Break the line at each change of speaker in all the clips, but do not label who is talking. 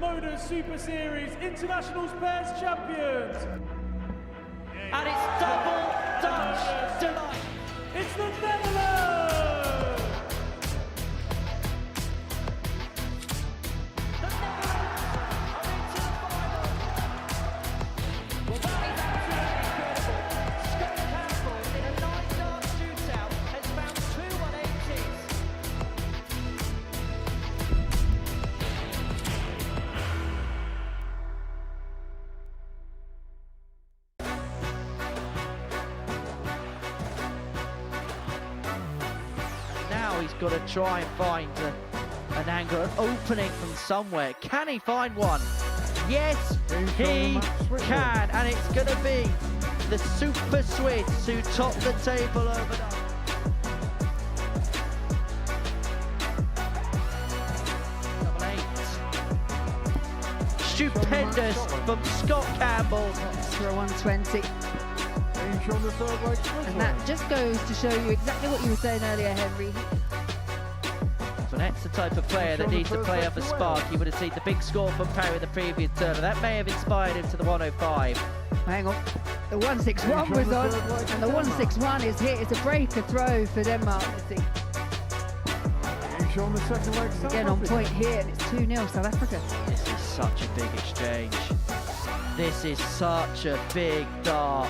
Modus Super Series Internationals Pairs Champions.
And it's double Dutch delight.
It's the Netherlands!
The Netherlands are into the final. Well, that is absolutely incredible. Scott Campbell in a 9-dart shootout has found 2 180s. Now he's got to try and find an angle, an opening from somewhere. Can he find one? Yes, he can, and it's going to be the Super Swiss who top the table overnight. Double 8. Stupendous from Scott Campbell.
For a 120. And that just goes to show you exactly what you were saying earlier, Henry.
So that's the type of player that needs to play up a spark. You would have seen the big score from Parry the previous turn, and that may have inspired him to the 105.
Hang on. The 161 was on, and the 161 is hit. It's a break, a throw for Denmark. Let's see. Again on point here, and it's 2-0 South Africa.
This is such a big exchange. This is such a big dart.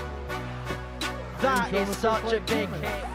That is such a big hit.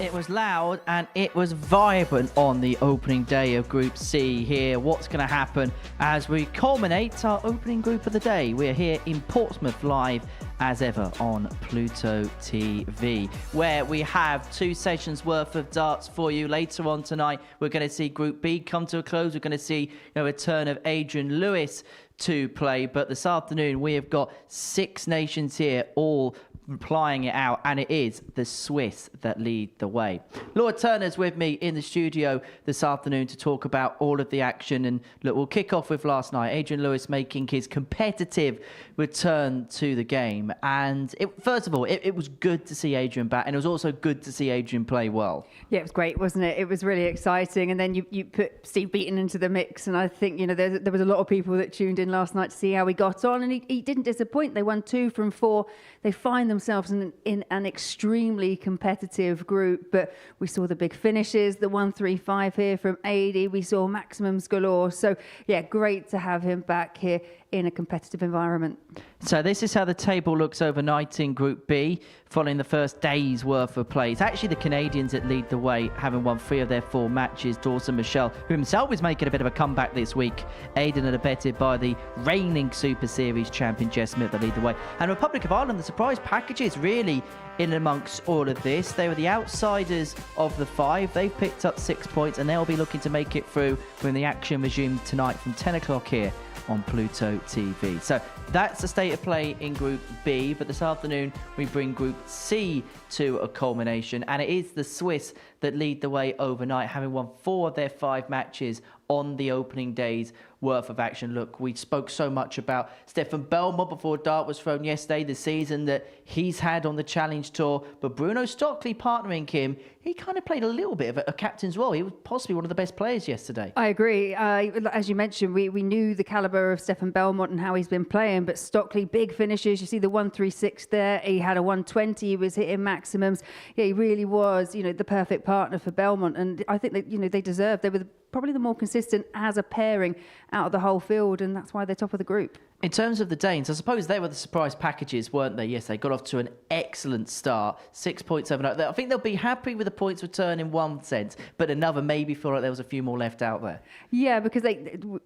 It was loud and it was vibrant on the opening day of Group C here. What's going to happen as we culminate our opening group of the day? We're here in Portsmouth live as ever on Pluto TV, where we have 2 sessions worth of darts for you. Later on tonight, we're going to see Group B come to a close. We're going to see a return of Adrian Lewis to play, but this afternoon we have got 6 nations here, all plying it out, and it is the Swiss that lead the way. Laura Turner's with me in the studio this afternoon to talk about all of the action, and look, we'll kick off with last night. Adrian Lewis making his competitive return to the game, and first of all, it was good to see Adrian back, and it was also good to see Adrian play well.
Yeah, it was great, wasn't it? It was really exciting, and then you put Steve Beaton into the mix, and I think there was a lot of people that tuned in last night to see how he got on, and he didn't disappoint. They won 2 from 4. They find themselves in an extremely competitive group, but we saw the big finishes, the 135 here from 80. We saw maximums galore. So yeah, great to have him back here in a competitive environment.
So this is how the table looks overnight in Group B, following the first day's worth of play. It's actually the Canadians that lead the way, having won 3 of their 4 matches. Dawson Michel, who himself is making a bit of a comeback this week, aided and abetted by the reigning Super Series champion Jess Smith, that lead the way. And Republic of Ireland, the surprise packages really in amongst all of this. They were the outsiders of the 5. They've picked up 6 points, and they'll be looking to make it through when the action resumes tonight from 10 o'clock here on Pluto TV. So that's the state of play in Group B, but this afternoon we bring Group C to a culmination, and it is the Swiss that lead the way overnight, having won 4 of their 5 matches on the opening day's worth of action. Look, we spoke so much about Stefan Belmont before dart was thrown yesterday, the season that he's had on the Challenge Tour, but Bruno Stockley partnering him, he kind of played a little bit of a captain's role. He was possibly one of the best players yesterday. I
agree. As you mentioned, we knew the calibre of Stefan Belmont and how he's been playing, but Stockley, big finishes. You see the 136 there. He had a 120. He was hitting maximums. Yeah, he really was, the perfect partner for Belmont. And I think that, they deserved. They were probably the more consistent as a pairing out of the whole field, and that's why they're top of the group.
In terms of the Danes, I suppose they were the surprise packages, weren't they? Yes, they got off to an excellent start. 6 points overnight. I think they'll be happy with the points return in one sense, but another maybe feel like there was a few more left out there.
Yeah, because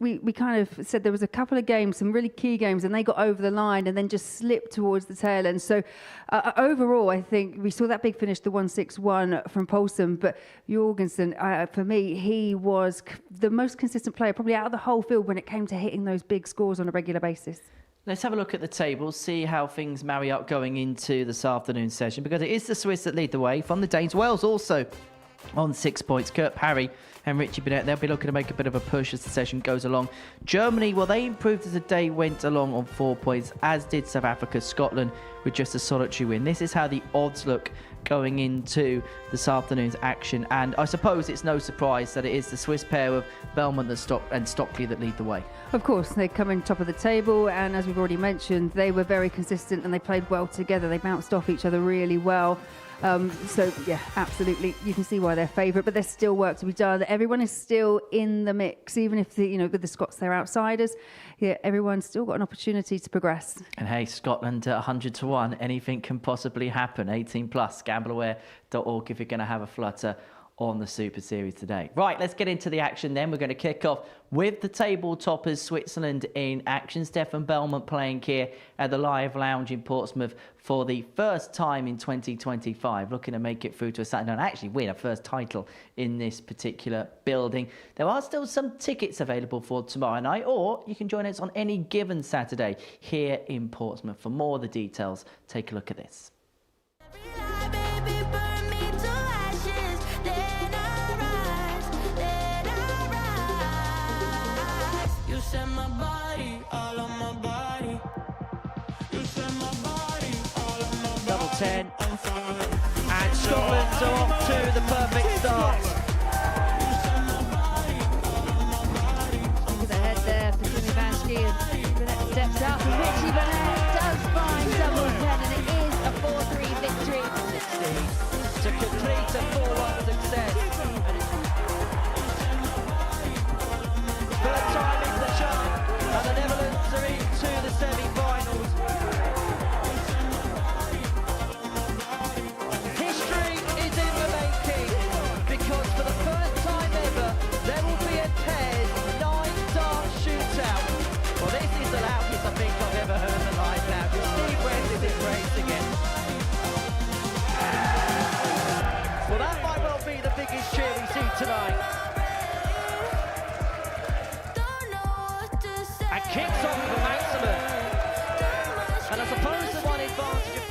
we kind of said there was a couple of games, some really key games, and they got over the line and then just slipped towards the tail end. So overall, I think we saw that big finish, the 161 from Poulsen, but Jorgensen, for me, he was the most consistent player, probably out of the whole field when it came to hitting those big scores on a regular basis.
Let's have a look at the table, see how things marry up going into this afternoon session, because it is the Swiss that lead the way from the Danes. Wales also on 6 points. Kurt Parry and Richie Bennett, they'll be looking to make a bit of a push as the session goes along. Germany, well, they improved as the day went along on 4 points, as did South Africa. Scotland with just a solitary win. This is how the odds look going into this afternoon's action. And I suppose it's no surprise that it is the Swiss pair of Belmont and Stockley that lead the way.
Of course, they come in top of the table, and as we've already mentioned, they were very consistent and they played well together. They bounced off each other really well. So, yeah, absolutely. You can see why they're favourite, but there's still work to be done. Everyone is still in the mix, even if, with the Scots, they're outsiders. Yeah, everyone's still got an opportunity to progress.
And hey, Scotland at 100-1, anything can possibly happen. 18+, gambleaware.org if you're going to have a flutter on the Super Series today. Right, let's get into the action then. We're going to kick off with the table toppers, Switzerland in action. Stefan Belmont playing here at the Live Lounge in Portsmouth for the first time in 2025, looking to make it through to a Saturday and actually win a first title in this particular building. There are still some tickets available for tomorrow night, or you can join us on any given Saturday here in Portsmouth. For more of the details, take a look at this. Double 10, and Scotland's off to the perfect start.
Look at the head there for Jimmy Vansky, and Burnett steps up, and Richie Burnett does find double 10, and it is a 4-3 victory.
60 to complete a 4-1 success. Third time in the chart, and the Netherlands are into the semi-finals. History is in the making, because for the first time ever, there will be a pairs 9-dart shootout. Well, this is the loudest I think I've ever heard the Live Lounge. Steve Brent is in race again. Well, that might well be the biggest cheer we see tonight. And kicks off for Maximum. And I suppose the one advantage of...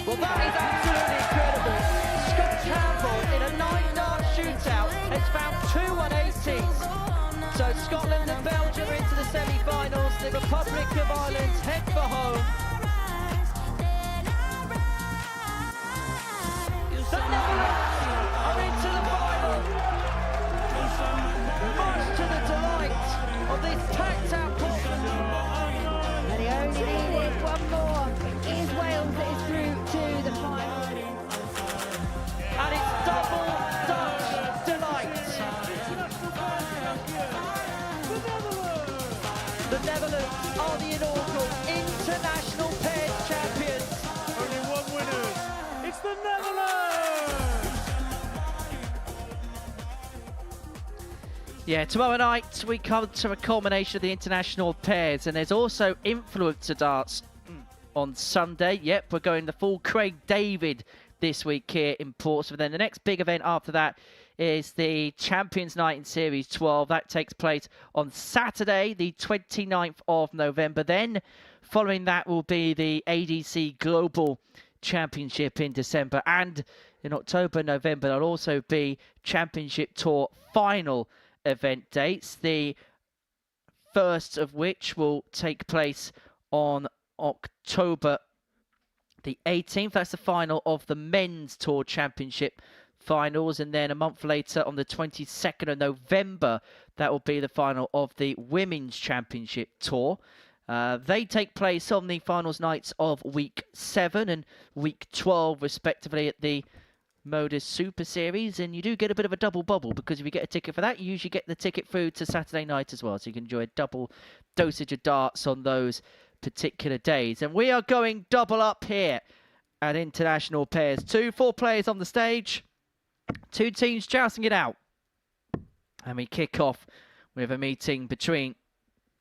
Well, that is absolutely incredible. Scott Campbell in a 9-dart shootout has found 2 180s. So Scotland and Belgium are into the semi-finals. The Republic of Ireland head for home. The Netherlands are into the final. Much to the delight of this tacked-out Portsmouth.
And he only needed one more. It is Wales that is through to the final.
And it's double Dutch delight. The Netherlands are the inaugural international pairs champions.
Only one winner. It's the Netherlands.
Yeah, tomorrow night we come to a culmination of the international pairs, and there's also influencer darts on Sunday. Yep, we're going the full Craig David this week here in Portsmouth. Then the next big event after that is the Champions Night in Series 12. That takes place on Saturday, the 29th of November. Then following that will be the ADC Global Championship in December. And in October, November, there'll also be Championship Tour final event dates, the first of which will take place on October the 18th. That's the final of the Men's Tour Championship finals, and then a month later on the 22nd of November that will be the final of the Women's Championship Tour. They take place on the finals nights of week 7 and week 12 respectively at the Modus Super Series, and you do get a bit of a double bubble, because if you get a ticket for that, you usually get the ticket through to Saturday night as well, so you can enjoy a double dosage of darts on those particular days. And we are going double up here at International Pairs 2. 4 players on the stage, 2 teams jousting it out, and we kick off with a meeting between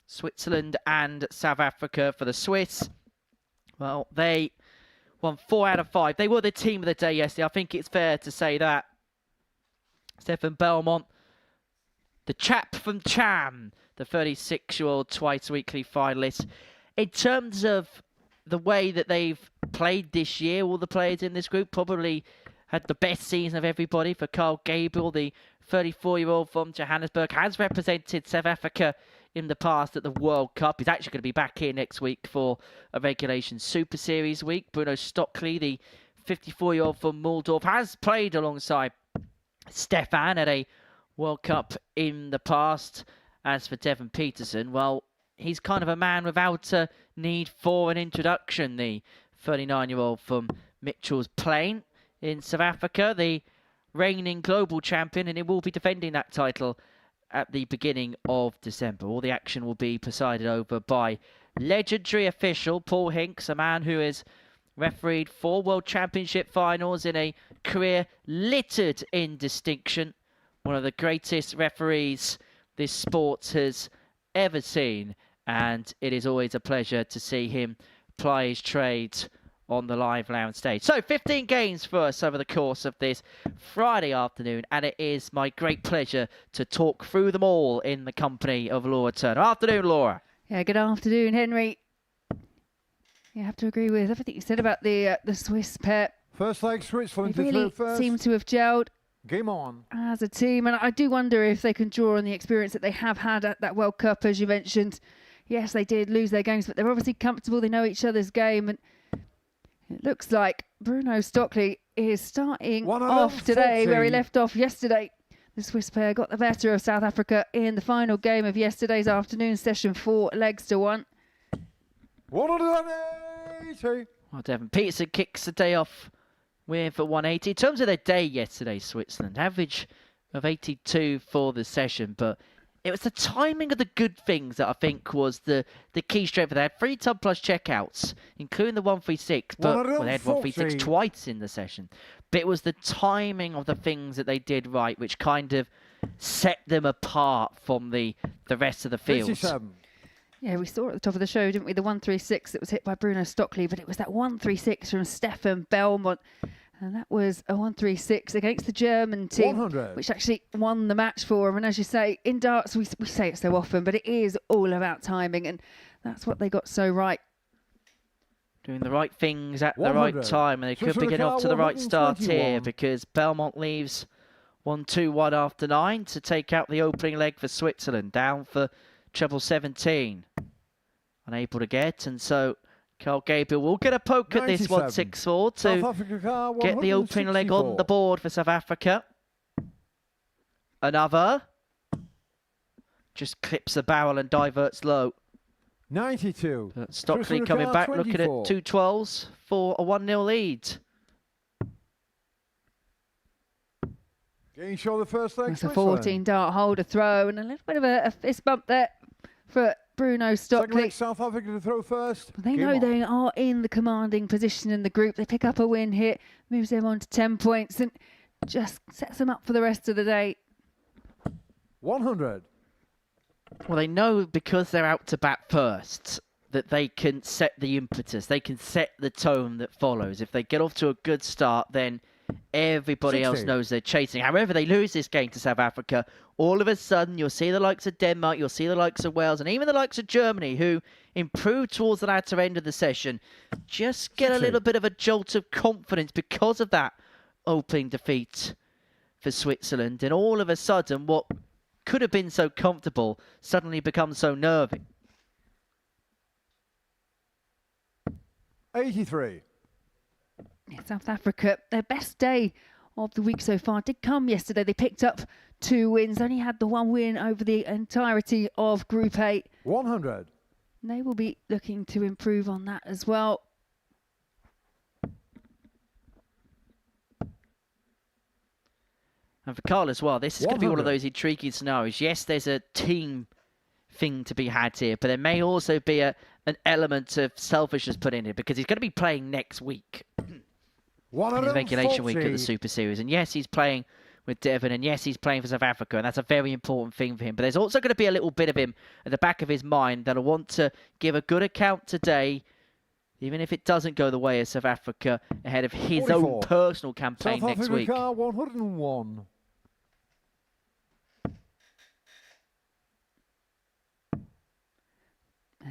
Switzerland and South Africa. For the Swiss, well, they won 4 out of 5. They were the team of the day yesterday. I think it's fair to say that. Stefan Belmont, the chap from Cham, the 36-year-old twice-weekly finalist. In terms of the way that they've played this year, all the players in this group probably had the best season of everybody. For Carl Gabriel, the 34-year-old from Johannesburg, has represented South Africa in the past at the World Cup. He's actually going to be back here next week for a regulation Super Series week. Bruno Stockley, the 54-year-old from Muldorf, has played alongside Stefan at a World Cup in the past. As for Devon Peterson, well, he's kind of a man without a need for an introduction. The 39-year-old from Mitchell's Plain in South Africa, the reigning global champion, and he will be defending that title at the beginning of December. All the action will be presided over by legendary official Paul Hinks, a man who has refereed 4 World Championship finals in a career littered in distinction. One of the greatest referees this sport has ever seen, and it is always a pleasure to see him ply his trade on the live lounge stage. So 15 games for us over the course of this Friday afternoon, and it is my great pleasure to talk through them all in the company of Laura Turner. Afternoon, Laura.
Yeah, good afternoon, Henry. You have to agree with everything you said about the Swiss pair.
First leg, Switzerland
They
to
really
throw first.
seem to have gelled
Game on.
as a team, and I do wonder if they can draw on the experience that they have had at that World Cup, as you mentioned. Yes, they did lose their games, but they're obviously comfortable. They know each other's game, and it looks like Bruno Stockley is starting off today where he left off yesterday. The Swiss pair got the better of South Africa in the final game of yesterday's afternoon session, 4 legs to 1.
180.
Well, Devon Peterson kicks the day off with a 180. In terms of their day yesterday, Switzerland, average of 82 for the session, but it was the timing of the good things that I think was the key strength. They had 3 ton plus checkouts, including the 136, but well, they had 136 twice in the session. But it was the timing of the things that they did right, which kind of set them apart from the rest of the field.
57.
Yeah, we saw at the top of the show, didn't we? The 136 that was hit by Bruno Stockley, but it was that 136 from Stefan Belmont. And that was a 136 against the German team,
100.
which actually won the match for him. And as you say, in darts, we say it so often, but it is all about timing. And that's what they got so right.
Doing the right things at the
100.
right time. And they could be getting off to the right start here, because Belmont leaves 1-2-1 after 9 to take out the opening leg for Switzerland. Down for treble 17. Unable to get, and so Carl Gabriel will get a poke at this 164 to get the opening leg on the board for South Africa. Another. Just clips the barrel and diverts low.
92.
But Stockley coming back, looking at 2 12s for a 1-0 lead.
Getting sure the first leg.
It's a 14 dart holder throw, and a little bit of a fist bump there for Bruno Stockley.
South Africa to throw first.
They know they are in the commanding position in the group. They pick up a win here, moves them on to 10 points, and just sets them up for the rest of the day.
100.
Well, they know because they're out to bat first that they can set the impetus. They can set the tone that follows. If they get off to a good start, then everybody else knows they're chasing. However, they lose this game to South Africa, all of a sudden you'll see the likes of Denmark, you'll see the likes of Wales, and even the likes of Germany, who improved towards the latter end of the session, just get a little bit of a jolt of confidence because of that opening defeat for Switzerland. And all of a sudden, what could have been so comfortable suddenly becomes so nervy.
83.
Yeah, South Africa, their best day of the week so far did come yesterday. They picked up 2 wins, only had the 1 win over the entirety of Group 8.
100.
And they will be looking to improve on that as well.
And for Carl as well, this is going to be one of
100.
those intriguing scenarios. Yes, there's a team thing to be had here, but there may also be an element of selfishness put in it, because he's going to be playing next week in his regulation week at the Super Series. And yes, he's playing with Devon, and yes, he's playing for South Africa, and that's a very important thing for him. But there's also going to be a little bit of him at the back of his mind that'll want to give a good account today, even if it doesn't go the way of South Africa, ahead of his
44.
own personal campaign
South
next week.
Africa 101.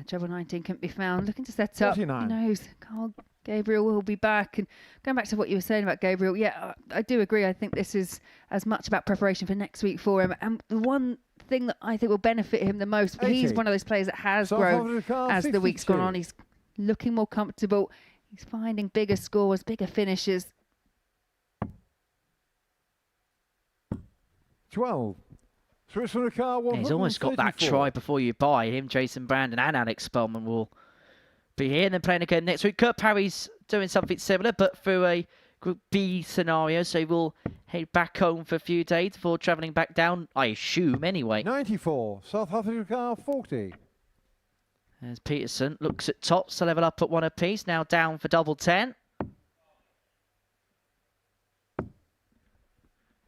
Treble 19 couldn't be found. Looking to set up.
49.
Who knows? Carl Gabriel will be back. And going back to what you were saying about Gabriel, yeah, I do agree. I think this is as much about preparation for next week for him. And the one thing that I think will benefit him the most.
80.
He's one of those players that has
South
grown
Africa,
as the week's gone
52.
on. He's looking more comfortable. He's finding bigger scores, bigger finishes.
12. Switzerland car 134.
He's almost got that try before you buy him. Jason Brandon and Alex Spellman will be here and then playing again next week. Kurt Parry's doing something similar, but through a Group B scenario, so he will head back home for a few days before travelling back down, I assume, anyway.
94. South Africa car 40.
As Peterson looks at tops to level up at 1 apiece, now down for double 10.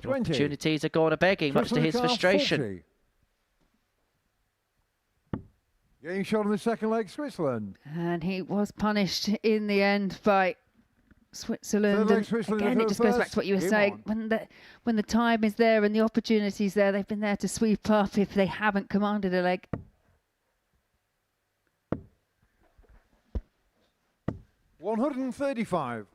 20.
Opportunities are going a begging, much to his frustration.
40. Getting shot in the second leg, Switzerland.
And he was punished in the end by Switzerland.
Third leg,
And
Switzerland
again,
to
it
go
just goes back
first.
to what you were
Game
saying.
on.
When the time is there and the opportunity's there, they've been there to sweep up if they haven't commanded a leg.
$135.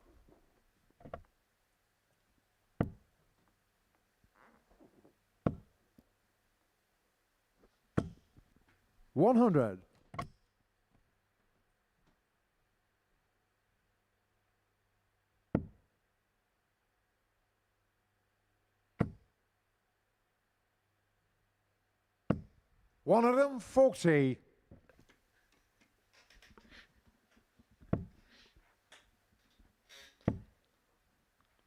$100. $140.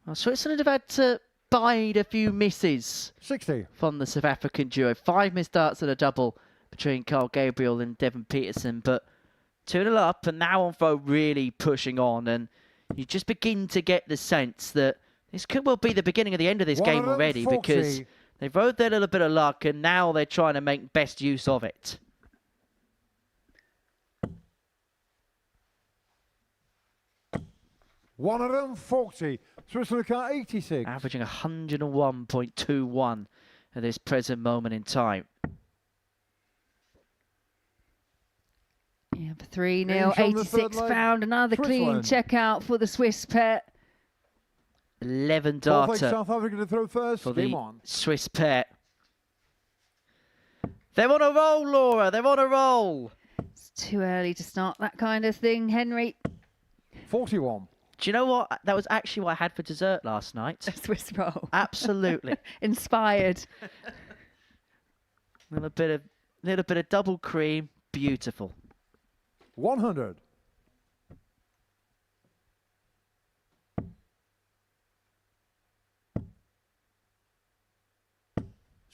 Well, Switzerland have had to bide a few misses
60.
from the South African duo. 5 missed darts and a double between Carl Gabriel and Devon Peterson, but 2-0 up and now on throw really pushing on, and you just begin to get the sense that this could well be the beginning of the end of this game already, because they've rode their little bit of luck and now they're trying to make best use of it.
$140. Switzerland car 86.
Averaging 101.21 at this present moment in time.
Yeah, 3-0,
Finish on the
86
third leg,
pound. Another clean
Switzerland.
checkout for the Swiss pair.
11
Fourth leg,
data
South Africa to throw first.
for
Game
the
on.
Swiss pair. They're on a roll, Laura. They're on a roll.
It's too early to start that kind of thing, Henry.
41.
Do you know what? That was actually what I had for dessert last night.
Swiss roll.
Absolutely.
Inspired.
little bit of double cream. Beautiful.
100.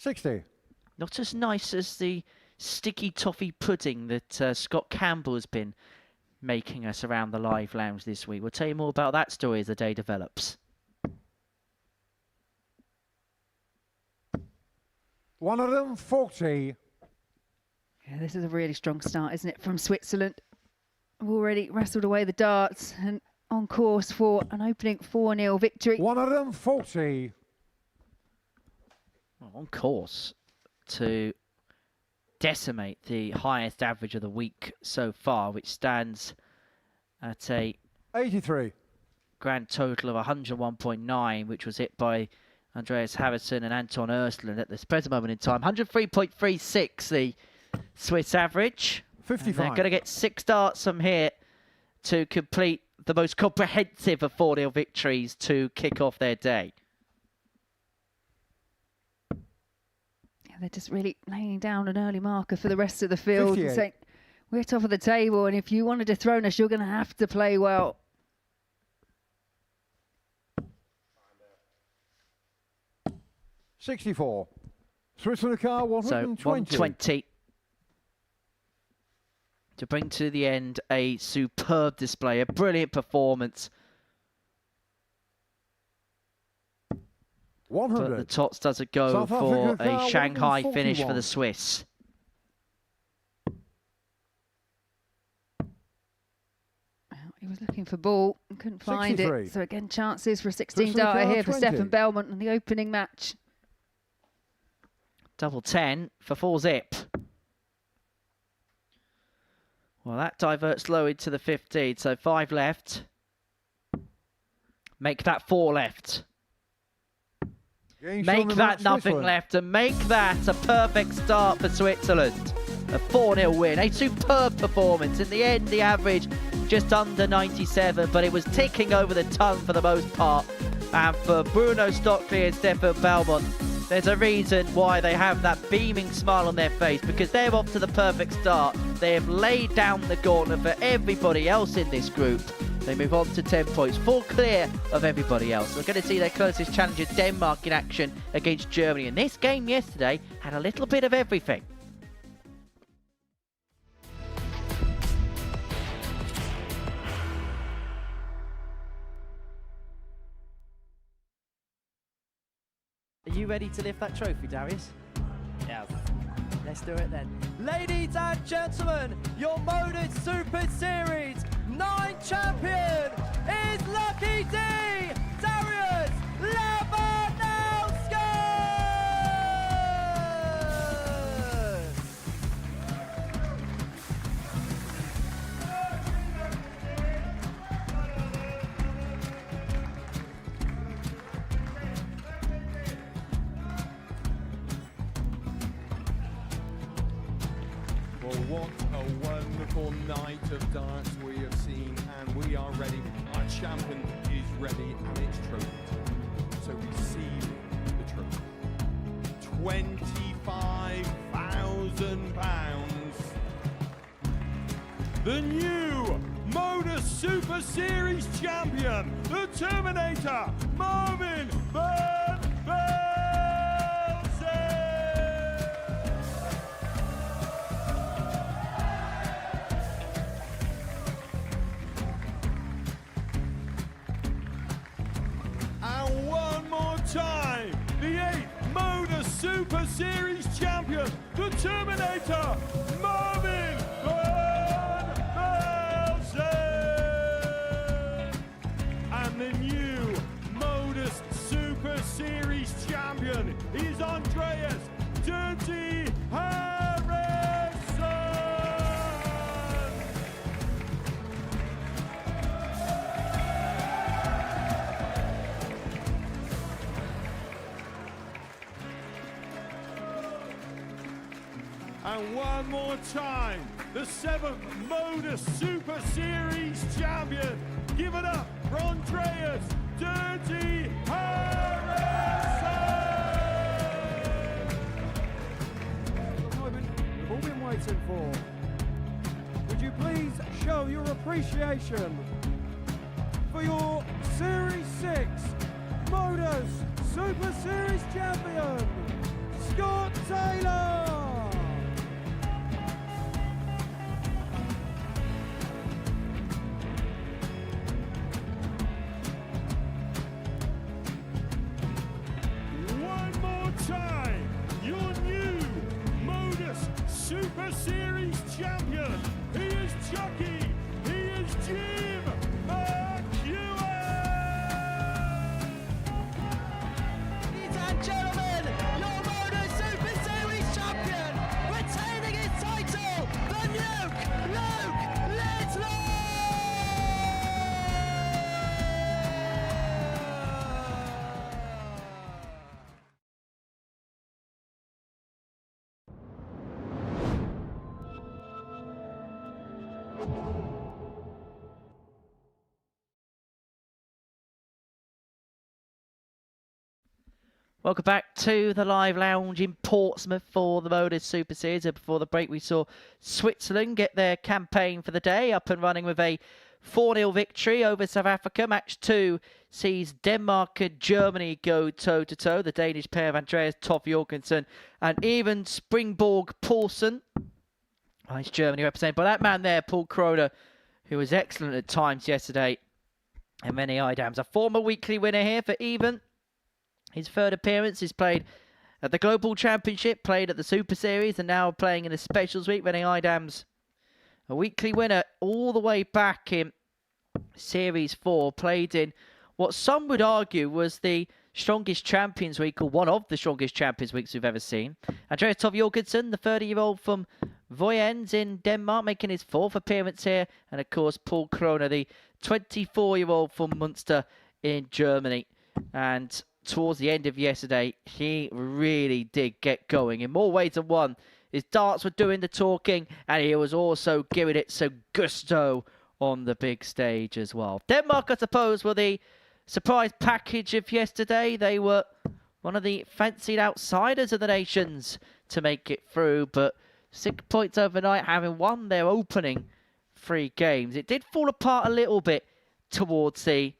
$60.
Not as nice as the sticky toffee pudding that Scott Campbell has been making us around the live lounge this week. We'll tell you more about that story as the day develops.
140.
Yeah, this is a really strong start, isn't it, from Switzerland? We've already wrestled away the darts and on course for an opening 4-0 victory.
140.
Well, on course to decimate the highest average of the week so far, which stands at a
83.
grand total of 101.9, which was hit by Andreas Harrison and Anton Östlund at this present moment in time. 103.36, the Swiss average.
55.
They're going to get 6 darts from here to complete the most comprehensive of 4-0 victories to kick off their day.
Yeah, they're just really laying down an early marker for the rest of the field.
58.
And saying, we're top of the table, and if you want to dethrone us, you're going to have to play well.
$64. Switzerland car
So
120.
120 to bring to the end a superb display, a brilliant performance. But
100.
the Tots doesn't go
South
for
Africa
a
car
Shanghai finish for
141.
the Swiss.
He was looking for ball and couldn't find
63.
it. So again, chances for a 16
Switzerland
darter
car
here for
20.
Stefan Belmont in the opening match.
Double 10 for 4-zip. Well, that diverts low into the 15, so 5 left. Make that 4 left.
Getting
make
shown the
that
match,
nothing
Switzerland.
left and make that a perfect start for Switzerland. A 4-0 win, a superb performance. In the end, the average just under 97, but it was ticking over the tongue for the most part. And for Bruno Stockley and Stefan Belmont, there's a reason why they have that beaming smile on their face, because they're off to the perfect start. They have laid down the gauntlet for everybody else in this group. They move on to 10 points, full clear of everybody else. We're going to see their closest challenger, Denmark, in action against Germany. And this game yesterday had a little bit of everything. Are you ready to lift that trophy, Darius?
Yes.
Let's do it then. Ladies and gentlemen, your Modus Super Series 9 champion is Lucky D, Darius Lewandowski!
Well, what a wonderful night of darts we have seen, and we are ready. Our champion is ready, and it's trophy time. So receive the trophy. £25,000. The new Modus Super Series champion, the Terminator, Marvin Van Velzen. And one more time, the 8th Modus Super Series champion, the Terminator, Marvin Van Velzen. And the new Modus Super Series champion is Andreas Dirty Harrison. And one more time, the 7th Modus Super Series champion. Give it up for Andreas Dirty Harrison!
The moment we've all been waiting for. Would you please show your appreciation for your Series 6 Modus Super Series champion, Scott Taylor!
One more time, your new Modus Super Series champion. He is Chucky. He is Jim McEwen.
Ladies and gentlemen, your Modus Super Series champion, retaining his title, the Nuke, Luke Littler! Welcome back to the live lounge in Portsmouth for the Modus Super Series. Before the break, we saw Switzerland get their campaign for the day up and running with a 4-0 victory over South Africa. Match 2 sees Denmark and Germany go toe-to-toe. The Danish pair of Andreas Toft Jorgensen and even Springborg Poulsen. Nice Germany represented by that man there, Paul Kroner, who was excellent at times yesterday. And many Idams. A former weekly winner here for Even. His third appearance is played at the Global Championship, played at the Super Series, and now playing in the Specials Week. Rennie Idams, a weekly winner all the way back in Series 4, played in what some would argue was the strongest Champions Week, or one of the strongest Champions Weeks we've ever seen. Andreas Toft Jorgensen, the 30-year-old from Vojens in Denmark, making his 4th appearance here. And, of course, Paul Kroner, the 24-year-old from Munster in Germany. And towards the end of yesterday, he really did get going. In more ways than one, his darts were doing the talking, and he was also giving it some gusto on the big stage as well. Denmark, I suppose, were the surprise package of yesterday. They were one of the fancied outsiders of the nations to make it through, but 6 points overnight, having won their opening 3 games. It did fall apart a little bit towards the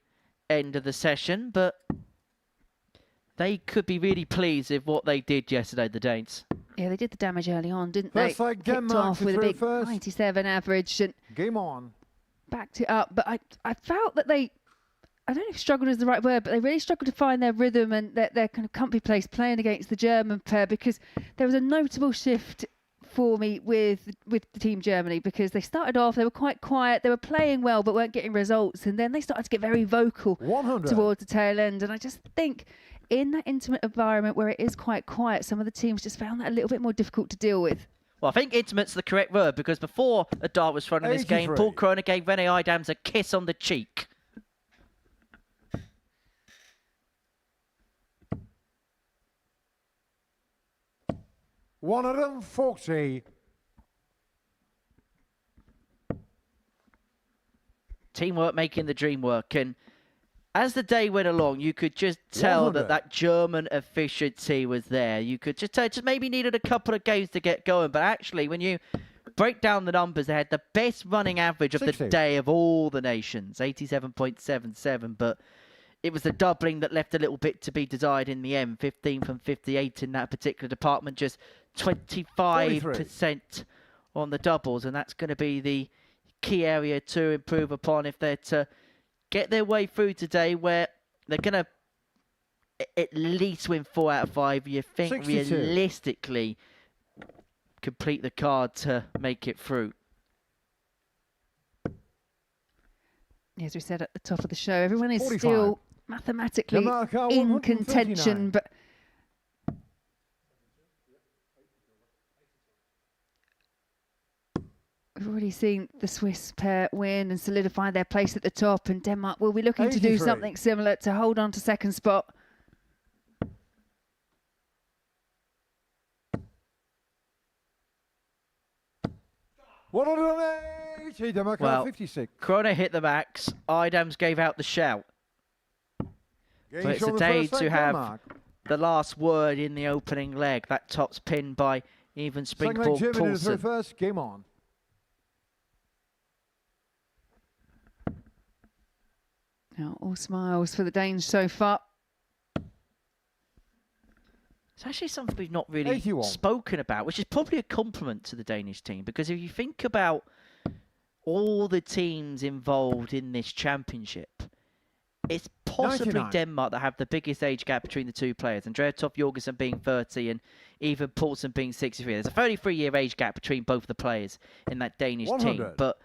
end of the session, but they could be really pleased with what they did yesterday, the Danes.
Yeah, they did the damage early on, didn't
First
they?
leg,
Kicked
Denmark
off with a big
first.
97 average and
Game on.
backed it up. But I felt that they, I don't know if struggled is the right word, but they really struggled to find their rhythm and their kind of comfy place playing against the German pair, because there was a notable shift for me with the team Germany, because they started off, they were quite quiet, they were playing well but weren't getting results, and then they started to get very vocal
100.
towards the tail end. And I just think in that intimate environment where it is quite quiet, some of the teams just found that a little bit more difficult to deal with.
Well, I think intimate's the correct word, because before a dart was thrown in this game,
83.
Paul Kroner gave Rene Idams a kiss on the cheek.
One of them, 40.
Teamwork making the dream work, and as the day went along, you could just tell
100.
that German efficiency was there. You could just tell, just maybe needed a couple of games to get going. But actually, when you break down the numbers, they had the best running average of
60.
the day of all the nations, 87.77. But it was the doubling that left a little bit to be desired in the end. 15 from 58 in that particular department, just 25% on the doubles. And that's going to be the key area to improve upon if they're to get their way through today, where they're going to at least win 4 out of 5. You think
62.
realistically complete the card to make it through.
As we said at the top of the show, everyone is
45.
still mathematically
Denmark are
in
139.
contention, but we've already seen the Swiss pair win and solidify their place at the top, and Denmark will be looking to do
83.
something similar to hold on to second spot.
One hundred 80. Denmark are
Well,
56.
Kroner hit the max. Idams gave out the shout.
Game
But it's
shown
a
the
day
first leg,
to have
Denmark.
the last word in the opening leg. That top's pinned by even
Second leg,
Springborg
Germany is
Paulsen.
first. Game on.
Now, all smiles for the Danes so far.
It's actually something we've not really
81.
spoken about, which is probably a compliment to the Danish team, because if you think about all the teams involved in this championship, it's possibly
99.
Denmark that have the biggest age gap between the two players. Andrea Toft Jorgensen being 30 and even Paulsen being 63. There's a 33-year age gap between both of the players in that Danish team.
100.
But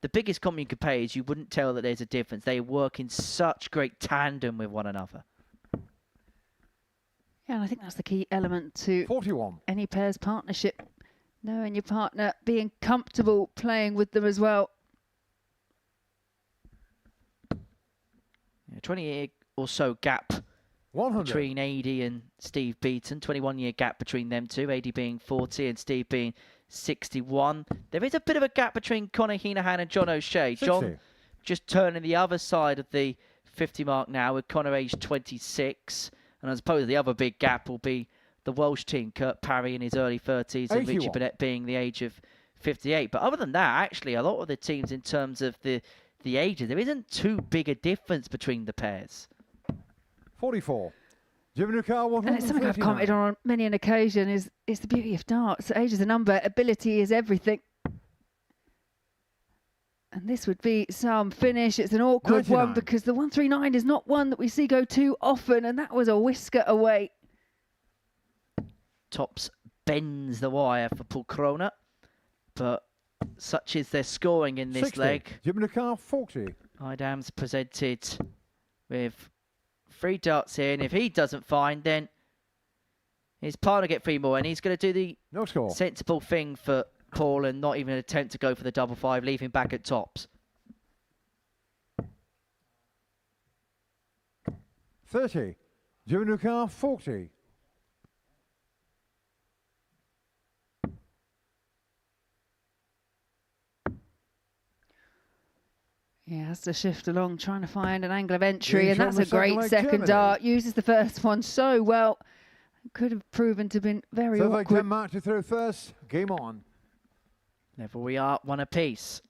the biggest compliment you could pay is you wouldn't tell that there's a difference. They work in such great tandem with one another.
Yeah, and I think that's the key element to
41.
any pair's partnership. Knowing your partner, being comfortable playing with them as well.
20-year or so gap
100.
between AD and Steve Beaton. 21-year gap between them two, AD being 40 and Steve being 61. There is a bit of a gap between Conor Heenahan and John O'Shea.
60.
John just turning the other side of the 50 mark now, with Conor aged 26. And I suppose the other big gap will be the Welsh team, Kurt Parry in his early 30s and
81.
Richie Burnett being the age of 58. But other than that, actually, a lot of the teams in terms of the ages, there isn't too big a difference between the pairs.
44. Germany car 139.
And it's something I've commented on many an occasion, is the beauty of darts. Age is a number, ability is everything. And this would be some finish. It's an awkward
99.
one, because the 139 is not one that we see go too often, and that was a whisker away.
Tops bends the wire for Paul Kroner, but such is their scoring in this
60.
leg.
Germany car 40.
Idams presented with 3 darts here, and if he doesn't find, then his partner get 3 more, and he's going to do the
No score.
sensible thing for Paul and not even attempt to go for the double 5, leave him back at tops.
30. Juvenile car 40.
Yeah, has to shift along, trying to find an angle of entry,
He's
and
on
that's
the
a great
second leg,
second
Germany.
dart. Uses the first one so well. Could have proven to have been very
Third leg
awkward.
Denmark to throw first. Game on.
Level we are, one apiece.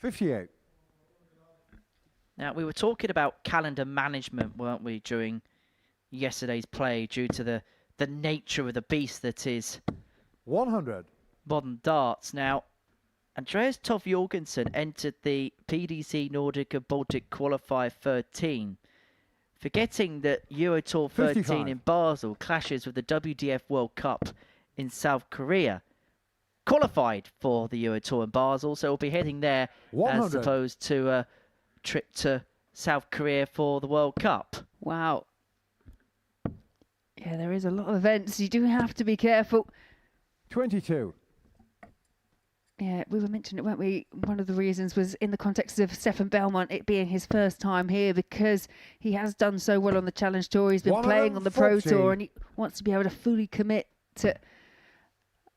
$58.
Now, we were talking about calendar management, weren't we, during yesterday's play, due to the nature of the beast that is
100.
modern darts. Now, Andreas Tov Jorgensen entered the PDC Nordic and Baltic Qualifier 13, forgetting that Euro Tour 13
55.
in Basel clashes with the WDF World Cup in South Korea. Qualified for the Euro Tour in Basel, so we'll be heading there
100.
as opposed to a trip to South Korea for the World Cup.
Wow. Yeah, there is a lot of events. You do have to be careful.
22.
Yeah, we were mentioning it, weren't we? One of the reasons was in the context of Stefan Belmont, it being his first time here, because he has done so well on the Challenge Tour. He's been playing on the Pro
140.
Tour, and he wants to be able to fully commit to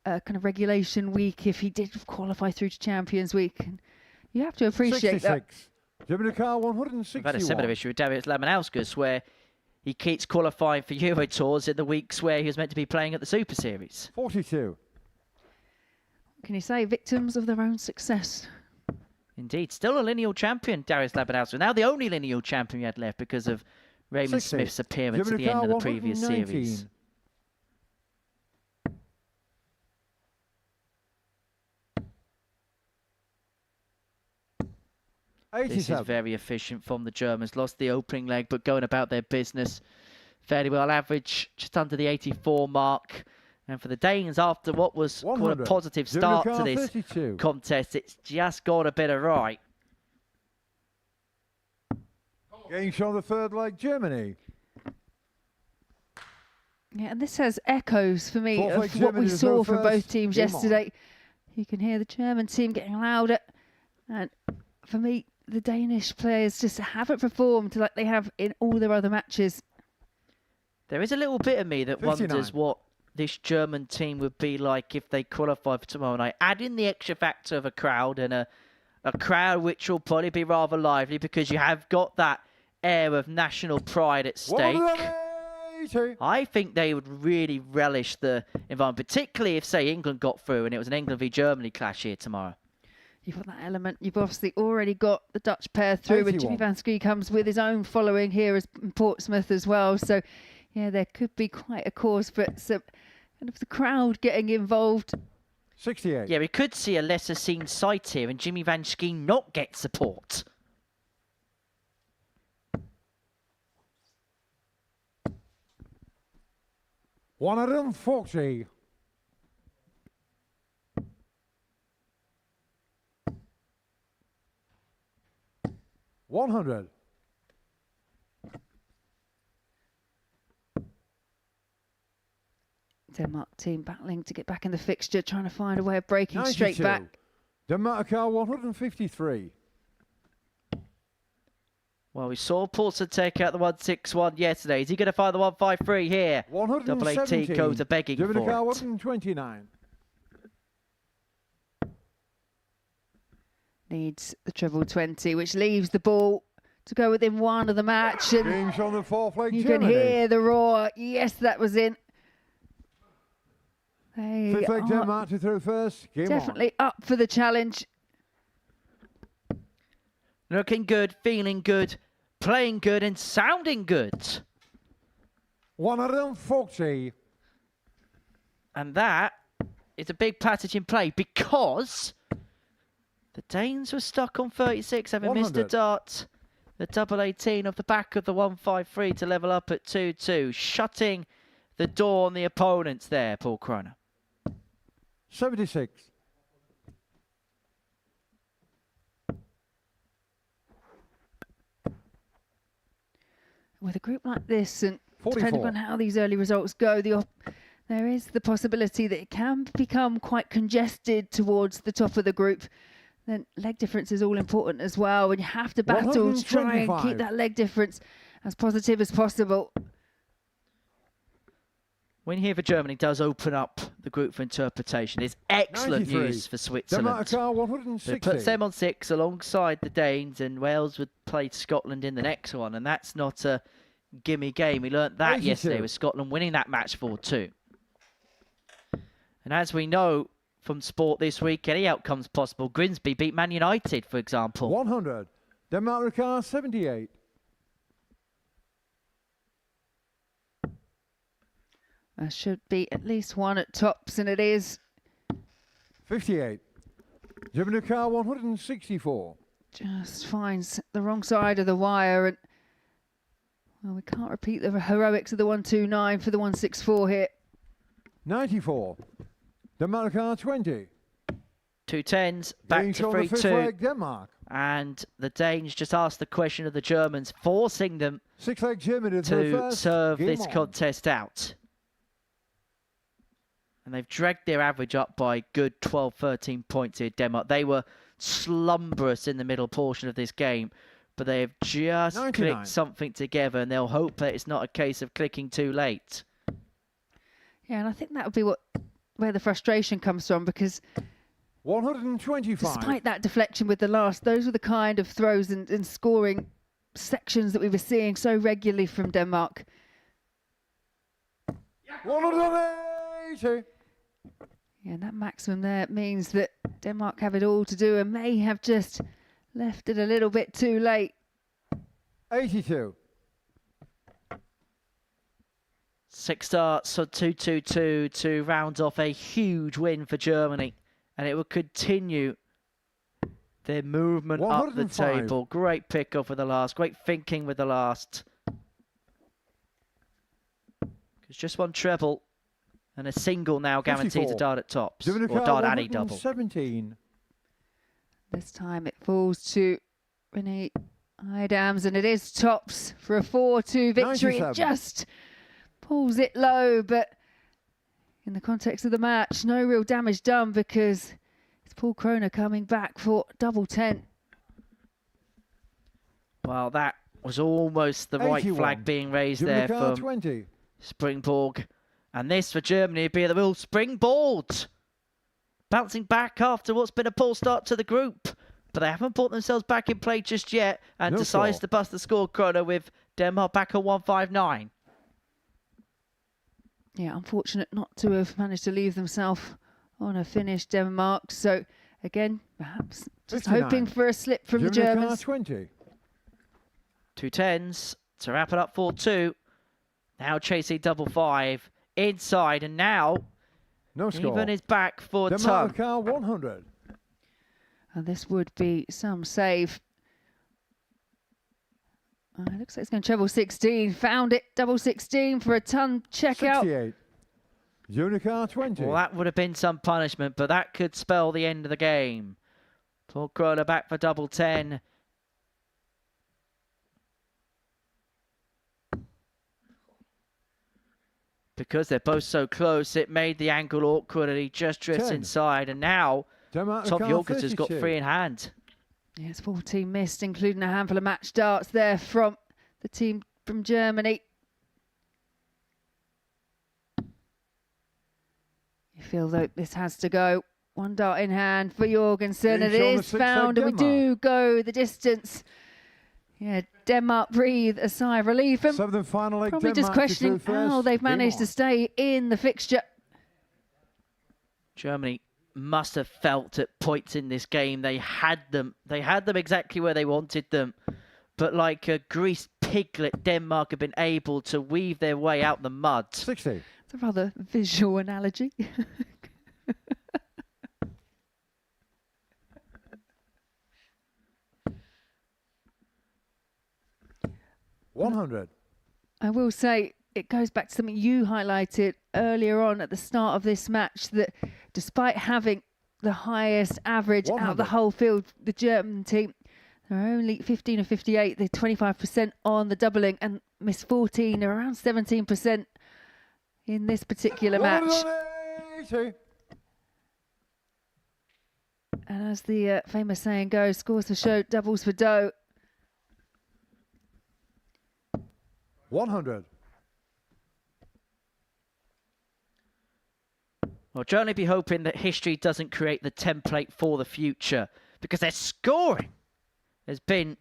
a kind of regulation week if he did qualify through to Champions Week. And you have to appreciate that.
66. Juvenile car 161.
We've had a similar issue with Darius Lamanauskas, where he keeps qualifying for Euro Tours in the weeks where he was meant to be playing at the Super Series.
42.
Can you say victims of their own success?
Indeed. Still a lineal champion, Darius Lamanauskas. Now the only lineal champion we had left because of Raymond
60.
Smith's appearance at the
Juvenile
end of
car
the previous
119.
series. This is
87.
very efficient from the Germans. Lost the opening leg, but going about their business fairly well. Average just under the 84 mark. And for the Danes, after what was quite a
100.
positive
Juvenile
start to
car
this
32.
contest, it's just got a bit of right.
Getting shown the third leg, Germany.
Yeah, and this has echoes for me
Fourth
of
leg
what we
Germany to
saw
go
from
first.
both teams
Game on.
yesterday. You can hear the German team getting louder. And for me, the Danish players just haven't performed like they have in all their other matches.
There is a little bit of me that
59.
wonders what this German team would be like if they qualify for tomorrow night. Add in the extra factor of a crowd, and a crowd which will probably be rather lively because you have got that air of national pride at stake.
180.
I think they would really relish the environment, particularly if, say, England got through and it was an England v Germany clash here tomorrow.
You've got that element. You've obviously already got the Dutch pair through, and Jimmy
81.
Van Schie comes with his own following here as in Portsmouth as well. So, yeah, there could be quite a cause for some kind of the crowd getting involved.
68.
Yeah, we could see a lesser seen sight here and Jimmy Van Schie not get support.
$140. $100.
Denmark team battling to get back in the fixture, trying to find a way of breaking straight
92.
back.
Denmark car 153.
Well, we saw Paulson take out the 161 yesterday. Is he going to find the 153 here? Double
117.
AT goes a begging
Juvenile
for
car
it.
129.
Needs the treble 20, which leaves the ball to go within one of the match. And
Games on the fourth leg,
you
Germany.
can hear the roar. Yes, that was in. They
Fifth leg,
are
Denmark to throw first. Game
definitely up for the challenge.
Looking good, feeling good, playing good and sounding good.
on. 140.
And that is a big passage in play because the Danes were stuck on 36, having missed a
100.
dart. The double 18 off the back of the 153 to level up at 2-2, shutting the door on the opponents there, Paul Kroner.
76.
With a group like this, and
44.
depending on how these early results go, there is the possibility that it can become quite congested towards the top of the group. then leg difference is all important as well. And you have to battle to try and
125.
keep that leg difference as positive as possible.
Win here for Germany does open up the group for interpretation. It's excellent
93.
news for Switzerland.
Denmark
It
160.
puts them on 6 alongside the Danes, and Wales would play Scotland in the next one, and that's not a gimme game. We learnt that
82.
yesterday with Scotland winning that match 4-2. And as we know from sport this week, any outcome's possible. Grimsby beat Man United, for example.
100. Denmark 78.
There should be at least one at tops, and it is.
58. Germany 164.
Just finds the wrong side of the wire, and well, we can't repeat the heroics of the 129 for the 164 here.
94. Denmark 20.
2 10s, back
Danes
to
on the fifth
3-2.
leg, Denmark.
And the Danes just asked the question of the Germans, forcing them
Six leg Germany
to
first.
serve
Game
this
on.
contest out. And they've dragged their average up by good 12, 13 points here, Denmark. They were slumberous in the middle portion of this game, but they have just
99.
clicked something together, and they'll hope that it's not a case of clicking too late.
Yeah, and I think that would be where the frustration comes from, because
125.
despite that deflection with the last, those were the kind of throws and scoring sections that we were seeing so regularly from Denmark.
180.
Yeah, and that maximum there means that Denmark have it all to do and may have just left it a little bit too late.
82.
6 starts, so 2-2-2 to round off a huge win for Germany. And it will continue their movement up the
105.
table. Great pick-off with the last. Great thinking with the last. It's just one treble and a single now guaranteed
54.
to dart at tops.
Germany
Or dart any double.
117.
This time it falls to Renee Idams, and it is tops for a 4-2 victory.
97.
It just pulls it low, but in the context of the match, no real damage done because it's Paul Kroner coming back for double 10.
Well, that was almost the white
81.
flag being raised there
Germany
from
20.
Springborg. And this for Germany would be the real springboard. Bouncing back after what's been a poor start to the group. But they haven't brought themselves back in play just yet and
No
decides
score.
to bust the score chrono with Denmark back at 159.
Yeah, unfortunate not to have managed to leave themselves on a finish, Denmark. So again, perhaps just
59.
hoping for a slip from the
Germany
Germans.
20.
2 10s to wrap it up 4-2. Now chasing double 5 inside, and now
No score.
even is back for
Denmark
Tum.
100.
And this would be some save. It looks like it's going to treble 16. Found it, double 16 for a ton checkout.
68. Unicar 20.
Well, that would have been some punishment, but that could spell the end of the game. Paul Kroner back for double 10. Because they're both so close, it made the angle awkward, and he just drifts
10.
inside. And now
Denmark
Tom
car
Jorgens has got
32.
3 in hand.
Yes, 14 missed, including a handful of match starts there from the team from Germany. You feel that this has to go. One dart in hand for Jorgensen, and
Finish
it
on the
is
sixth
found,
leg,
and we do go the distance. Yeah, Denmark breathe a sigh of relief, and
Seventh and final leg.
probably
Denmark
just questioning
to do first.
how they've
Game
managed
on.
to stay in the fixture.
Germany must have felt at points in this game they had them. They had them exactly where they wanted them. But like a greased piglet, Denmark have been able to weave their way out the mud.
60.
It's a rather visual analogy.
100.
I will say it goes back to something you highlighted earlier on at the start of this match, that despite having the highest average out of the
100.
whole field, the German team, they're only 15 of 58. They're 25% on the doubling and missed 14, or around 17% in this particular match.
180.
And as the famous saying goes, scores for show, doubles for dough.
100.
Well, I'll only be hoping that history doesn't create the template for the future, because their scoring has been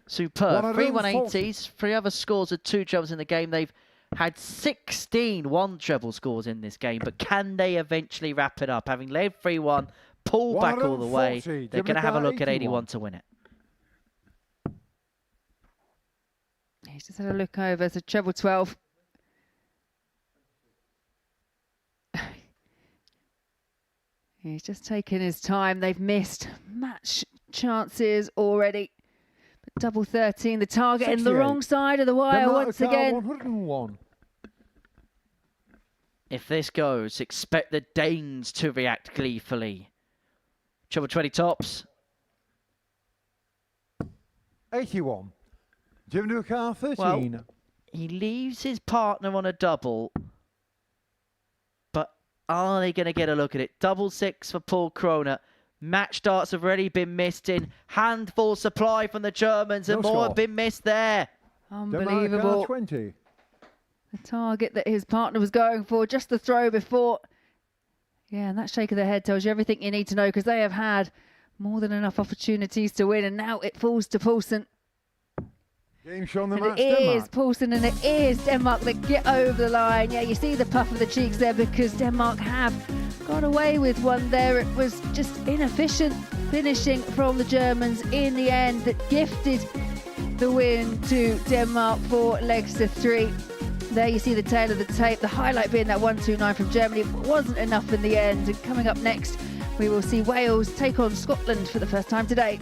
superb. 3 180s, 3 other scores of 2 trebles in the game. They've had 16 one-treble scores in this game, but can they eventually wrap it up? Having led 3-1, pull back all the way, they're going to have a look at 81 to win it.
He's just had a look over, so treble 12. He's just taken his time. They've missed match chances already. But double 13, the target in the wrong side of the wire once again.
101.
If this goes, expect the Danes to react gleefully. Treble 20 tops.
81. Jim car 13.
Well, he leaves his partner on a double. But are they going to get a look at it? Double 6 for Paul Kroner. Match starts have already been missed in. Handful supply from the Germans, and more have been missed there.
Unbelievable.
20.
The target that his partner was going for, just the throw before. Yeah, and that shake of the head tells you everything you need to know, because they have had more than enough opportunities to win, and now it falls to Poulsen.
Game shown the
And
match,
it
Denmark.
is Poulsen, and it is Denmark that get over the line. Yeah, you see the puff of the cheeks there, because Denmark have got away with one there. It was just inefficient finishing from the Germans in the end that gifted the win to Denmark for legs to 3. There you see the tail of the tape, the highlight being that 1-2-9 from Germany. It wasn't enough in the end. And coming up next, we will see Wales take on Scotland for the first time today.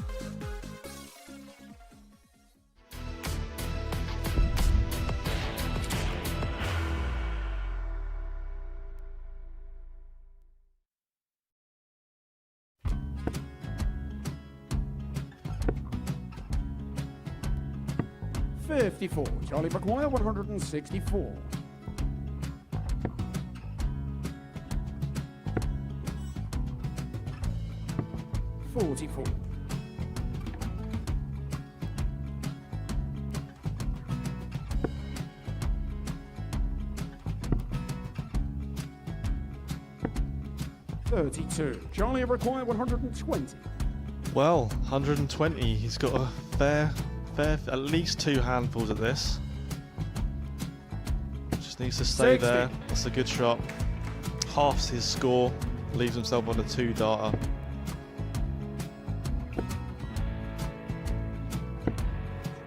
.54, Charlie McGuire, 164. .44. .32, Charlie McGuire, 120.
Well, 120. He's got a fair, at least 2 handfuls at this. Just needs to stay
60.
there. That's a good shot. Halves his score, leaves himself on a 2-darter.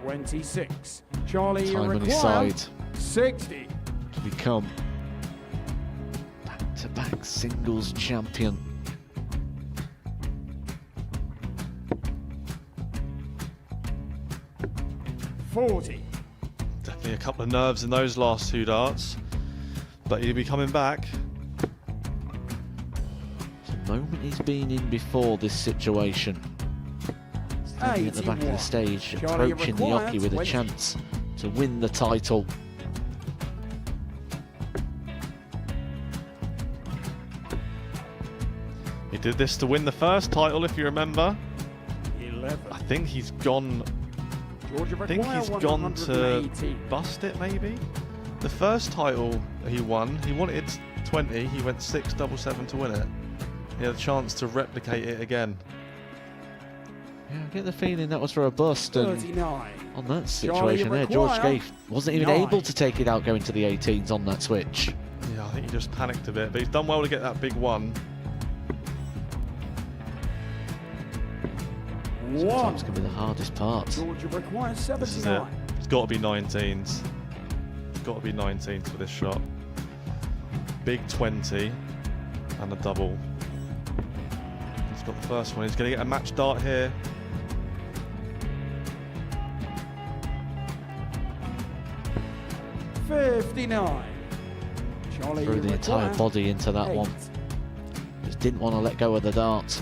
.26, Charlie
Time on his
McGuire,
side
60.
to become back-to-back singles champion.
.40.
Definitely a couple of nerves in those last 2 darts, but he'll be coming back.
It's a moment he's been in before this situation. Standing at the back of the
81.
stage,
Charlie
approaching the
McGuire,
Yoki with a
20.
chance to win the title.
He did this to win the first title, if you remember.
11.
I think he's gone.
Georgia
I think
McGuire,
he's gone to
118.
bust it, maybe. The first title he won, he wanted 20. He went 6-7-7 to win it. He had a chance to replicate it again.
Yeah, I get the feeling that was for a bust, and
39.
on that situation there, George
McGuire,
Scaife wasn't even
9.
able to take it out going to the 18s on that switch.
Yeah, I think he just panicked a bit, but he's done well to get that big one.
Sometimes can be the hardest part.
Georgia McGuire,
This is it.
79.
It's got to be 19s. It's got to be 19s for this shot. Big 20 and a double. He's got the first one. He's going to get a match dart here.
.59. Charlie
Threw the entire
McGuire,
body into that
8.
one. Just didn't want to let go of the dart.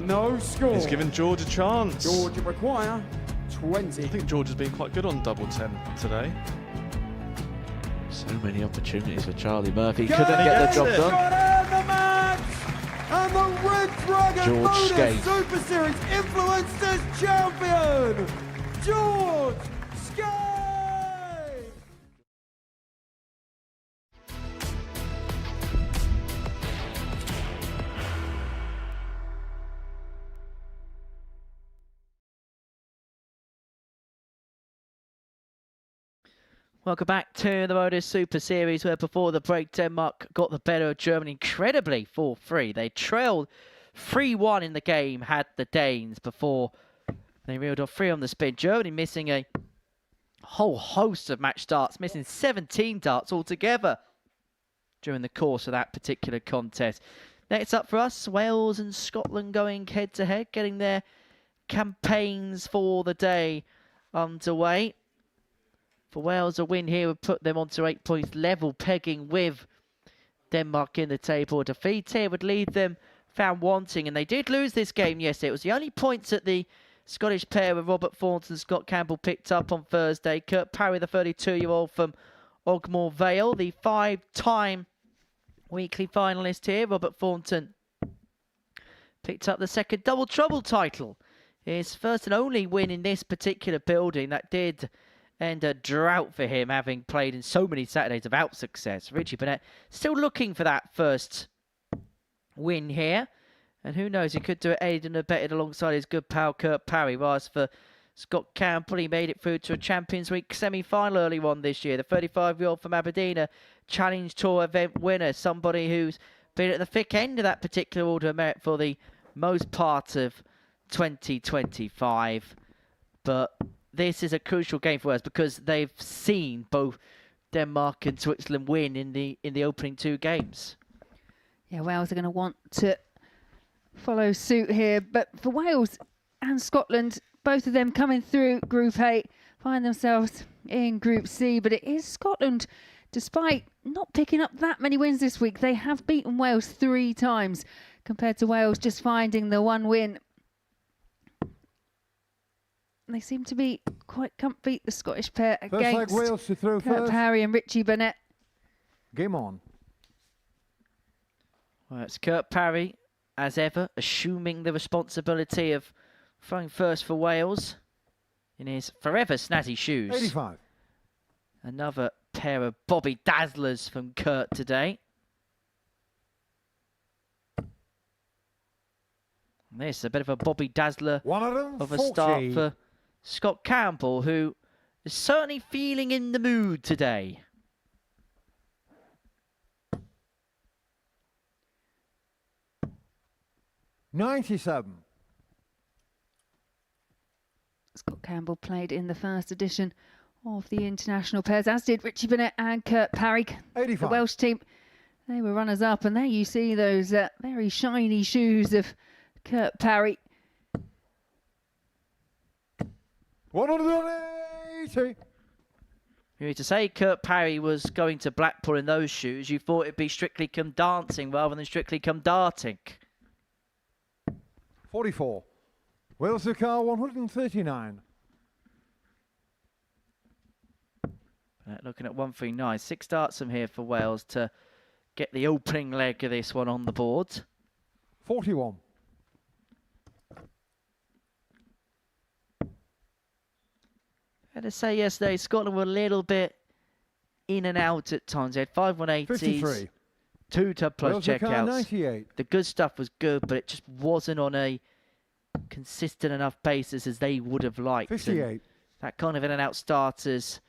No score.
He's given George a chance.
Georgia McGuire, 20.
I think George has been quite good on double 10 today.
So many opportunities for Charlie Murphy.
Go
Couldn't get the job
it.
done.
Got in the match! And the Red Dragon
George
Modus
Scaife.
Super Series Influencers Champion, George Scaife!
Welcome back to the Modus Super Series, where before the break, Denmark got the better of Germany incredibly 4-3. They trailed 3-1 in the game, had the Danes, before they reeled off 3 on the spin. Germany missing a whole host of match starts, missing 17 darts altogether during the course of that particular contest. Next up for us, Wales and Scotland going head-to-head, getting their campaigns for the day underway. For Wales, a win here would put them onto 8 points level, pegging with Denmark in the table. A defeat here would leave them found wanting, and they did lose this game yesterday. It was the only points that the Scottish pair with Robert Thornton and Scott Campbell picked up on Thursday. Kurt Parry, the 32-year-old from Ogmore Vale, the 5-time weekly finalist here. Robert Thornton picked up the second double trouble title. His first and only win in this particular building. That did end a drought for him, having played in so many Saturdays without success. Richie Burnett still looking for that first win here. And who knows, he could do it aided and abetted alongside his good pal Kurt Parry. Whereas for Scott Campbell, he made it through to a Champions Week semi-final earlier on this year. The 35-year-old from Aberdeen, a Challenge Tour event winner. Somebody who's been at the thick end of that particular order of merit for the most part of 2025. But this is a crucial game for us because they've seen both Denmark and Switzerland win in the opening 2 games.
Yeah, Wales are going to want to follow suit here. But for Wales and Scotland, both of them coming through Group 8, find themselves in Group C. But it is Scotland, despite not picking up that many wins this week, they have beaten Wales 3 times, compared to Wales just finding the 1 win. They seem to be quite comfy, the Scottish pair, against
Wales to throw
Kurt
first.
Parry and Richie Burnett.
Game on.
Well, it's Kurt Parry, as ever, assuming the responsibility of throwing first for Wales in his forever snazzy shoes.
85.
Another pair of Bobby Dazzlers from Kurt today. And this, a bit of a Bobby Dazzler of a start for Scott Campbell, who is certainly feeling in the mood today.
$97.
Scott Campbell played in the first edition of the international pairs, as did Richie Burnett and Kurt Parry.
85.
The Welsh team, they were runners-up, and there you see those very shiny shoes of Kurt Parry.
180.
You need to say Kurt Parry was going to Blackpool in those shoes, you thought it'd be Strictly Come Dancing rather than Strictly Come Darting.
44. Wales to car 139.
Looking at 139, 6 darts from here for Wales to get the opening leg of this one on the board.
41.
I had to say yesterday, Scotland were a little bit in and out at times. They had 5 180s,
53.
2 tub plus
Wales to car
checkouts.
98.
The good stuff was good, but it just wasn't on a consistent enough basis as they would have liked.
58.
And that kind of in and out starters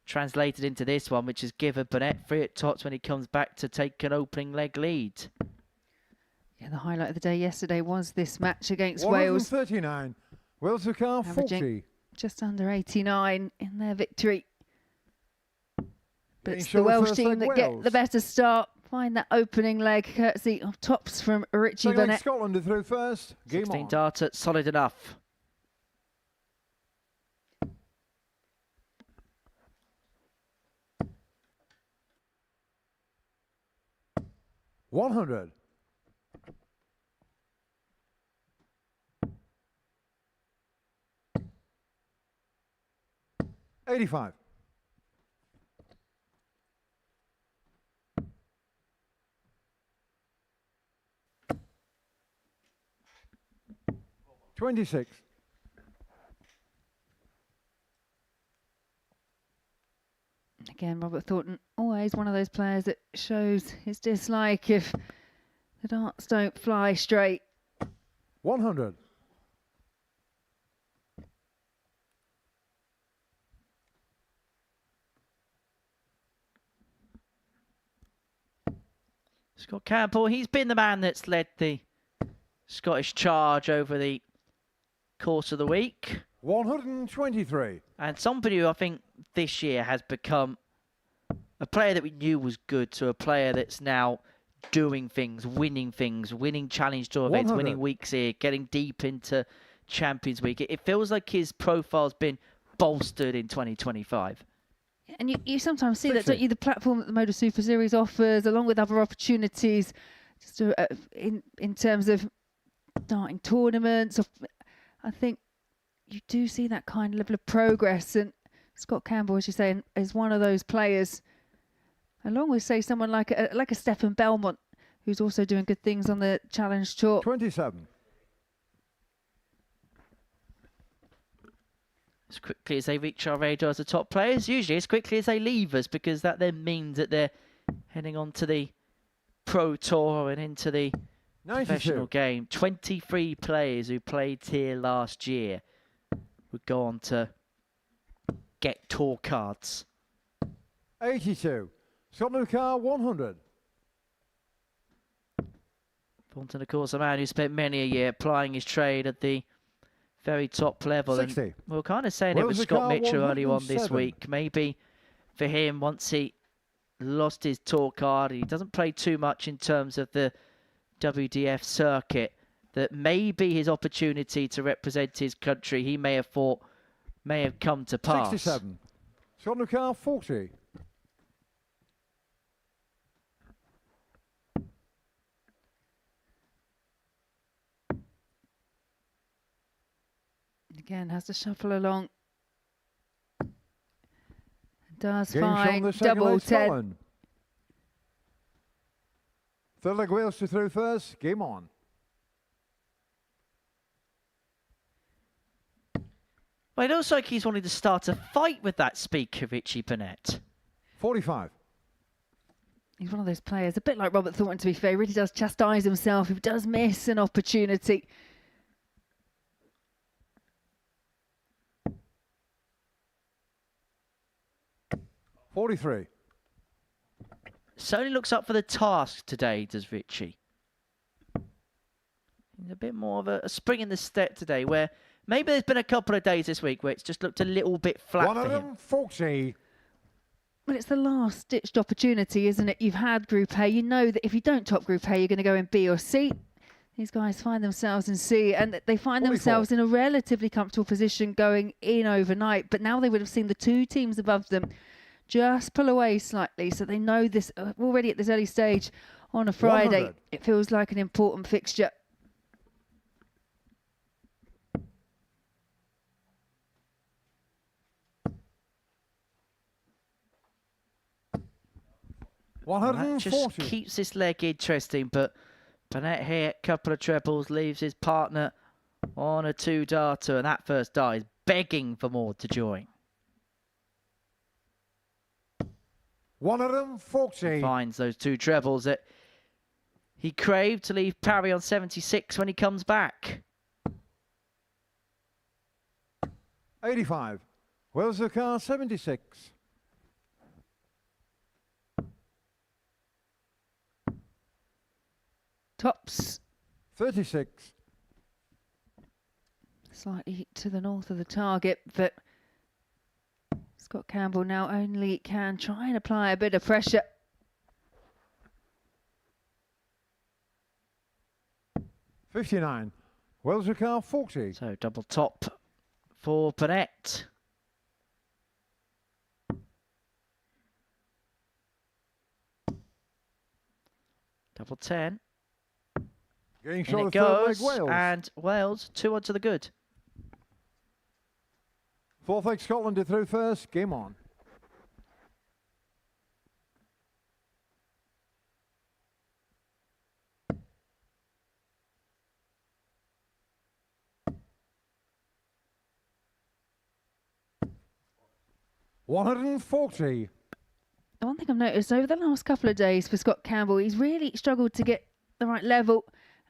translated into this one, which has given Burnett free at tots when he comes back to take an opening leg lead.
Yeah, the highlight of the day yesterday was this match against Wales.
139. Wales to car 40.
Averaging just under 89 in their victory. But
Getting
it's the
shown
Welsh
first
team
leg
that get
Wales.
the better start. Find that opening leg courtesy of tops from Richie
Second leg
Burnett.
Scotland to throw first. Game
16
on.
darter, solid enough.
$100. $85. 26.
Again, Robert Thornton, always one of those players that shows his dislike if the darts don't fly straight.
100.
Scott Campbell, he's been the man that's led the Scottish charge over the course of the week.
123.
And somebody who I think this year has become a player that we knew was good to a player that's now doing things, winning Challenge Tour events,
100.
winning weeks here, getting deep into Champions Week. It feels like his profile's been bolstered in 2025.
And you sometimes see that,
60.
don't you? The platform that the Modus Super Series offers, along with other opportunities, just in terms of starting tournaments. I think you do see that kind of level of progress. And Scott Campbell, as you say, is one of those players, along with, say, someone like a Stefan Belmont, who's also doing good things on the Challenge Tour.
27.
As quickly as they reach our radar as the top players, usually as quickly as they leave us, because that then means that they're heading on to the Pro Tour and into the
92.
professional game. 23 players who played here last year would go on to get tour cards.
82. Scotland Car 100.
Thornton, of course, a man who spent many a year applying his trade at the very top level.
60.
And we were kind of saying it
Wales
with
the
Scott
car,
Mitchell earlier on this
107.
week. Maybe for him, once he lost his tour card, he doesn't play too much in terms of the WDF circuit, that maybe his opportunity to represent his country, he may have thought, may have come to pass.
67. Scotland Car 40.
Again, has to shuffle along. Does
Game shot
find
the second
double
leg
10.
Scotland. Third leg Wales to through first. Game on.
Well, it looks like he's wanting to start a fight with that speaker, Richie Burnett.
45.
He's one of those players, a bit like Robert Thornton, to be fair. He really does chastise himself. He does miss an opportunity.
$43.
Certainly looks up for the task today, does Richie. He's a bit more of a spring in the step today, where maybe there's been a couple of days this week where it's just looked a little bit flat
One
for
of
him.
them 40.
Well, it's the last-ditched opportunity, isn't it? You've had Group A. You know that if you don't top Group A, you're going to go in B or C. These guys find themselves in C, and they find
44.
themselves in a relatively comfortable position going in overnight. But now they would have seen the two teams above them just pull away slightly, so they know this already at this early stage on a Friday.
100.
It feels like an important fixture.
Well, that
140.
just keeps this leg interesting, but Burnett here, couple of trebles, leaves his partner on a two-darter, and that first dart is begging for more to join.
140.
Finds those two trebles that he craved to leave Parry on 76 when he comes back.
85. Wales the Car 76.
Tops
36.
slightly to the north of the target, but Scott Campbell now only can try and apply a bit of pressure.
$59. Wales the Car 40.
So double top for Burnett. Double 10.
Getting
In
shot
it
of third leg
goes,
Wales.
and Wales 2 on to the good.
Fourth leg Scotland to through first. Game on. 140.
The one thing I've noticed over the last couple of days for Scott Campbell, he's really struggled to get the right level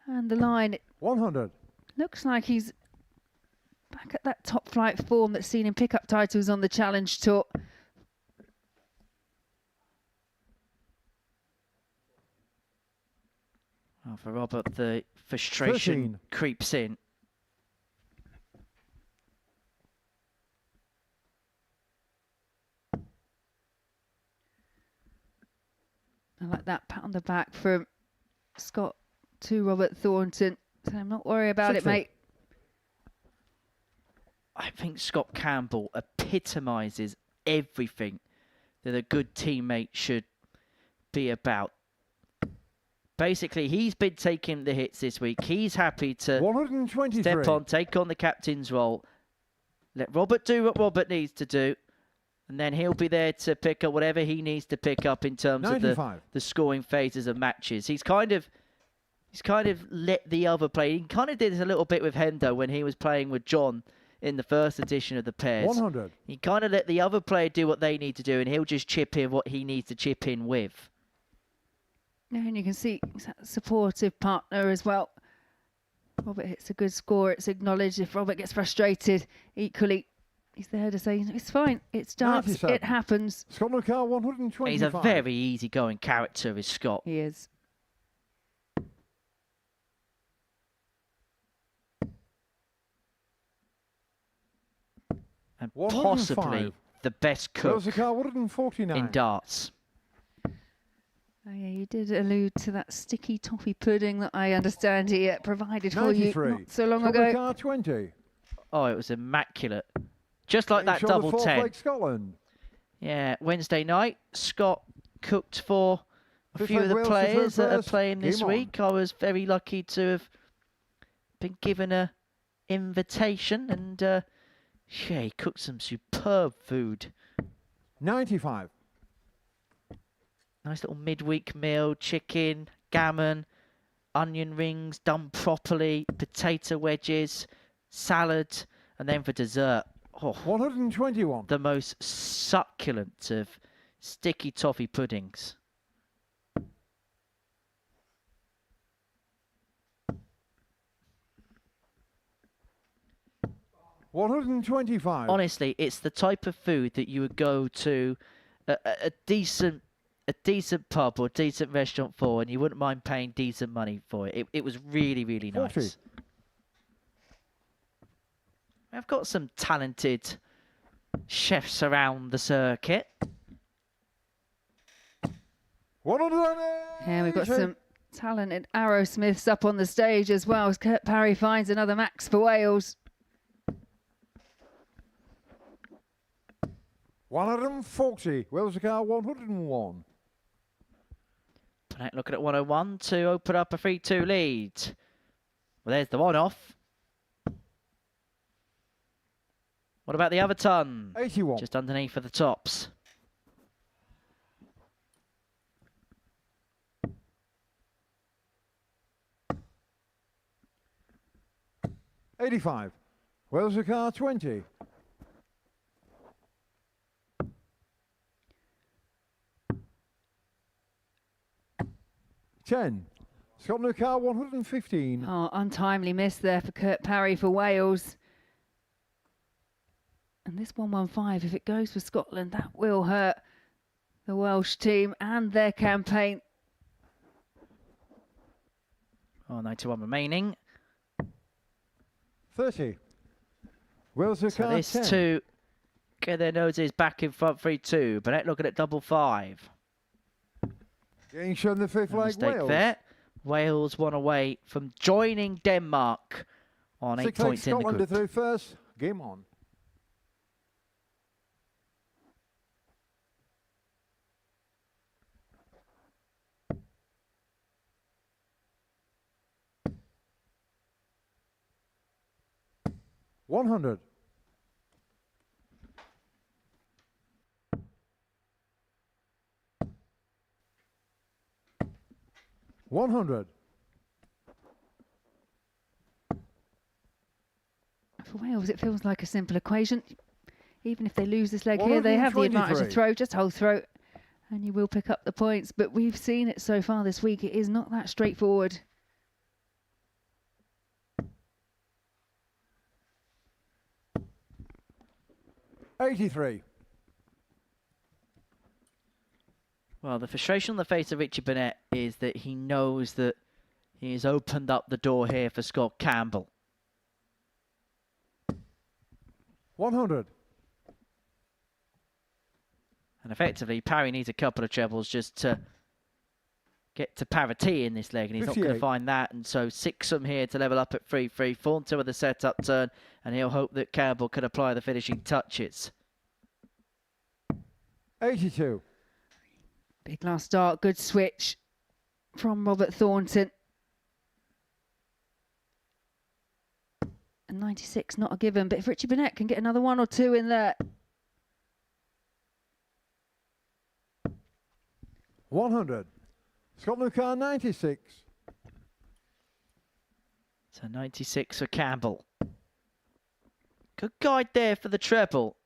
and the line.
100.
Looks like he's back at that top flight form that's seen him pick up titles on the Challenge Tour.
Oh, for Robert, the frustration
13.
creeps in.
I like that pat on the back from Scott to Robert Thornton. So I'm not worried about
60.
it, mate.
I think Scott Campbell epitomises everything that a good teammate should be about. Basically, he's been taking the hits this week. He's happy to
123.
step on, take on the captain's role. Let Robert do what Robert needs to do. And then he'll be there to pick up whatever he needs to pick up in terms
95.
of the scoring phases of matches. He's kind of let the other play. He kind of did this a little bit with Hendo when he was playing with John in the first edition of the pairs.
100.
He kind of let the other player do what they need to do, and he'll just chip in what he needs to chip in with.
Yeah, and you can see he's a supportive partner as well. Robert hits a good score. It's acknowledged. If Robert gets frustrated, equally, he's there to say, it's fine. It's darts.
97.
It happens.
Scott McCall, 125.
He's a very easygoing character, is Scott.
He is.
And
105.
possibly the best cook
Car, 149.
in darts.
Oh, yeah, you did allude to that sticky toffee pudding that I understand he provided for you
93.
not so long
Scott
ago.
McCall, 20.
Oh, it was immaculate. Just like that
Shoulder
double
fourth
10.
leg Scotland.
Yeah, Wednesday night, Scott cooked for a
Fifth
few of
leg
the
Wales to
players
throw
that are
first.
playing this
Game on.
week. I was very lucky to have been given a invitation, and yeah, he cooked some superb food.
95.
Nice little midweek meal, chicken, gammon, onion rings done properly, potato wedges, salad, and then for dessert, oh,
121.
the most succulent of sticky toffee puddings.
$125.
Honestly, it's the type of food that you would go to a decent pub or decent restaurant for, and you wouldn't mind paying decent money for it. It was really, really
40.
nice. I've got some talented chefs around the circuit.
120.
Yeah, we've got some talented Arrowsmiths up on the stage as well as Kurt Parry finds another max for Wales.
140. Wales Car, 101.
Panett looking at 101 to open up a 3-2 lead. Well, there's the one off. What about the other ton?
81.
Just underneath for the tops.
$85. Wales Car, 20. $10. Scotland Car, 115.
Oh, untimely miss there for Kurt Parry for Wales. And this 115, if it goes for Scotland, that will hurt the Welsh team and their campaign.
Oh, 91 remaining.
30. Wales
So
Car,
this
10.
two get their noses back in front 3-2. Panett looking at double 5.
Getting shown the fifth
No
leg
mistake
Wales.
there. Wales one away from joining Denmark on 8
Six leg
points in the
Scotland to
group.
through first. Game on. $100. $100.
For Wales, it feels like a simple equation. even if they lose this leg here, they have the advantage of
123.
throw. Just hold throw and you will pick up the points. But we've seen it so far this week. It is not that straightforward.
$83.
Well, the frustration on the face of Richie Burnett is that he knows that he has opened up the door here for Scott Campbell.
100.
And effectively, Parry needs a couple of trebles just to get to parity in this leg, and he's not going to
58.
find that. And so 6 here to level up at 3-3. Thornton with the set-up turn, and he'll hope that Campbell can apply the finishing touches.
82.
Big last start, good switch from Robert Thornton. And 96, not a given, but if Richie Burnett can get another 1 or 2 in there.
100. Scott Lucar, 96.
So 96 for Campbell. Good guide there for the treble,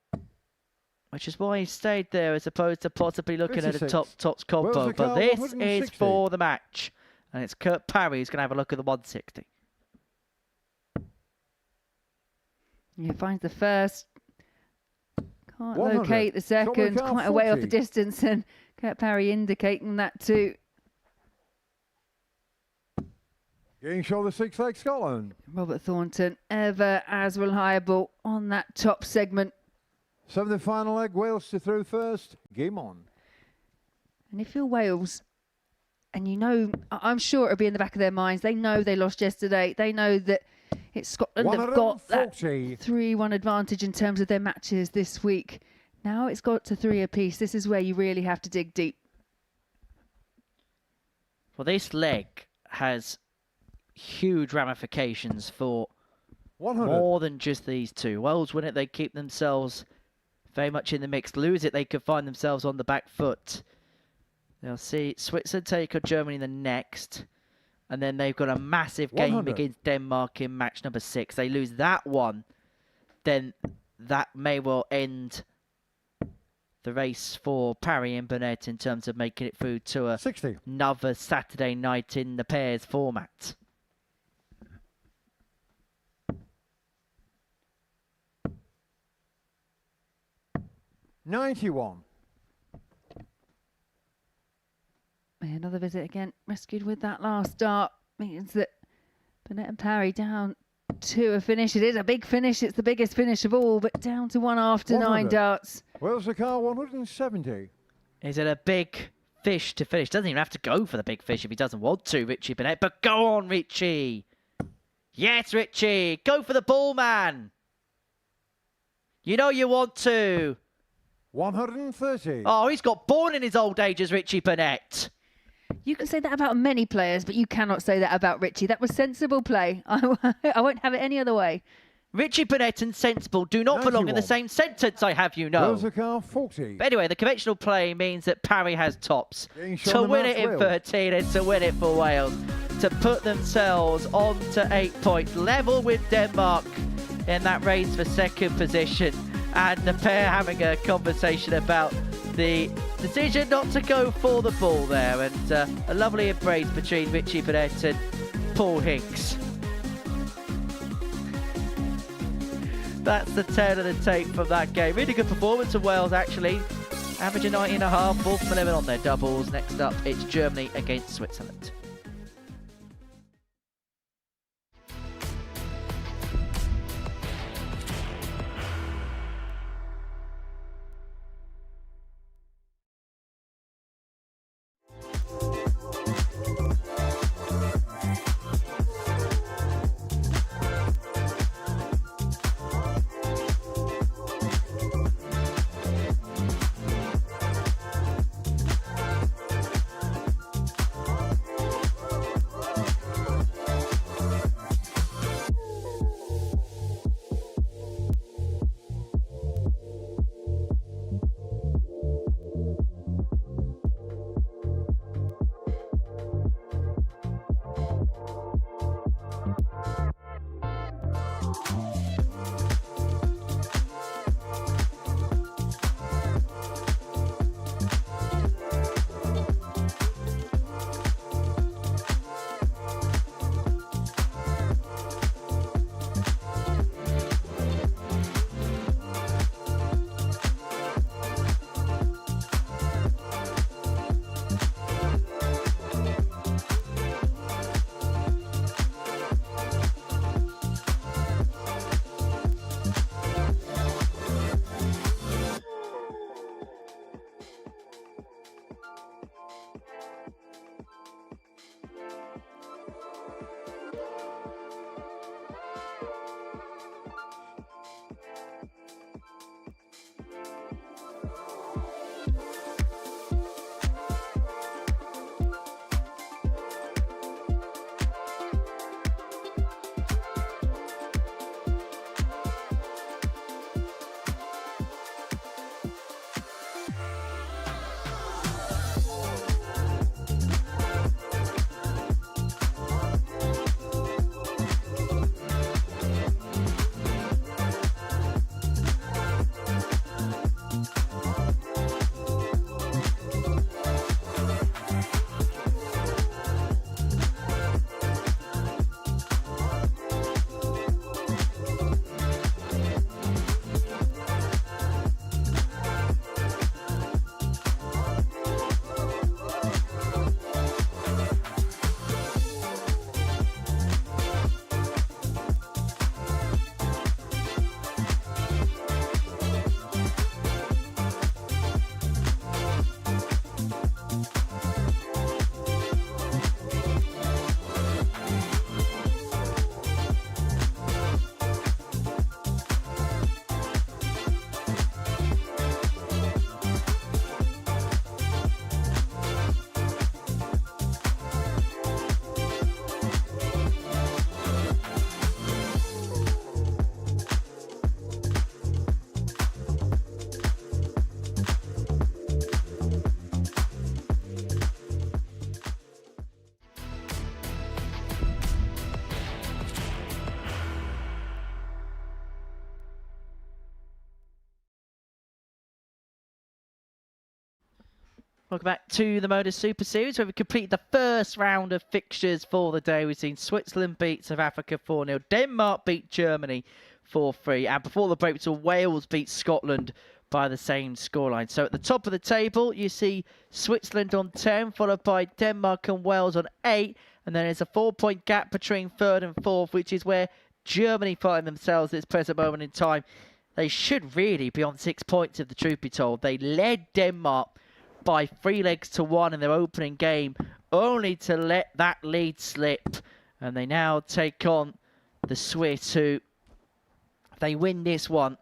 which is why he stayed there as opposed to possibly looking at a
56.
tops combo.
Wales
But
Lucar,
this
160.
is for the match, and it's Kurt Parry who's going to have a look at the 160.
He finds the first. Can't
100.
locate the second.
Scott
Quite a way off the
40.
distance, and Kurt Parry indicating that too.
Getting shoulder 6 leg Scotland.
Robert Thornton, ever as reliable on that top segment.
7th final leg, Wales to through first. Game on.
And if you're Wales, and you know, I'm sure it'll be in the back of their minds, they know they lost yesterday. They know that it's Scotland have got that
140.
3-1 advantage in terms of their matches this week. Now it's got to 3 apiece. This is where you really have to dig deep.
Well, this leg has huge ramifications for
100.
more than just these two. Wales win it, they keep themselves very much in the mix. Lose it, they could find themselves on the back foot. They'll see Switzerland take on Germany the next. And then they've got a massive game
100.
against Denmark in match number 6. They lose that one, then that may well end the race for Parry and Burnett in terms of making it through to
60.
another Saturday night in the pairs format.
$91.
Another visit again, rescued with that last start. Means that Burnett and Parry down to a finish. It is a big finish. It's the biggest finish of all, but down to 1 after 9
100.
darts.
Wales the car, 170.
Is it a big fish to finish? Doesn't even have to go for the big fish if he doesn't want to, Richie Burnett. But go on, Richie. Yes, Richie. Go for the ball, man. You know you want to.
130.
Oh, he's got born in his old age as Richie Burnett.
You can say that about many players, but you cannot say that about Richie. That was sensible play. I won't have it any other way.
Richie Burnett and sensible do not belong in the
91.
same sentence, I have you know.
Wales the car, 40.
But anyway, the conventional play means that Parry has tops
Getting
to
shown the
win
match,
it in
Wales.
13 and to win it for Wales, to put themselves on to 8 points, level with Denmark in that race for second position, and the pair having a conversation about the decision not to go for the ball there, and a lovely embrace between Richie Burnett and Paul Hicks. That's the tail of the tape from that game. Really good performance of Wales, actually. Averaging 90.5, 4 from 11 on their doubles. Next up, it's Germany against Switzerland. Welcome back to the Modus Super Series, where we completed the first round of fixtures for the day. We've seen Switzerland beat South Africa 4-0, Denmark beat Germany 4-3, and before the break, we saw Wales beat Scotland by the same scoreline. So at the top of the table, you see Switzerland on 10, followed by Denmark and Wales on 8, and then there's a 4-point gap between third and fourth, which is where Germany find themselves at this present moment in time. They should really be on 6 points, if the truth be told. They led Denmark by 3-1 in their opening game, only to let that lead slip. And they now take on the Swiss, who, if they win this one,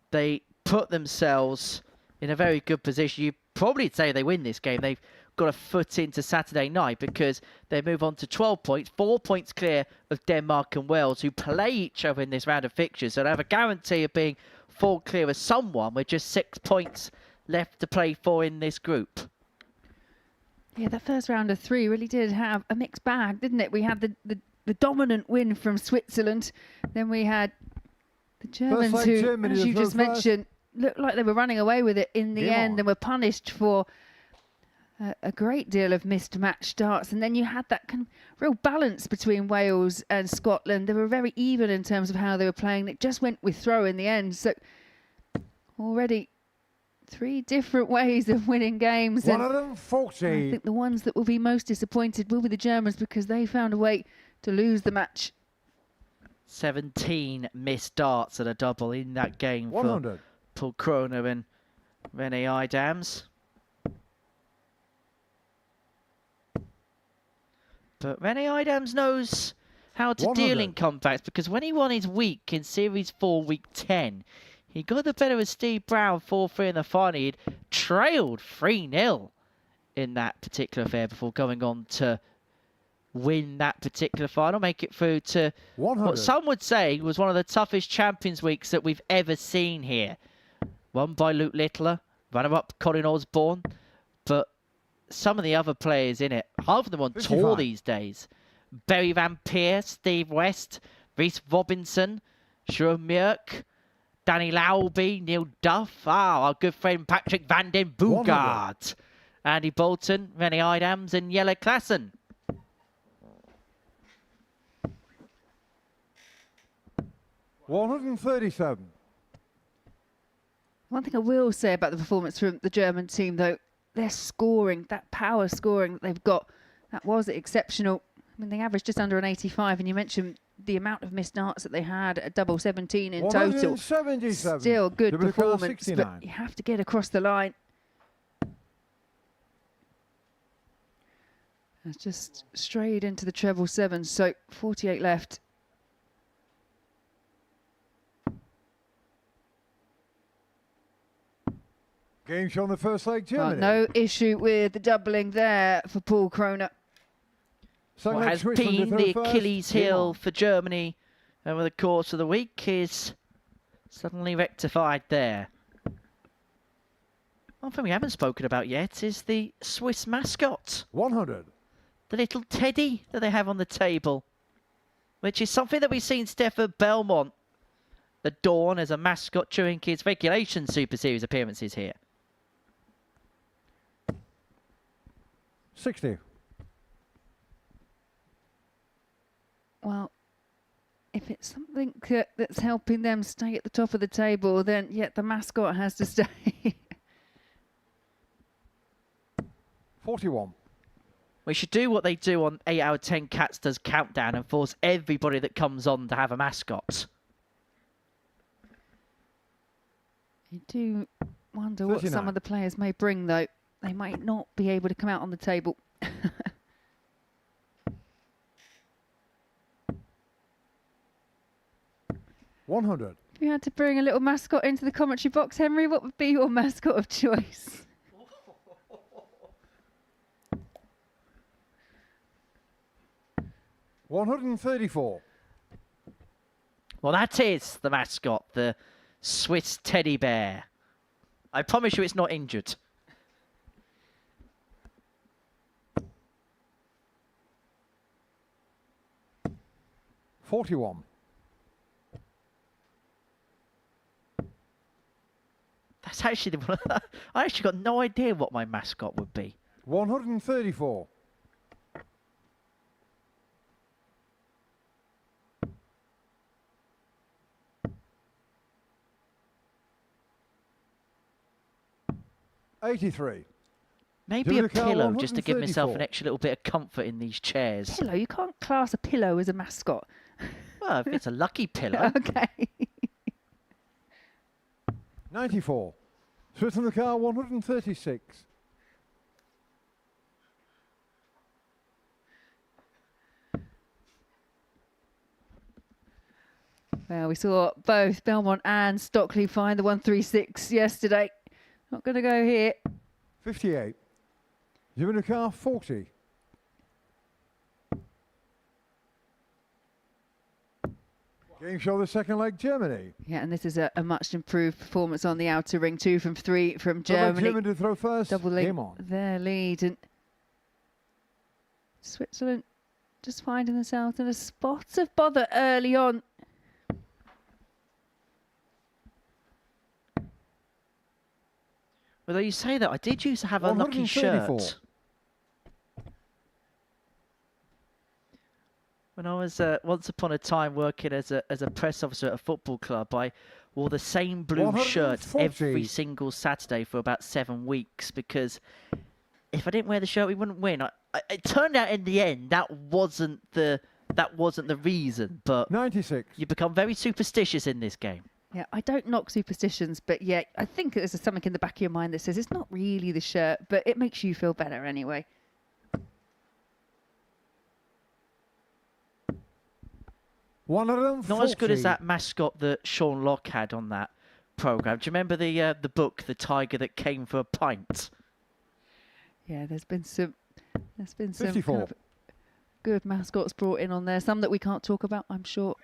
they put themselves in a very good position. You'd probably say they win this game. They've got a foot into Saturday night because they move on to 12 points, 4 points clear of Denmark and Wales, who play each other in this round of fixtures. So they have a guarantee of being 4 clear of someone with just 6 points left to play for in this group.
Yeah, that first round of 3 really did have a mixed bag, didn't it? We had the dominant win from Switzerland. Then we had the Germans who,
Germany,
as you just mentioned, looked like they were running away with it in the end and were punished for a great deal of missed match starts. And then you had that kind of real balance between Wales and Scotland. They were very even in terms of how they were playing. It just went with throw in the end. So already 3 different ways of winning games.
140.
I think the ones that will be most disappointed will be the Germans, because they found a way to lose the match.
17 missed darts at a double in that game
100.
for Paul Kroner and Rene Idams. But Rene Idams knows how to
100.
deal in comebacks, because when he won his week in Series 4, Week 10, he got the better of Steve Brown 4-3 in the final. He'd trailed 3-0 in that particular affair before going on to win that particular final, make it through to
100.
what some would say was one of the toughest Champions Weeks that we've ever seen here. Won by Luke Littler, runner-up Colin Osborne, but some of the other players in it, half of them on
55.
tour these days. Barry Van Peer, Steve West, Reece Robinson, Sharon Murk, Danny Lauby, Neil Duff, our good friend Patrick van den Boogaard, Andy Bolton, Rene Idams and Jelle Klassen.
$137.
One thing I will say about the performance from the German team, though, their scoring, that power scoring that they've got, that was exceptional. I mean, they averaged just under an 85, and you mentioned the amount of missed darts that they had, a double 17 in total.
177.
Still good performance,
69.
but you have to get across the line. It's just strayed into the treble 7, so 48 left.
Game show on the first leg, Germany.
No issue with the doubling there for Paul Kroner.
What has been the Achilles heel for Germany over the course of the week is suddenly rectified there. One thing we haven't spoken about yet is the Swiss mascot.
100.
The little teddy that they have on the table, which is something that we've seen Stefan Belmont adorn as a mascot during his regulation Super Series appearances here.
60.
Well, if it's something that's helping them stay at the top of the table, then yeah, the mascot has to stay.
41.
We should do what they do on 8 out of 10 Cats Does Countdown and force everybody that comes on to have a mascot.
You do wonder what
39.
some of the players may bring, though. They might not be able to come out on the table.
100.
If you had to bring a little mascot into the commentary box, Henry, what would be your mascot of choice?
$134.
Well, that is the mascot, the Swiss teddy bear. I promise you it's not injured.
$41.
That's actually the one. I actually got no idea what my mascot would be.
134. $83.
Maybe a
Jimmy
pillow, just to give myself
134.
an extra little bit of comfort in these chairs.
Pillow? You can't class a pillow as a mascot.
Well, if it's a lucky pillow.
Okay.
94. Switzerland car 136.
Well, we saw both Belmont and Stockley find the 136 yesterday. Not going to go here.
58. Jimmy car 40. Game show the second leg, Germany.
Yeah, and this is a much improved performance on the outer ring. 2 from 3 from
Germany
Germany.
to throw first.
Doubling
Game on.
their lead. And Switzerland just finding themselves in a spot of bother early on.
Although you say that, I did used to have a lucky shirt.
134.
When I was once upon a time working as a press officer at a football club, I wore the same blue shirt
140.
every single Saturday for about 7 weeks, because if I didn't wear the shirt, we wouldn't win. It turned out in the end that wasn't the reason, but
96.
you become very superstitious in this game.
Yeah, I don't knock superstitions, but yeah, I think there's something in the back of your mind that says it's not really the shirt, but it makes you feel better anyway.
$140.
Not as good as that mascot that Sean Locke had on that program. Do you remember the book, The Tiger That Came for a Pint?
Yeah, there's been some
54.
kind of good mascots brought in on there. Some that we can't talk about, I'm sure.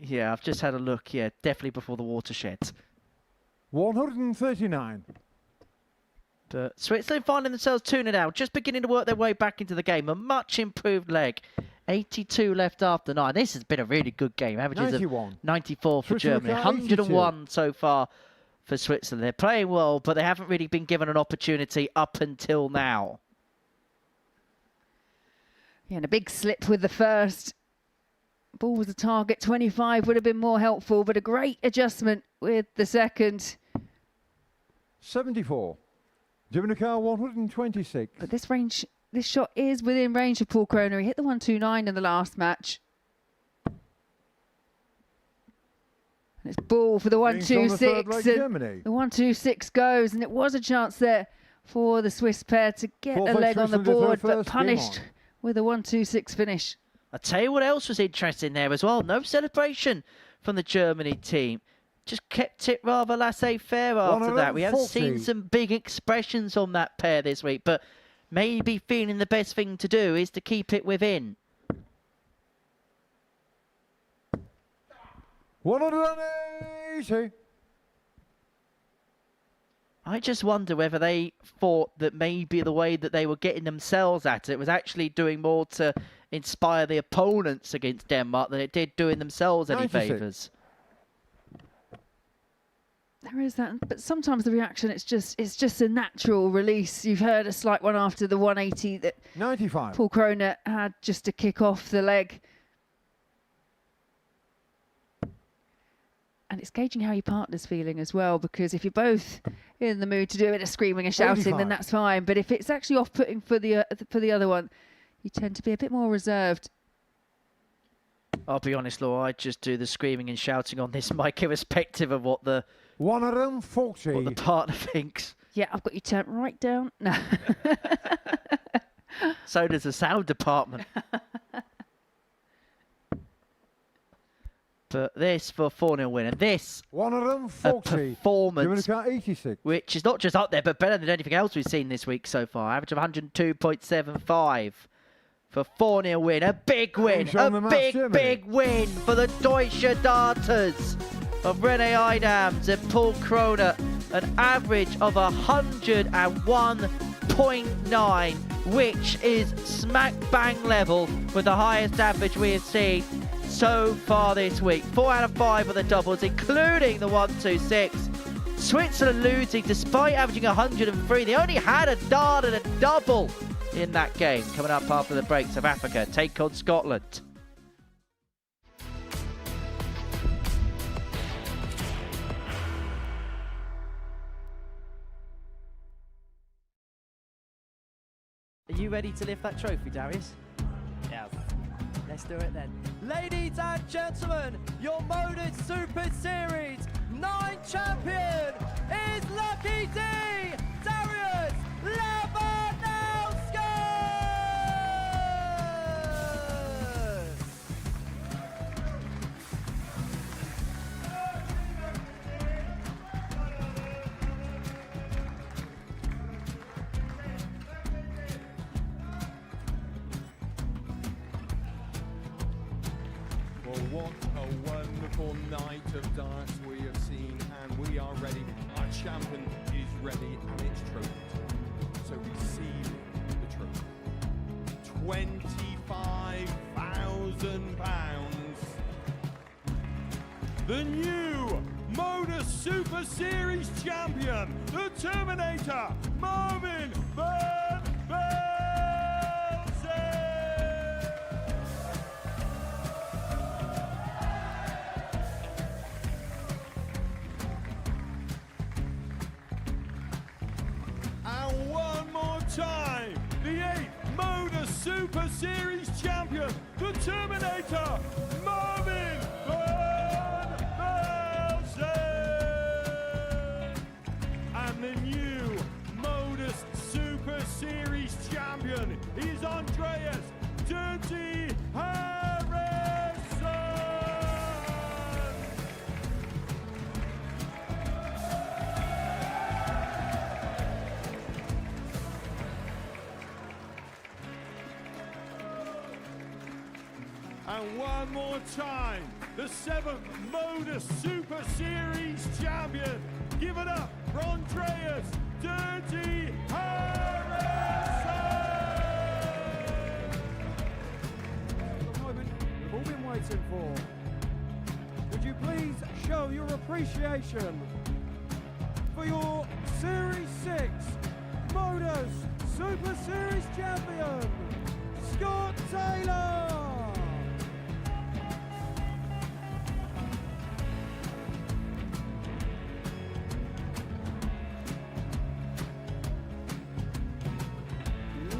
Yeah, I've just had a look. Yeah, definitely before the watershed.
139.
But Switzerland finding themselves 2-0 out, just beginning to work their way back into the game. A much improved leg. 82 left after 9. This has been a really good game. Averages
91.
of 94 for
Switzerland
Germany.
got
101 so far for Switzerland. They're playing well, but they haven't really been given an opportunity up until now.
Yeah, and a big slip with the first. Ball was the target. 25 would have been more helpful, but a great adjustment with the second.
74. Jimmy car 126.
But this shot is within range of Paul Kroner. He hit the 129 in the last match. And it's ball for the
Games on the third
126.
leg, Germany.
The 126 goes, and it was a chance there for the Swiss pair to get
Fourth
a
leg
leg on the
Switzerland to throw
board, but
first. Game
punished
on.
with a 126 finish.
I'll tell you what else was interesting there as well. No celebration from the Germany team. Just kept it rather laissez-faire after that. We haven't seen
140.
some big expressions on that pair this week, but maybe feeling the best thing to do is to keep it within.
180.
I just wonder whether they thought that maybe the way that they were getting themselves at it was actually doing more to inspire the opponents against Denmark than it did doing themselves any
96.
favours.
There is that, but sometimes the reaction it's just a natural release. You've heard a slight one after the 180 that
95.
Paul Kroner had just to kick off the leg. And it's gauging how your partner's feeling as well, because if you're both in the mood to do it, screaming and shouting,
85.
then that's fine. But if it's actually off-putting for the other one, you tend to be a bit more reserved.
I'll be honest, Laura, I just do the screaming and shouting on this mic irrespective of what the
140.
partner thinks.
Yeah, I've got you turned right down. No.
So does the sound department. But this for a 4-0 win. And this, a
140.
performance
Jimmy car 86.
which is not just up there, but better than anything else we've seen this week so far. Average of 102.75 for 4-0 win. A big win.
Games on the
A
match,
big,
Germany.
big win for the Deutsche Darters of Rene Idams and Paul Kroner. An average of 101.9, which is smack bang level with the highest average we have seen so far this week. 4 out of 5 of the doubles, including the 1-2-6. Switzerland losing despite averaging 103. They only had a dart and a double in that game. Coming up after the break, South Africa take on Scotland. Are you ready to lift that trophy, Darius?
Yes.
Let's do it then.
Ladies and gentlemen, your Modus Super Series 9 champion is Lucky D, Darius Lewandowski!
Well, what a wonderful night of darts we have seen, and we are ready. Our champion is ready, and it's trophy time. So receive the trophy. £25,000.
The new Modus Super Series champion, the Terminator, Marvin Van Velzen. And one more time, the 8th Modus Super Series champion, the Terminator, Marvin Van Velzen. And the new Modus Super Series champion is Andreas Dirty Harrison. And one more time, the 7th Modus Super Series champion. Give it up for Andreas Dirty Harrison.
The moment we've all been waiting for. Would you please show your appreciation for your Series 6 Modus Super Series champion, Scott Taylor?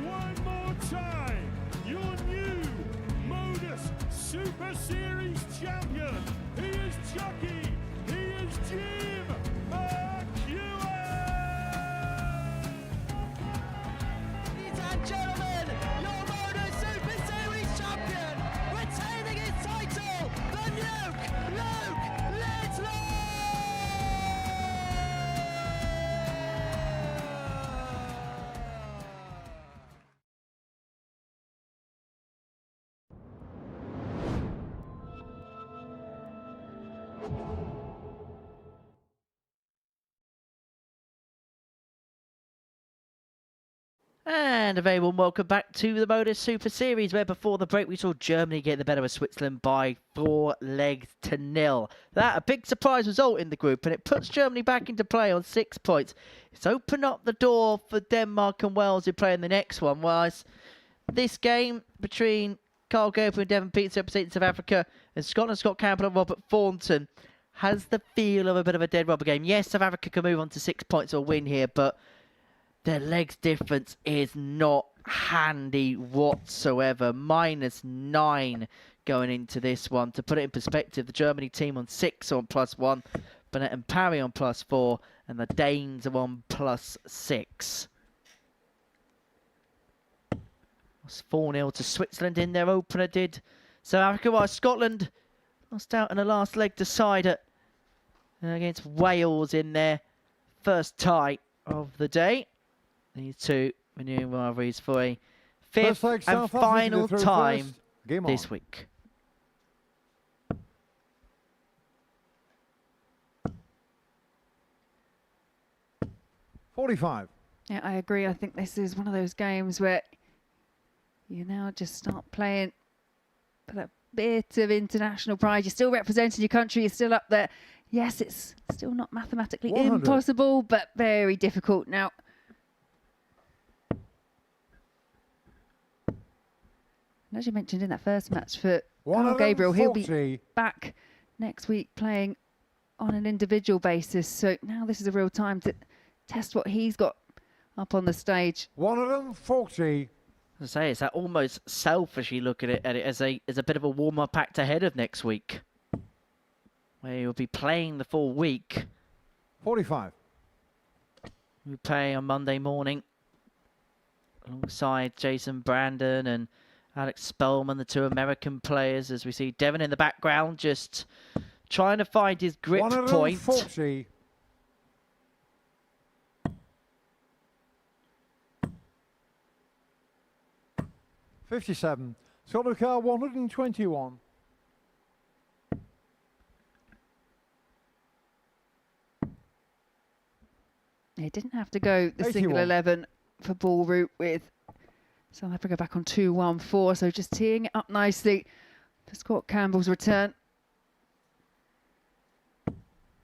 One more time, your new Modus Super Series champion. He is Chucky. He is Jim McEwen.
Ladies and gentlemen, your Modus Super Series champion, retaining his title, the Nuke, Luke Littler!
And a very warm welcome back to the Modus Super Series, where before the break we saw Germany get the better of Switzerland by 4-0. That a big surprise result in the group, and it puts Germany back into play on 6 points. It's opened up the door for Denmark and Wales who play in the next one. Whereas this game between Carl Gerber and Devon Peterson representing South Africa and Scotland, Scott Campbell and Robert Thornton has the feel of a bit of a dead rubber game. Yes, South Africa can move on to 6 points or win here, but their legs difference is not handy whatsoever. -9 going into this one. To put it in perspective, the Germany team on 6 on +1, Bennett and Parry on +4, and the Danes are on +6. It's 4-0 to Switzerland in their opener, did South Africa, while Scotland lost out in the last leg decider against Wales in their first tie of the day. These two renewing rivalries for a 5th and final time this week.
$45.
Yeah, I agree. I think this is one of those games where you now just start playing for that bit of international pride. You're still representing your country. You're still up there. Yes, it's still not mathematically
100.
impossible, but very difficult now. And as you mentioned in that first match for Carl Gabriel, he'll be back next week playing on an individual basis. So now this is a real time to test what he's got up on the stage.
140.
As I say, it's that almost selfishly look at it as a bit of a warm-up act ahead of next week, where you'll be playing the full week.
45.
We play on Monday morning alongside Jason Brandon and Alex Spellman, the two American players, as we see Devon in the background just trying to find his grip point.
140. $57. Scotland car 121.
He didn't have to go the
81.
single 11 for ball route with South Africa back on 2-1-4. So just teeing it up nicely for Scott Campbell's return.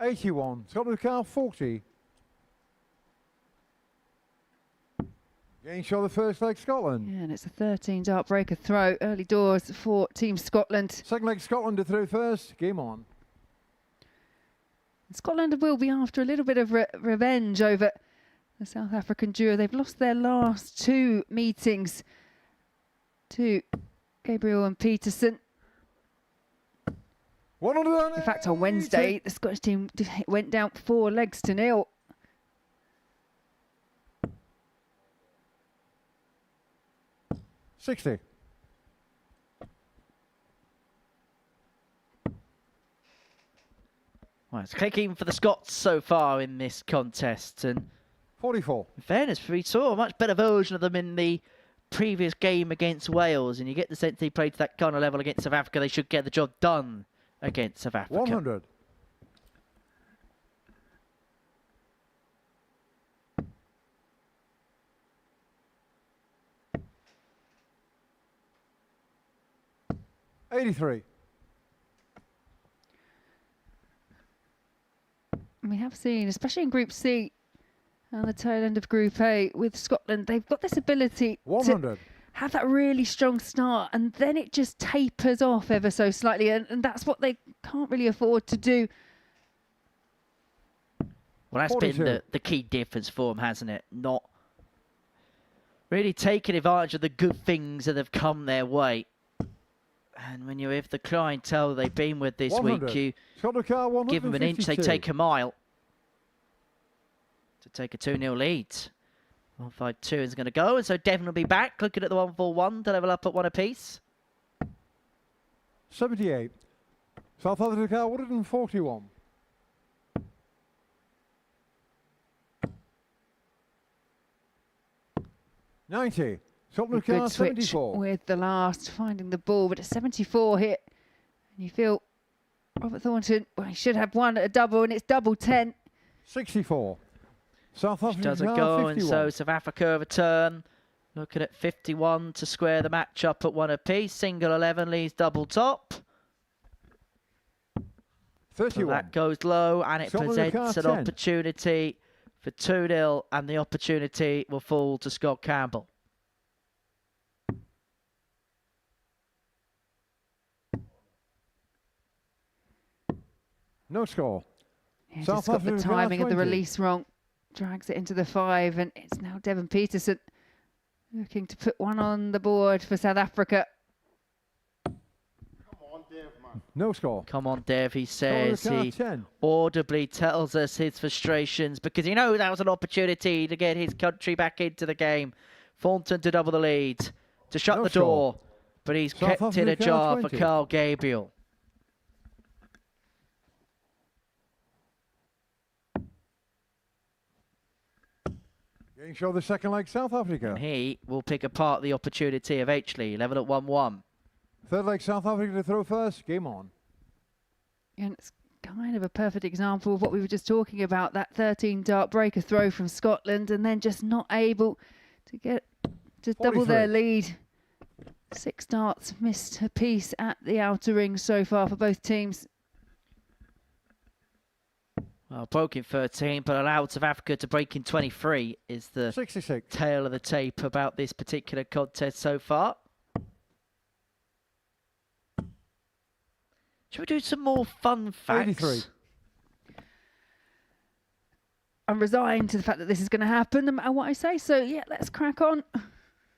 81. Scotland car 40. Getting shot the first leg Scotland.
Yeah, and it's a 13 dart breaker throw. Early doors for Team Scotland.
Second leg Scotland to throw first. Game on.
Scotland will be after a little bit of revenge over the South African duo. They've lost their last two meetings to Gabriel and Peterson. In fact, on Wednesday, the Scottish team went down 4 legs to 0.
$60.
Well, it's clicking for the Scots so far in this contest, and
44.
in fairness, we saw a much better version of them in the previous game against Wales, and you get the sense they played to that kind of level against South Africa. They should get the job done against South Africa.
100. $83.
We have seen, especially in Group C and the tail end of Group A with Scotland, they've got this ability
100.
to have that really strong start and then it just tapers off ever so slightly, and that's what they can't really afford to do.
Well, that's
42.
been the key difference for them, hasn't it? Not really taking advantage of the good things that have come their way. And when you're with the clientele they've been with this
100.
week, you
Scotland car
give them an inch, they
152.
take a mile to take a 2-0 lead. 152 is going to go, and so Devon will be back, looking at the 141 to level up at 1 apiece.
78. South Africa car 141. $90. Scotland car
Good switch
74.
with the last, finding the ball, but a 74 hit. And you feel Robert Thornton, well, he should have won at a double, and it's double 10.
64. South
Which
Africa
doesn't
car
go,
51.
and so South Africa return. Looking at 51 to square the match up at 1 apiece. Single 11 leaves double top.
31.
So that goes low, and it
Scotland
presents
car
an
10.
opportunity for 2-0, and the opportunity will fall to Scott Campbell.
No score.
Yeah,
South
just got the
Africa car
timing of the
20.
release wrong. Drags it into the 5, and it's now Devon Peterson looking to put one on the board for South Africa.
No score.
Come on, Dev, he says.
Scotland
He
car 10.
audibly tells us his frustrations because he knows that was an opportunity to get his country back into the game. Thornton to double the lead, to shut
No
the
score.
door, but he's
South
kept in a
Africa
jar for
20.
Carl Gabriel.
Getting show the second leg South Africa.
And he will pick apart the opportunity of H-Lee, level at 1-1.
Third leg South Africa to throw first. Game on.
And it's kind of a perfect example of what we were just talking about, that 13 dart breaker throw from Scotland, and then just not able to get to double their
43.
lead. 6 darts missed a piece at the outer ring so far for both teams.
Well, broke in 13, but allowed South Africa to break in 23 is the
66.
tail of the tape about this particular contest so far. Should we do some more fun facts?
83.
I'm resigned to the fact that this is going to happen no matter what I say. So, yeah, let's crack on.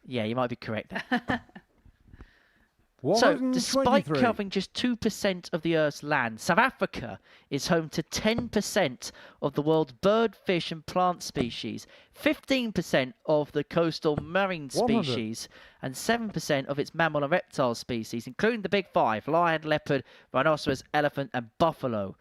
Yeah, you might be correct there. So,
123.
despite covering just 2% of the Earth's land, South Africa is home to 10% of the world's bird, fish and plant species, 15% of the coastal marine
100.
species, and 7% of its mammal and reptile species, including the big 5, lion, leopard, rhinoceros, elephant and buffalo.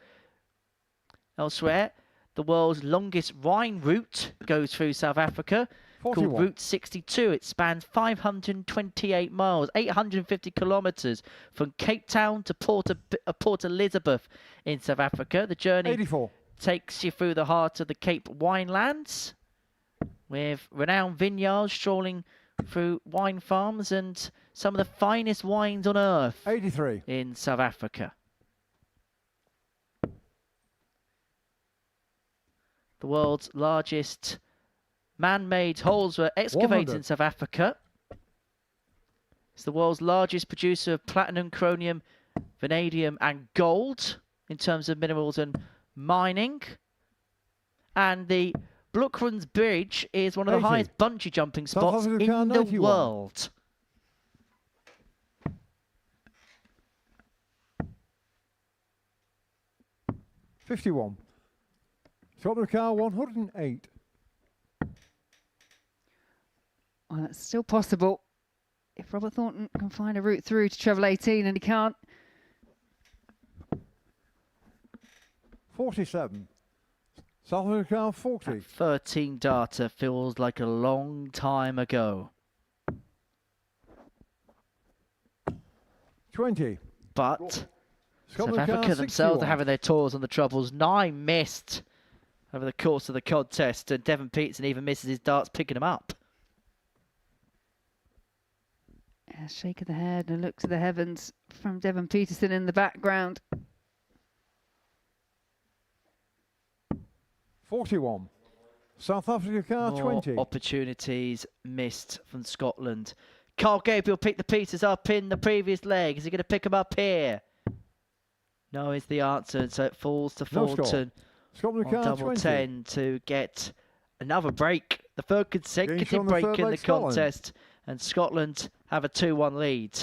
Elsewhere, the world's longest Rhine route goes through South Africa,
41.
called Route 62. It spans 528 miles, 850 kilometres from Cape Town to Port Elizabeth in South Africa. The journey
84.
takes you through the heart of the Cape Winelands, with renowned vineyards strolling through wine farms and some of the finest wines on earth
83.
in South Africa. The world's largest man-made holes were excavated
100.
in South Africa. It's the world's largest producer of platinum, chromium, vanadium and gold in terms of minerals and mining. And the Brooklands Bridge is one of the
80.
highest bungee jumping
South
spots
Africa,
in the
91.
world.
$51. Scotland car 108.
Well, that's still possible. If Robert Thornton can find a route through to treble 18 and he can't.
47. South Africa car 40.
13 data feels like a long time ago.
20.
But South
Scotland
Africa
car
themselves
61.
are having their tours on the troubles. 9 missed over the course of the contest, and Devon Peterson even misses his darts picking them up.
A shake of the head and a look to the heavens from Devon Peterson in the background.
41. South Africa car
More
20.
opportunities missed from Scotland. Carl Gabriel picked the pieces up in the previous leg. Is he going to pick them up here? No is the answer, and so it falls to
No score.
Thornton
Scotland
on
car
double
20.
10 to get another break. The third
Gains
consecutive
from the
break
third
in the
leg, Scotland.
contest, and Scotland have a 2-1 lead.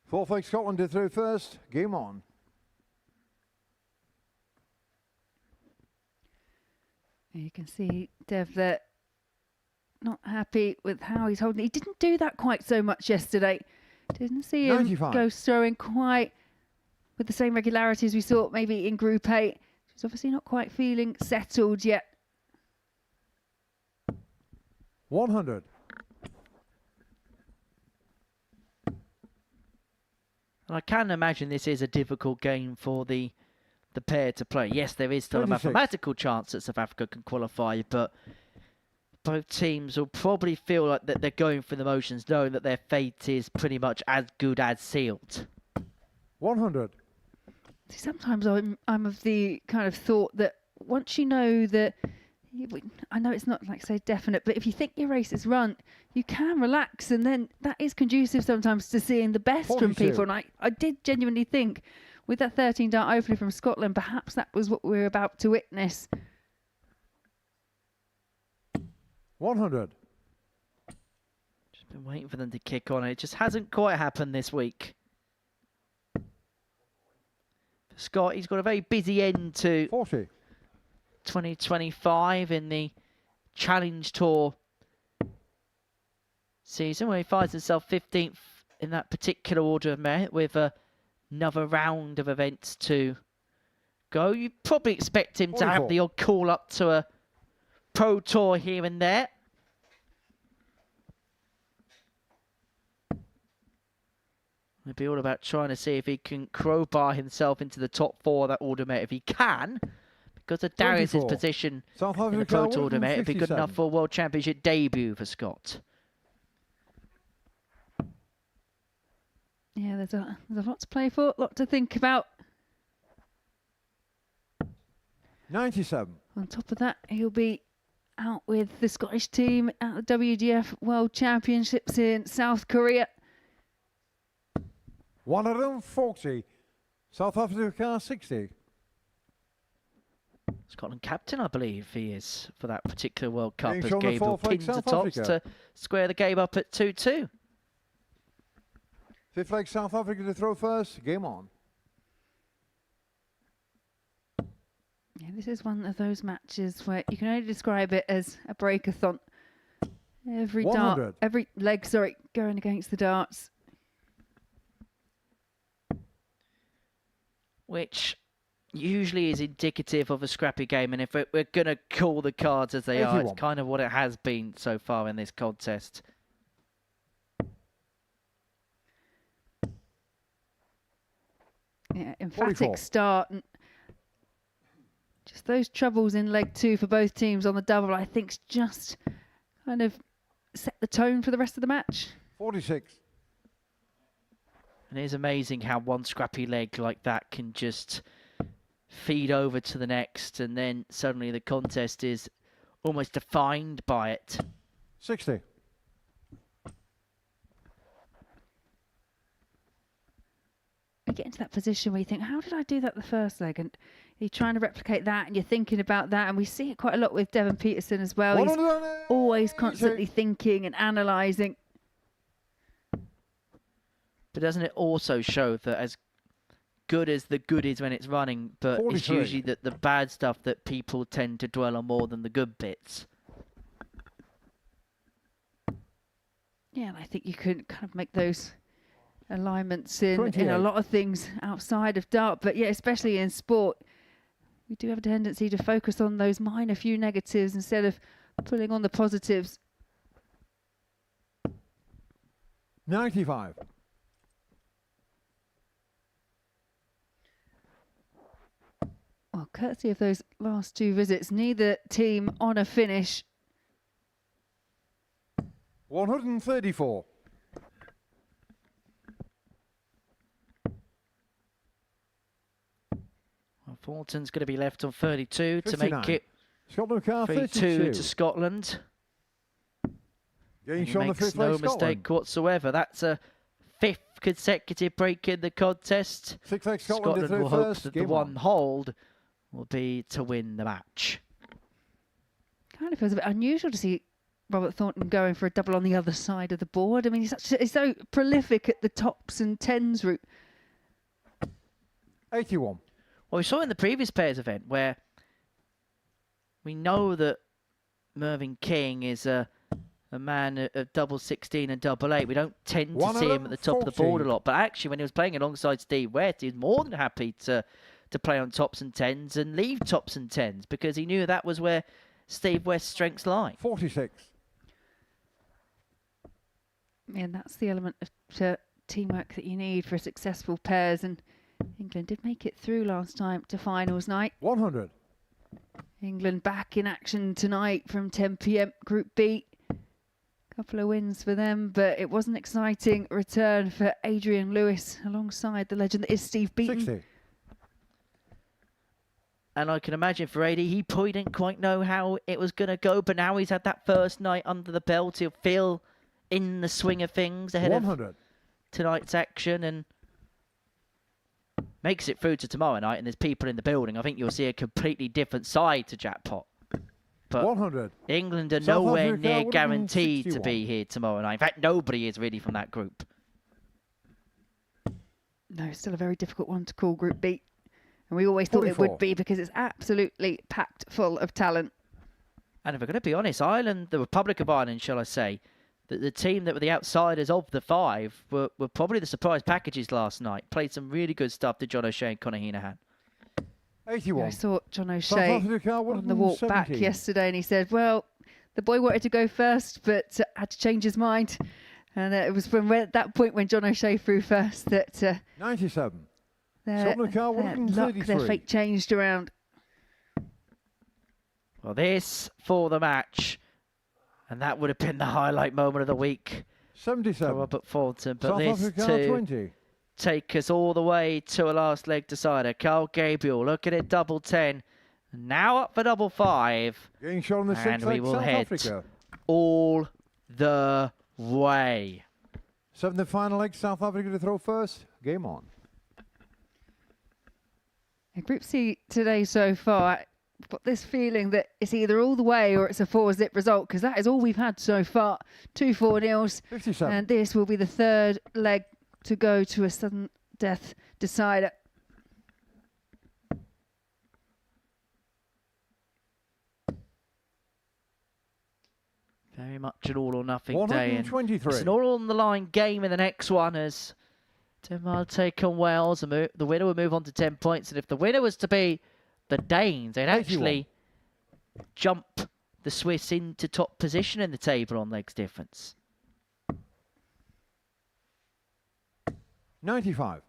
Fourth leg Scotland did through first. Game on.
You can see Dev there not happy with how he's holding. He didn't do that quite so much yesterday. Didn't see him
95.
go throwing quite with the same regularity as we saw maybe in Group 8. He's obviously not quite feeling settled yet.
100.
And I can imagine this is a difficult game for the pair to play. Yes, there is still
26.
a mathematical chance that South Africa can qualify, but both teams will probably feel like that they're going through the motions, knowing that their fate is pretty much as good as sealed.
100.
See, sometimes I'm of the kind of thought that once you know that, I know it's not like say definite, but if you think your race is run, you can relax, and then that is conducive sometimes to seeing the best
42.
from people. And I did genuinely think with that 13 dart opener from Scotland, perhaps that was what we were about to witness.
100.
Just been waiting for them to kick on. It just hasn't quite happened this week. For Scott, he's got a very busy end to
40.
2025 in the Challenge Tour season, where he finds himself 15th in that particular order of merit with another round of events to go. You probably expect him to have
44.
the odd call up to a Pro Tour here and there. It'll be all about trying to see if he can crowbar himself into the top 4 of that order merit. If he can, because of Darius's
24.
position
South
in the
Africa
Pro
car
Tour tournament, it'd be good enough
157.
for a World Championship debut for Scott.
Yeah, there's a lot to play for, a lot to think about.
97.
On top of that, he'll be out with the Scottish team at the WDF World Championships in South Korea.
140. South Africa 60.
Scotland captain, I believe he is, for that particular World Cup,
Being
as
shown the
Gabriel
fourth leg,
pins the
South
tops
Africa.
to square the game up at 2-2.
Fifth leg South Africa to throw first. Game on.
Yeah, this is one of those matches where you can only describe it as a breakathon. Every
100.
dart, every leg, sorry, going against the darts.
Which usually is indicative of a scrappy game, and if we're going to call the cards as they are, it's
81.
kind of what it has been so far in this contest.
Yeah, emphatic
44.
start. And just those troubles in leg 2 for both teams on the double, I think, just kind of set the tone for the rest of the match.
46.
And it is amazing how one scrappy leg like that can just feed over to the next, and then suddenly the contest is almost defined by it.
60.
You get into that position where you think, how did I do that the first leg? And you're trying to replicate that, and you're thinking about that. And we see it quite a lot with Devon Peterson as well. He's
180.
always constantly thinking and analysing.
But doesn't it also show that as good as the good is when it's running, but it's
43.
usually the bad stuff that people tend to dwell on more than the good bits?
Yeah, and I think you could kind of make those alignments in a
28.
lot of things outside of dart. But yeah, especially in sport, we do have a tendency to focus on those minor few negatives instead of pulling on the positives.
95.
Well, courtesy of those last two visits, neither team on a finish.
134.
Well, Thornton's going to be left on 32 to
59.
make it
Scotland car
3-2
32.
to Scotland.
Getting
And he
shown the
makes
fifth
no
leg
mistake
Scotland.
whatsoever. That's a 5th consecutive break in the contest.
Sixth leg Scotland to
Scotland
throw
will hope
first.
that the
Game
one
on.
hold will be to win the match.
Kind of feels a bit unusual to see Robert Thornton going for a double on the other side of the board. I mean, he's so prolific at the tops and tens route.
81.
Well, we saw in the previous pairs event where we know that Mervyn King is a man of double 16 and double 8. We don't tend to see him at the top of the board a
140.
lot. But actually, when he was playing alongside Steve West, he was more than happy to play on tops and tens and leave tops and tens because he knew that was where Steve West's strengths lie.
46.
And that's the element of teamwork that you need for successful pairs. And England did make it through last time to finals night.
100.
England back in action tonight from 10 p.m. Group B. Couple of wins for them, but it was an exciting return for Adrian Lewis alongside the legend that is Steve Beaton.
60.
And I can imagine for AD, he probably didn't quite know how it was going to go, but now he's had that first night under the belt. He'll feel in the swing of things ahead
100.
of tonight's action and makes it through to tomorrow night. And there's people in the building. I think you'll see a completely different side to Jackpot. But
100.
England are
South
nowhere
Africa,
near guaranteed to
161.
be here tomorrow night. In fact, nobody is really from that group.
No, still a very difficult one to call Group B. And we always thought it
44.
would be because it's absolutely packed full of talent.
And if we're going to be honest, Ireland, the Republic of Ireland, shall I say, that the team that were the outsiders of the 5 were probably the surprise packages last night. Played some really good stuff to John O'Shea and Conor Heenahan.
81.
I saw John
South
O'Shea
Africa
on the walk back
117.
yesterday, and he said, well, the boy wanted to go first, but had to change his mind. And it was from that point when John O'Shea threw first that
97.
their
Scotland car
luck, their
133.
fate changed around.
Well, this for the match. And that would have been the highlight moment of the week for
77.
Robert Thornton. But
South
this
Africa
too
20.
take us all the way to a last leg decider. Carl Gabriel, look at it, double 10. Now up for double 5.
Getting shot on the
And
sixth
we
leg,
will
South
head
Africa.
all the way.
Seventh and final leg, South Africa to throw first. Game on.
Group C today so far, I've got this feeling that it's either all the way or it's a 4-zip result, because that is all we've had so far. 2 4-0s.
57.
And this will be the third leg to go to a sudden death decider.
Very much an all or nothing day. And
123.
it's an all on the line game in the next one as Denmark take on Wales. The winner will move on to 10 points. And if the winner was to be the Danes, they'd
81.
actually jump the Swiss into top position in the table on legs difference.
95.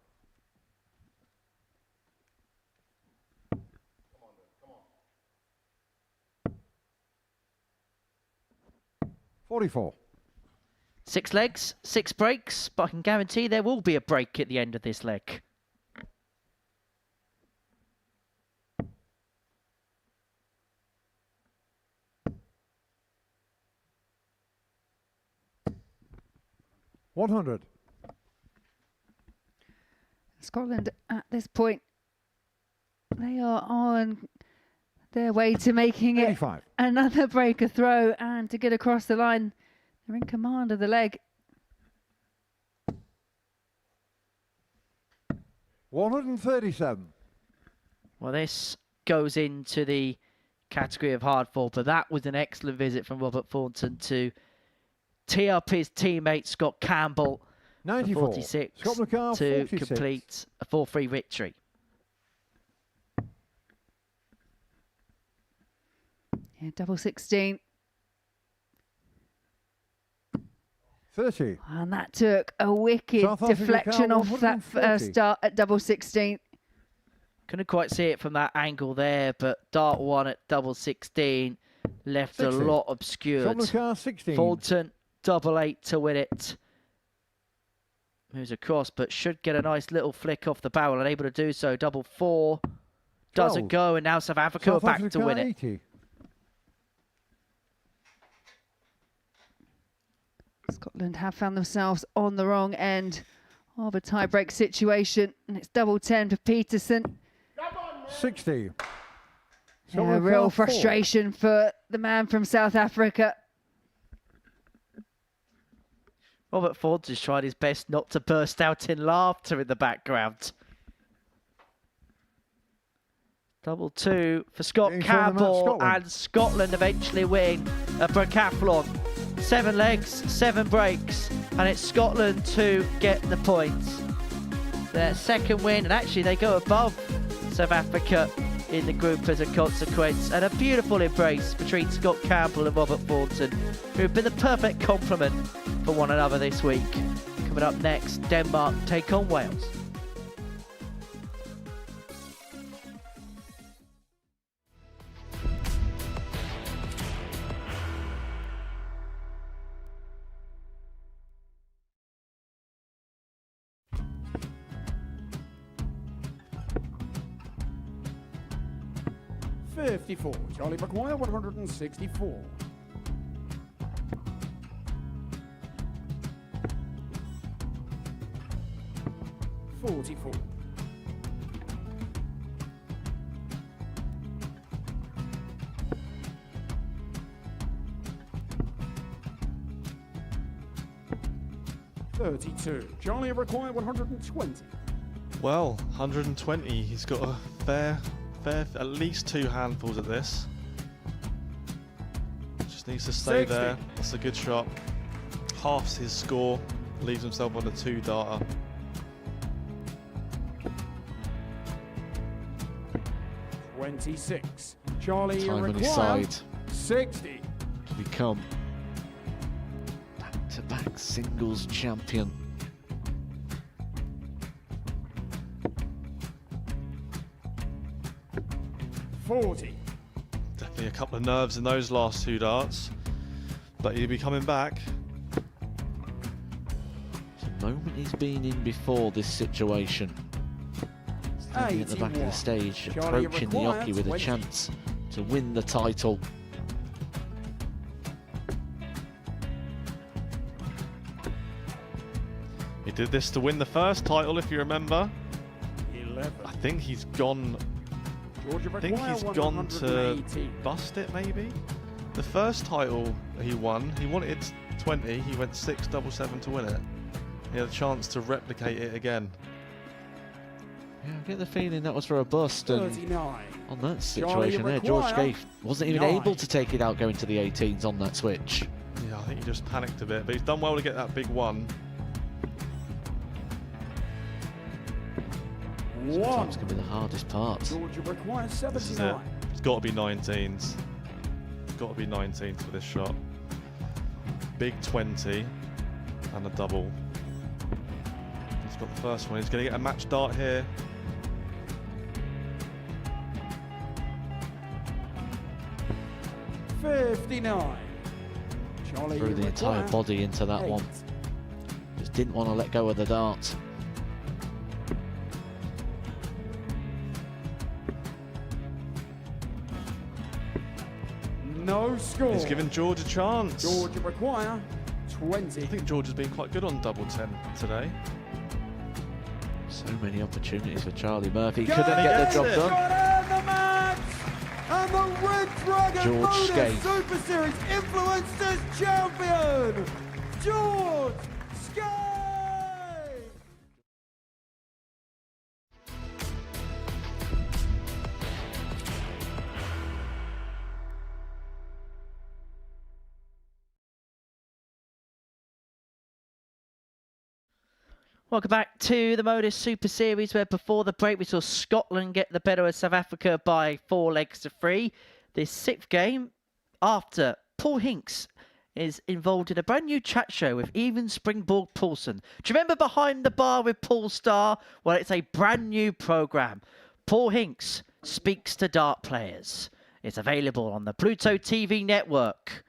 $44.
6 legs, 6 breaks, but I can guarantee there will be a break at the end of this leg.
$100.
Scotland at this point, they are on their way to making it
85.
another breaker throw and to get across the line. They're in command of the leg.
137.
Well, this goes into the category of hard fall, but that was an excellent visit from Robert Thornton to tee up his teammate Scott Campbell
94.
46
Scott McCarr,
to
46.
complete a 4-3 victory.
Yeah, double 16.
30.
And that took a wicked
South Africa
deflection
count
off that
140.
start at double 16.
Couldn't quite see it from that angle there, but dart 1 at double 16 left
60.
a lot
Scott
obscured.
McCarr, 16.
Thornton, double 8 to win it. Moves across, but should get a nice little flick off the barrel, unable to do so. Double 4 doesn't
12.
go, and now South Africa are
South
back
Africa,
to win it.
80.
Scotland have found themselves on the wrong end of a tie-break situation, and it's double 10 for Peterson.
60.
Yeah,
McCarr,
real
4.
frustration for the man from South Africa.
Robert Ford has tried his best not to burst out in laughter in the background. Double 2 for Scott
Getting shown them out,
Campbell,
Scotland.
and Scotland eventually win a bracathlon. 7 legs, 7 breaks, and it's Scotland to get the points. Their second win, and actually they go above South Africa in the group as a consequence. And a beautiful embrace between Scott Campbell and Robert Thornton, who have been the perfect complement for one another this week. Coming up next, Denmark take on Wales.
$54. Charlie McGuire, 164. $44. $32. Charlie required 120.
Well, 120. He's got a fair, at least 2 handfuls of this. Just needs to stay
60.
there. That's a good shot. Halves his score. Leaves himself on a 2-darter.
$26. Charlie
Time on his
required
side
60.
to become back-to-back singles champion.
$40.
Definitely a couple of nerves in those last 2 darts. But he'll be coming back. It's a
moment he's been in before this situation. Standing at the back of the stage,
Charlie
approaching the
required
jockey with a
20.
chance to win the title.
He did this to win the first title, if you remember.
11.
I think he's gone.
Georgia
I think
require
he's gone to
118.
bust it, maybe. The first title he wanted 20. He went 6-7-7 to win it. He had a chance to replicate it again.
Yeah, I get the feeling that was for a bust, and
39.
on that situation there, George Scaife wasn't even able to take it out going to the 18s on that switch.
Yeah, I think he just panicked a bit, but he's done well to get that big one.
Sometimes can be the hardest part.
Georgia requires
This is it.
79.
It's got to be 19s. It's got to be 19s for this shot. Big 20 and a double. He's got the first one. He's going to get a match dart here.
$59. Charlie
Threw the entire
require
body into that
8.
one. Just didn't want to let go of the dart.
No score.
He's given George a chance.
Georgia require 20.
I think George has been quite good on double 10 today.
So many opportunities for Charlie Murphy.
Go!
Couldn't get the job
Yes,
done.
Got in the match! And the Red Dragon
George
Modus
Scaife.
Super Series Influencers Champion, George Scaife!
Welcome back to the Modus Super Series, where before the break we saw Scotland get the better of South Africa by 4 legs to 3. This 6th game, after Paul Hinks is involved in a brand new chat show with Even Springborg Paulson. Do you remember Behind the Bar with Paul Starr? Well, it's a brand new programme. Paul Hinks speaks to dart players. It's available on the Pluto TV network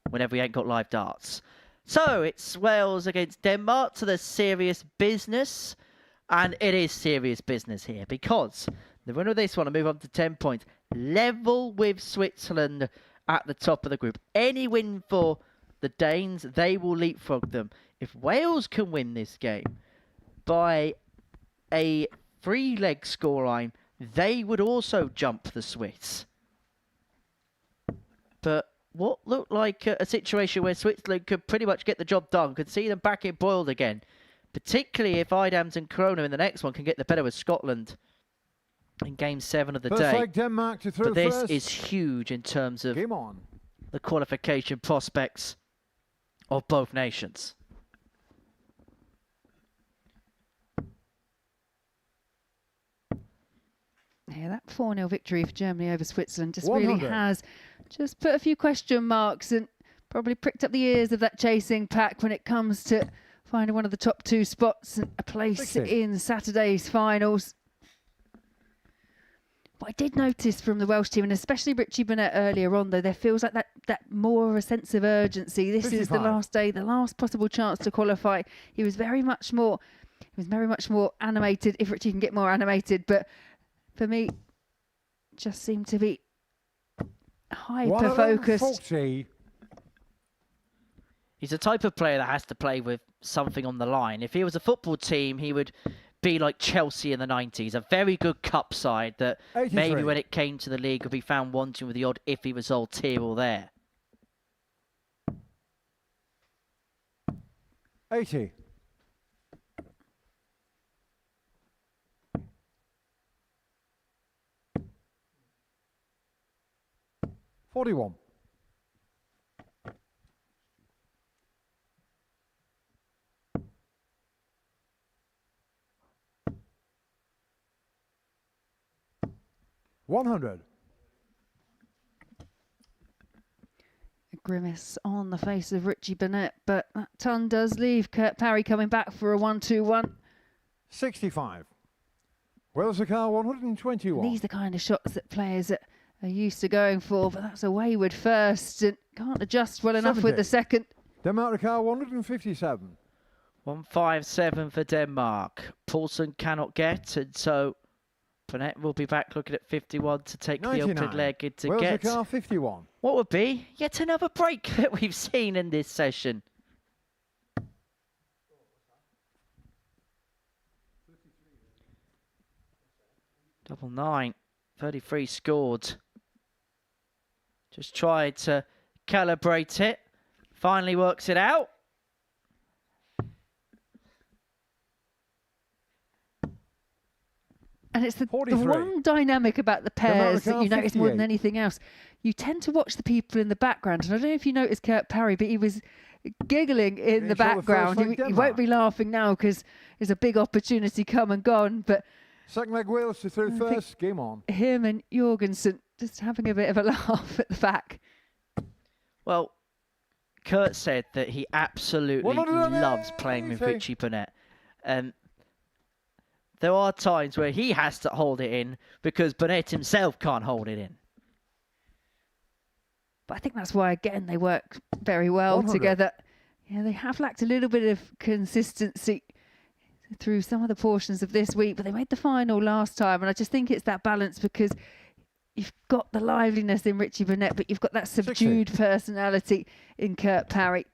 whenever we ain't got live darts. So it's Wales against Denmark to the serious business. And it is serious business here because the winner of this one will move on to 10 points. Level with Switzerland at the top of the group. Any win for the Danes, they will leapfrog them. If Wales can win this game by a 3-leg scoreline, they would also jump the Swiss. But what looked like a situation where Switzerland could pretty much get the job done, could see them back in boiled again. Particularly if Idams and Corona in the next one can get the better with Scotland in Game 7 of the day.
Denmark to throw
But this
first.
is huge in terms of
Game on.
the qualification prospects of both nations.
Yeah, that 4-0 victory for Germany over Switzerland just
100.
really has just put a few question marks and probably pricked up the ears of that chasing pack when it comes to finding one of the top 2 spots and a place
60.
in Saturday's finals. What I did notice from the Welsh team, and especially Richie Burnett earlier on, though, there feels like that more of a sense of urgency. This is the
55.
last day, the last possible chance to qualify. He was very much more animated, if Richie can get more animated, but for me, just seemed to be hyper-focused.
140.
He's the type of player that has to play with something on the line. If he was a football team, he would be like Chelsea in the 90s, a very good cup side that
83.
maybe when it came to the league would be found wanting with the odd iffy result here or there.
80. $41. $100.
A grimace on the face of Richie Burnett, but that ton does leave Kurt Parry coming back for a 1-2-1.
65. Wales a car 121.
These are the kind of shots that players are used to going for, but that's a wayward first and can't adjust well enough with
70.
the second.
Denmark a car 157.
157 for Denmark. Poulsen cannot get, and so Burnett will be back looking at 51 to take the open
99.
leg to
Wales
get
car 51.
what would be yet another break that we've seen in this session. Double 9, 33 scored. Just tried to calibrate it. Finally works it out.
And it's the
43.
one dynamic about the pairs that you
car
notice more than
58.
anything else. You tend to watch the people in the background. And I don't know if you noticed Kurt Parry, but he was giggling in the
Finish on the first
background.
leg,
He
Denmark.
won't be laughing now because there's a big opportunity come and gone. But
Second leg Wales to through
I think
first. Game on.
him and Jorgensen just having a bit of a laugh at the back.
Well, Kurt said that he absolutely
180.
loves playing with Richie Burnett. There are times where he has to hold it in because Burnett himself can't hold it in.
But I think that's why, again, they work very well
100.
together. Yeah, they have lacked a little bit of consistency through some of the portions of this week, but they made the final last time. And I just think it's that balance because you've got the liveliness in Richie Burnett, but you've got that subdued personality in Kurt Parry.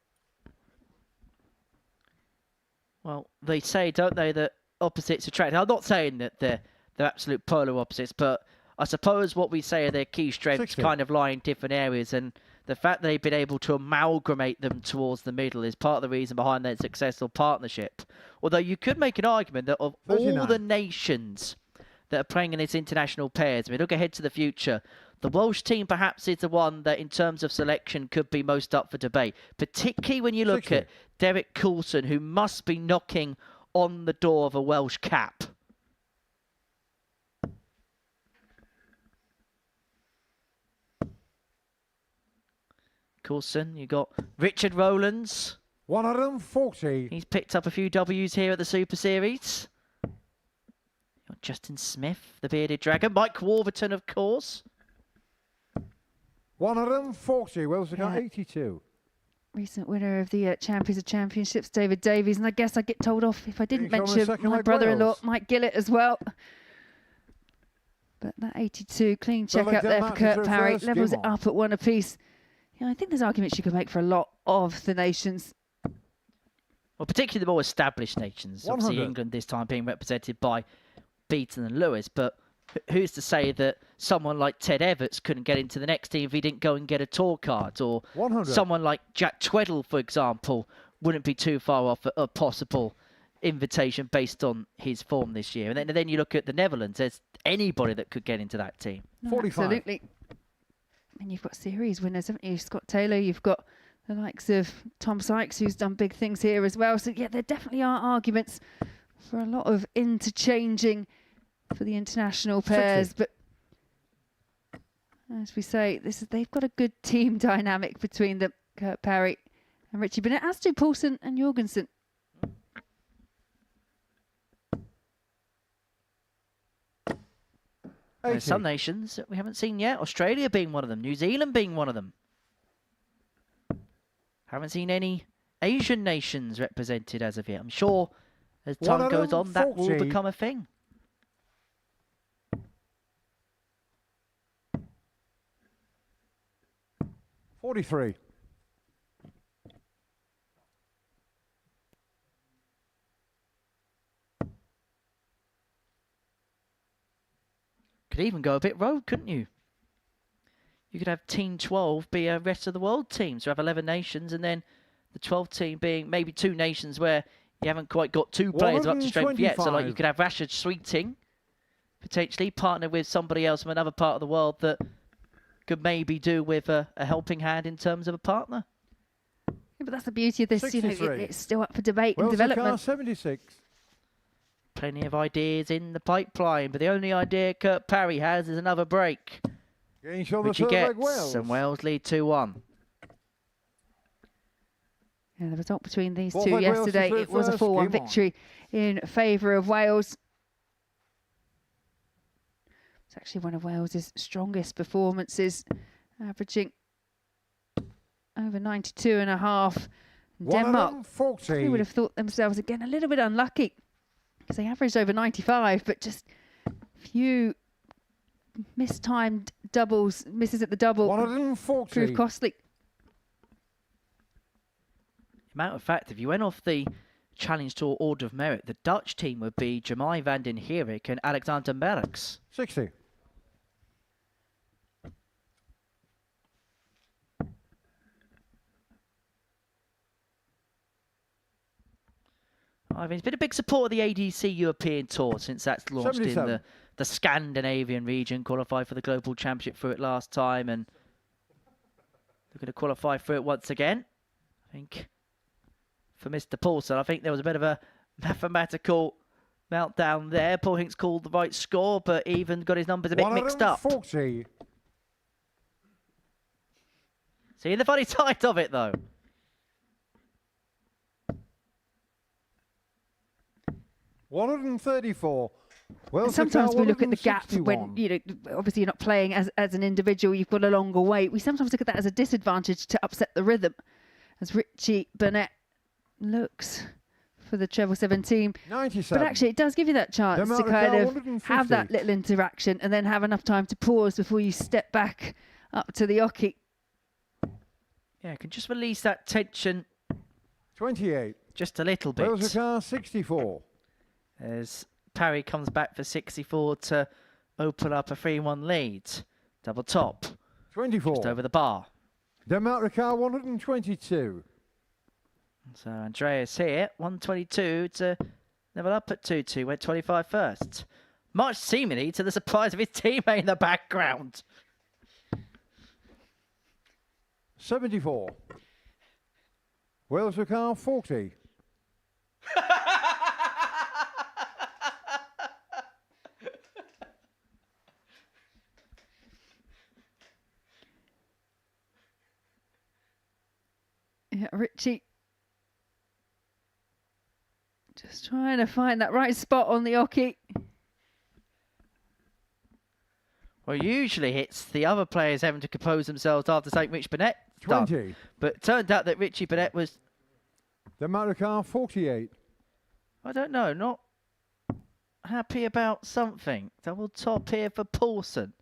Well, they say, don't they, that opposites attract. I'm not saying that they're absolute polar opposites, but I suppose what we say are their key strengths
60.
kind of lie in different areas, and the fact that they've been able to amalgamate them towards the middle is part of the reason behind their successful partnership. Although you could make an argument that of all
39.
the nations that are playing in its international pairs, I mean, look ahead to the future, the Welsh team perhaps is the one that in terms of selection could be most up for debate, particularly when you look
60.
at Derek Coulson, who must be knocking on the door of a Welsh cap. Coulson, you got Richard Rowlands.
140.
He's picked up a few W's here at the Super Series. Got Justin Smith, the bearded dragon. Mike Warburton, of course.
140. Wales car
Yeah.
82.
Recent winner of the Champions of Championships, David Davies. And I guess I get told off if I didn't
Finish on the
mention
second
my
leg,
brother-in-law,
Wales.
Mike Gillett, as well. But that 82, clean check
Well,
up there for
Denmark
Kurt
is
Parry.
reversed.
Levels
Game
it
on.
up at one apiece. Yeah, I think there's arguments you can make for a lot of the nations.
Well, particularly the more established nations. Obviously,
100.
England this time being represented by Beaton and Lewis. But who's to say that someone like Ted Everts couldn't get into the next team if he didn't go and get a tour card? Or
100.
someone like Jack Tweddle, for example, wouldn't be too far off a possible invitation based on his form this year. And then you look at the Netherlands, there's anybody that could get into that team.
No,
45.
absolutely. And you've got series winners, haven't you? Scott Taylor, you've got the likes of Tom Sykes, who's done big things here as well. So, yeah, there definitely are arguments for a lot of interchanging for the international pairs.
60.
But as we say, they've got a good team dynamic between them, Kurt Parry and Richie Burnett, as do Poulsen and Jorgensen.
There's some nations that we haven't seen yet. Australia being one of them. New Zealand being one of them. Haven't seen any Asian nations represented as of yet. I'm sure as time goes on, that will
140.
become a thing.
$43.
Could even go a bit rogue, couldn't you? You could have Team 12 be a rest of the world team. So have 11 nations and then the 12th team being maybe two nations where you haven't quite got two players up to strength yet. So like you
125.
could have Rashid Sweeting potentially partner with somebody else from another part of the world that could maybe do with a helping hand in terms of a partner.
Yeah, but that's the beauty of this. You know,
63.
it's still up for debate and
Wales car
development.
76.
Plenty of ideas in the pipeline, but the only idea Kurt Parry has is another break,
Getting shown the
which he
third leg
gets,
Wales.
and Wales lead 2-1.
Yeah, the result between these
Fourth
two
leg Wales to
yesterday,
third
it was a
first.
4-1
Game on.
victory in favour of Wales. It's actually one of Wales's strongest performances, averaging over 92.5 Denmark,
140.
they would have thought themselves again a little bit unlucky because they averaged over 95, but just few mistimed doubles, misses at the double
140.
proved costly.
Matter of fact, if you went off the Challenge Tour order of merit, the Dutch team would be Jamai van den Herik and Alexander Merckx.
60.
I mean, it's been a big support of the ADC European Tour since that's launched
77.
in the Scandinavian region. Qualified for the Global Championship for it last time, and they're going to qualify for it once again. I think for Mr. Paulson, I think there was a bit of a mathematical meltdown there. Paul Hinks called the right score, but even got his numbers a bit mixed up.
140.
See the funny side of it, though.
$134. Well,
And sometimes we look at the gap
161.
when, obviously you're not playing as an individual, you've got a longer wait. We sometimes look at that as a disadvantage to upset the rhythm, as Richie Burnett looks for the treble 17.
97.
But actually, it does give you that chance to kind of
150.
have that little interaction and then have enough time to pause before you step back up to the oche.
Yeah, can just release that tension
28.
just a little bit.
Wales car 64.
As Parry comes back for 64 to open up a 3-1 lead. Double top.
24.
Just over the bar.
Denmark car 122.
So Andreas here, 122 to level up at 2-2. Went 25 first. Much seemingly to the surprise of his teammate in the background.
74. Wales car 40.
Yeah, Richie just trying to find that right spot on the oche.
Well, usually it's the other players having to compose themselves after St. Rich Burnett.
20.
But it turned out that Richie Burnett was,
Denmark car 48.
I don't know, not happy about something. Double top here for Paulson.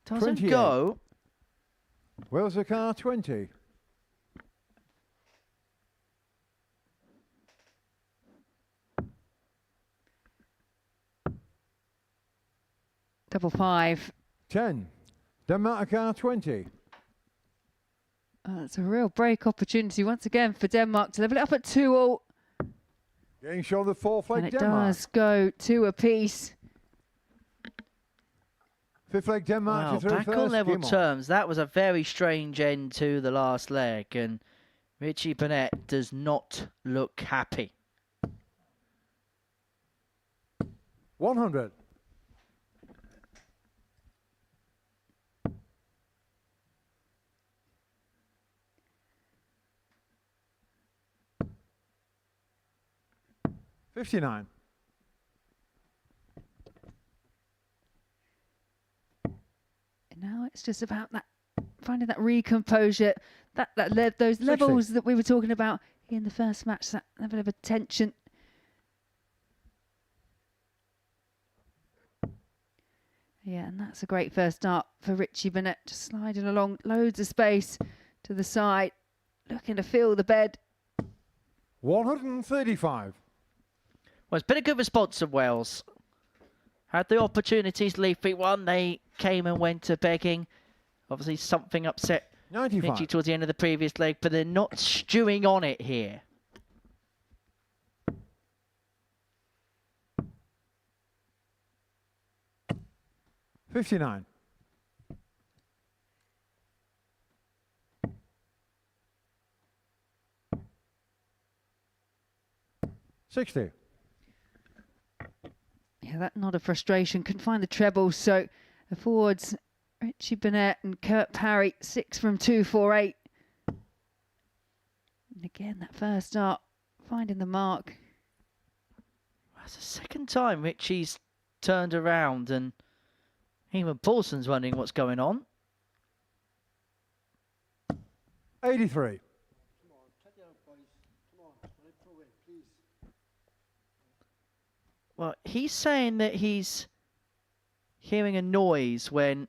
Doesn't
28.
go.
Wales car 20.
Double 5.
10. Denmark car 20.
It's a real break opportunity once again for Denmark to level it up at 2-all.
Getting shoulder 4
And
flag
it
Denmark.
does go 2 apiece.
5th leg Denmark
Wow,
to through
back
first.
on level
Gimon.
terms, that was a very strange end to the last leg, and Richie Burnett does not look happy.
100. $59.
And now it's just about that, finding that recomposure, those
60.
levels that we were talking about in the first match, that level of attention. Yeah, and that's a great first start for Richie Burnett, just sliding along, loads of space to the side, looking to fill the bed.
135.
Well, it's been a good response of Wales. Had the opportunities to leave 3-1, they came and went to begging. Obviously, something upset
95.
Richie towards the end of the previous leg, but they're not stewing on it here.
$59. $60.
Yeah, that nod of frustration. Couldn't find the treble, so the forwards, Richie Burnett and Kurt Parry, 6 from 2, 4-8. And again, that first start, finding the mark.
That's the second time Richie's turned around, and even Paulson's wondering what's going on.
83.
Well, he's saying that he's hearing a noise when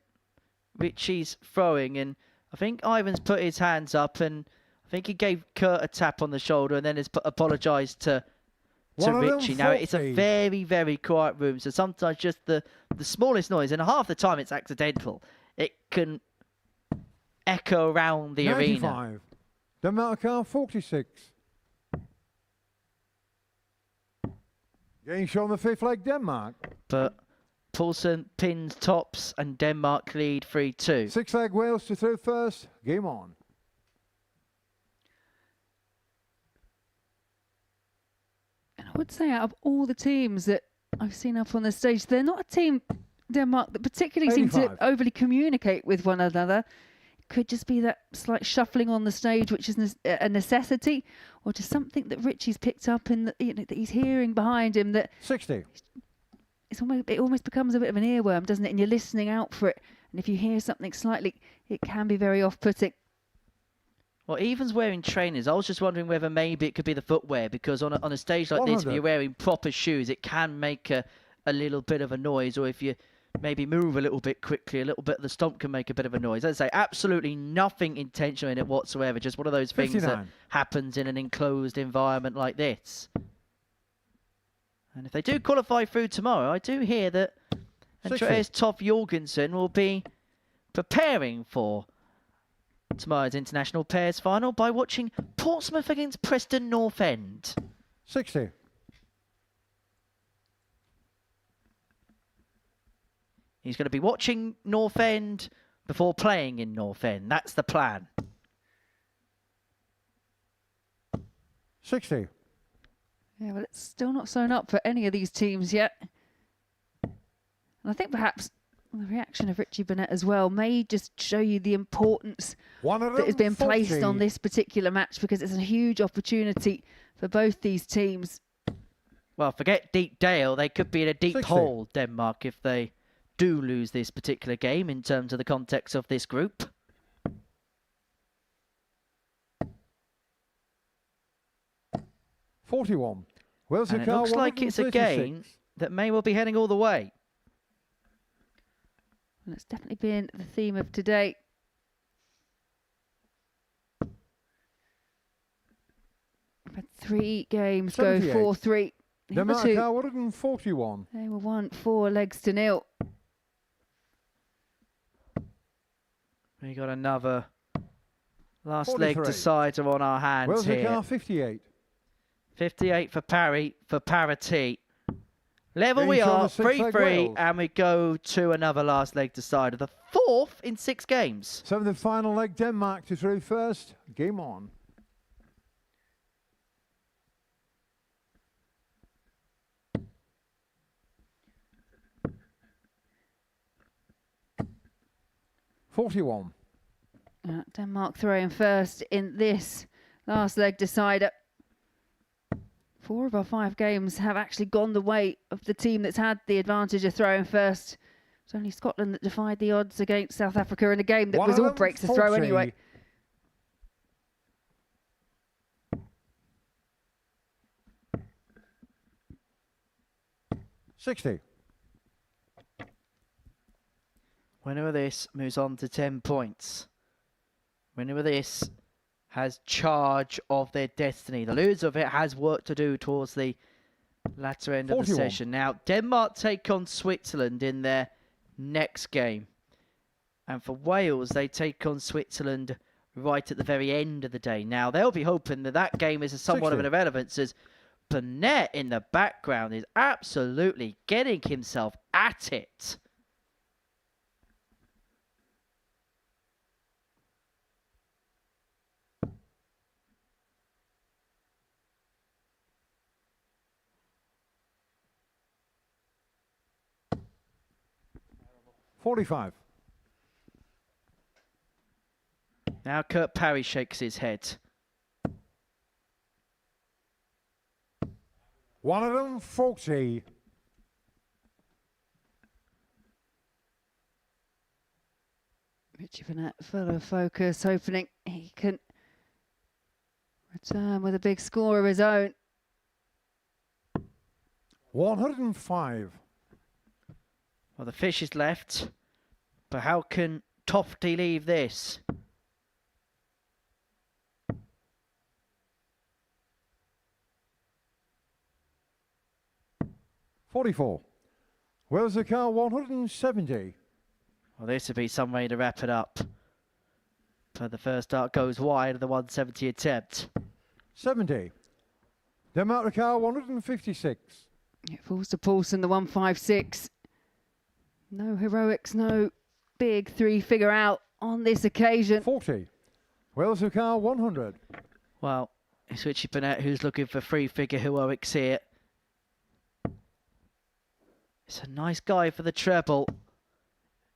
Richie's throwing, and I think Ivan's put his hands up, and I think he gave Kurt a tap on the shoulder and then has apologised to Richie. Now, it's a very, very quiet room, so sometimes just the smallest noise, and half the time it's accidental, it can echo around the
95.
arena.
Denmark car 46. Getting shown the fifth leg, Denmark.
But Poulsen pins tops and Denmark lead 3-2.
Sixth leg, Wales to throw first. Game on.
And I would say out of all the teams that I've seen up on the stage, they're not a team, Denmark, that particularly seem to overly communicate with one another. It could just be that slight shuffling on the stage, which is a necessity, or just something that Richie's picked up and that, that he's hearing behind him. That
60.
It almost becomes a bit of an earworm, doesn't it? And you're listening out for it. And if you hear something slightly, it can be very off-putting.
Well, Evan's wearing trainers. I was just wondering whether maybe it could be the footwear, because on a stage like this, if you're wearing proper shoes, it can make a little bit of a noise, or if you maybe move a little bit quickly, a little bit of the stomp can make a bit of a noise. As I say, absolutely nothing intentional in it whatsoever, just one of those things
59.
that happens in an enclosed environment like this. And if they do qualify through tomorrow, I do hear that Andreas Toff Jorgensen will be preparing for tomorrow's International Pairs Final by watching Portsmouth against Preston North End.
60.
He's going to be watching North End before playing in North End. That's the plan.
60.
Yeah, well, it's still not sewn up for any of these teams yet. And I think perhaps the reaction of Richie Burnett as well may just show you the importance that has been placed on this particular match, because it's a huge opportunity for both these teams.
Well, forget Deep Dale. They could be in a deep
60.
hole, Denmark, if they do lose this particular game in terms of the context of this group.
$41. Wales
And it looks like it's a game that may well be heading all the way.
And it's definitely been the theme of today. We've had 3 games
78.
go 4-3.
Denmark car 141.
They were won 4 legs to nil.
We got another last
43.
leg decider on our hands
Wales
here.
car 58.
58 for Parry, for parity. Level
Being
we
shown
are,
the sixth leg
3-3,
Wales.
and we go to another last leg decider. The 4th in 6 games.
Seventh and final leg, Denmark to throw first. Game on. $41.
Denmark throwing first in this last leg decider. 4 of our 5 games have actually gone the way of the team that's had the advantage of throwing first. It's only Scotland that defied the odds against South Africa in a game that was all breaks to throw anyway.
$60.
Winner of this moves on to 10 points. Winner of this has charge of their destiny. The loser of it has work to do towards the latter end of the session. Now, Denmark take on Switzerland in their next game. And for Wales, they take on Switzerland right at the very end of the day. Now, they'll be hoping that that game is somewhat of an irrelevance, as Burnett in the background is absolutely getting himself at it.
$45.
Now Kurt Parry shakes his head.
$140.
Richie Burnett full of focus, hoping he can Return with a big score of his own.
105.
Well, the fish is left, but how can Tofty leave this?
$44. Where's the car? 170.
Well, this would be some way to wrap it up. But the first dart goes wide of the 170 attempt.
70. Denmark the car 156.
It falls to Paulson, the 156. No heroics, no big three-figure out on this occasion.
40. Wales the car 100.
Well, it's Richie Burnett who's looking for three-figure heroics here. It's a nice guy for the treble.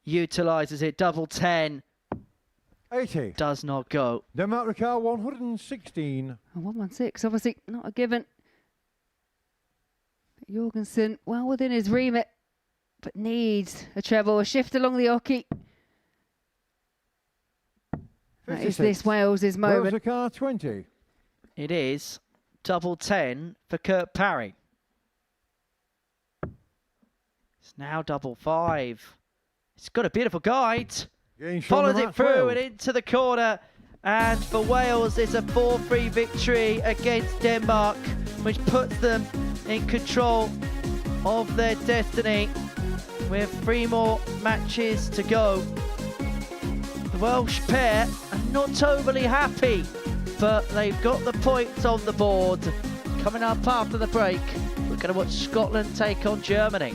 Utilises it, double 10.
80.
Does not go.
Denmark the car 116.
A 116, obviously not a given. Jorgensen, well within his remit, but needs a treble, a shift along the hockey. Is this Wales's moment?
Wales the car 20.
It is double 10 for Kurt Parry. It's now double 5. It's got a beautiful guide. Follows it through and into the corner. And for Wales, it's a 4-3 victory against Denmark, which puts them in control of their destiny with 3 more matches to go. The Welsh pair are not overly happy, but they've got the points on the board. Coming up after the break, we're going to watch Scotland take on Germany.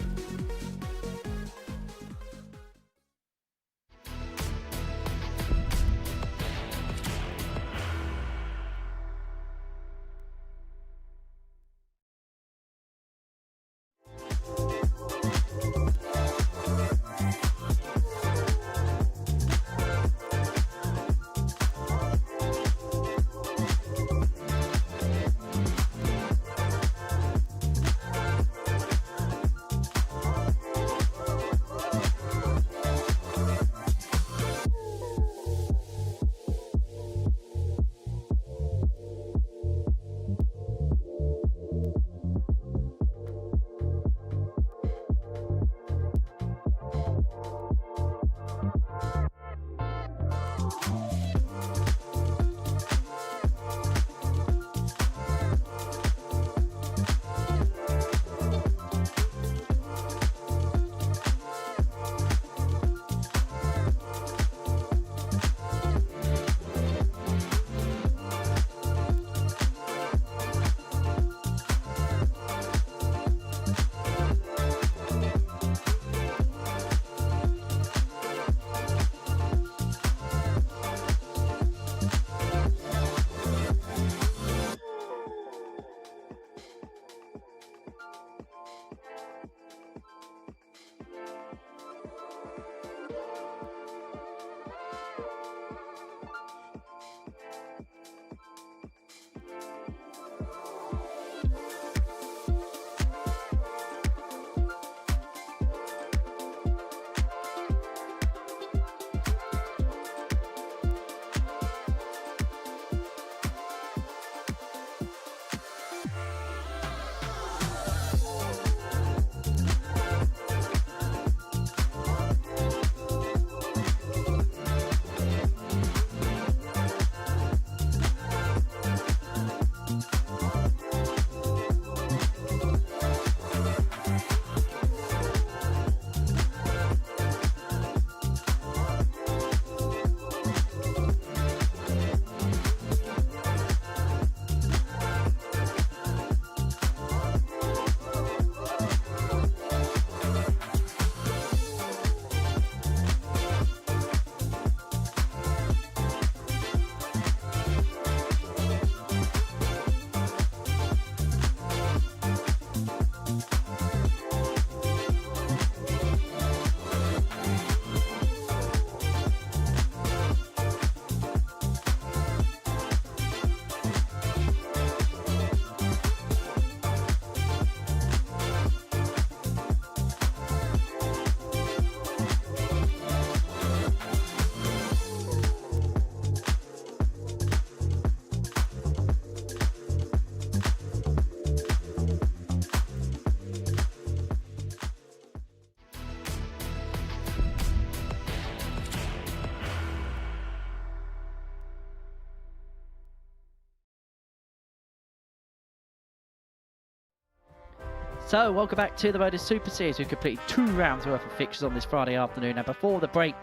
So, welcome back to the Modus Super Series. We've completed 2 rounds worth of fixtures on this Friday afternoon. Now, before the break,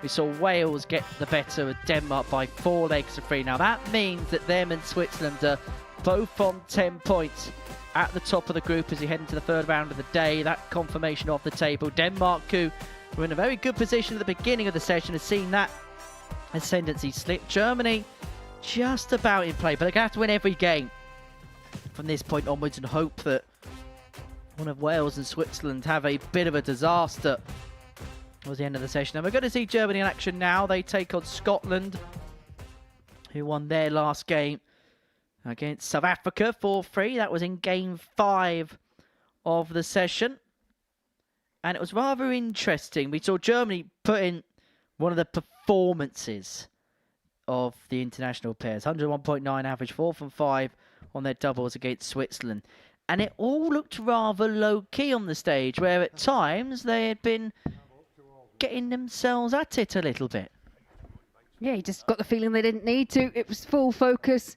we saw Wales get the better of Denmark by 4 legs to 3. Now, that means that them and Switzerland are both on 10 points at the top of the group as we head into the 3rd round of the day. That confirmation off the table. Denmark, who were in a very good position at the beginning of the session, has seen that ascendancy slip. Germany just about in play, but they're going to have to win every game from this point onwards and hope that one of Wales and Switzerland have a bit of a disaster towards the end of the session. And we're going to see Germany in action now. They take on Scotland, who won their last game against South Africa 4-3. That was in game 5 of the session. And it was rather interesting. We saw Germany put in one of the performances of the international pairs. 101.9 average, 4 from 5 on their doubles against Switzerland. And it all looked rather low-key on the stage, where at times they had been getting themselves at it a little bit.
Yeah, you just got the feeling they didn't need to. It was full focus.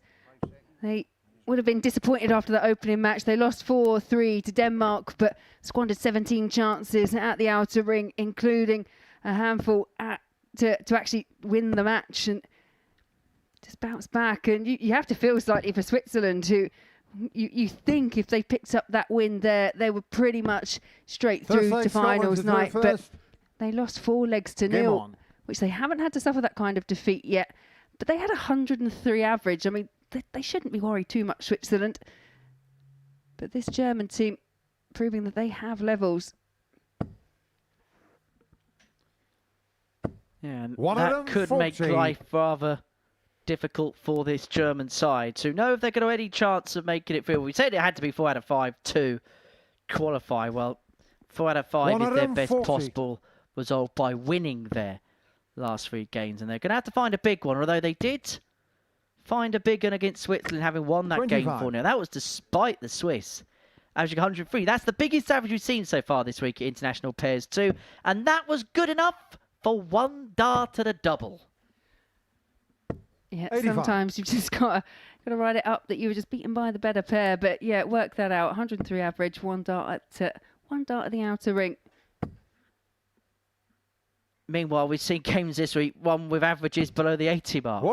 They would have been disappointed after the opening match. They lost 4-3 to Denmark, but squandered 17 chances at the outer ring, including a handful to actually win the match and just bounce back. And you have to feel slightly for Switzerland, who you think if they picked up that win there, they were pretty much straight through to finals night. But they lost 4 legs to 0, which they haven't had to suffer that kind of defeat yet. But they had 103 average. I mean, they shouldn't be worried too much, Switzerland. But this German team proving that they have levels.
Yeah, and that could make life rather difficult for this German side to know if they're going to have any chance of making it through. We said it had to be 4 out of 5 to qualify. Well, 4 out of 5 is their best possible result by winning their last 3 games, and they're going to have to find a big one, although they did find a big one against Switzerland, having won that 25. Game 4-0. That was despite the Swiss averaging 103. That's the biggest average we've seen so far this week at international pairs too, and that was good enough for 1 dart at a double.
Yeah, 85. Sometimes you've just got to write it up that you were just beaten by the better pair. But yeah, work that out. 103 average, 1 dart at the outer ring.
Meanwhile, we've seen games this week, one with averages below the 80 mark.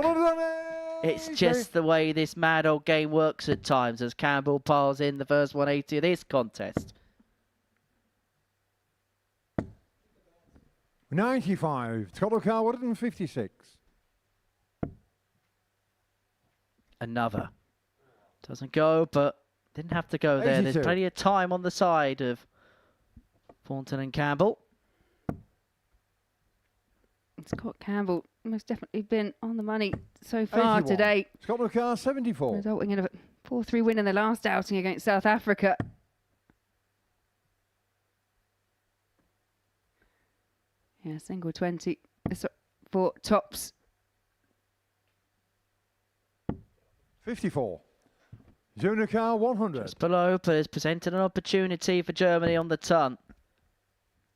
It's just the way this mad old game works at times, as Campbell piles in the first 180 of this contest.
95. Toloka 156.
Another. Doesn't go, but didn't have to go there.
82.
There's plenty of time on the side of Thornton and Campbell.
Scott Campbell most definitely been on the money so far 81. Today.
Scott McCarr 74.
Resulting in a 4-3 win in their last outing against South Africa. Yeah, single 20 for tops.
54. Zunikar 100.
Just below, but has presented an opportunity for Germany on the ton.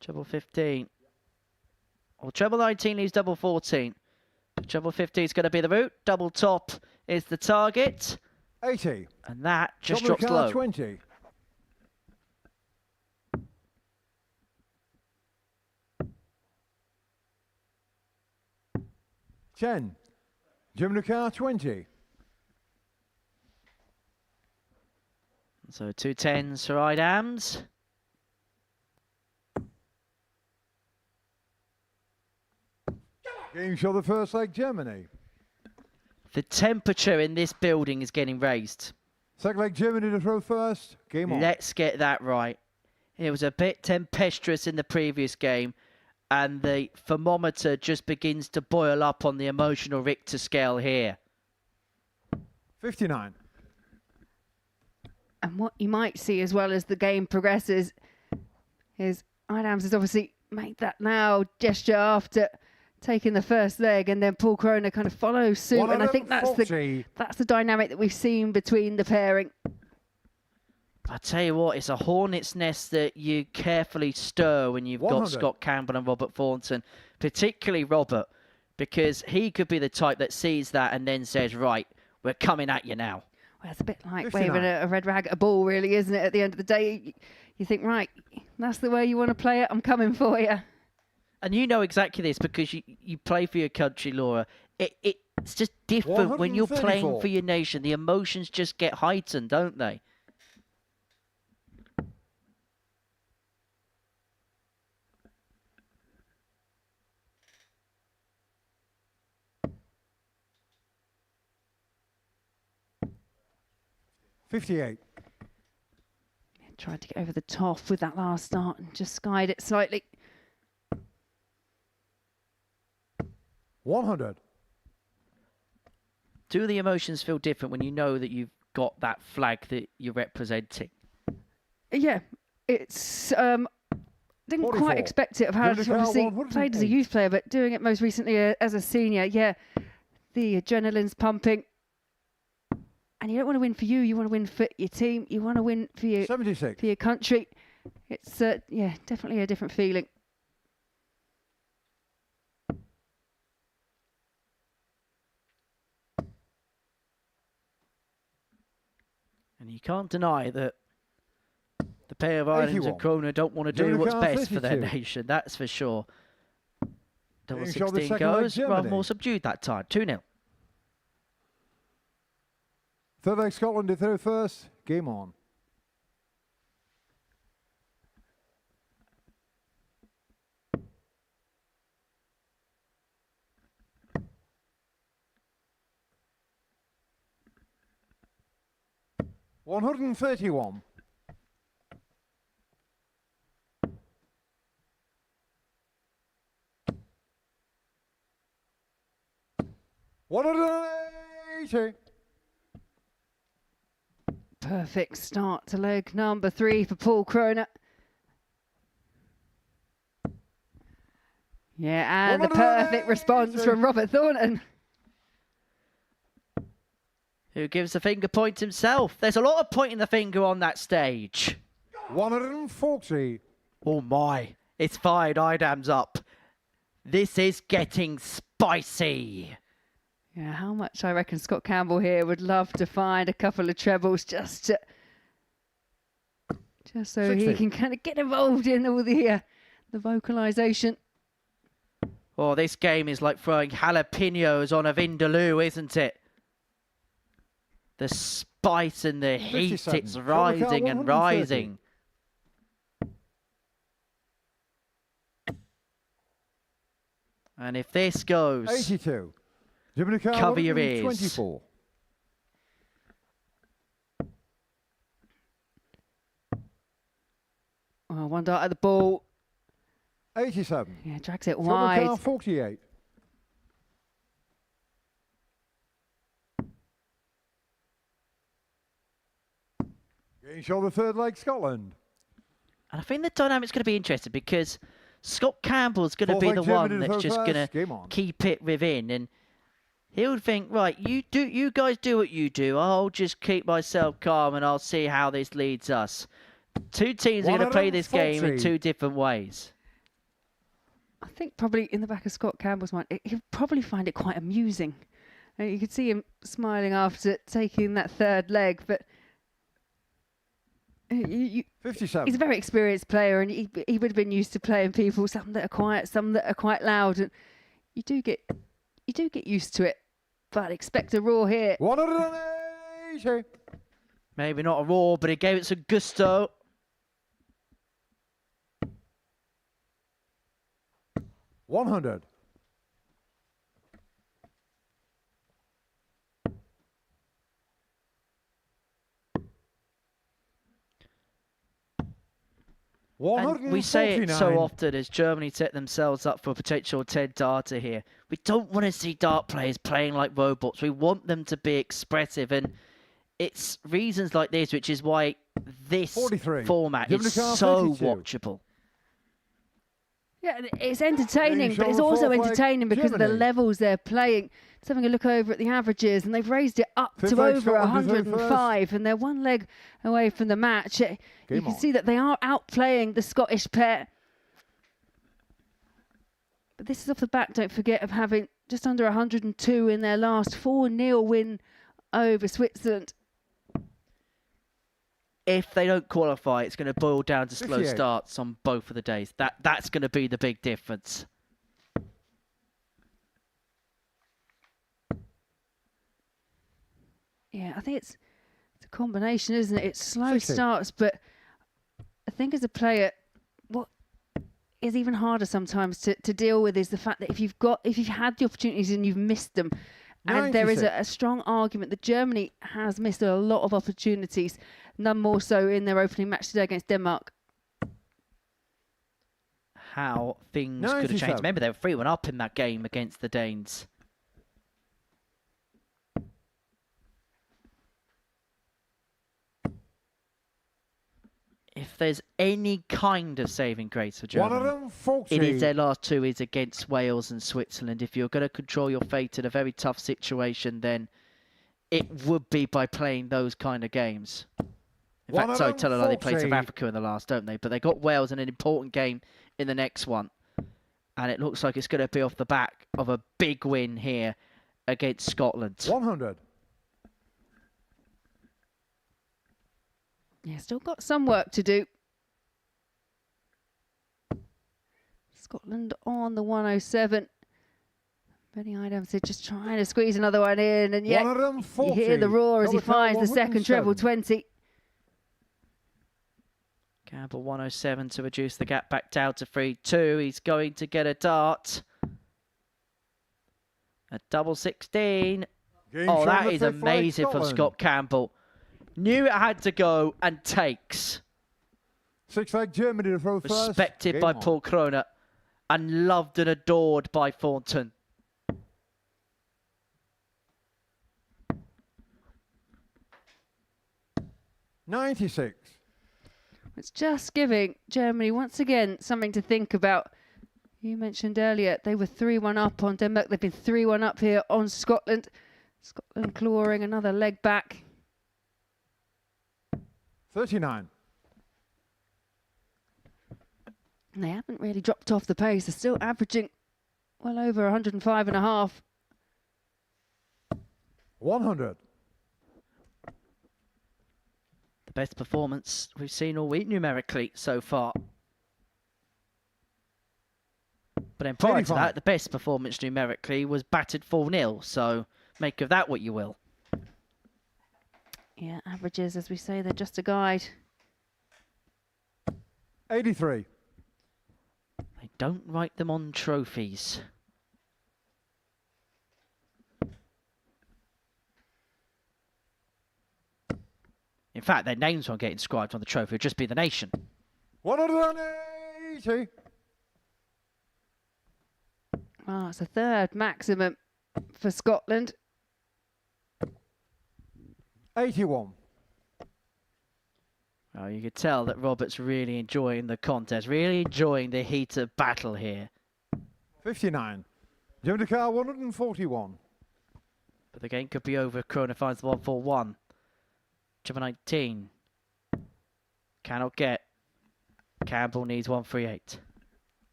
Treble 15. Well, treble 19 leaves double 14. Treble 15 is going to be the route. Double top is the target.
80.
And that just drops low.
20. Chen. Jimnikar 20.
So 2 10s for Idams.
Game show the first leg, Germany.
The temperature in this building is getting raised.
Second leg, Germany to throw first. Game on.
Let's get that right. It was a bit tempestuous in the previous game, and the thermometer just begins to boil up on the emotional Richter scale here.
59.
And what you might see as well as the game progresses is Idams has obviously made that now gesture after taking the first leg, and then Paul Kroner kind of follows suit. And I think that's the dynamic that we've seen between the pairing.
I tell you what, it's a hornet's nest that you carefully stir when you've got Scott Campbell and Robert Thornton, particularly Robert, because he could be the type that sees that and then says, right, we're coming at you now.
Well, it's a bit like 59. Waving a red rag at a ball, really, isn't it? At the end of the day, you think, right, that's the way you want to play it. I'm coming for you.
And you know exactly this because you play for your country, Laura. It's just different when you're playing
134.
for your nation. The emotions just get heightened, don't they?
$58.
Tried to get over the top with that last start and just skied it slightly.
100.
Do the emotions feel different when you know that you've got that flag that you're representing?
Yeah, it's didn't
44.
quite expect it. I've had
Jimmy
obviously
Carroll,
played as a
108.
youth player, but doing it most recently as a senior, yeah, the adrenaline's pumping. And you don't want to win for you want to win for your team, you want to win for your
76.
for your country. It's yeah, definitely a different feeling.
And you can't deny that the pair of Islands
81.
and Krona don't want to do
Jimmy
what's
Carroll,
best for their
52.
nation, that's for sure. Double
Getting shot the
16
second leg,
goes, rather
Germany.
more subdued that time. 2-0.
Third leg Scotland to third first. Game on. $131. $180.
Perfect start to leg number 3 for Paul Krona. Yeah, and the perfect response from Robert Thornton.
Who gives the finger point himself. There's a lot of pointing the finger on that stage.
140.
Oh my, it's fired Idams up. This is getting spicy.
Yeah, how much I reckon Scott Campbell here would love to find a couple of trebles just so
60.
he can kind of get involved in all the vocalization.
Oh, this game is like throwing jalapenos on a vindaloo, isn't it? The spice and the heat,
57.
it's rising and
130.
rising. And if this goes,
82. Jimmy Carroll,
Cover your ears.
124.
Oh, one dart at the ball.
87.
Yeah, drags it
Jimmy
wide.
Carroll, 48. Getting shot the third leg Scotland.
and I think the dynamic's going to be interesting because Scott Campbell's going to
Fourth
be
leg
the
Germany
one
to
that's
third
just going
first.
to
Game on.
keep it within, and he'll think, right, you guys do what you do. I'll just keep myself calm and I'll see how this leads us. Two teams are going to play this game in
140.
two different ways.
I think probably in the back of Scott Campbell's mind, he'll probably find it quite amusing. You could see him smiling after taking that third leg, but
57.
he's a very experienced player, and he would have been used to playing people, some that are quiet, some that are quite loud, and you do get used to it. But expect a roar here.
180.
Maybe not a roar, but he gave it some gusto.
$100.
And we say it so often as Germany set themselves up for a potential 10 darter here. We don't want to see dart players playing like robots. We want them to be expressive, and it's reasons like this which is why this
43.
format
Give
is
it a car,
so
32.
watchable.
Yeah, it's entertaining, but
show
it's
the
also
fourth leg,
entertaining because of the
Germany.
levels they're playing. Just having a look over at the averages, and they've raised it up
Fifth
to
leg,
over
Scotland to third
105, and they're one leg away from the match. You
Game
can
on.
see that they are outplaying the Scottish pair. But this is off the back, don't forget, of having just under 102 in their last 4-0 win over Switzerland.
if they don't qualify, it's going to boil down to slow
58.
starts on both of the days. That's going to be the big difference.
Yeah, I think it's a combination, isn't it? It's slow
60.
starts, but I think as a player, what is even harder sometimes to deal with is the fact that if you've had the opportunities and you've missed them, and there is a strong argument that Germany has missed a lot of opportunities, none more so in their opening match today against Denmark.
How things could have
97.
changed. Remember, they were 3-1 up in that game against the Danes. If there's any kind of saving grace for Germany,
140.
it is their last two is against Wales and Switzerland. If you're going to control your fate in a very tough situation, then it would be by playing those kind of games. In fact, so tell they played South
140.
Africa in the last, don't they? But they got Wales in an important game in the next one. And it looks like it's going to be off the back of a big win here against Scotland.
100.
Yeah, still got some work to do. Scotland on the 107. Benny Idams just trying to squeeze another one in, and yet
140.
you hear the roar as he
Double count,
finds the second treble
107.
20.
Campbell 107 to reduce the gap back down to 3-2. He's going to get a dart. A double 16.
Game
Oh,
shown
that
the
is
fifth flag,
amazing from
Scotland.
Scott Campbell. Knew it had to go and takes.
Six leg Germany to throw first.
Respected
Game
by
on.
Paul Kroner and loved and adored by Thornton.
$96.
It's just giving Germany once again something to think about. You mentioned earlier they were 3-1 up on Denmark. They've been 3-1 up here on Scotland. Scotland clawing another leg back.
39.
And they haven't really dropped off the pace. They're still averaging well over 105.5.
100.
The best performance we've seen all week numerically so far. But then prior to
85.
that, the best performance numerically was battered 4-0. So make of that what you will.
Yeah, averages, as we say, they're just a guide.
83.
They don't write them on trophies. In fact, their names won't get inscribed on the trophy. It'll just be the nation.
180.
Oh, it's a third maximum for Scotland.
81.
Well, you could tell that Robert's really enjoying the contest, really enjoying the heat of battle here.
59. Germany car 141.
But the game could be over if Kroner finds the 141. Number 19. Cannot get. Campbell needs 138.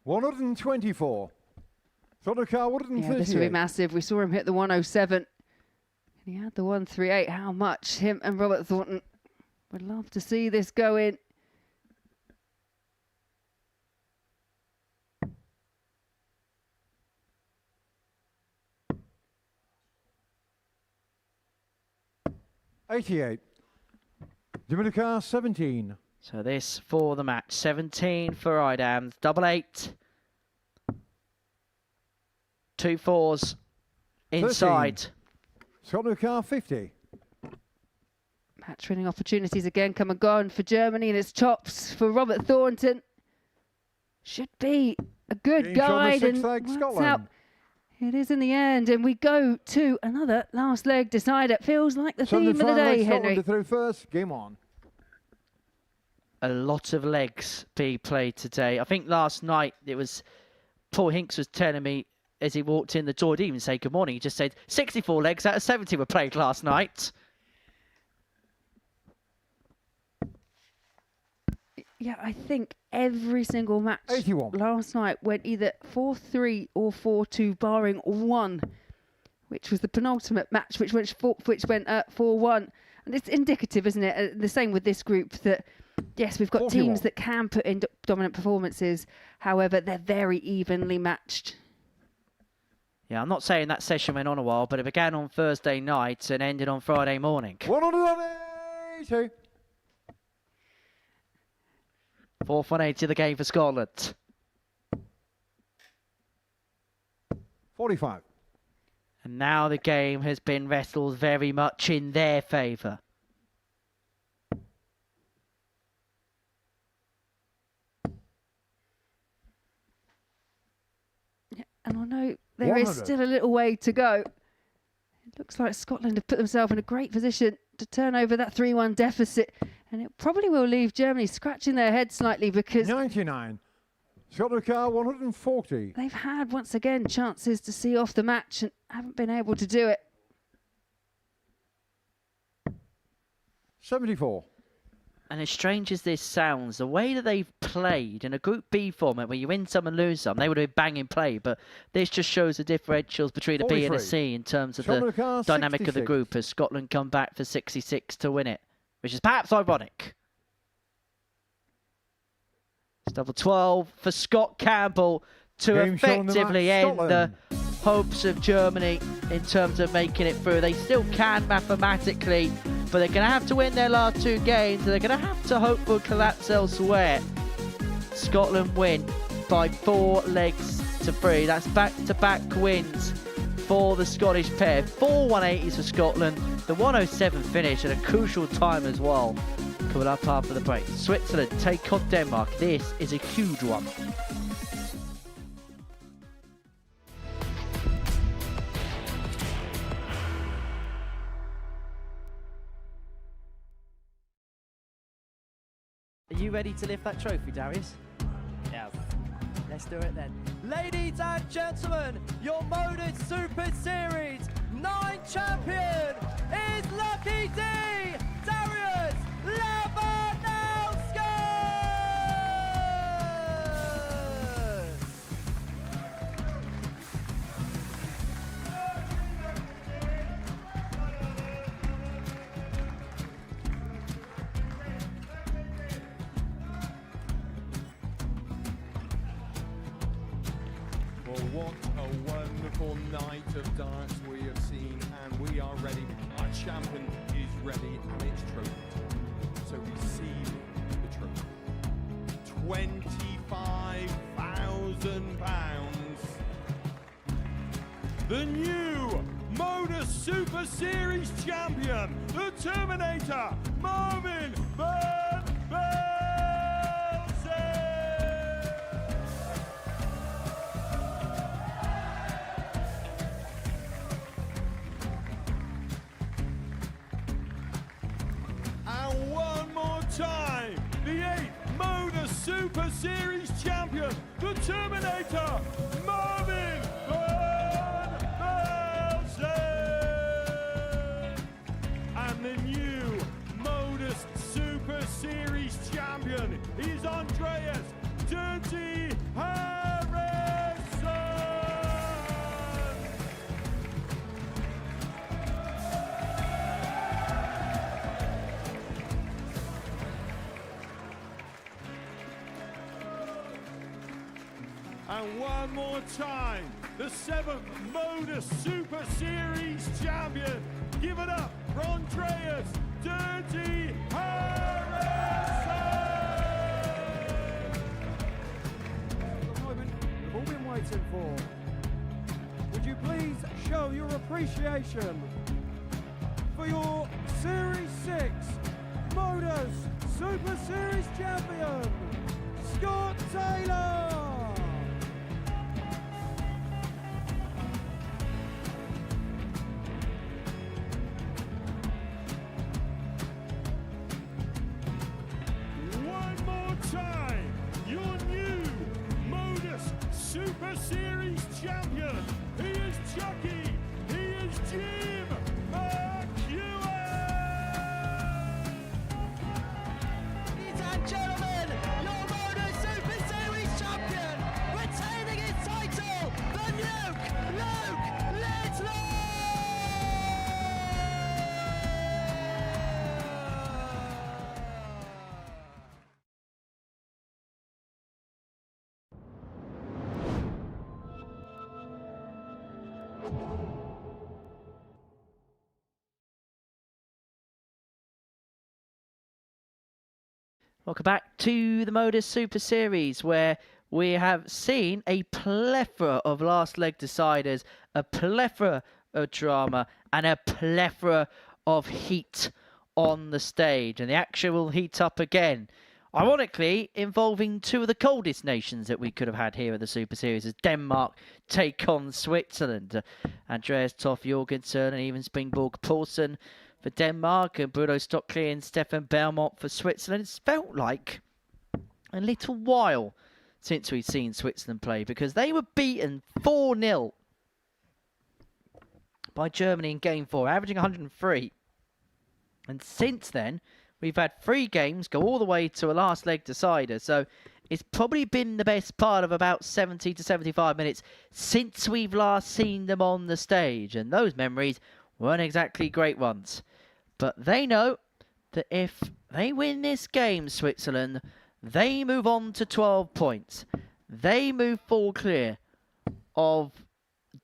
124. Germany car
Yeah, this will be
138.
massive. We saw him hit the 107. And he had the 138. How much him and Robert Thornton would love to see this go in.
$88. Germany car 17.
So this for the match. 17 for Idams. Double 8. 2 4s. Inside.
Scotland car 50.
Match winning opportunities again come and gone for Germany, and it's chops for Robert Thornton. Should be a good
Game shown the
guide,
sixth
and
leg,
works
Scotland.
out. It is in the end, and we go to another last leg decider. Feels like the theme of the day, Henry.
Scotland through first. Game on.
A lot of legs being played today. I think last night it was Paul Hinks was telling me as he walked in the door, he didn't even say good morning. He just said 64 legs out of 70 were played last night.
Yeah, I think every single match
81.
last night went either 4-3 or 4-2, barring one, which was the penultimate match, which went 4-1. And it's indicative, isn't it? The same with this group, that yes, we've got
41.
teams that can put in dominant performances. However, they're very evenly matched.
Yeah, I'm not saying that session went on a while, but it began on Thursday night and ended on Friday morning.
180.
Fourth 180 of the game for Scotland.
45.
And now the game has been wrestled very much in their favour.
Yeah, and I know there is
100.
still a little way to go. It looks like Scotland have put themselves in a great position to turn over that 3-1 deficit. And it probably will leave Germany scratching their head slightly, because
99. Scotland car 140.
they've had, once again, chances to see off the match and haven't been able to do it.
74.
And as strange as this sounds, the way that they've played in a Group B format where you win some and lose some, they would have been banging play, but this just shows the differentials between a B and a
43.
C in terms of
Scotland
the
car
dynamic of the
66.
group, as Scotland come back for 66 to win it, which is perhaps ironic. It's double 12 for Scott Campbell to
Game shown in the
effectively
match,
end the
Scotland.
hopes of Germany in terms of making it through. They still can mathematically, but they're going to have to win their last two games, and they're going to have to hope for a collapse elsewhere. Scotland win by 4 legs to 3. That's back-to-back wins for the Scottish pair. 4 180s for Scotland. The 107 finish at a crucial time as well. Coming up after the break. Switzerland take on Denmark. This is a huge one. Are you ready to lift that trophy, Darius?
Yes.
Let's do it then.
Ladies and gentlemen, your Modus Super Series 9 champion is Lucky D, Darius Lewandowski!
Well, what a wonderful night of darts we have seen, and we are ready. Our champion is ready, and it's trophy time. So receive the trophy. £25,000. The new Modus Super Series champion, the Terminator, Marvin Van Velzen. And one more time, the 8th Modus Super Series champion, the Terminator, Marvin Van Velzen. And the new Modus Super Series champion is Andreas Dirty Harrison. And one more time, the 7th Modus Super Series champion. Give it up for Andreas Dirty Harrison.
The moment we've all been waiting for. Would you please show your appreciation for your Series 6 Modus Super Series champion, Scott Taylor?
One more time, your new Modus Super Series champion. He is Chucky. He is Jim McEwen.
Ladies and gentlemen, your Modus Super Series champion, retaining his title, the Nuke, Luke Littler!
Welcome back to the Modus Super Series, where we have seen a plethora of last leg deciders, a plethora of drama, and a plethora of heat on the stage. And the action will heat up again, ironically involving two of the coldest nations that we could have had here at the Super Series, as Denmark take on Switzerland. Andreas Toft Jorgensen and even Springborg Poulsen for Denmark, and Bruno Stockley and Stefan Belmont for Switzerland. It's felt like a little while since we've seen Switzerland play, because they were beaten 4-0 by Germany in Game 4, averaging 103. And since then, we've had 3 games go all the way to a last leg decider. So it's probably been the best part of about 70 to 75 minutes since we've last seen them on the stage. And those memories weren't exactly great ones. But they know that if they win this game, Switzerland, they move on to 12 points. They move 4 clear of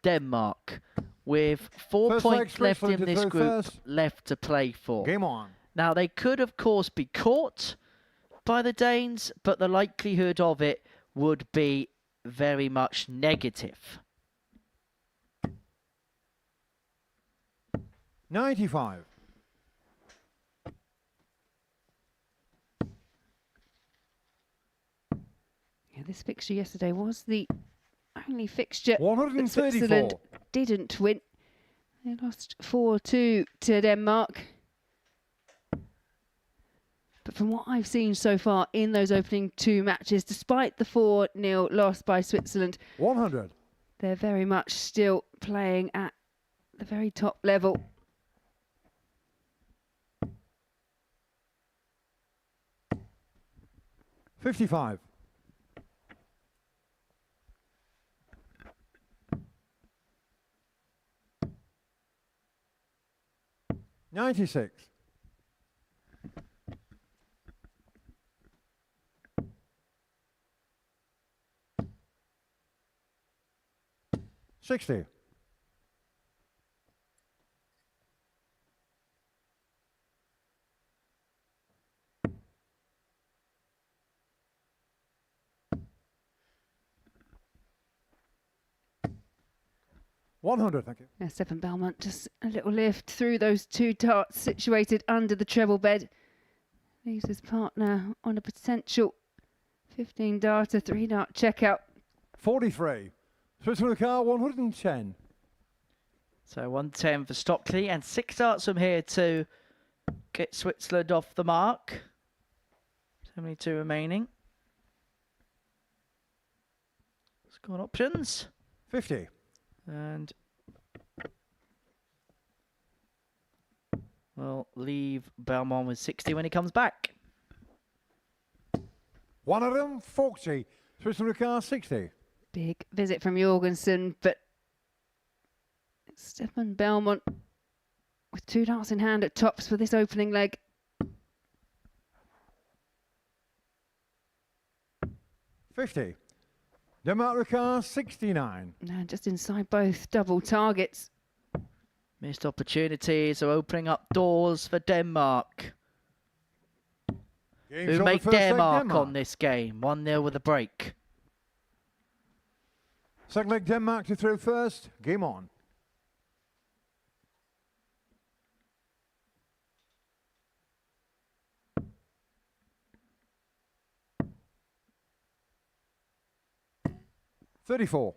Denmark, with 4 points left in this group left to play for.
Game on.
Now, they could, of course, be caught by the Danes, but the likelihood of it would be very much negative.
95.
Yeah, this fixture yesterday was the only fixture that
134.
Switzerland didn't win. They lost 4-2 to Denmark. But from what I've seen so far in those opening 2 matches, despite the 4-0 loss by Switzerland,
100.
they're very much still playing at the very top level.
$55. $96. $60. $100, thank you.
Yeah, Stefan Belmont just a little lift through those 2 darts situated under the treble bed. Leaves his partner on a potential 15 darter, 3 dart checkout.
43. Switzerland car 110.
So 110 for Stockley, and 6 darts from here to get Switzerland off the mark. 72 remaining. Score options.
50.
And we'll leave Belmont with 60 when he comes back.
140. Switzerland car 60.
Big visit from Jorgensen, but Stefan Belmont with 2 darts in hand at tops for this opening leg.
50. Denmark car 69.
Now just inside both double targets.
Missed opportunities are opening up doors for Denmark,
Game's
who
on
make
the first
their
leg,
mark
Denmark.
on this game. 1-0 with a break.
Second leg Denmark to throw first. Game on. $34.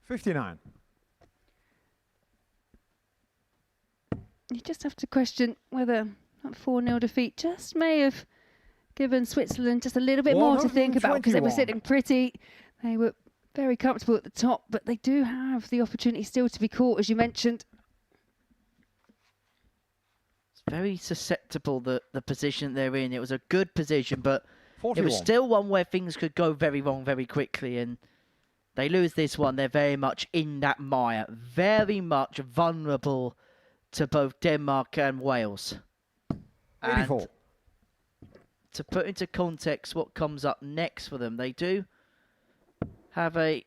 $59.
You just have to question whether that 4-0 defeat just may have given Switzerland just a little bit more to think about, because they were
121.
sitting pretty. They were very comfortable at the top, but they do have the opportunity still to be caught, as you mentioned.
Very susceptible, the position they're in. It was a good position, but
41.
it was still one where things could go very wrong very quickly, and they lose this one. They're very much in that mire, very much vulnerable to both Denmark and Wales.
84.
And to put into context what comes up next for them, they do have a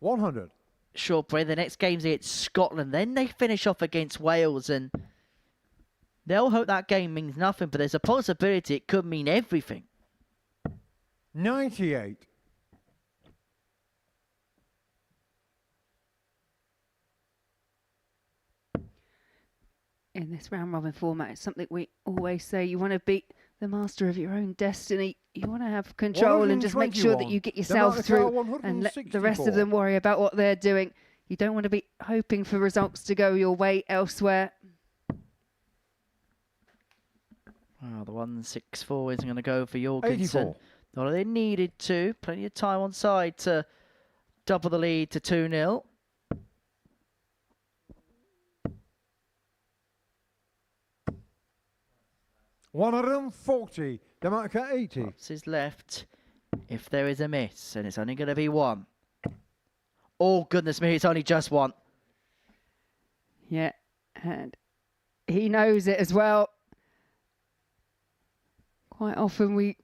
100.
short break. The next game's against Scotland. Then they finish off against Wales, and they'll hope that game means nothing, but there's a possibility it could mean everything.
98.
In this round robin format, it's something we always say. You want to beat the master of your own destiny. You want to have control and just make sure that you get yourself through and let the rest of them worry about what they're doing. You don't want to be hoping for results to go your way elsewhere.
Well, the 164 isn't going to go for Jorgensen.
84.
Not that they needed to. Plenty of time on side to double the lead to 2-0.
$140. The marker 80.
Pops is left if there is a miss, and it's only going to be one. Oh, goodness me, it's only just one.
Yeah, and he knows it as well. Quite often we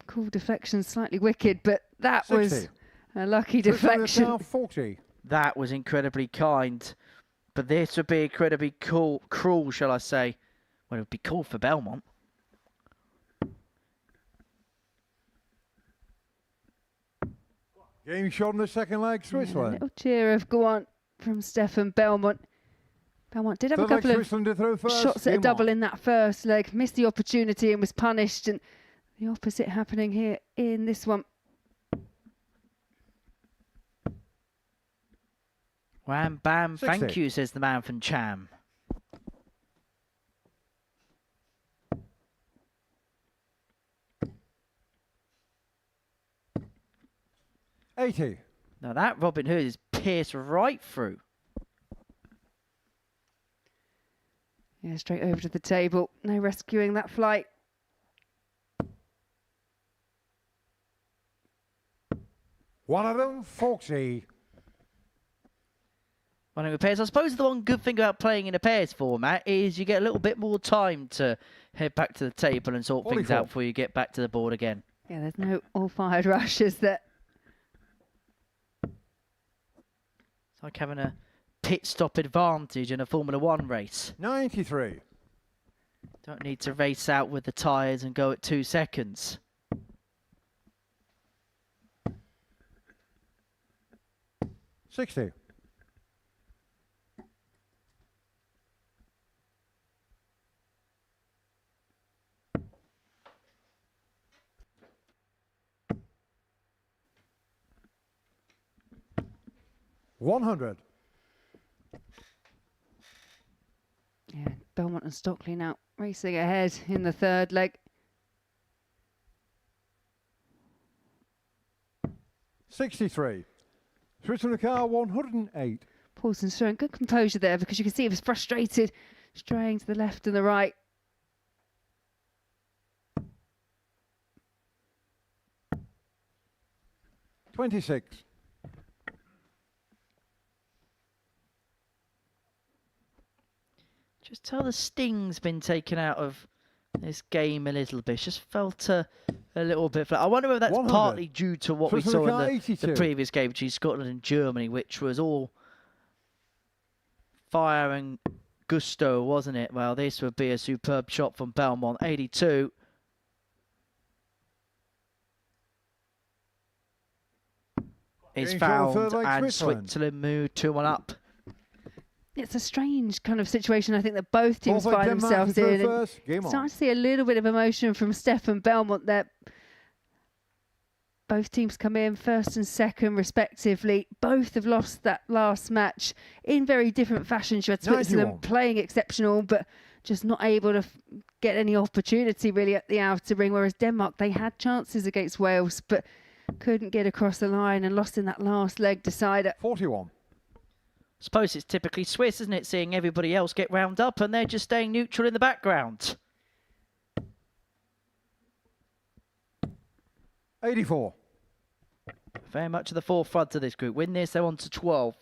call deflections slightly wicked, but that
60.
was a lucky deflection.
40.
That was incredibly kind, but this would be incredibly cruel, shall I say. Well, it would be cool for Belmont.
Game shot in the second leg,
Yeah, a
Switzerland.
little cheer of go on from Stefan Belmont. Belmont did have a
Third leg,
couple of
Switzerland to throw first.
shots at a
Game
double
on.
in that first leg, missed the opportunity and was punished, and the opposite happening here in this one.
Wham, bam,
60.
thank you, says the man from Cham.
$80.
Now that Robin Hood is pierced right through.
Yeah, straight over to the table. No rescuing that flight.
$140.
Running with pairs. I suppose the one good thing about playing in a pairs format is you get a little bit more time to head back to the table and sort things
44.
out before you get back to the board again.
Yeah, there's no all-fired rushes that.
It's like having a pit stop advantage in a Formula One race.
93.
Don't need to race out with the tyres and go at 2 seconds.
$60. $100.
Yeah, Belmont and Stockley now racing ahead in the third leg.
63. Switzerland car 108.
Paulson showing good composure there because you can see he was frustrated, straying to the left and the right.
$26.
Just how the sting's been taken out of this game a little bit. Just felt a little bit flat. I wonder whether that's
100.
partly due to what we saw
Switzerland
in
car
the
82.
previous game between Scotland and Germany, which was all fire and gusto, wasn't it? Well, this would be a superb shot from Belmont. 82. Is
Game shot, third
found,
leg,
and
Switzerland.
Switzerland moved 2-1 up.
It's a strange kind of situation I think that both teams
Fourth leg,
find
Denmark
themselves
to throw
in. And
first. Game on.
starting to see a little bit of emotion from Stefan Belmont there. Both teams come in first and second respectively. Both have lost that last match in very different fashions. You had Switzerland
91.
playing exceptional, but just not able to get any opportunity really at the outer ring, whereas Denmark, they had chances against Wales, but couldn't get across the line and lost in that last leg decider.
41.
Suppose it's typically Swiss, isn't it? Seeing everybody else get round up and they're just staying neutral in the background.
84.
Very much at the forefront of this group. Win this, they're on to 12.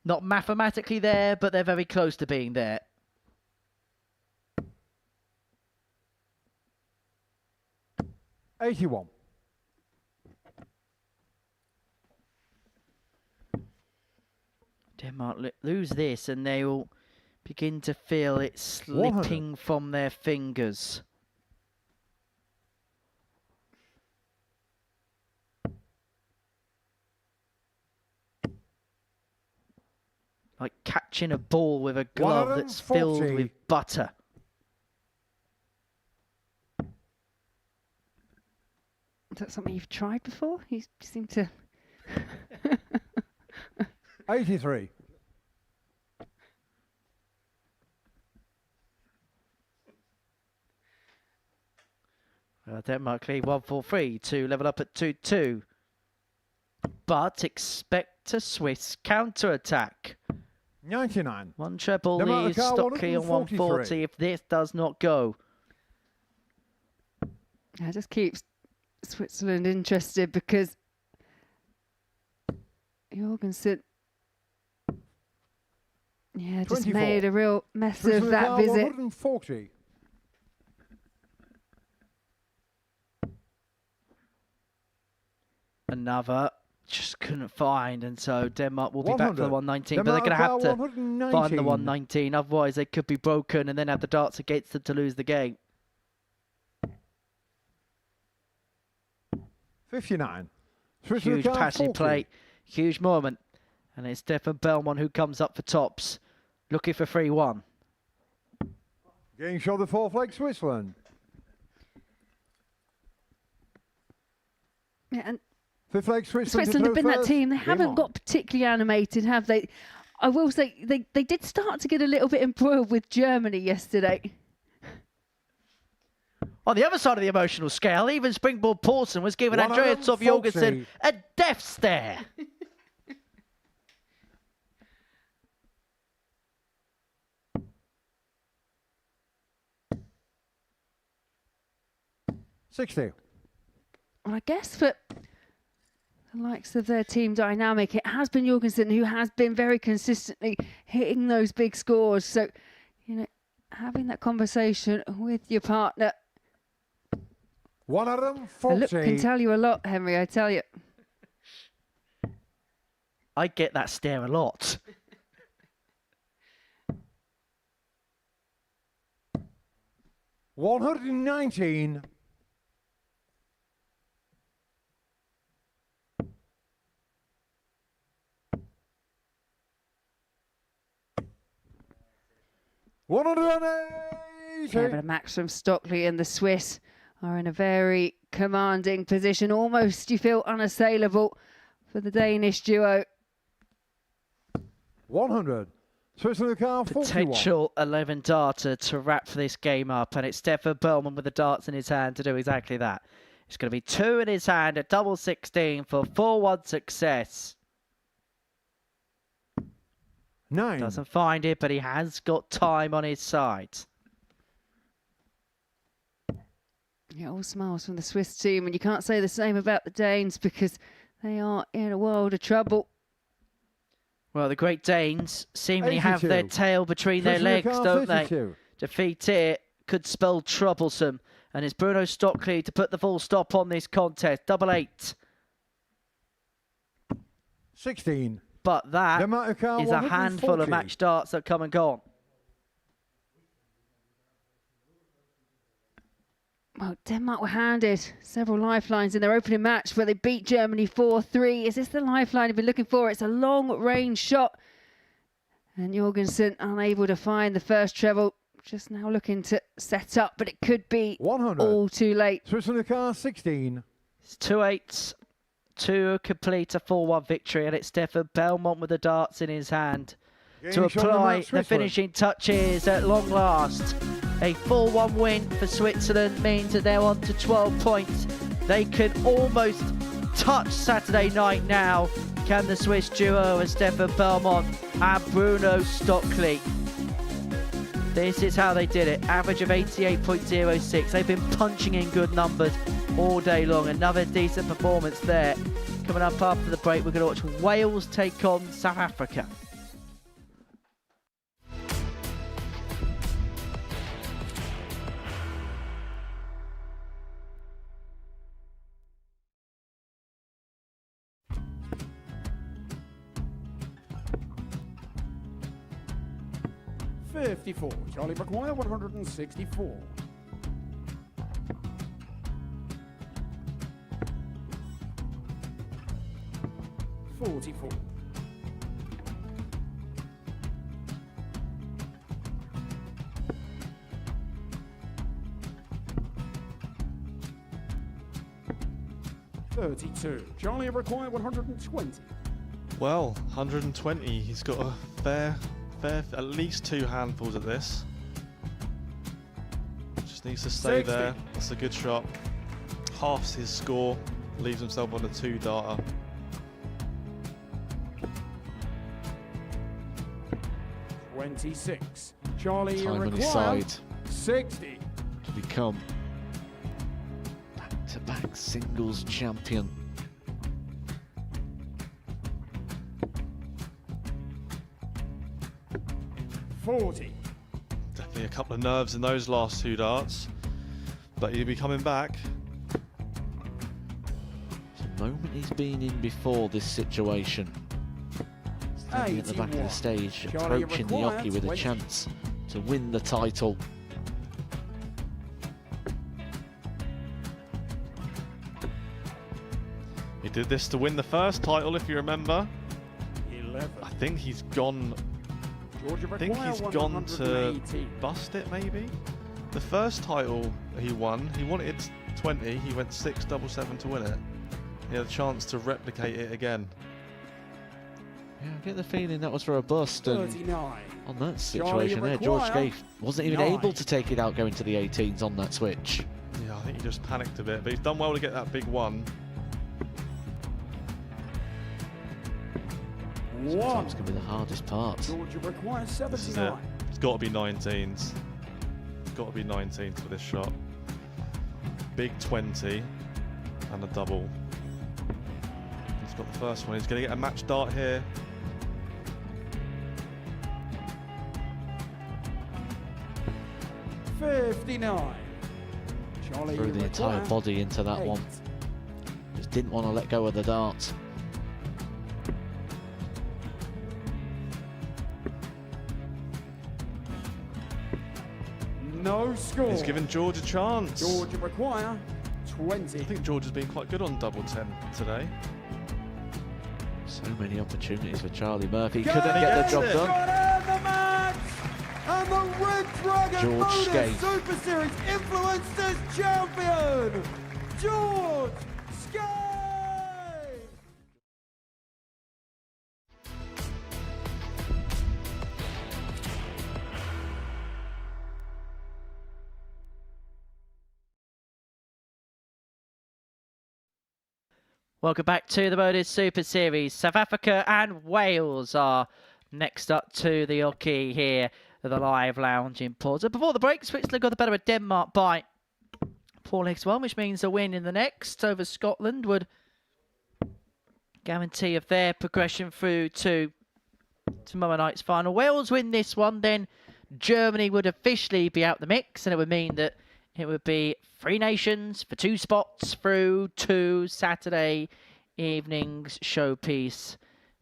Not mathematically there, but they're very close to being there.
$81.
Denmark lose this and they will begin to feel it slipping from their fingers. Like catching a ball with a glove that's filled with butter.
Is that something you've tried before? You seem to...
83.
Denmark lead 1-4-3 to level up at 2-2. But expect a Swiss counter-attack.
99.
One treble leads Stockley on 140 if this does not go.
It just keeps Switzerland interested because Jorgensen, just
24.
made a real mess of that visit.
140.
Another just couldn't find, and so Denmark will be back for the 119, but they're
Denmark
going to have to
119.
find the 119, otherwise they could be broken and then have the darts against them to lose the game.
59.
Huge passive play, huge moment, and it's Stefan Belmont who comes up for tops, looking for 3-1.
Getting shot the fourth leg, Switzerland.
Yeah, and
fifth leg,
Switzerland have been that team. They haven't got particularly animated, have they? I will say they did start to get a little bit embroiled with Germany yesterday.
On the other side of the emotional scale, even Springboard Paulsen was giving Andreas Jorgensen a death stare.
$60.
Well, I guess for the likes of their team dynamic, it has been Jorgensen who has been very consistently hitting those big scores. So, having that conversation with your partner.
140.
A look can tell you a lot, Henry, I tell you.
I get that stare a lot.
$119.
Yeah, but Max from Stockley and the Swiss are in a very commanding position. Almost, you feel, unassailable for the Danish duo.
100. Switzerland car 41.
Potential 11 darter to wrap this game up, and it's Stefan Bellman with the darts in his hand to do exactly that. It's going to be 2 in his hand at double 16 for 4-1 success.
9.
Doesn't find it, but he has got time on his side.
Yeah, all smiles from the Swiss team, and you can't say the same about the Danes because they are in a world of trouble.
Well, the Great Danes seemingly have their tail between their
Switzerland
legs,
car
don't
52.
they? Defeat here could spell troublesome, and it's Bruno Stockley to put the full stop on this contest. Double 8.
16.
But that is a handful of match darts that come and gone.
Well, Denmark were handed several lifelines in their opening match where they beat Germany 4-3. Is this the lifeline you've been looking for? It's a long-range shot. And Jorgensen unable to find the first treble. Just now looking to set up, but it could be
100.
all too late.
Switzerland car 16.
It's 2-8 to complete a 4-1 victory, and it's Stefan Belmont with the darts in his hand to apply the finishing touches at long last. A 4-1 win for Switzerland means that they're on to 12 points. They could almost touch Saturday night now. Can the Swiss duo of Stefan Belmont and Bruno Stockley? This is how they did it. Average of 88.06. They've been punching in good numbers all day long. Another decent performance there. Coming up after the break, we're going to watch Wales take on South Africa.
54. Charlie Maguire, 164. 44. 32. Charlie require 120.
Well, 120. He's got a fair, at least 2 handfuls at this. Just needs to stay
60.
there. That's a good shot. Halves his score. Leaves himself on a 2-darter.
$26. Charlie
Time on his
require
side
60.
to become back-to-back singles champion.
$40.
Definitely a couple of nerves in those last 2 darts. But he'll be coming back.
It's a moment he's been in before this situation. Standing at the back of the
81.
stage,
Charlie
approaching the
require
hockey with a
20.
chance to win the title.
He did this to win the first title, if you remember.
11.
I think he's gone.
Georgia
I think
require
he's gone to
118.
bust it, maybe. The first title he won, he wanted 20. He went 6-7-7 to win it. He had a chance to replicate it again.
Yeah, I get the feeling that was for a bust, and
39.
on that situation there, George
require
Scaife wasn't even
9.
able to take it out going to the 18s on that switch.
Yeah, I think he just panicked a bit, but he's done well to get that big one.
Sometimes can be the hardest part.
Georgia requires
This is it.
79.
It's got to be 19s. It's got to be 19s for this shot. Big 20 and a double. He's got the first one. He's going to get a match dart here.
$59. Charlie
Threw the entire
require
body into that
8.
one. Just didn't want to let go of the dart.
No score.
He's given George a chance.
Georgia require 20.
I think George has been quite good on double 10 today.
So many opportunities for Charlie Murphy.
Go
Couldn't get the job
ahead.
done.
Got out the match. And the Red Dragon
George
Modus
Scaife.
Super Series Influencers Champion, George Scaife.
Welcome back to the Modus Super Series. South Africa and Wales are next up to the hockey here at the live lounge in Porto. Before the break, Switzerland got the better of Denmark by 4 legs to 1, which means a win in the next over Scotland would guarantee of their progression through to tomorrow night's final. Wales win this one, then Germany would officially be out the mix, and it would mean that it would be 3 nations for 2 spots through to Saturday evening's showpiece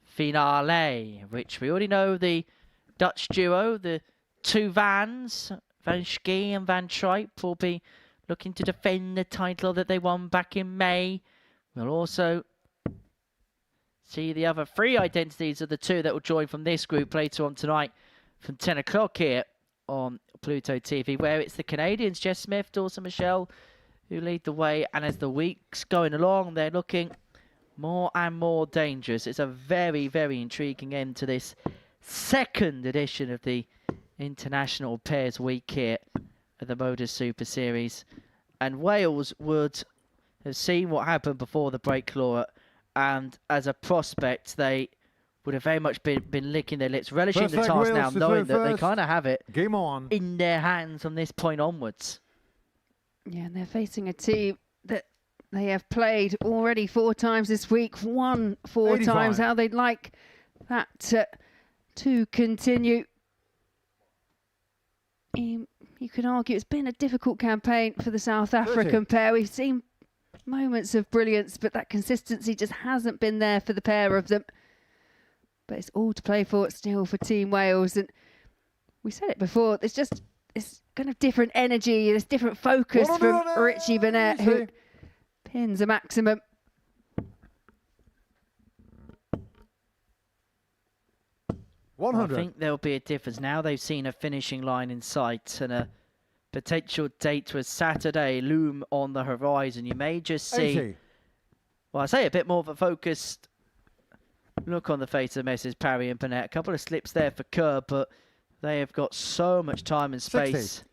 finale, which we already know the Dutch duo, the 2 Vans, Van Schie and Van Tripe, will be looking to defend the title that they won back in May. We'll also see the other 3 identities of the 2 that will join from this group later on tonight from 10 o'clock here on Pluto TV, where it's the Canadians, Jess Smith, Dawson Michelle, who lead the way. And as the week's going along, they're looking more and more dangerous. It's a very, very intriguing end to this second edition of the International Pairs Week here at the Modus Super Series. And Wales would have seen what happened before the break, Laura, and as a prospect, they would have very much been licking their lips, relishing the task
Wales
now,
to
knowing
throw
that they
first.
kind of have it
Game on.
in their hands from this point onwards.
Yeah, and they're facing a team that they have played already 4 times this week, won 4
85.
times. How they'd like that to continue. You could argue it's been a difficult campaign for the South African pair. We've seen moments of brilliance, but that consistency just hasn't been there for the pair of them. But it's all to play for still for Team Wales. And We said it before, there's just this kind of different energy, this different focus from Richie Burnett, who pins a maximum.
Well, I think there'll be a difference. Now they've seen a finishing line in sight and a potential date to a Saturday loom on the horizon. You may just see,
80.
well, I say a bit more of a focused look on the face of Messrs. Parry and Burnett. A couple of slips there for Kerr, but they have got so much time and space
60.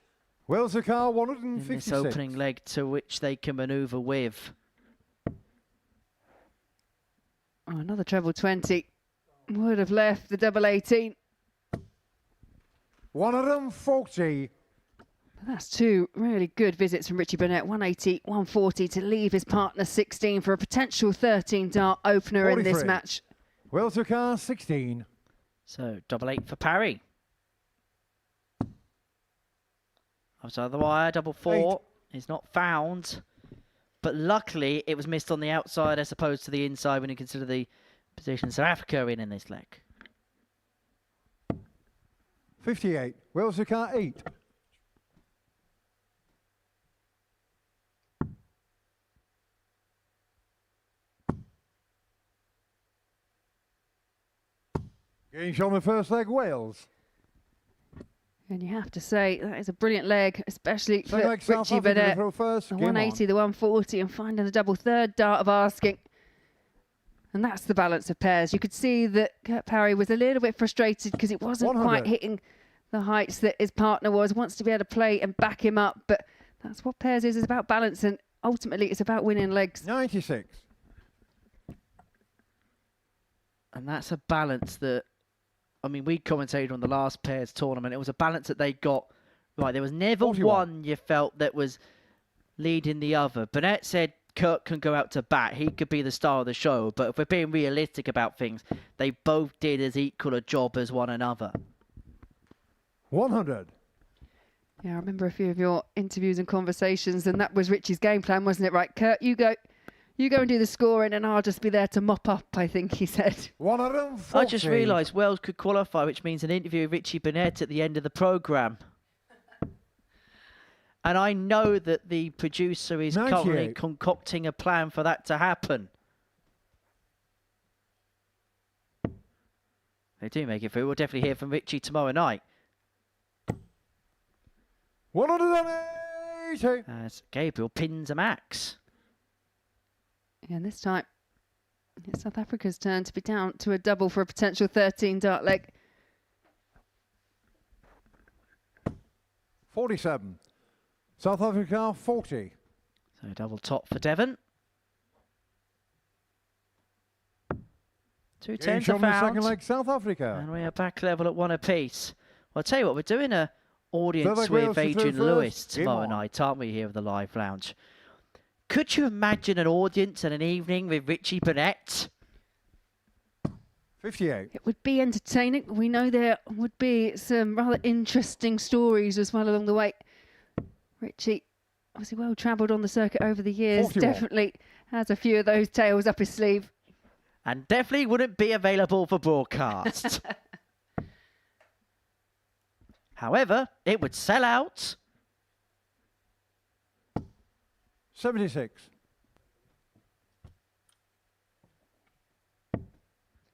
Wheels the car,
in
156.
this opening leg to which they can manoeuvre with.
Oh, another treble 20 would have left the double 18.
140.
That's two really good visits from Richie Burnett. 180, 140 to leave his partner 16 for a potential 13 dart opener in this
43.
match.
Wheels the car, 16.
So double 8 for Parry. Outside the wire, double 4 is not found. But luckily, it was missed on the outside as opposed to the inside when you consider the position South Africa are in this leg.
58. Wheels the car, 8. Game shot on the first leg, Wales.
And you have to say, that is a brilliant leg, especially for
Like South
Richie
Africa
Burnett.
throw first.
The
Game
180,
on.
the 140, and finding the double third dart of asking. And that's the balance of pairs. You could see that Kurt Parry was a little bit frustrated because it wasn't
100.
quite hitting the heights that his partner was. Wants to be able to play and back him up, but that's what pairs is. It's about balance, and ultimately it's about winning legs.
96.
And that's a balance that, I mean, we commentated on the last pairs tournament. It was a balance that they got right. There was never
41.
one you felt that was leading the other. Burnett said Kurt can go out to bat. He could be the star of the show. But if we're being realistic about things, they both did as equal a job as one another.
100.
Yeah, I remember a few of your interviews and conversations, and that was Richie's game plan, wasn't it? Right, Kurt, you go and do the scoring, and I'll just be there to mop up, I think he said.
140.
I just realised Wales could qualify, which means an interview with Richie Burnett at the end of the programme. And I know that the producer is currently
98.
concocting a plan for that to happen. They do make it through. We'll definitely hear from Richie tomorrow night.
180.
As Gabriel pins a max.
And this time, it's South Africa's turn to be down to a double for a potential 13 dart leg.
47. South Africa, 40.
So double top for Devon. 2
Game
tens
shot
are
on the
found.
second leg, South Africa.
And we are back level at 1 apiece. Well, I'll tell you what, we're doing a audience
like
with
Wales to throw
Adrian
first.
Lewis
Game
tomorrow
on.
night, aren't we, here at the Live Lounge? Could you imagine an audience and an evening with Richie Burnett?
58.
It would be entertaining. We know there would be some rather interesting stories as well along the way. Richie, obviously well travelled on the circuit over the years,
41.
definitely has a few of those tales up his sleeve.
And definitely wouldn't be available for broadcast. However, it would sell out.
76.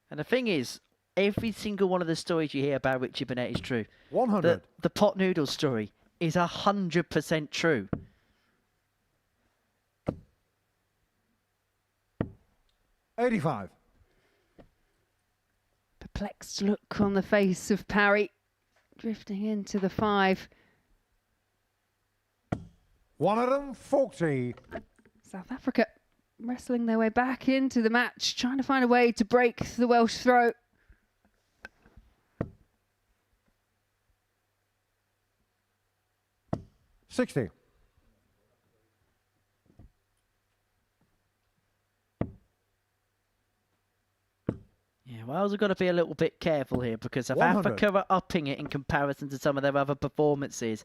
And the thing is, every single one of the stories you hear about Richie Burnett is true.
100.
The pot noodle story is 100% true.
85.
Perplexed look on the face of Parry, drifting into the 5.
140.
South Africa wrestling their way back into the match, trying to find a way to break the Welsh throw.
$60.
Yeah, Wales have got to be a little bit careful here because South
100.
Africa are upping it in comparison to some of their other performances.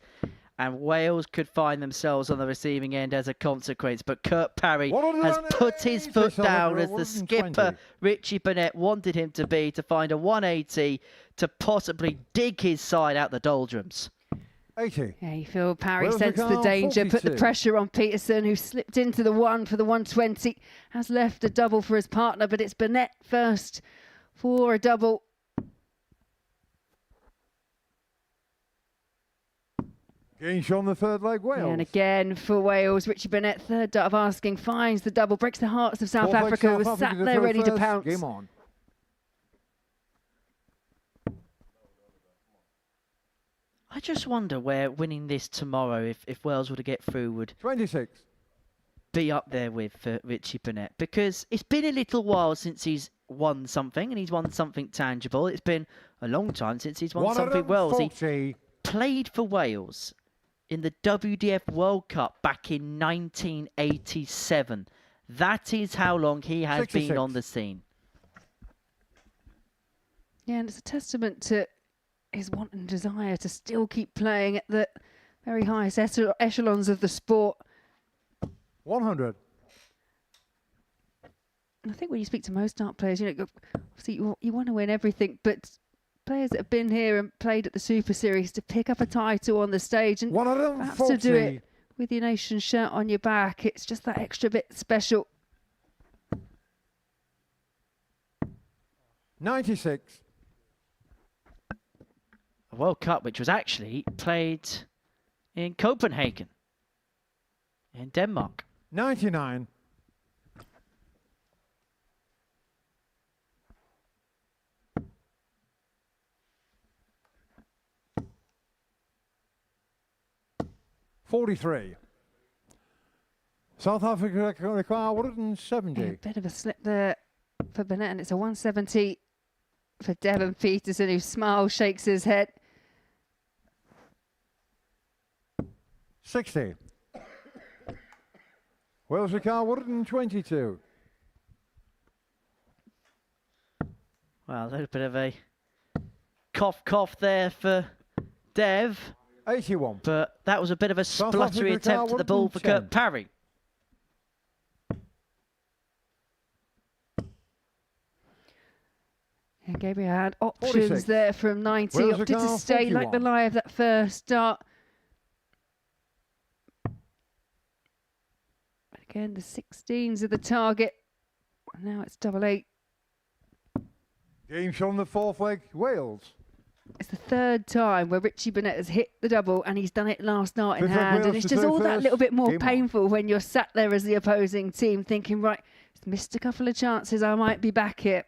and Wales could find themselves on the receiving end as a consequence. But Kurt Parry has put his foot down as the skipper Richie Burnett wanted him to be, to find a 180 to possibly dig his side out the doldrums.
80.
Yeah, you feel Parry
Wales
sensed the
Car,
danger, put the
42.
pressure on Peterson, who slipped into the one for the 120, has left a double for his partner, but it's Burnett first for a double.
Gains on the third leg, Wales.
And again for Wales, Richie Burnett, third dart of asking, finds the double, breaks the hearts of South
Fourth leg,
Africa, who
South
was sat
Africa
there
throw
ready to
first.
pounce.
Game on.
I just wonder where winning this tomorrow, if Wales were to get through, would
26.
be up there with Richie Burnett, because it's been a little while since he's won something, and he's won something tangible. It's been a long time since he's won something well. He played for Wales in the WDF World Cup back in 1987. That is how long he has
66.
been on the scene.
Yeah, and it's a testament to his want and desire to still keep playing at the very highest echelons of the sport.
100.
And I think when you speak to most dart players, obviously you want to win everything, but players that have been here and played at the Super Series, to pick up a title on the stage and perhaps to do it with your nation's shirt on your back, it's just that extra bit special.
96.
A World Cup which was actually played in Copenhagen, in Denmark.
99. $43. South Africa require 170.
Yeah, a bit of a slip there for Burnett, and it's a 170 for Devon Peterson, who smiles, shakes his head.
60. Wales require 122.
Well, a little bit of a cough there for Dev.
81.
But that was a bit of a
South
spluttery
Africa
attempt at the ball for
110.
Kurt Parry.
Yeah, Gabriel had options
46.
there from 90,
Wales
opted to
require
stay like the
41.
lie of that first start. Again, the 16s are the target. Now it's 88.
Game shot on the fourth leg, Wales.
It's the third time where Richie Burnett has hit the double, and he's done it last night in
Fifth leg,
hand. And
Wales
it's
to
just
throw
all that
first.
little bit more
Game on.
painful when you're sat there as the opposing team thinking, right, just missed a couple of chances, I might be back here.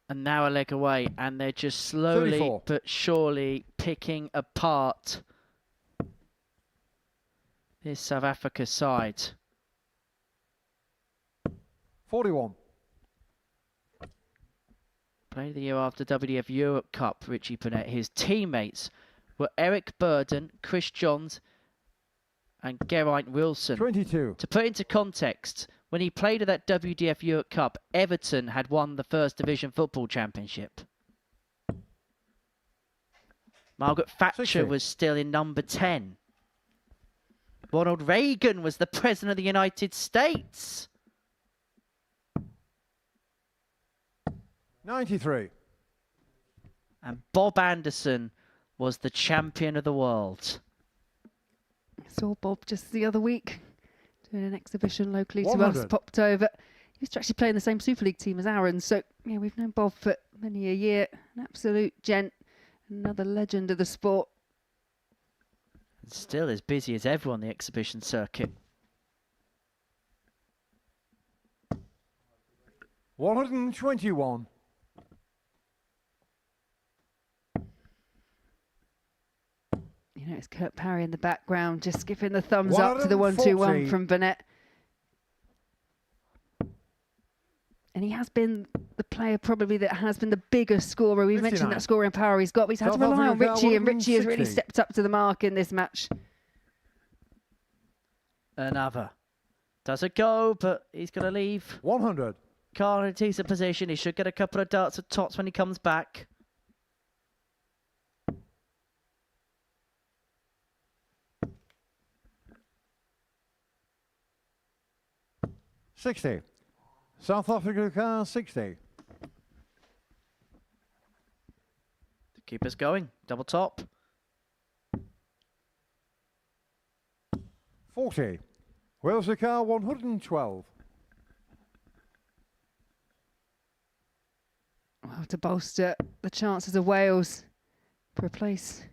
And now a leg away, and they're just slowly
34.
but surely picking apart this South Africa side.
41.
Played the year after WDF Europe Cup, Richie Burnett. His teammates were Eric Burden, Chris Johns, and Geraint Wilson.
22.
To put into context, when he played at that WDF Europe Cup, Everton had won the First Division Football Championship. Margaret Thatcher
60.
was still in number 10. Ronald Reagan was the President of the United States.
93.
And Bob Anderson was the champion of the world.
I saw Bob just the other week doing an exhibition locally to us,
100.
popped over. He was actually playing the same Super League team as Aaron, so yeah, we've known Bob for many a year. An absolute gent, another legend of the sport.
And still as busy as ever on the exhibition circuit.
121.
You know, it's Kurt Parry in the background, just giving the thumbs up to the 1-2-1 from Burnett. And he has been the player probably that has been the biggest scorer. We've mentioned
59.
that scoring power he's got, but he's had to
South
rely on
Africa,
Richie, and Richie has really
160.
stepped up to the mark in this match.
Another. Does it go, but he's going to leave
100.
Carl in a decent position. He should get a couple of darts at tots when he comes back.
60. South Africa car 60.
The keeper's going. Double top.
40. Wales car 112.
Well, to bolster the chances of Wales for a place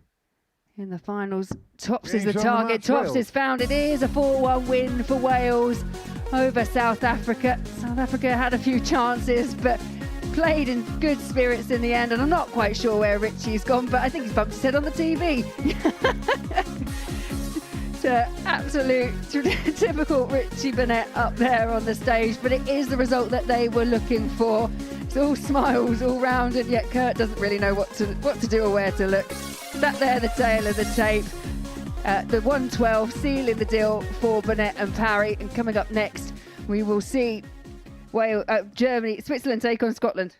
in the finals. Tops is the target. Tops is found. It is a 4-1 win for Wales over South Africa. South Africa had a few chances, but played in good spirits in the end. And I'm not quite sure where Richie's gone, but I think he's bumped his head on the TV. Absolute typical Richie Burnett up there on the stage, but it is the result that they were looking for. It's all smiles all round, and yet Kurt doesn't really know what to do or where to look. That there, the tail of the tape. The 112 sealing the deal for Burnett and Parry. And coming up next, we will see Germany, Switzerland take on Scotland.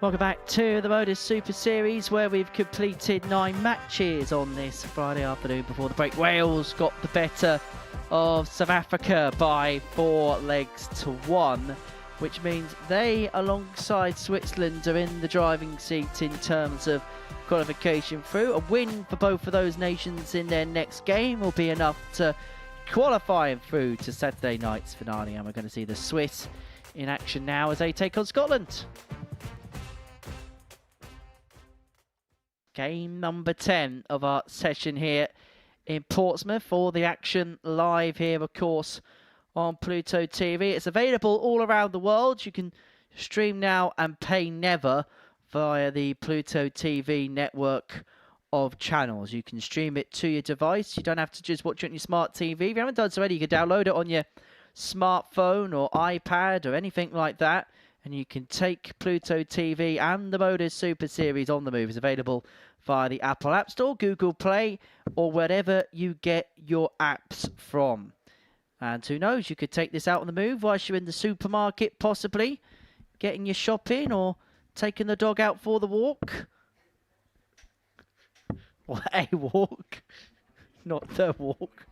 Welcome back to the Modus Super Series, where we've completed 9 matches on this Friday afternoon before the break. Wales got the better of South Africa by 4 legs to 1, which means they, alongside Switzerland, are in the driving seat in terms of qualification through. A win for both of those nations in their next game will be enough to qualify through to Saturday night's finale, and we're going to see the Swiss in action now as they take on Scotland. Game number 10 of our session here in Portsmouth. All the action live here, of course, on Pluto TV. It's available all around the world. You can stream now and pay never via the Pluto TV network of channels. You can stream it to your device. You don't have to just watch it on your smart TV. If you haven't done so already, you can download it on your smartphone or iPad or anything like that. And you can take Pluto TV and the Modus Super Series on the move. It's available via the Apple App Store, Google Play, or wherever you get your apps from. And who knows, you could take this out on the move whilst you're in the supermarket, possibly getting your shopping or taking the dog out for the walk. Or a walk, not the walk.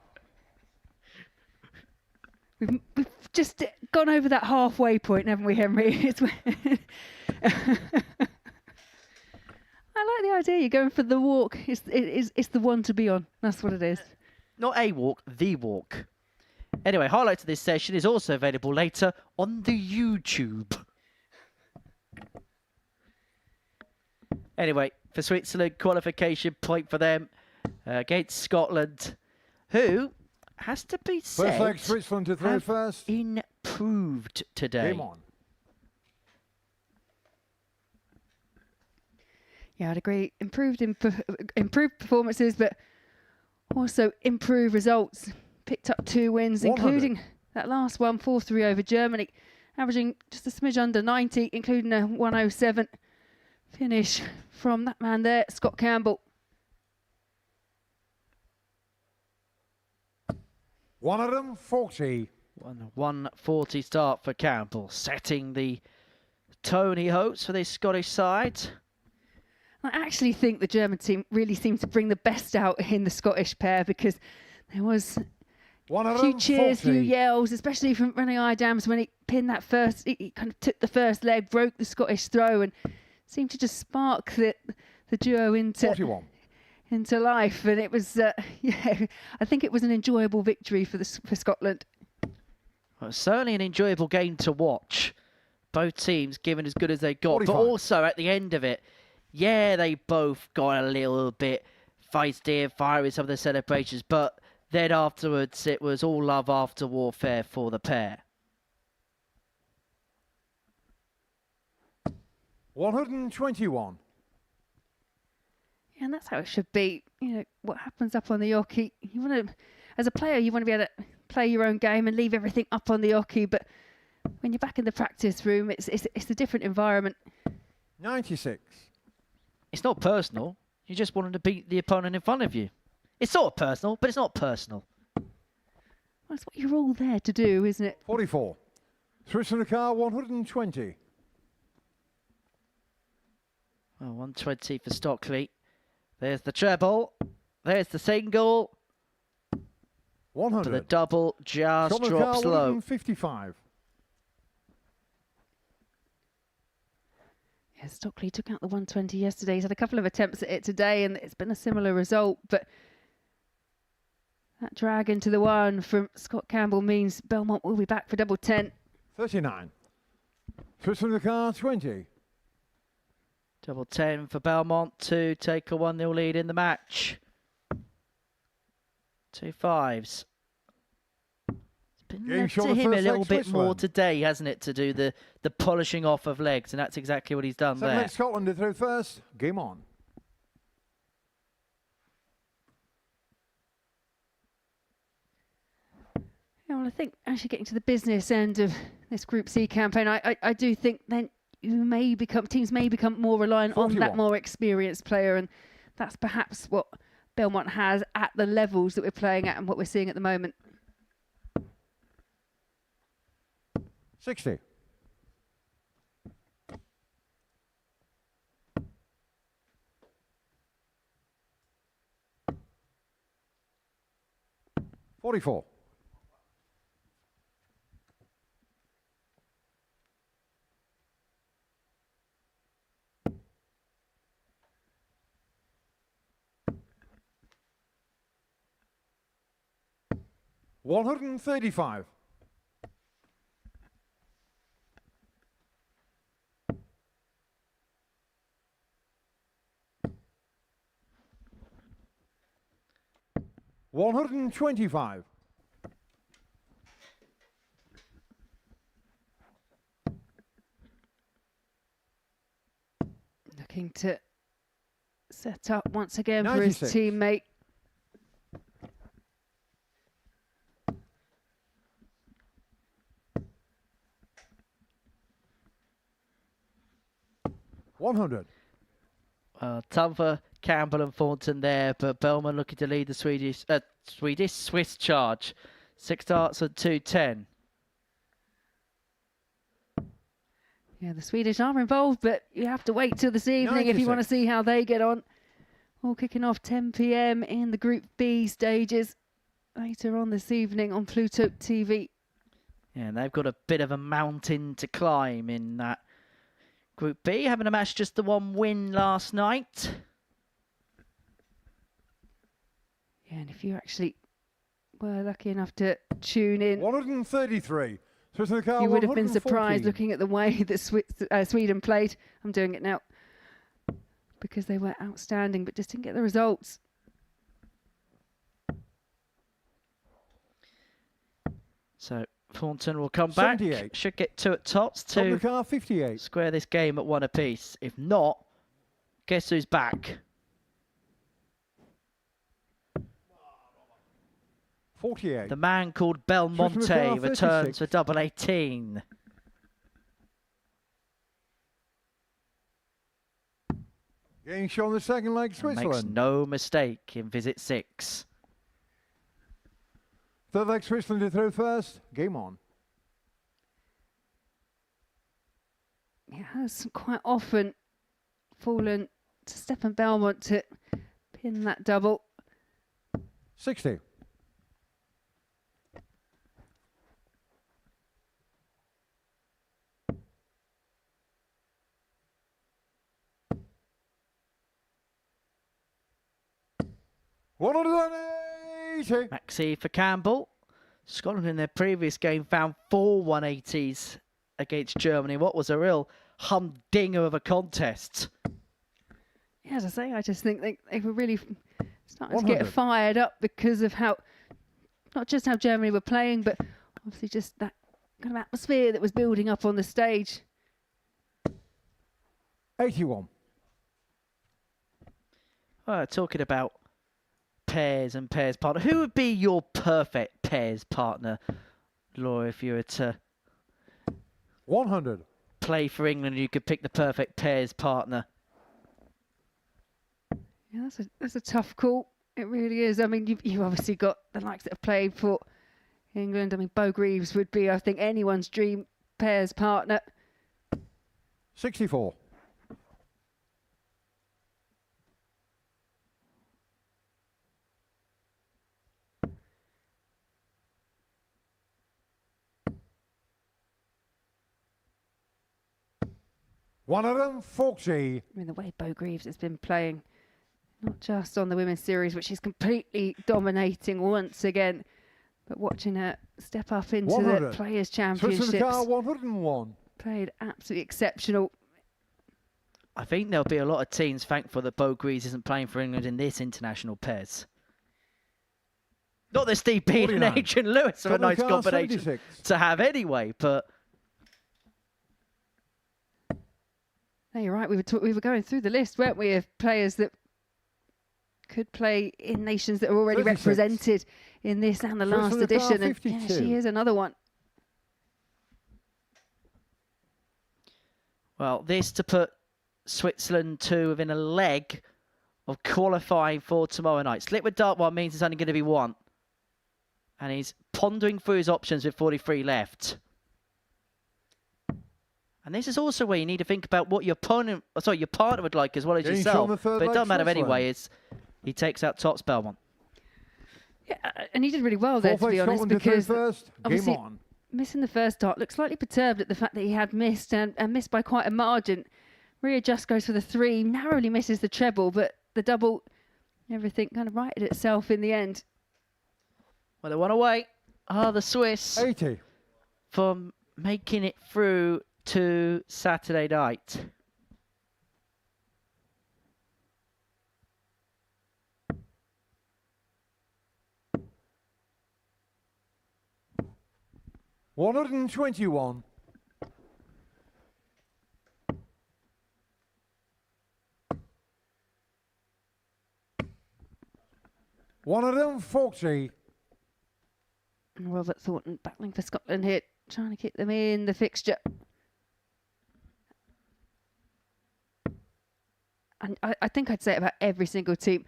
We've just gone over that halfway point, haven't we, Henry? I like the idea. You're going for the walk. It's the one to be on. That's what it is.
Not a walk, the walk. Anyway, highlights of this session is also available later on the YouTube. Anyway, for Switzerland, qualification point for them against Scotland, who has to be said
First leg, Switzerland to throw first.
Improved today.
Game on.
Yeah, I'd agree. Improved performances, but also improved results. Picked up 2 wins,
100.
including that last one, 4-3 over Germany, averaging just a smidge under 90, including a 107 finish from that man there, Scott Campbell.
140.
140 start for Campbell, setting the tone he hopes for this Scottish side.
I actually think the German team really seemed to bring the best out in the Scottish pair, because there was a few cheers, few yells, especially from Rennie Idams when he pinned that first. He kind of took the first leg, broke the Scottish throw, and seemed to just spark the duo into
41.
Into life. And it was, yeah, I think it was an enjoyable victory for Scotland.
Well, certainly an enjoyable game to watch. Both teams giving as good as they got,
45.
but also at the end of it, yeah, they both got a little bit feisty and fiery with some of the celebrations, but then afterwards it was all love after warfare for the pair.
121.
Yeah, and that's how it should be. You know, what happens up on the oche, you want to, as a player, you want to be able to play your own game and leave everything up on the oche, but when you're back in the practice room, it's a different environment.
96.
It's not personal. You just wanted to beat the opponent in front of you. It's sort of personal, but it's not personal.
Well, that's what you're all there to do, isn't it?
44. Switzerland car, 120.
Well, 120 for Stockley. There's the treble. There's the single.
100.
For the double, just
Scotland
drops
car,
low.
155.
Yeah, Stockley took out the 120 yesterday. He's had a couple of attempts at it today, and it's been a similar result. But that drag into the one from Scott Campbell means Belmont will be back for double 10.
39. Switzerland car, 20.
Double 10 for Belmont to take a 1-0 lead in the match. 2 5s. It's been
Game
left
shot
to
of
him a
first
little
leg,
bit more
Switzerland.
today, hasn't it, to do the polishing off of legs, and that's exactly what he's done
Second
there.
leg, Scotland to throw first. Game on.
Yeah, well, I think actually getting to the business end of this Group C campaign, I do think then teams may become more reliant on
41.
that more experienced player, and that's perhaps what Belmont has at the levels that we're playing at and what we're seeing at the moment.
60. $44. $135. 125.
Looking to set up once again for
96.
his teammate.
Tough for Campbell and Thornton there, but Bellman looking to lead the Swiss charge. 6 starts at 2:10.
Yeah, the Swedish are involved, but you have to wait till this evening if you want to
96.
see how they get on. All kicking off 10 p.m. in the Group B stages later on this evening on Pluto TV.
Yeah, and they've got a bit of a mountain to climb in that Group B, having a match just the one win last night.
Yeah, and if you actually were lucky enough to tune in,
133. Switch the car,
you would have been
114.
surprised looking at the way that Sweden played. I'm doing it now because they were outstanding, but just didn't get the results.
So Thornton will come back.
78.
Should get 2 at tops
Top of the
to
car, 58.
square this game at 1 apiece. If not, guess who's back?
48.
The man called Belmonte
car,
returns
36.
for double 18.
Getting shown the second leg,
And
Switzerland.
makes no mistake in visit 6.
Third leg, Switzerland to throw first. Game on.
It has quite often fallen to Stefan Belmont to pin that double.
60.
Maxi for Campbell. Scotland in their previous game found 4 180s against Germany. What was a real humdinger of a contest.
Yeah, as I say, I just think they were really starting to
100.
get fired up because of how, not just how Germany were playing, but obviously just that kind of atmosphere that was building up on the stage.
81.
Talking about pairs and pairs partner. Who would be your perfect pairs partner, Laura, if you were to
100.
play for England and you could pick the perfect pairs partner?
Yeah, that's a tough call. It really is. I mean, you've obviously got the likes that have played for England. I mean, Bo Greaves would be, I think, anyone's dream pairs partner.
64. One of them, 40.
I mean, the way Bo Greaves has been playing, not just on the Women's Series, which she's completely dominating once again, but watching her step up into
100.
the Players'
Switch to
Championships,
the car, 101.
played absolutely exceptional.
I think there'll be a lot of teams thankful that Bo Greaves isn't playing for England in this international pairs. Not that Steve Bean and
49.
Adrian Lewis are a
Top of the
nice
car,
combination
76.
to have anyway, but
No, you're right. We were going through the list, weren't we, of players that could play in nations that are already
36.
represented in this and the
Switch
last
to the car,
edition. And yeah,
52.
she is another one.
well, this to put Switzerland 2 within a leg of qualifying for tomorrow night. Slip with dart one means it's only going to be 1. And he's pondering through his options with 43 left. And this is also where you need to think about what your partner would like as well as
Getting shown
yourself.
the third
But it
leg,
doesn't matter
Switzerland.
anyway. He takes out Tots Belmont.
Yeah, and he did really well there, to
Fourth
be
leg,
honest,
Scotland to throw
because
first. Game
obviously
on.
missing the first start looked slightly perturbed at the fact that he had missed and missed by quite a margin. Ria just goes for the 3, narrowly misses the treble, but the double, everything kind of righted itself in the end.
Well, they want to wait. The Swiss
80.
from making it through to Saturday night.
121. $140.
And Robert Thornton battling for Scotland here, trying to keep them in the fixture. And I think I'd say it about every single team.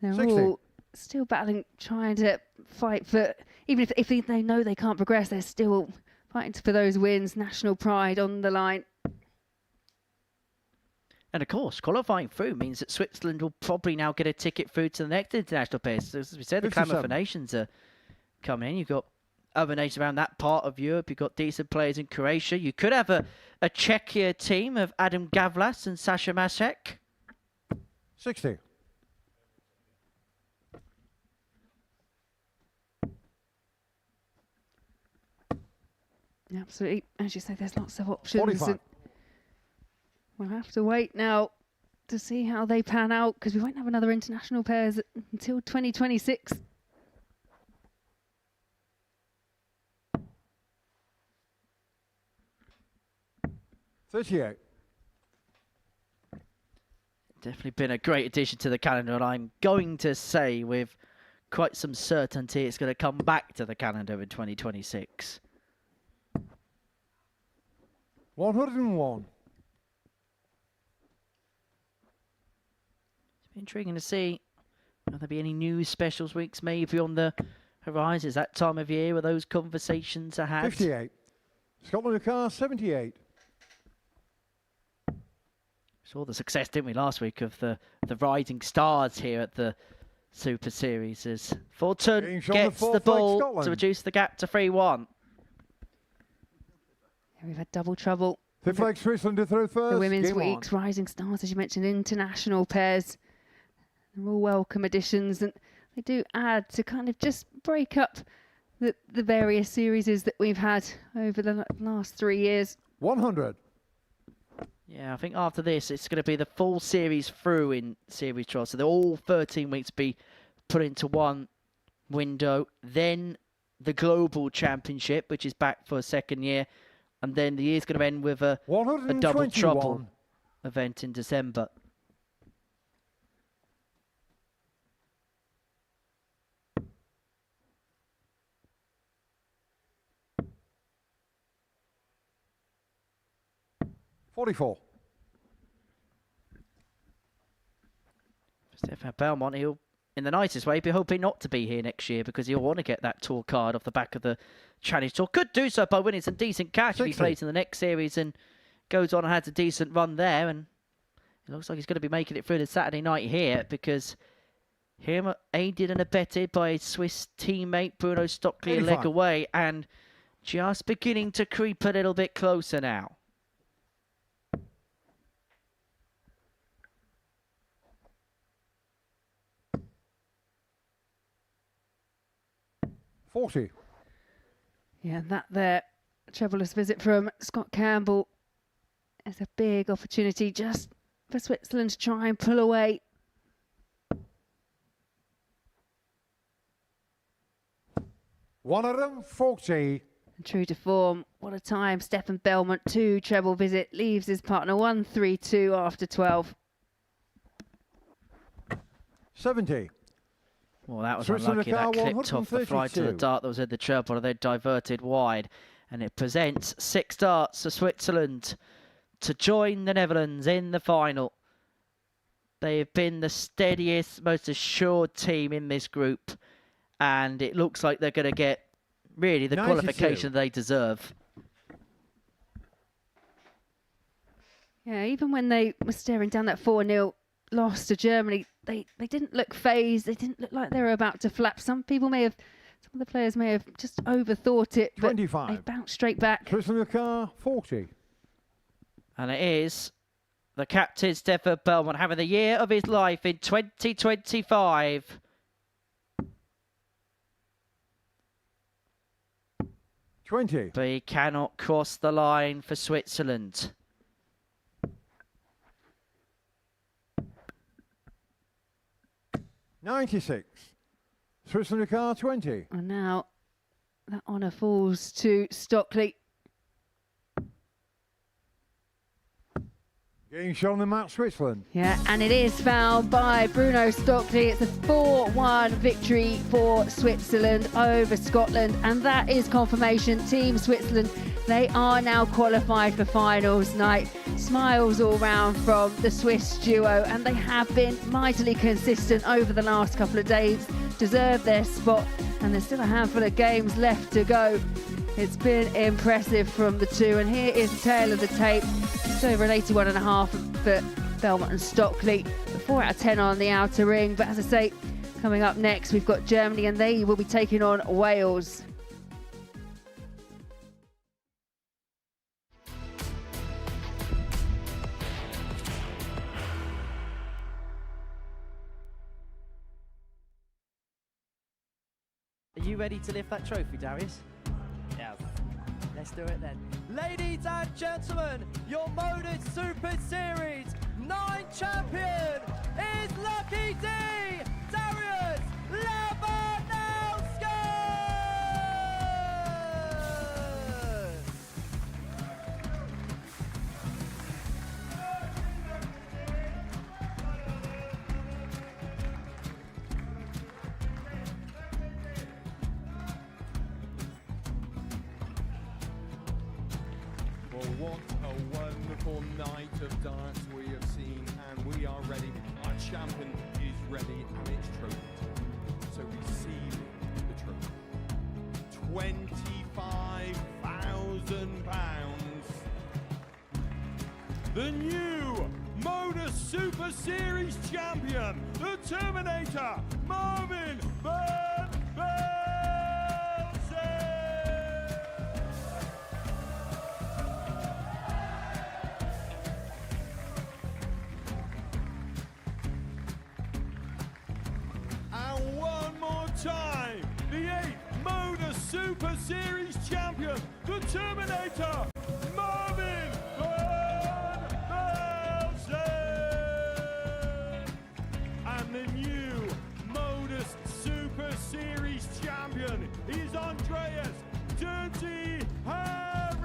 They're
60.
all still battling, trying to fight for, even if they know they can't progress, they're still fighting for those wins, national pride on the line.
And of course, qualifying through means that Switzerland will probably now get a ticket through to the next international pairs. So as we said, the clamour for nations are coming in. You've got other nations around that part of Europe. You've got decent players in Croatia. You could have a Czechia team of Adam Gavlas and Sasha Masek.
60.
Absolutely. As you say, there's lots of options.
45.
We'll have to wait now to see how they pan out, because we won't have another international pairs until 2026.
$38.
Definitely been a great addition to the calendar, and I'm going to say with quite some certainty it's going to come back to the calendar in 2026.
101.
It's intriguing to see will there be any new specials weeks maybe on the horizon. Is that time of year where those conversations are had?
58. Scotland car 78.
Saw the success, didn't we, last week of the rising stars here at the Super Series as Fulton gets the ball to reduce the gap to 3-1.
Yeah, we've had double trouble.
Fifth leg Switzerland to throw first.
The women's
Game
weeks,
on.
rising stars, as you mentioned, international pairs. They're all welcome additions, and they do add to kind of just break up the various series that we've had over the last 3 years.
100.
Yeah, I think after this, it's going to be the full series through in Series 12. So they're all 13 weeks be put into one window. Then the Global Championship, which is back for a second year. And then the year's going to end with a double trouble event in December.
$44.
Stefan Belmont, he'll, in the nicest way, be hoping not to be here next year because he'll want to get that tour card off the back of the Challenge Tour. Could do so by winning some decent cash if he plays in the next series and goes on and has a decent run there. And it looks like he's going to be making it through the Saturday night here because him aided and abetted by his Swiss teammate Bruno Stockley a leg away and just beginning to creep a little bit closer now.
$40.
Yeah, that there, troublous visit from Scott Campbell is a big opportunity just for Switzerland to try and pull away.
$140.
And true to form, what a time. Stefan Belmont, 2 treble visit, leaves his partner 1-3-2 after 12.
70.
Well, that was unlucky. That clipped off the fly to the dart that was in the treble and then diverted wide. And it presents 6 darts for Switzerland to join the Netherlands in the final. They have been the steadiest, most assured team in this group. And it looks like they're going to get, really, the qualification they deserve.
Yeah, even when they were staring down that 4-0 loss to Germany, they didn't look phased. They didn't look like they were about to flap. Some of the players may have just overthought it, but
25.
they bounced straight back.
Switzerland car 40.
And it is the captain, Stefan Belmont, having the year of his life in 2025.
$20.
But he cannot cross the line for Switzerland.
$96. Switzerland car 20.
And now That honour falls to Stockley.
Getting shown the match, Switzerland.
Yeah, and it is fouled by Bruno Stockley. It's a 4-1 victory for Switzerland over Scotland, and that is confirmation. Team Switzerland, they are now qualified for finals night. Smiles all round from the Swiss duo, and they have been mightily consistent over the last couple of days, deserve their spot, and there's still a handful of games left to go. It's been impressive from the two, and here is the tail of the tape. It's over an 81.5 for Belmont and Stockley. 4 out of 10 on the outer ring, but as I say, coming up next we've got Germany, and they will be taking on Wales.
Are you ready to lift that trophy, Darius?
Yes.
Let's do it then.
Ladies and gentlemen, your Modus Super Series 9 champion is Lucky D, Darius Labanowski!
Well, what a wonderful night of darts we have seen, and we are ready. Our champion is ready, and it's trophy time. So receive the trophy. £25,000. The new Modus Super Series champion, the Terminator, Marvin Van Velzen. And one more time, the 8th Modus Super Series champion, the Terminator, Marvin Van Velzen. And the new Modus Super Series champion is Andreas Dirty Harrison.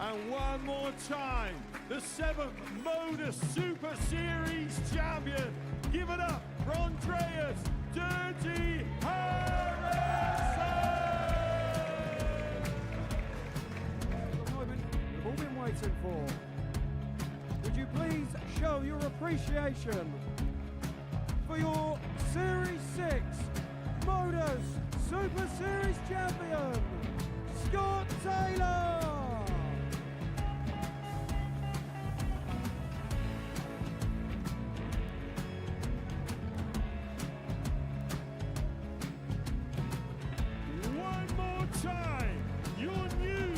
And one more time, the 7th Modus Super Series champion. Give it up for Andreas Dirty Harrison.
The moment we've all been waiting for. Would you please show your appreciation for your Series 6 Modus Super Series champion, Scott Taylor?
One more time, your new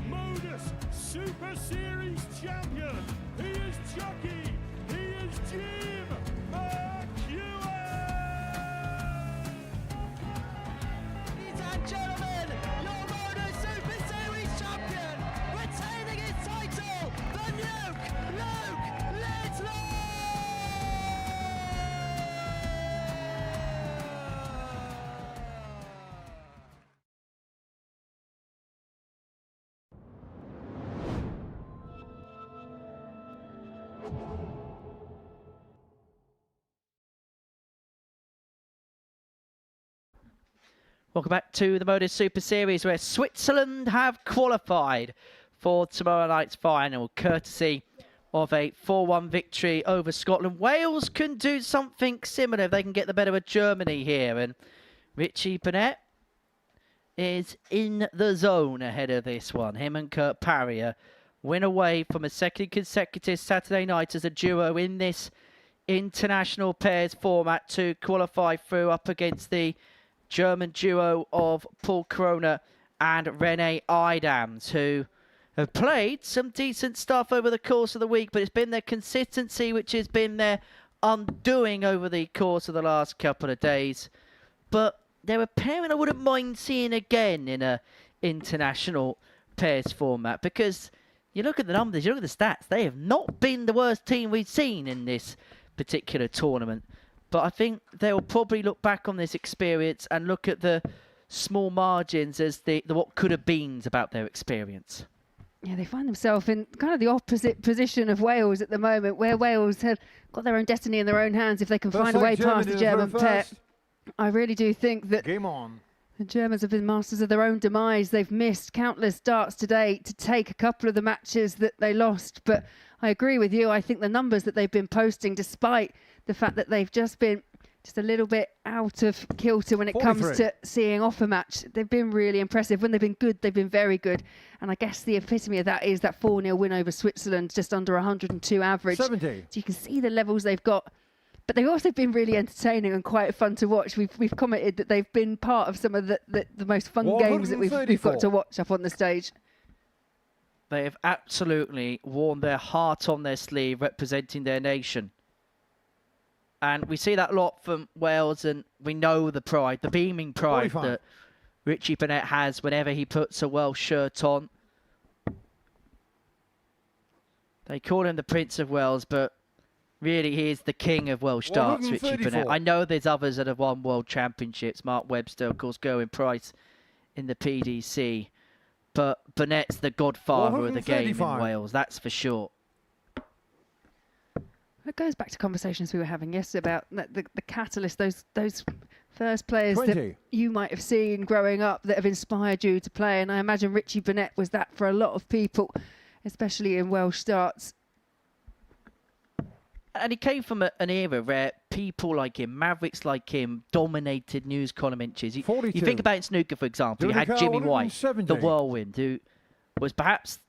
Modus Super Series champion. He is Chucky. He is Jim McEwen.
Ladies and gentlemen, your Modus Super Series champion, retaining his title, the Nuke, Luke Littler!
Welcome back to the Modus Super Series, where Switzerland have qualified for tomorrow night's final, courtesy of a 4-1 victory over Scotland. Wales can do something similar if they can get the better of Germany here, and Richie Burnett is in the zone ahead of this one. Him and Kurt Parrier win away from a second consecutive Saturday night as a duo in this international pairs format to qualify through up against the German duo of Paul Kroner and Rene Idams, who have played some decent stuff over the course of the week, but it's been their consistency which has been their undoing over the course of the last couple of days. But they're a pairing I wouldn't mind seeing again in a international pairs format, because you look at the numbers, you look at the stats, they have not been the worst team we've seen in this particular tournament. But I think they'll probably look back on this experience and look at the small margins as the what could have beens about their experience.
Yeah, they find themselves in kind of the opposite position of Wales at the moment, where Wales have got their own destiny in their own hands if they can find a way past the German pair. I really do think that
Game on.
the Germans have been masters of their own demise. They've missed countless starts today to take a couple of the matches that they lost. But I agree with you. I think the numbers that they've been posting, despite the fact that they've just been just a little bit out of kilter when it comes to seeing off a match, they've been really impressive. When they've been good, they've been very good. And I guess the epitome of that is that 4-0 win over Switzerland, just under 102 average.
70.
So you can see the levels they've got. But they've also been really entertaining and quite fun to watch. We've commented that they've been part of some of the most fun games that we've got to watch up on the stage.
They have absolutely worn their heart on their sleeve, representing their nation. And we see that a lot from Wales, and we know the pride, the beaming pride
45.
that Richie Burnett has whenever he puts a Welsh shirt on. They call him the Prince of Wales, but really he is the king of Welsh darts, Richie Burnett. I know there's others that have won world championships. Mark Webster, of course, Gerwyn Price in the PDC. But Burnett's the godfather of the game in Wales, that's for sure.
It goes back to conversations we were having yesterday about the catalyst, those first players
20.
that you might have seen growing up that have inspired you to play. And I imagine Richie Burnett was that for a lot of people, especially in Welsh darts.
And he came from an era where people like him, mavericks like him, dominated news column inches. You think about in snooker, for example, you had Jimmy White, the whirlwind, who was perhaps,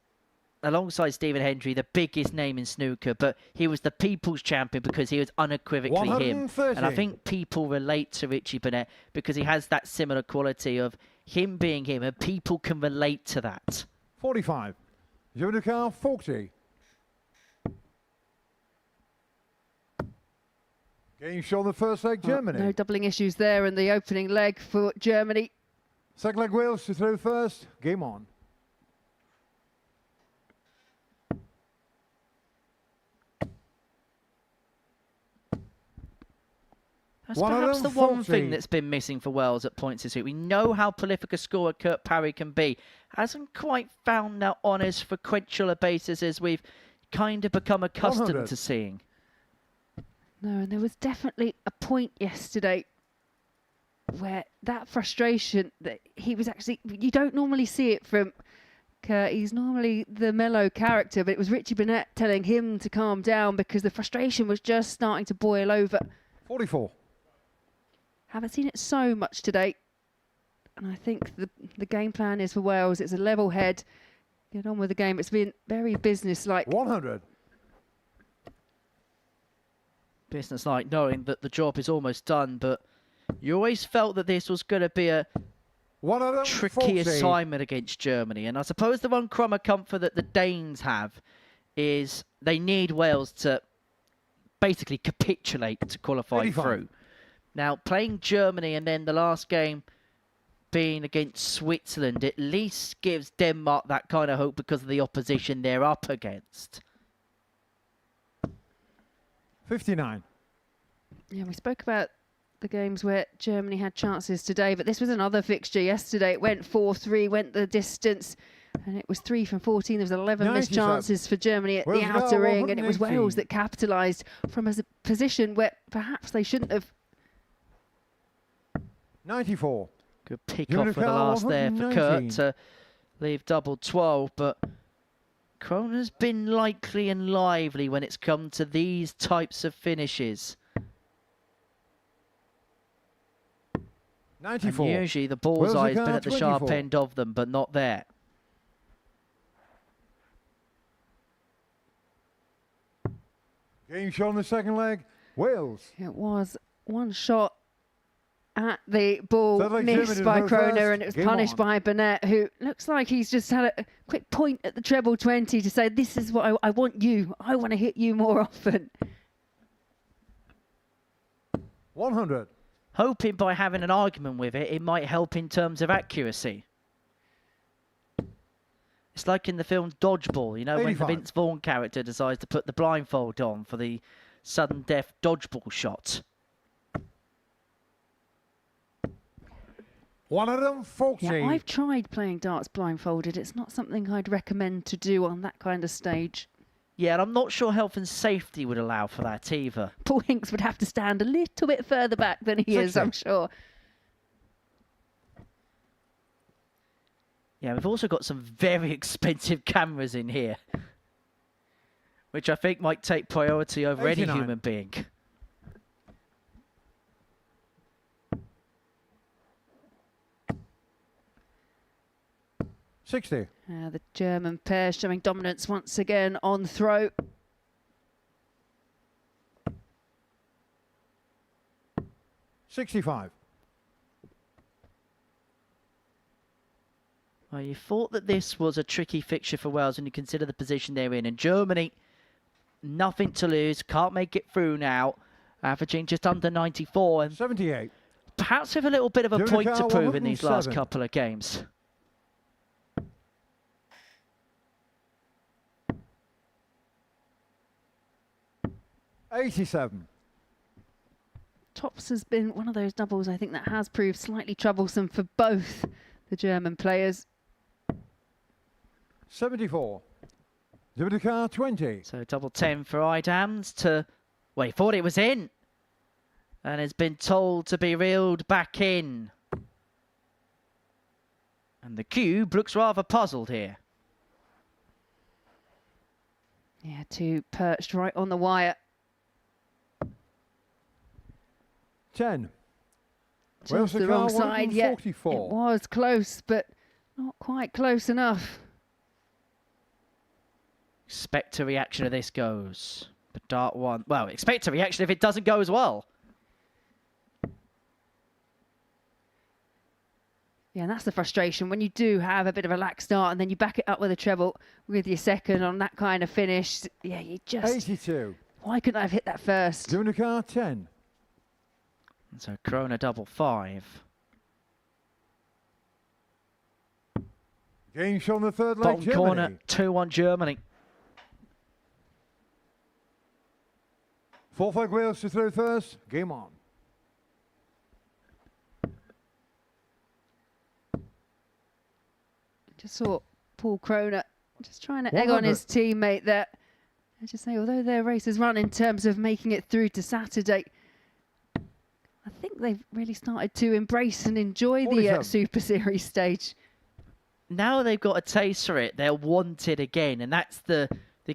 alongside Stephen Hendry, the biggest name in snooker, but he was the people's champion because he was unequivocally him. And I think people relate to Richie Burnett because he has that similar quality of him being him, and people can relate to that.
45. Jonica 40. Game shot the first leg, Germany.
No doubling issues there in the opening leg for Germany.
Second leg, Wales to throw first. Game on.
That's perhaps the one thing that's been missing for Wales at points this week. We know how prolific a scorer Kurt Parry can be. Hasn't quite found that on as frequential a basis as we've kind of become accustomed
100.
to seeing.
No, and there was definitely a point yesterday where that frustration that he was actually, you don't normally see it from Kurt. He's normally the mellow character, but it was Richie Burnett telling him to calm down because the frustration was just starting to boil over.
44.
Haven't seen it so much today. And I think the game plan is for Wales. It's a level head. Get on with the game. It's been very business-like.
100.
Business-like, knowing that the job is almost done, but you always felt that this was going to be a tricky assignment against Germany. And I suppose the one crumb of comfort that the Danes have is they need Wales to basically capitulate to qualify through. Now, playing Germany and then the last game being against Switzerland at least gives Denmark that kind of hope because of the opposition they're up against.
59.
Yeah, we spoke about the games where Germany had chances today, but this was another fixture yesterday. It went 4-3, went the distance, and it was 3 from 14. There was 11 missed chances for Germany at the outer ring, and it was Wales that capitalised from a position where perhaps they shouldn't have.
94.
Good pick off for the last there for Kurt to leave double 12, but Kroner's been likely and lively when it's come to these types of finishes.
94.
And usually the bullseye's been at the sharp end of them, but not there.
Game shot on the second leg, Wales.
It was one shot at the ball, missed by Kroner, and it was punished by Burnett, who looks like he's just had a quick point at the treble 20 to say, this is what I want you. I want to hit you more often.
100.
Hoping by having an argument with it, it might help in terms of accuracy. It's like in the film Dodgeball, you know, when the
85.
Vince Vaughn character decides to put the blindfold on for the sudden death dodgeball shot.
140.
Yeah, I've tried playing darts blindfolded. It's not something I'd recommend to do on that kind of stage.
Yeah, and I'm not sure health and safety would allow for that either.
Paul Hinks would have to stand a little bit further back than he is,
60.
I'm sure.
Yeah, we've also got some very expensive cameras in here, which I think might take priority over
89.
any human being.
The German pair showing dominance once again on throw.
$65.
Well, you thought that this was a tricky fixture for Wales when you consider the position they're in. And Germany, nothing to lose, can't make it through now, averaging just under 94. And
78.
perhaps with a little bit of a
Doing
point
a
to
car
prove in these last
107.
couple of games.
$87.
Tops has been one of those doubles, I think, that has proved slightly troublesome for both the German players.
74. Doing a car 20.
So double 10 for Idams to... Well, he thought it was in. And has been told to be reeled back in. And the cube looks rather puzzled here.
Yeah, two perched right on the wire.
10.
Just the wrong side, yeah. It was close, but not quite close enough.
Expect a reaction if this goes. But dart one. Well, expect a reaction if it doesn't go as well.
Yeah, and that's the frustration when you do have a bit of a lax start and then you back it up with a treble with your second on that kind of finish. Yeah, you just...
82.
Why couldn't I have hit that first?
Doing a car 10.
And so Krona double 5.
Game shot on the third leg,
Bottom
Germany.
corner, 2-1 Germany.
4-5 Wales to throw first. Game on.
Just saw Paul Krona just trying to egg on his teammate there. I just say, although their race has run in terms of making it through to Saturday, I think they've really started to embrace and enjoy the Super Series stage.
Now they've got a taste for it, they'll want it again, and that's the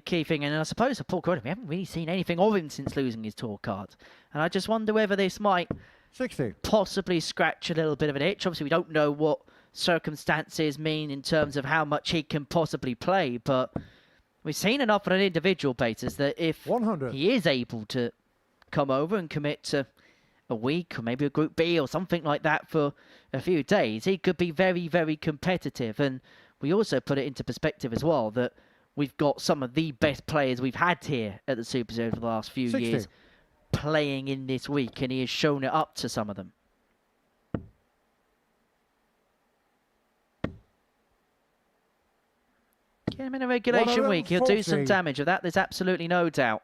key thing. And I suppose for Paul Krona, we haven't really seen anything of him since losing his tour card. And I just wonder whether this might
60.
possibly scratch a little bit of an itch. Obviously, we don't know what circumstances mean in terms of how much he can possibly play, but we've seen enough on an individual basis that if
100.
he is able to come over and commit to a week or maybe a Group B or something like that for a few days, he could be very, very competitive. And we also put it into perspective as well that we've got some of the best players we've had here at the Super Series for the last few
60.
years playing in this week, and he has shown it up to some of them. Get him in a regulation week, he'll do some damage. Of that, there's absolutely no doubt.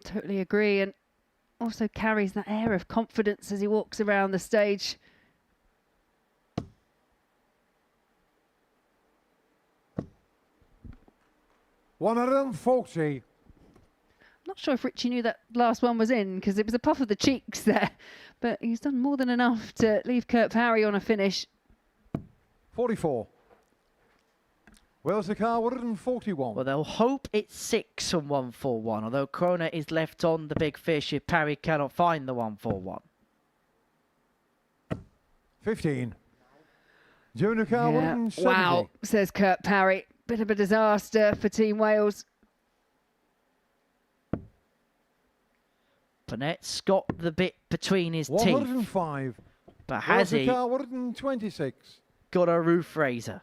Totally agree, and also carries that air of confidence as he walks around the stage.
$140.
Not sure if Richie knew that last one was in because it was a puff of the cheeks there, but he's done more than enough to leave Kurt Parry on a finish.
44. Wales the car 141.
Well, they'll hope it's 6 and 141, although Krona is left on the big fish if Parry cannot find the 141.
15. Doing a car 170.
Wow, says Kurt Parry. Bit of a disaster for Team Wales.
Burnett's got the bit between his teeth,
105.
but has he
car 126.
got a roof raiser?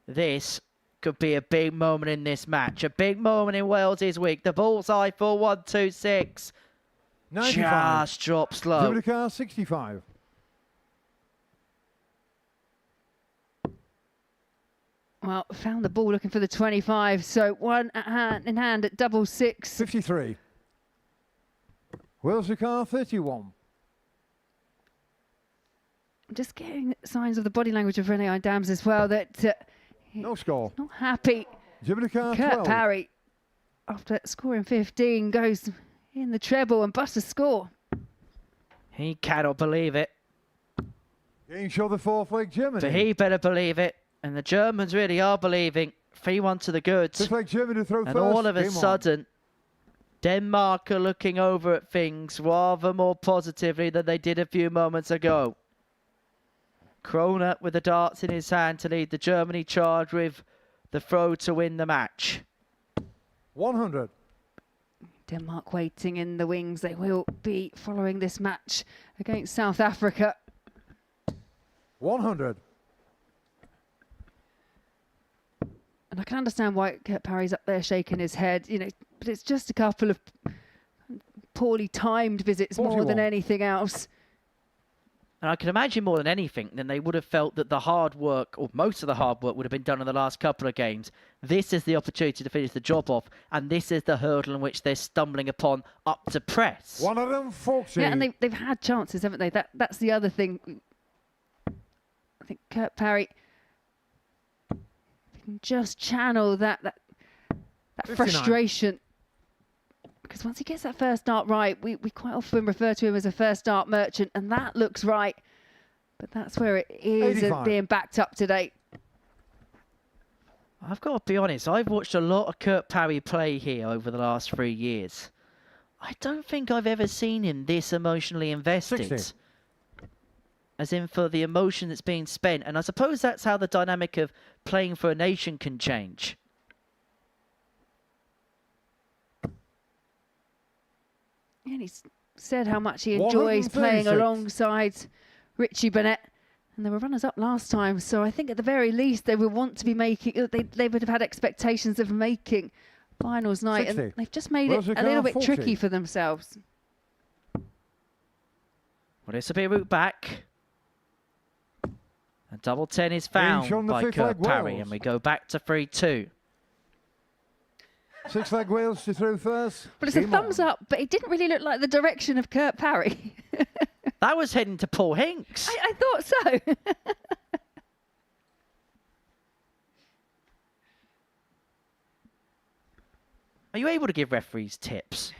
This could be a big moment in this match, a big moment in Wales' week. The bullseye for 126.
95.
Just drops low.
Doing a car 65.
Well, found the ball looking for the 25, so one in hand at double 6.
53. Wales car 31.
Just getting signs of the body language of Renee Dams as well that
No score.
not happy.
Jimmy car
Kurt
12.
Parry, after scoring 15, goes in the treble and busts a score.
He cannot believe it.
Game show the fourth leg Germany.
But he better believe it. And the Germans really are believing. 3-1 to the goods.
Fifth leg Germany to throw
And
first.
all of a
Game on.
sudden, Denmark are looking over at things rather more positively than they did a few moments ago. Kroner with the darts in his hand to lead the Germany charge with the throw to win the match.
100.
Denmark waiting in the wings. They will be following this match against South Africa.
100.
And I can understand why Kurt Parry's up there shaking his head, you know, but it's just a couple of poorly timed visits
41.
more than anything else.
And I can imagine more than anything, then they would have felt that the hard work, or most of the hard work, would have been done in the last couple of games. This is the opportunity to finish the job off, and this is the hurdle in which they're stumbling upon up to press.
140.
Yeah, and they've had chances, haven't they? That's the other thing. I think Kurt Parry can just channel that
59.
frustration. Because once he gets that first dart right, we quite often refer to him as a first dart merchant, and that looks right. But that's where it isn't
85.
being backed up today.
I've got to be honest, I've watched a lot of Kurt Parry play here over the last 3 years. I don't think I've ever seen him this emotionally invested.
60.
As in for the emotion that's being spent. And I suppose that's how the dynamic of playing for a nation can change.
And he's said how much he enjoys playing
136.
alongside Richie Burnett. And they were runners-up last time, so I think at the very least they would want to be making... They would have had expectations of making finals night,
60.
and they've just made
Wales
it a
car
little bit
40.
tricky for themselves.
Well, this will be a route back. A double 10 is
shown
found
the
by
fifth
Kurt
leg
Parry,
Wales.
and we go back to 3-2.
Sixth leg Wales to throw first.
But it's a
Game
thumbs
on.
up, but it didn't really look like the direction of Kurt Parry.
That was heading to Paul Hinks.
I thought so.
Are you able to give referees tips?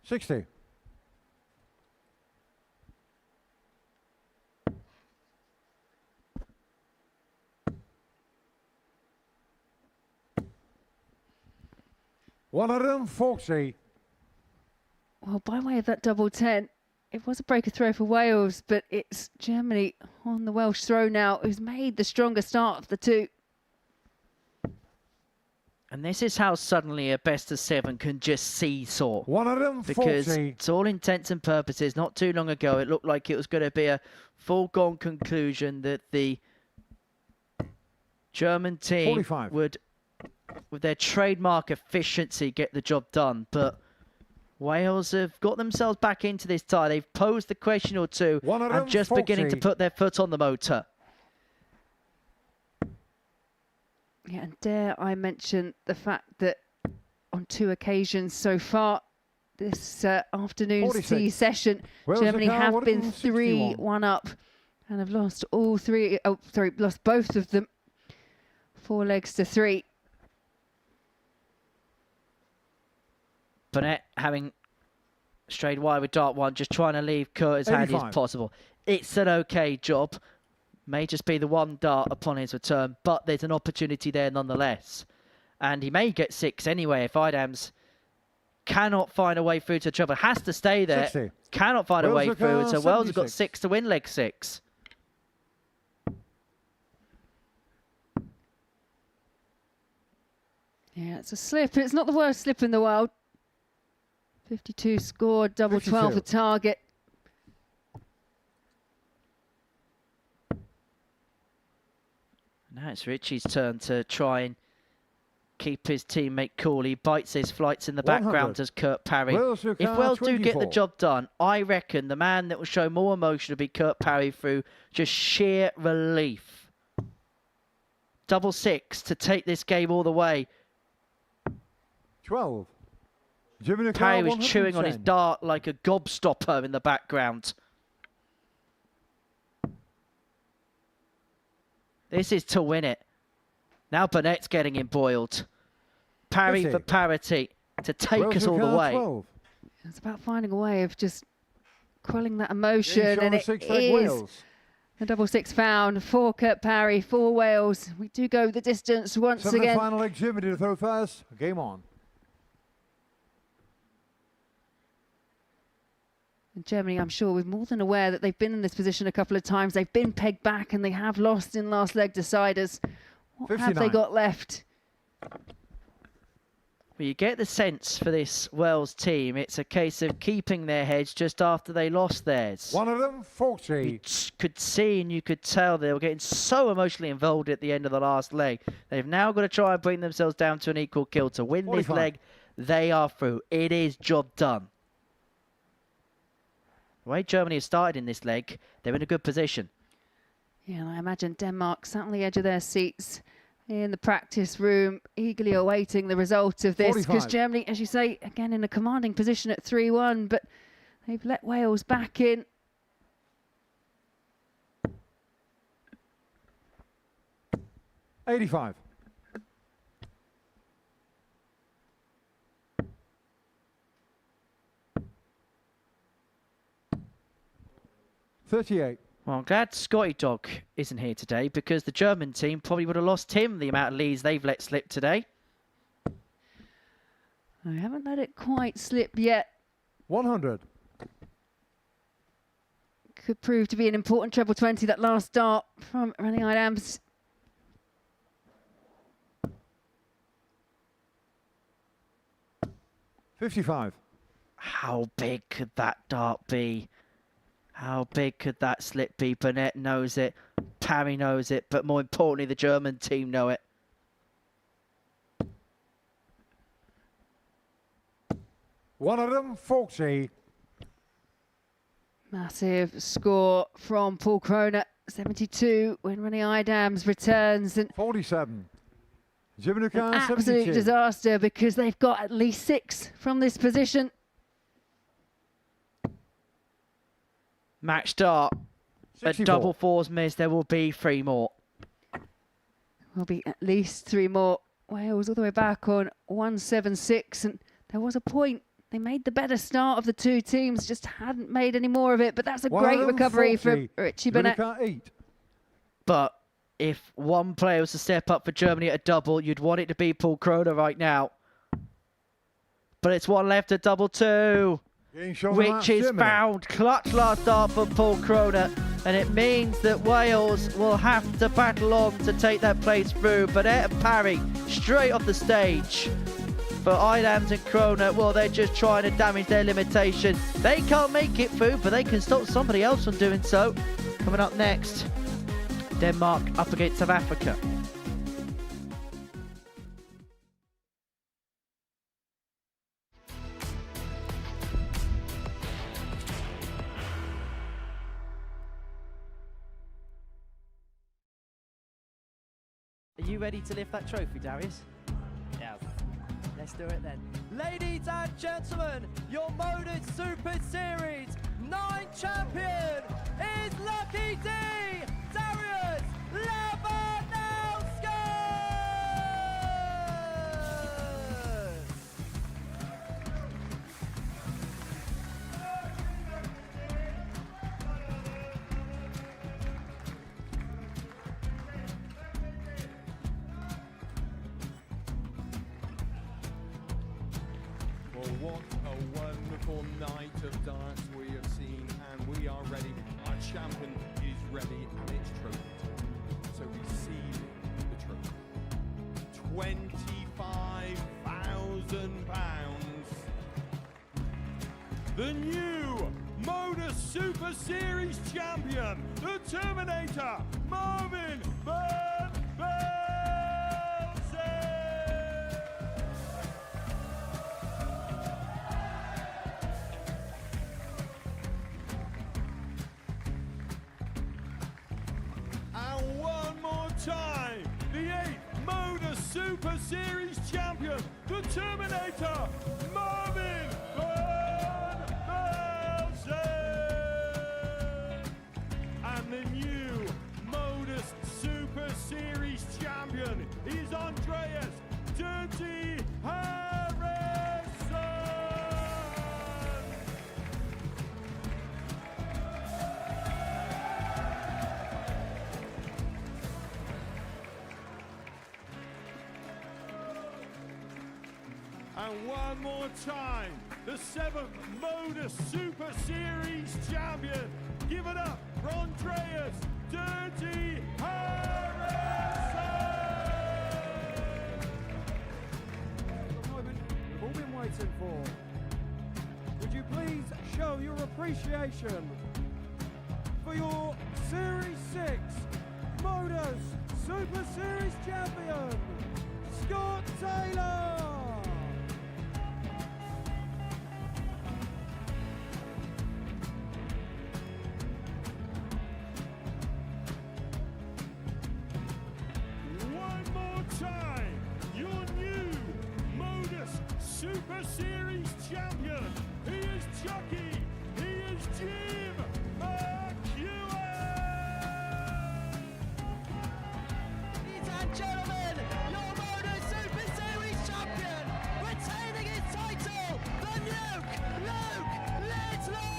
60. One of them, 40.
Well, by way of that double 10, it was a breaker throw for Wales, but it's Germany on the Welsh throw now who's made the stronger start of the two.
And this is how suddenly a best of 7 can just seesaw.
One of them,
Because
40.
to all intents and purposes, not too long ago, it looked like it was going to be a foregone conclusion that the German team
45.
would, with their trademark efficiency, get the job done. But Wales have got themselves back into this tie. They've posed the question or two and just beginning to
140.
put their foot on the motor.
Yeah, and dare I mention the fact that on 2 occasions so far this afternoon's
46.
tea session,
Wales
Germany
are
have been
161.
3-1 up and have lost all 3. Oh, sorry, lost both of them. 4 legs to 3.
Burnett having strayed wide with dart 1, just trying to leave Kurt as handy as
85.
possible. It's an okay job. May just be the one dart upon his return, but there's an opportunity there nonetheless. And he may get 6 anyway if Idams cannot find a way through to the trouble. Has to stay there.
60.
Cannot find a
Wales
way
have
through.
got
So Wales have got
76.
6 to win leg 6.
Yeah, it's a slip. It's not the worst slip in the world. 52 scored, double 12 the
52.
target.
Now it's Richie's turn to try and keep his teammate cool. He bites his flights in the
100.
background as Kurt Parry.
Wales
If
car
Wales do get the
24.
job done, I reckon the man that will show more emotion will be Kurt Parry through just sheer relief. 6-6 to take this game all the way.
12. Jimmy
Parry was
110.
chewing on his dart like a gobstopper in the background. This is to win it. Now Burnett's getting embroiled. Parry
50.
for parity to take
Wales
us all the
car
way.
12.
It's about finding a way of just quelling that emotion,
Game
and
shoulder
it
6 flag
is
Wales.
a 6-6 found for Kurt Parry, for Wales. We do go the distance once again.
Final leg, Germany to throw first. Game on.
And Germany, I'm sure, was more than aware that they've been in this position a couple of times. They've been pegged back and they have lost in last leg deciders. What have they
59.
got left?
Well, you get the sense for this Wales team, it's a case of keeping their heads just after they lost theirs.
One of them, 40.
You could see and you could tell they were getting so emotionally involved at the end of the last leg. They've now got to try and bring themselves down to an equal kill. To win
45.
this leg, they are through. It is job done. The way Germany has started in this leg, they're in a good position.
Yeah, and I imagine Denmark sat on the edge of their seats in the practice room, eagerly awaiting the result of this. Because
45.
Germany, as you say, again in a commanding position at 3-1, but they've let Wales back in.
$85. $38.
Well, I'm glad Scotty Dog isn't here today because the German team probably would have lost him the amount of leads they've let slip today.
I haven't let it quite slip yet.
100.
Could prove to be an important treble 20, that last dart from Rennie Adams.
$55.
How big could that dart be? How big could that slip be? Burnett knows it, Parry knows it, but more importantly, the German team know it.
One of them, 40.
Massive score from Paul Kroner, 72, when Rennie Adams returns. And
47. Jimmy
an absolute
72.
disaster because they've got at least 6 from this position.
Match start. A
64.
double fours miss, there will be 3 more.
Will be at least 3 more. Wales all the way back on 176, and there was a point. They made the better start of the two teams, just hadn't made any more of it. But that's a
One of
great
them,
recovery
40.
for Richie Burnett.
Jimmy 8.
But if one player was to step up for Germany at a double, you'd want it to be Paul Kroner right now. But it's one left at double 2. Which is found. Clutch last dart for Paul Kroner, and it means that Wales will have to battle on to take that place through. Burnett and Parry straight off the stage. For Adams and Kroner, well, they're just trying to damage their limitation. They can't make it through, but they can stop somebody else from doing so. Coming up next, Denmark up against South Africa. Are you ready to lift that trophy, Darius?
Yes.
Let's do it then.
Ladies and gentlemen, your Modus Super Series 9 champion is Lucky D, Darius Lebanowski!
Well, what a wonderful night of darts we have seen, and we are ready. Our champion is ready, and it's trophy time. So receive the trophy. £25,000. The new Modus Super Series champion, the Terminator, Marvin Van Velzen!
Super Series champion, the Terminator, Marvin Van Velzen. And the new Modus Super Series champion is Andreas Dirty Harrison. And one more time, the 7th Modus Super Series champion. Give it up for Andreas Dirty Harrison.
The moment we've all been waiting for. Would you please show your appreciation for your Series 6 Modus Super Series champion, Scott Taylor.
One more time, your new Modus Super Series champion. He is Chucky. He is Jim McEwen.
Ladies and gentlemen, your Modus Super Series champion, retaining his title, the Nuke, Luke Littler!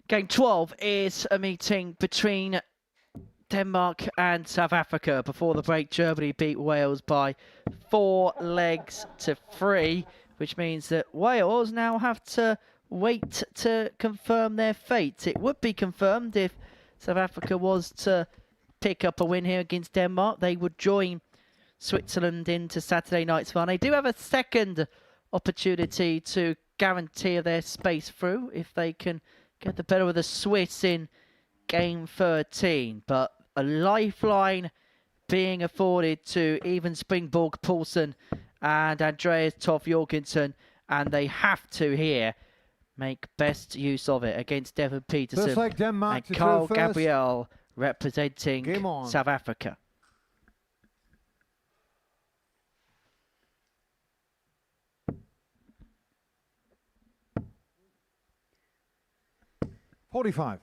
Game 12 is a meeting between Denmark and South Africa. Before the break, Germany beat Wales by 4-3, which means that Wales now have to wait to confirm their fate. It would be confirmed if South Africa was to pick up a win here against Denmark. They would join Switzerland into Saturday night's fun. They do have a second opportunity to guarantee their space through if they can get the better of the Swiss in game 13, but a lifeline being afforded to even Springborg Poulsen and Andreas Toff Jorgensen, and they have to here make best use of it against Devon Peterson
Like Denmark
and Carl Gabriel representing South Africa.
$45.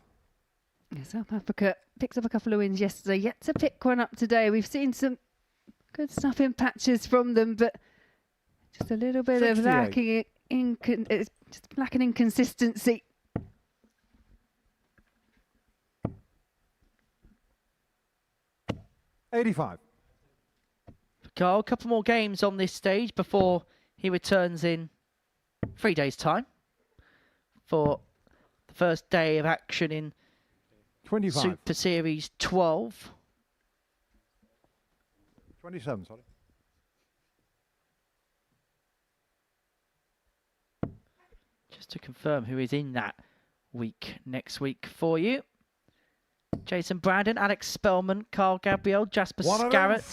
South Africa picked up a couple of wins yesterday, yet to pick one up today. We've seen some good stuff in patches from them, but just a little bit of lacking it's just lacking in consistency.
$85.
Carl, a couple more games on this stage before he returns in 3 days' time for the first day of action in
25.
Super Series 12.
27, sorry.
Just to confirm who is in that week next week for you. Jason Brandon, Alex Spellman, Carl Gabriel, Jasper Scarrett,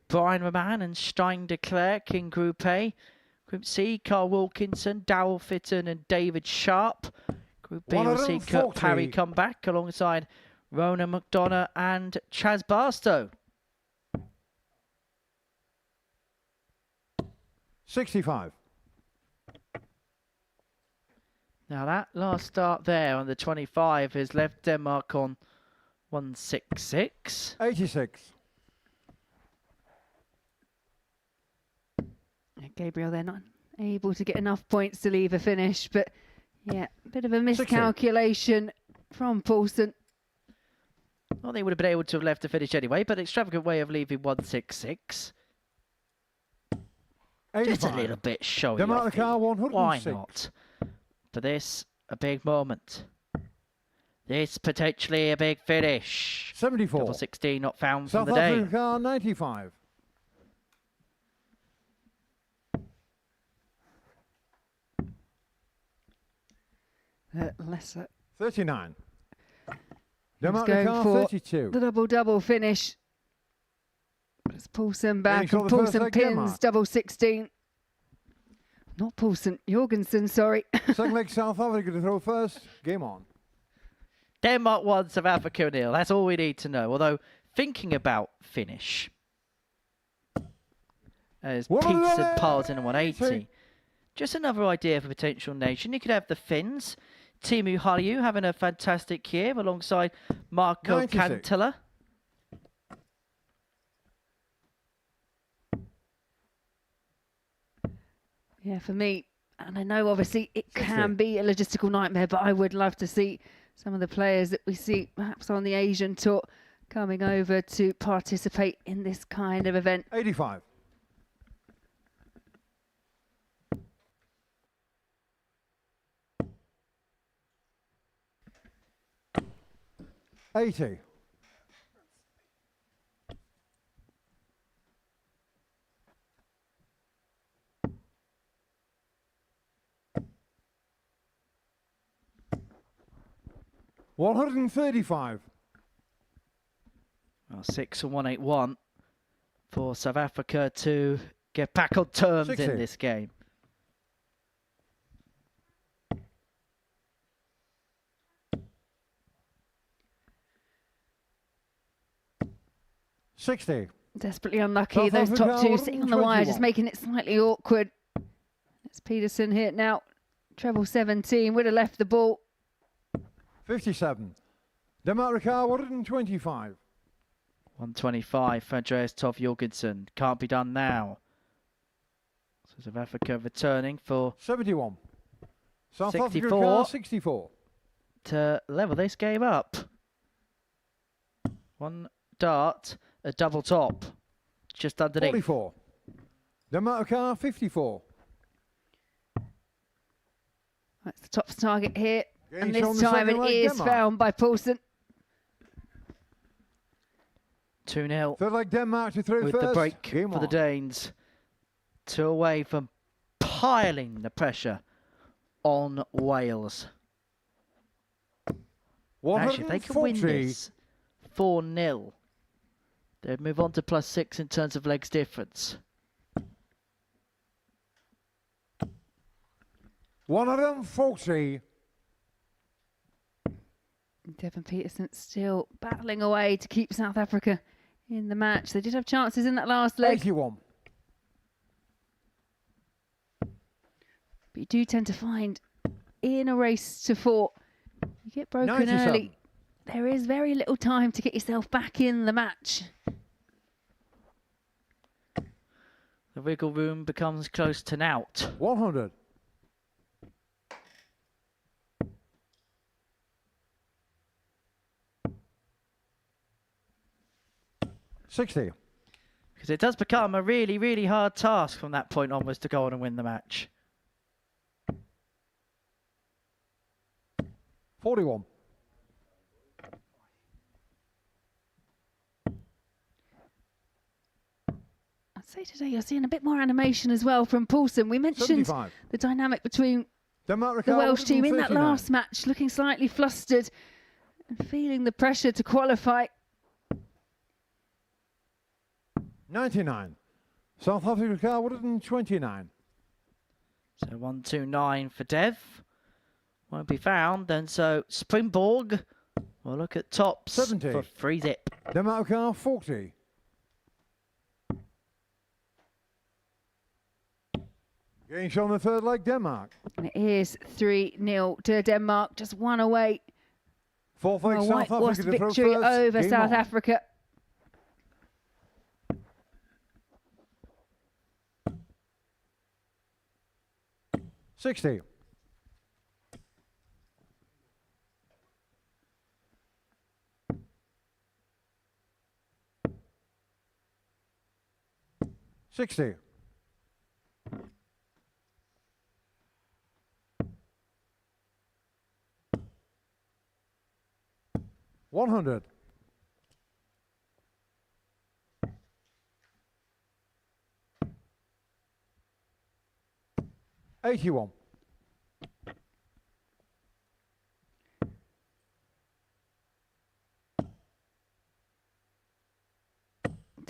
Brian Roman and Stein de Klerk in Group A. Group C, Carl Wilkinson, Darrell Fitton and David Sharp. Group B will see Kurt Parry come back alongside Rona McDonough and Chaz Barstow.
65.
Now that last start there on the 25 has left Denmark on 166.
86.
Gabriel, they're not able to get enough points to leave a finish, but yeah, a bit of a miscalculation from Poulsen.
Well, they would have been able to have left the finish anyway, but extravagant way of leaving 166.
85.
Just a little bit showy.
Denmark car 106.
Why not? For this, a big moment. This potentially a big finish.
74.
Double 16 not found
South
from the
Africa
day.
car 95.
Lesser
39. Denmark
going
car
for
32.
the double-double finish. But it's Poulsen back,
Finish on
and
the first
Poulsen
leg,
pins
Denmark.
double 16. Not Poulsen, Jorgensen, sorry.
Second leg, South Africa to throw first. Game on.
Denmark 1, South Africa 0. That's all we need to know. Although, thinking about finish, as Peterson piles in a 180, just another idea of a potential nation. You could have the Finns, Timu Halju having a fantastic year alongside Marco
96.
Kantila.
Yeah, for me, and I know obviously it can be a logistical nightmare, but I would love to see some of the players that we see perhaps on the Asian tour coming over to participate in this kind of event.
85. $80. $135.
Well, 6 and 181 for South Africa to get back on terms
60.
in this game.
$60.
Desperately unlucky,
South
those top
Africa,
two sitting on the wire, just
121.
making it slightly awkward. It's Peterson here now, treble 17, would have left the ball.
57. Denmark car 125.
125 for Andreas Tov Jorgensen. Can't be done now. So South Africa returning for
71. South Africa
64.
car 64.
to level this game up. One dart, a double top, just underneath.
44. Denmark car 54.
That's the top target here. And
Gates on
this
the
time it
second leg,
is
Denmark.
found by Poulsen.
2-0
Third leg Denmark to throw
with
first.
the break
Game
for the
on.
Danes. 2 away from piling the pressure on Wales. Actually, if they can win
140.
this 4-0, they'd move on to +6 in terms of legs difference.
140.
Devon Peterson still battling away to keep South Africa in the match. They did have chances in that last leg.
81.
But you do tend to find in a race to 4, you get broken
97.
early. There is very little time to get yourself back in the match.
The wiggle room becomes close to nought.
100. $60.
Because it does become a really, really hard task from that point onwards to go on and win the match.
41.
I'd say today you're seeing a bit more animation as well from Poulsen. We mentioned
75.
the dynamic between
Denmark
the Welsh team in that
139.
last match, looking slightly flustered and feeling the pressure to qualify.
99. South Africa car 129.
So 129 for Dev. Won't be found. Then so Springborg will look at tops
70.
for free zip.
Denmark car 40. Getting shown the third leg Denmark.
And it is 3-0 to Denmark, just one away
Fourth
from
leg
a
South
whitewashed
Africa to throw
victory
first.
over
Game
South
on.
Africa.
$60. $60. $100. $81.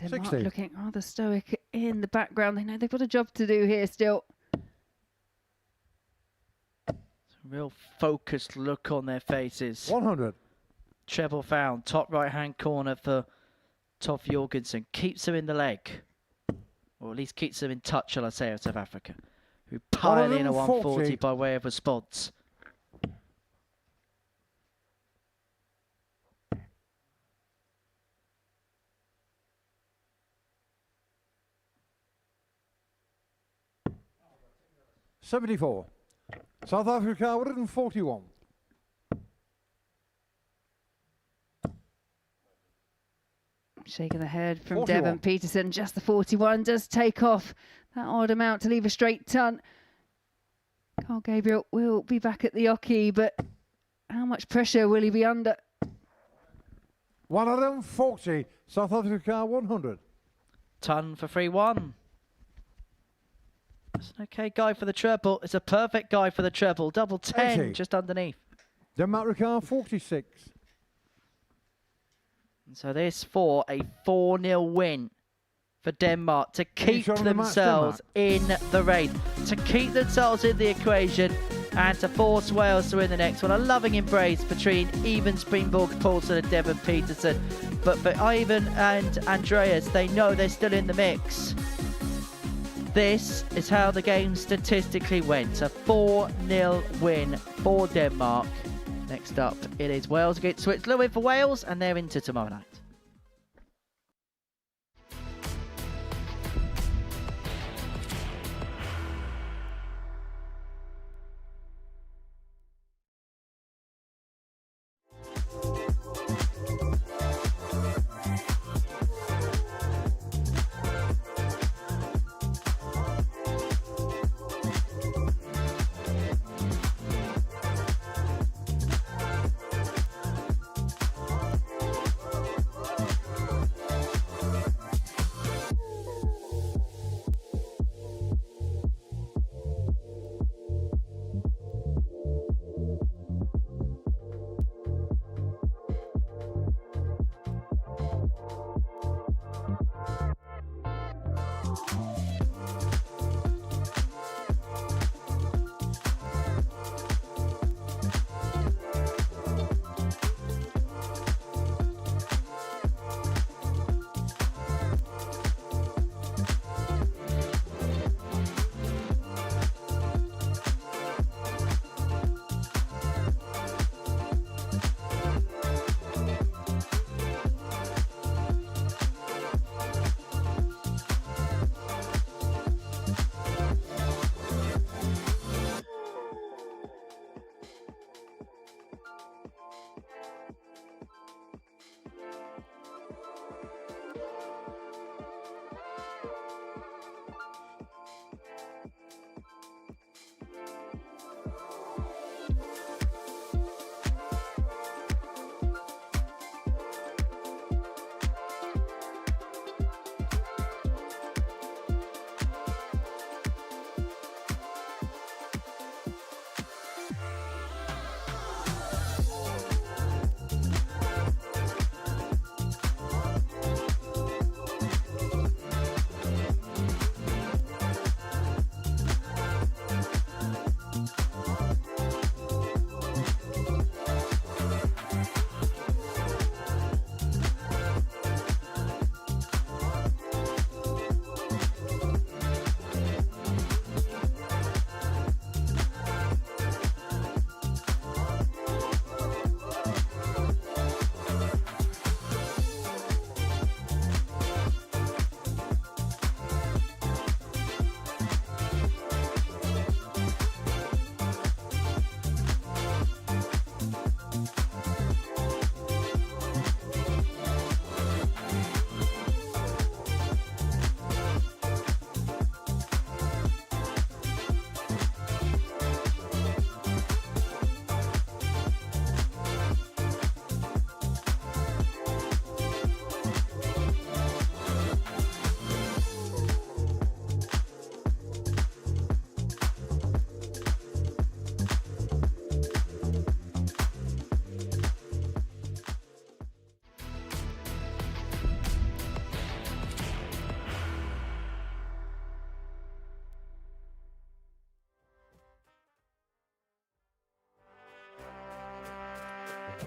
Denmark
60.
looking rather stoic in the background. They know they've got a job to do here still.
Real focused look on their faces.
100.
Treble found, top right-hand corner for Toff Jorgensen. Keeps them in the leg. Or at least keeps them in touch, shall I say, of South Africa. Who pile in a 140 by way of response.
$74. South Africa 141.
Shaking the head from
41.
Devon Peterson. Just the 41 does take off that odd amount to leave a straight ton. Carl Gabriel will be back at the oche, but how much pressure will he be under?
140. South Africa 100.
Ton for 3-1. It's an okay guy for the treble. It's a perfect guy for the treble. Double 10
80.
just underneath.
Denmark 46.
And so this for a 4-0 win for Denmark to keep
shot of the match,
themselves in the race, to keep themselves in the equation, and to force Wales to win the next one. A loving embrace between Ivan Springborg Poulsen and Devon Peterson. But for Ivan and Andreas, they know they're still in the mix. This is how the game statistically went. A 4-0 win for Denmark. Next up, it is Wales against Switzerland for Wales, and they're into tomorrow night.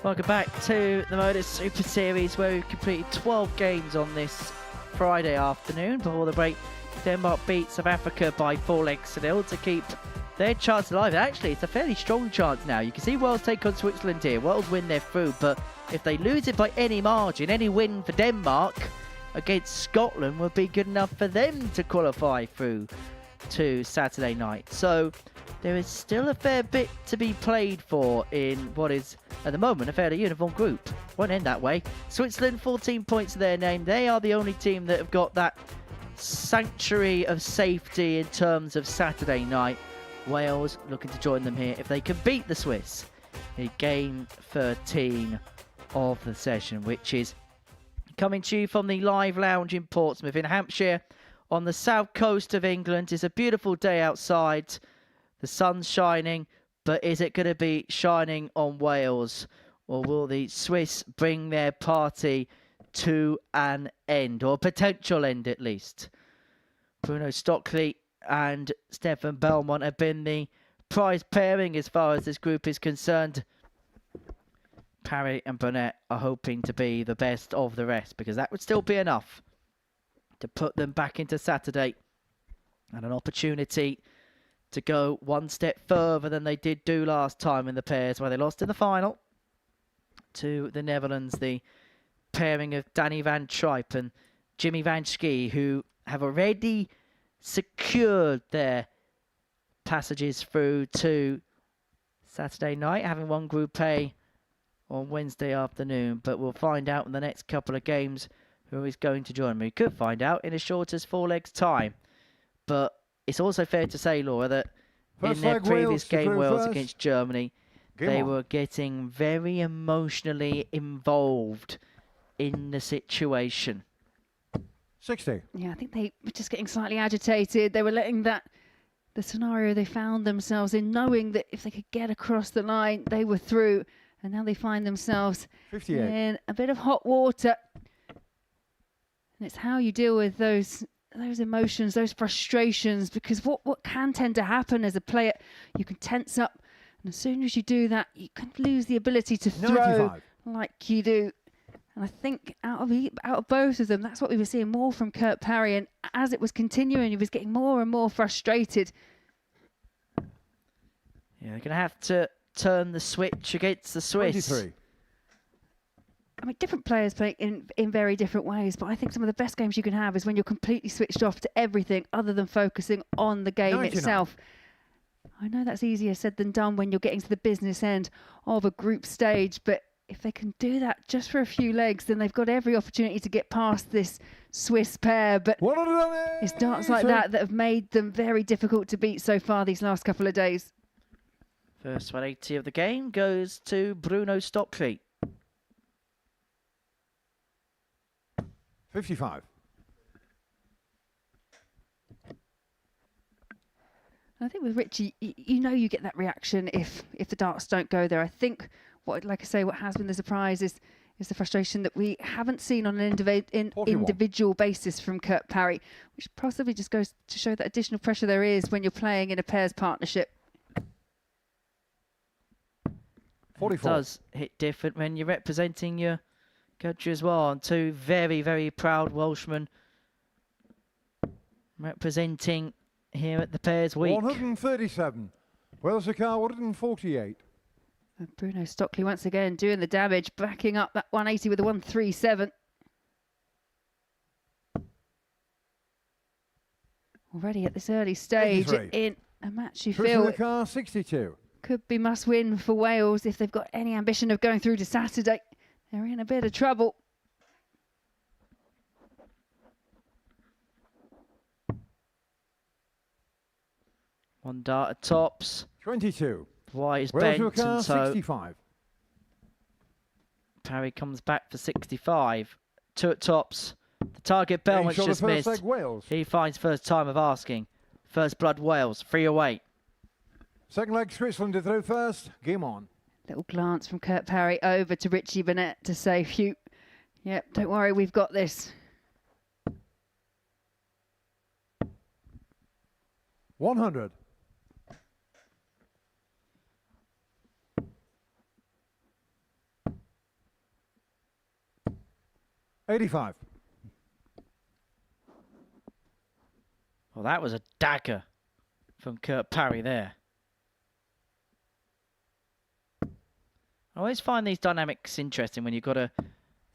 Welcome back to the Modus Super Series, where we completed 12 games on this Friday afternoon. Before the break, Denmark beat South Africa by 4 legs to 0 to keep their chance alive. Actually, it's a fairly strong chance now. You can see Wales take on Switzerland here. Wales win their through, but if they lose it by any margin, any win for Denmark against Scotland would be good enough for them to qualify through to Saturday night. So there is still a fair bit to be played for in what is, at the moment, a fairly uniform group. Won't end that way. Switzerland, 14 points to their name. They are the only team that have got that sanctuary of safety in terms of Saturday night. Wales looking to join them here if they can beat the Swiss in game 13 of the session, which is coming to you from the Live Lounge in Portsmouth in Hampshire on the south coast of England. It's a beautiful day outside. The sun's shining, but is it going to be shining on Wales, or will the Swiss bring their party to an end, or a potential end at least? Bruno Stockley and Stefan Belmont have been the prize pairing as far as this group is concerned. Parry and Burnett are hoping to be the best of the rest, because that would still be enough to put them back into Saturday and an opportunity to go one step further than they did do last time in the pairs, where they lost in the final to the Netherlands. The pairing of Danny van Tripe and Jimmy van Schie, who have already secured their passages through to Saturday night, having won Group A on Wednesday afternoon. But we'll find out in the next couple of games who is going to join me. We could find out in as short as 4 legs time. But it's also fair to say, Laura, that in their previous game, Wales against Germany, they were getting very emotionally involved in the situation.
60.
Yeah, I think they were just getting slightly agitated. They were letting the scenario they found themselves in, knowing that if they could get across the line, they were through. And now they find themselves
58.
in a bit of hot water. And it's how you deal with those emotions, those frustrations, because what can tend to happen as a player, you can tense up, and as soon as you do that, you can lose the ability to throw
95.
like you do. And I think out of both of them, that's what we were seeing more from Kurt Parry. And as it was continuing, he was getting more and more frustrated.
Yeah, they're going to have to turn the switch against the Swiss.
23.
I mean, different players play in very different ways, but I think some of the best games you can have is when you're completely switched off to everything other than focusing on the game
99.
itself. I know that's easier said than done when you're getting to the business end of a group stage, but if they can do that just for a few legs, then they've got every opportunity to get past this Swiss pair. But it's darts like that have made them very difficult to beat so far these last couple of days.
First 180 of the game goes to Bruno Stockley.
55.
I think with Richie, you know you get that reaction if the darts don't go there. I think, what has been the surprise is the frustration that we haven't seen on an individual basis from Kurt Parry, which possibly just goes to show that additional pressure there is when you're playing in a pairs partnership.
44.
It does hit different when you're representing your country as well. And two very, very proud Welshmen representing here at the Pairs Week.
137. Wales a car, 148.
And Bruno Stockley once again doing the damage, backing up that 180 with a 137. Already at this early stage
83.
in a match you
Chris
feel
the car, 62.
could be must win for Wales if they've got any ambition of going through to Saturday. They're in a bit of trouble.
One dart at tops.
22.
Wide is
Wales
bent,
car,
and so
65.
Parry comes back for 65. Two at tops. The target Belmont's
Shot of
just
first
missed.
leg, Wales.
He finds first time of asking. First blood Wales, 3 away.
Second leg, Switzerland to throw first. Game on.
Little glance from Kurt Parry over to Richie Burnett to say, phew, yep, don't worry, we've got this.
100. 85.
Well, that was a dagger from Kurt Parry there. I always find these dynamics interesting when you've got a...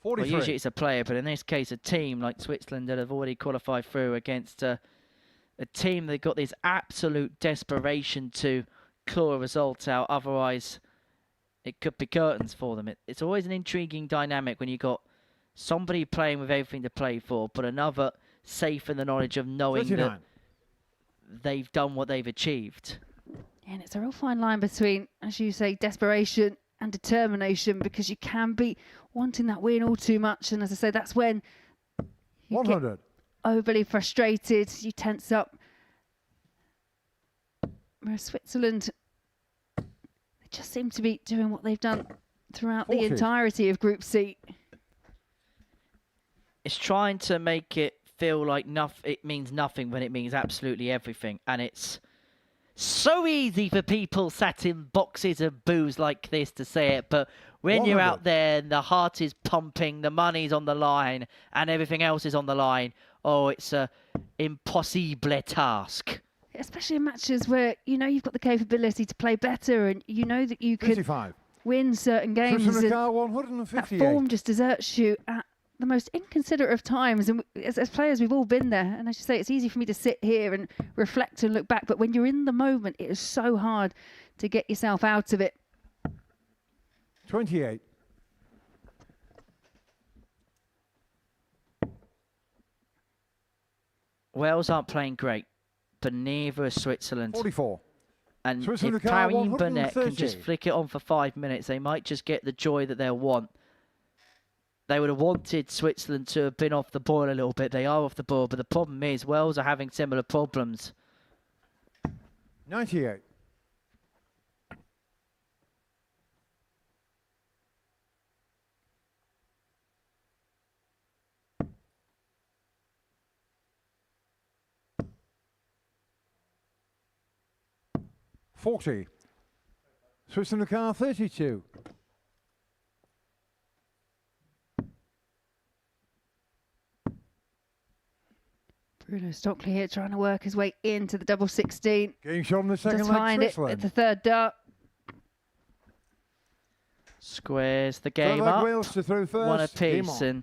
Well,
43.
usually it's a player, but in this case, a team like Switzerland that have already qualified through against a team that got this absolute desperation to claw a result out. Otherwise, it could be curtains for them. It's always an intriguing dynamic when you've got somebody playing with everything to play for, but another safe in the knowledge of knowing
39.
that they've done what they've achieved.
And it's a real fine line between, as you say, desperation and determination, because you can be wanting that win all too much. And as I say, that's when you
100.
get overly frustrated, you tense up. Whereas Switzerland, they just seem to be doing what they've done throughout
40.
the entirety of Group C.
It's trying to make it feel like it means nothing when it means absolutely everything. And it's so easy for people sat in boxes of booze like this to say it, but when you're out there and the heart is pumping, the money's on the line, and everything else is on the line, oh, it's a impossible task.
Especially in matches where you know you've got the capability to play better, and you know that you can
55.
win certain games.
Switzerland
And
car
that
158.
form just deserts you at the most inconsiderate of times. And as players, we've all been there. And as you say, it's easy for me to sit here and reflect and look back. But when you're in the moment, it is so hard to get yourself out of it.
28.
Wales aren't playing great, but neither is Switzerland.
44.
And
Switzerland
if
car
Parry and Burnett can
130.
just flick it on for 5 minutes, they might just get the joy that they'll want. They would have wanted Switzerland to have been off the boil a little bit. They are off the boil, but the problem is Wales are having similar problems.
98. $40. Switzerland car 32.
Bruno Stockley here trying to work his way into the double 16.
Getting shot in the second
Just
leg,
find it at
Switzerland.
the third dart.
Squares the
Third
game
leg
up.
Wales to throw first.
One
Game
apiece,
on.
and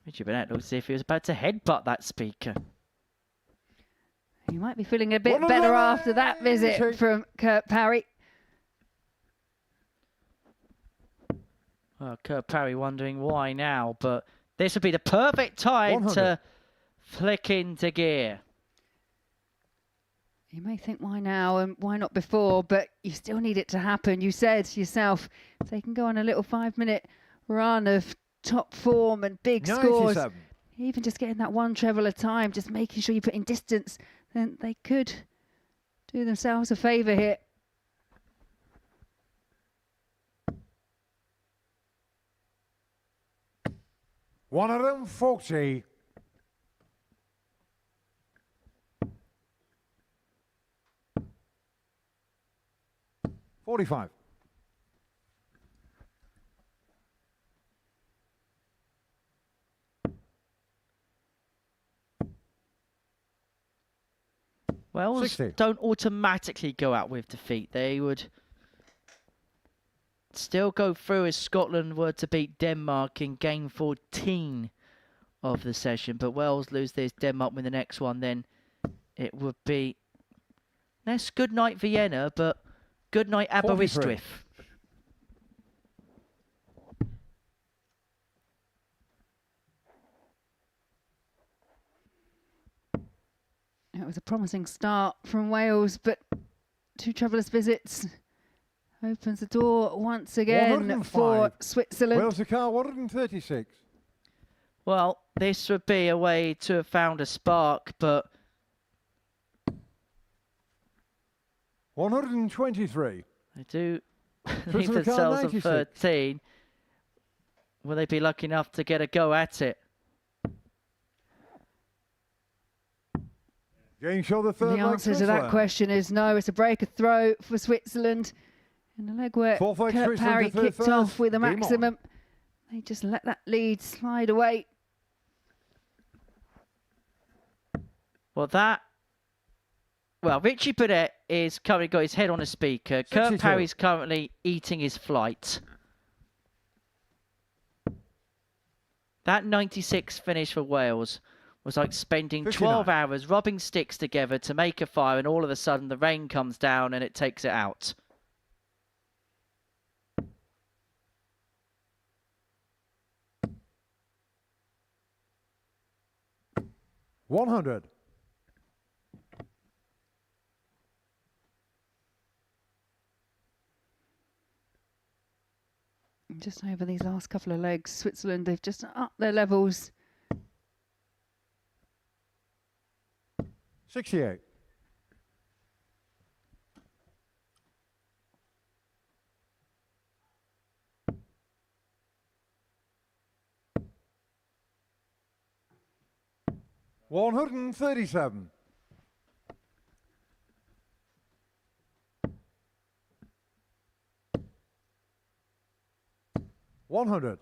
Richard Burnett looks as if he was about to headbutt that speaker.
You might be feeling a bit better after that visit from Kurt Parry.
Well, Kurt Parry wondering why now, but this would be the perfect time
100.
to flick into gear.
You may think why now and why not before, but you still need it to happen. You said yourself, if they can go on a little 5-minute run of top form and big
97.
scores, even just getting that one treble a time, just making sure you put in distance, then they could do themselves a favour here.
$140. $45.
Wales
60.
don't automatically go out with defeat. They would still go through if Scotland were to beat Denmark in game 14 of the session. But Wales lose this, Denmark win the next one, then it would be less good night Vienna, but good night
43.
Aberystwyth.
It was a promising start from Wales, but 2 troublous visits opens the door once again
105.
for Switzerland.
Wales to car 136.
Well, this would be a way to have found a spark, but
123.
they do leave
Switzerland car
themselves on
96.
13. Will they be lucky enough to get a go at it?
Getting shot the third
The
leg,
answer to that
Switzerland.
question is no. It's a break, a throw for Switzerland. And the legwork,
Four fights,
Kurt
Switzerland
Parry
to third
kicked
first.
off with a
Game on.
maximum. They just let that lead slide away.
Well, Richie Burnett is currently got his head on a speaker.
62.
Kurt Parry's currently eating his flight. That 96 finish for Wales was like spending 12
59.
hours rubbing sticks together to make a fire, and all of a sudden the rain comes down and it takes it out.
$100.
Just over these last couple of legs, Switzerland, they've just upped their levels.
68. $137. $100.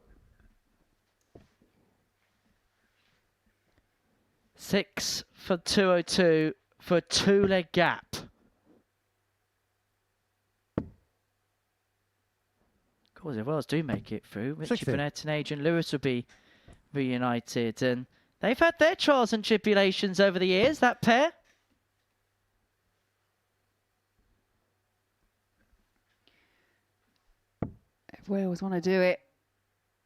6 for 202 for a two-leg gap. Of course, if Wales do make it through, Richie
60.
Burnett and Adrian Lewis will be reunited, and they've had their trials and tribulations over the years, that pair.
If Wales want to do it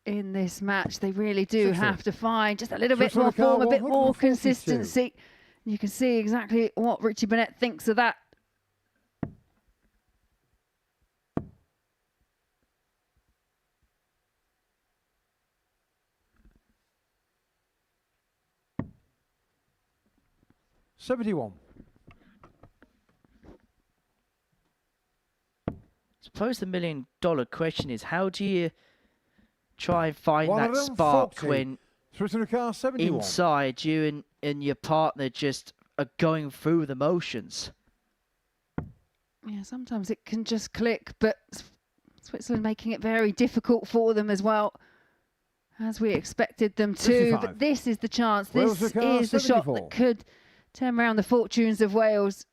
in this match, they really do
60.
have to find just a little bit
Switzerland
more form, a
car,
bit more
142.
consistency. You can see exactly what Richie Burnett thinks of that.
$71.
Suppose the $1 million question is, how do you try and find that spark
140.
when
Switzerland car 71.
inside you and your partner just are going through the motions?
Yeah, sometimes it can just click, but Switzerland making it very difficult for them as well, as we expected them to.
55.
But this is the chance.
Wales
This
to car,
is the shot
74.
that could turn around the fortunes of Wales.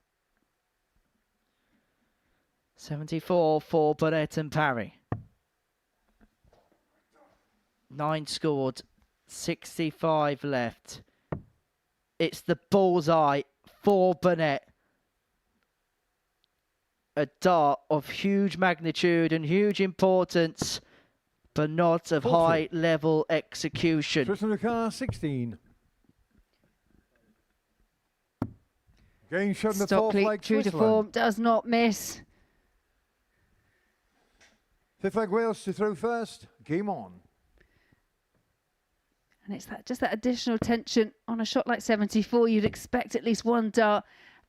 74 for Burnett and Parry. 9 scored, 65 left. It's the bullseye for Burnett. A dart of huge magnitude and huge importance, but not of
40.
high-level execution.
Switzerland car 16. Game shot in the fourth
Stockley,
leg,
true to
Switzerland.
form, does not miss.
Fifth leg Wales to throw first. Game on.
And it's just that additional tension on a shot like 74. You'd expect at least one dart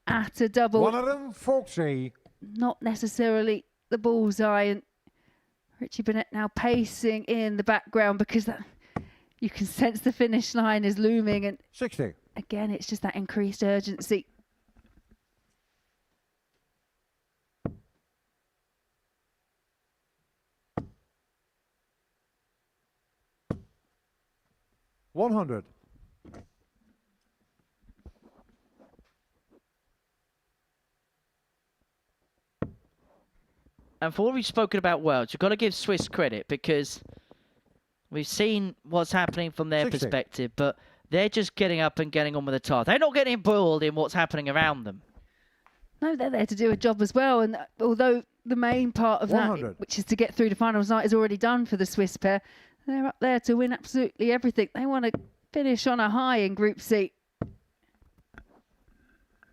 at a double.
140.
Not necessarily the bullseye. And Richie Burnett now pacing in the background because you can sense the finish line is looming. And
60.
again, it's just that increased urgency.
$100.
And for what we've spoken about Wales, you've got to give Swiss credit because we've seen what's happening from their
60.
perspective, but they're just getting up and getting on with the task. They're not getting embroiled in what's happening around them.
No, they're there to do a job as well. And although the main part of
100.
that, which is to get through to finals night, is already done for the Swiss pair, they're up there to win absolutely everything. They want to finish on a high in Group C.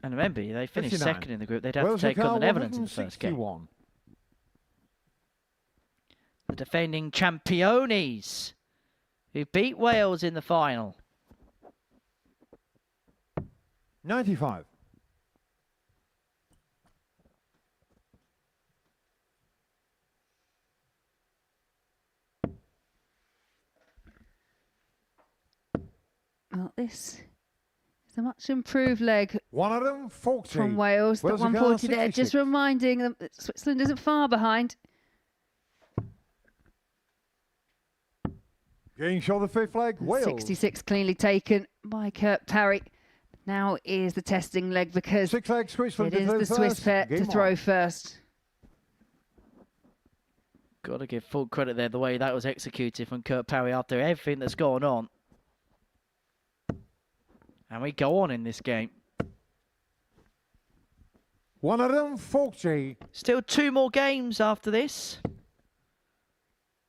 And remember, they finished
59.
second in the group. They'd have
Wales
to take
car
on the Netherlands in the first game.
161.
The defending championes who beat Wales in the final.
95.
Well, this It's a much improved leg
140.
from Wales. That
Wales
140 there,
66.
just reminding them that Switzerland isn't far behind.
Getting shot the fifth leg, Wales.
66 cleanly taken by Kurt Parry. Now is the testing leg because
Six leg Switzerland.
it is the Swiss pair to throw first.
Got to give full credit there, the way that was executed from Kurt Parry after everything that's gone on. And we go on in this game.
140.
Still 2 more games after this.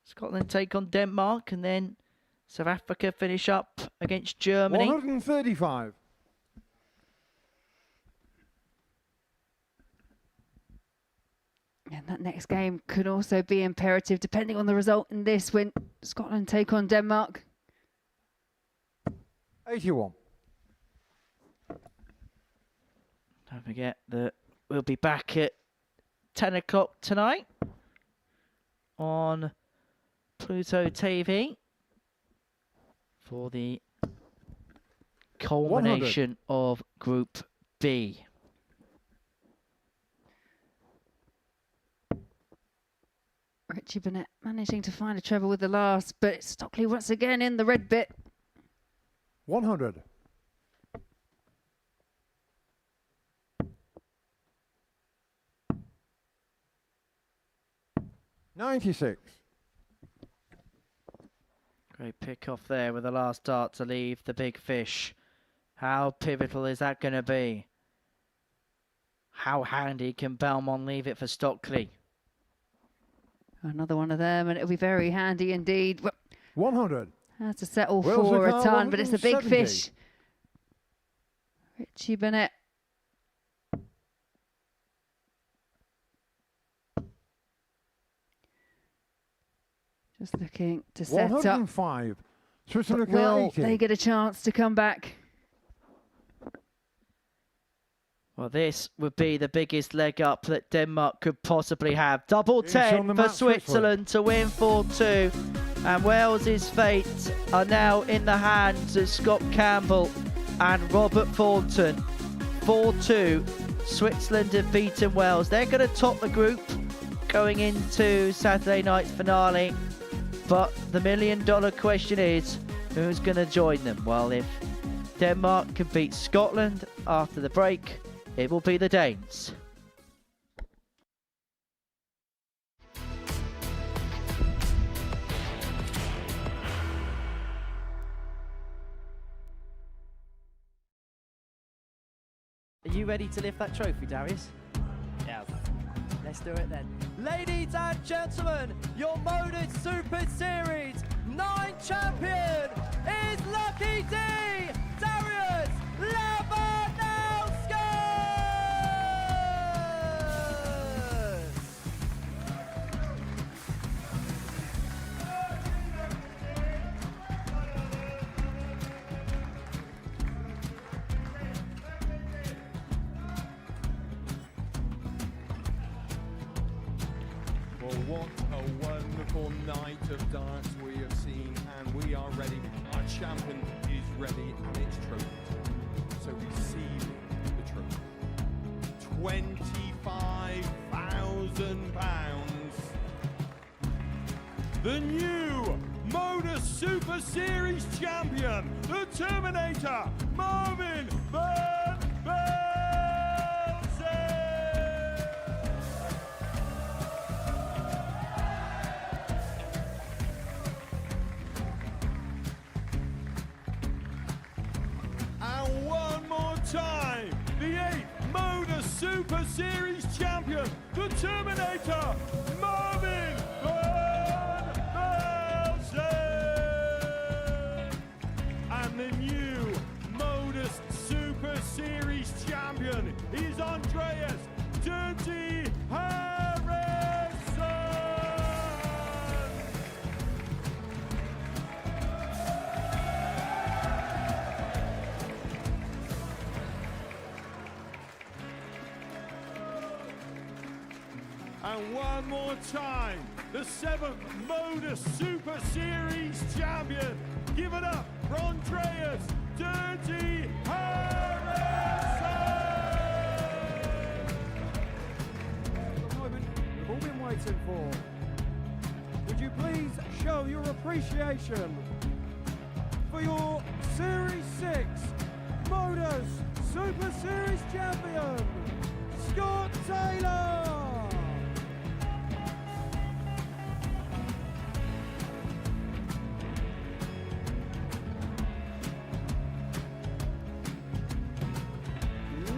Scotland take on Denmark, and then South Africa finish up against Germany.
135.
And that next game could also be imperative, depending on the result in this, when Scotland take on Denmark.
81.
Don't forget that we'll be back at 10 o'clock tonight on Pluto TV for the culmination of Group B.
Richie Burnett managing to find a treble with the last, but Stockley once again in the red bit.
100. $96.
Great pick off there with the last dart to leave the big fish. How pivotal is that going to be? How handy can Belmont leave it for Stockley?
Another one of them, and it'll be very handy indeed.
100.
Has to settle
Wales
for a
are
ton, but it's a big
170.
fish. Richie Burnett. Just looking to set up.
105. Switzerland
But will
80.
they get a chance to come back?
Well, this would be the biggest leg up that Denmark could possibly have. Double
It's on
10
the
for
map,
Switzerland to win 4-2. And Wales's fate are now in the hands of Scott Campbell and Robert Thornton. 4-2. Switzerland have beaten Wales. They're going to top the group going into Saturday night's finale. But the million-dollar question is, who's going to join them? Well, if Denmark can beat Scotland after the break, it will be the Danes. Are you ready to lift that trophy, Darius?
Yes.
Let's do it then.
Ladies and gentlemen, your Modus Super Series 9 champion is Lucky D, Darius Labanowski!
Well, what a wonderful night of darts we have seen, and we are ready. Our champion is ready, and it's trophy. So receive the trophy. £25,000. The new Modus Super Series champion, the Terminator, Marvin Van Velzen. And one more time, the 8th Modus Super Series champion, the Terminator, Marvin Van Velzen. And the new Modus Super Series champion is Andreas Dirty Harrison. And one more time, the 7th Modus Super Series champion. Give it up for Andreas Dirty Harrison.
fighting for. Would you please show your appreciation for your Series 6 Modus Super Series champion, Scott Taylor!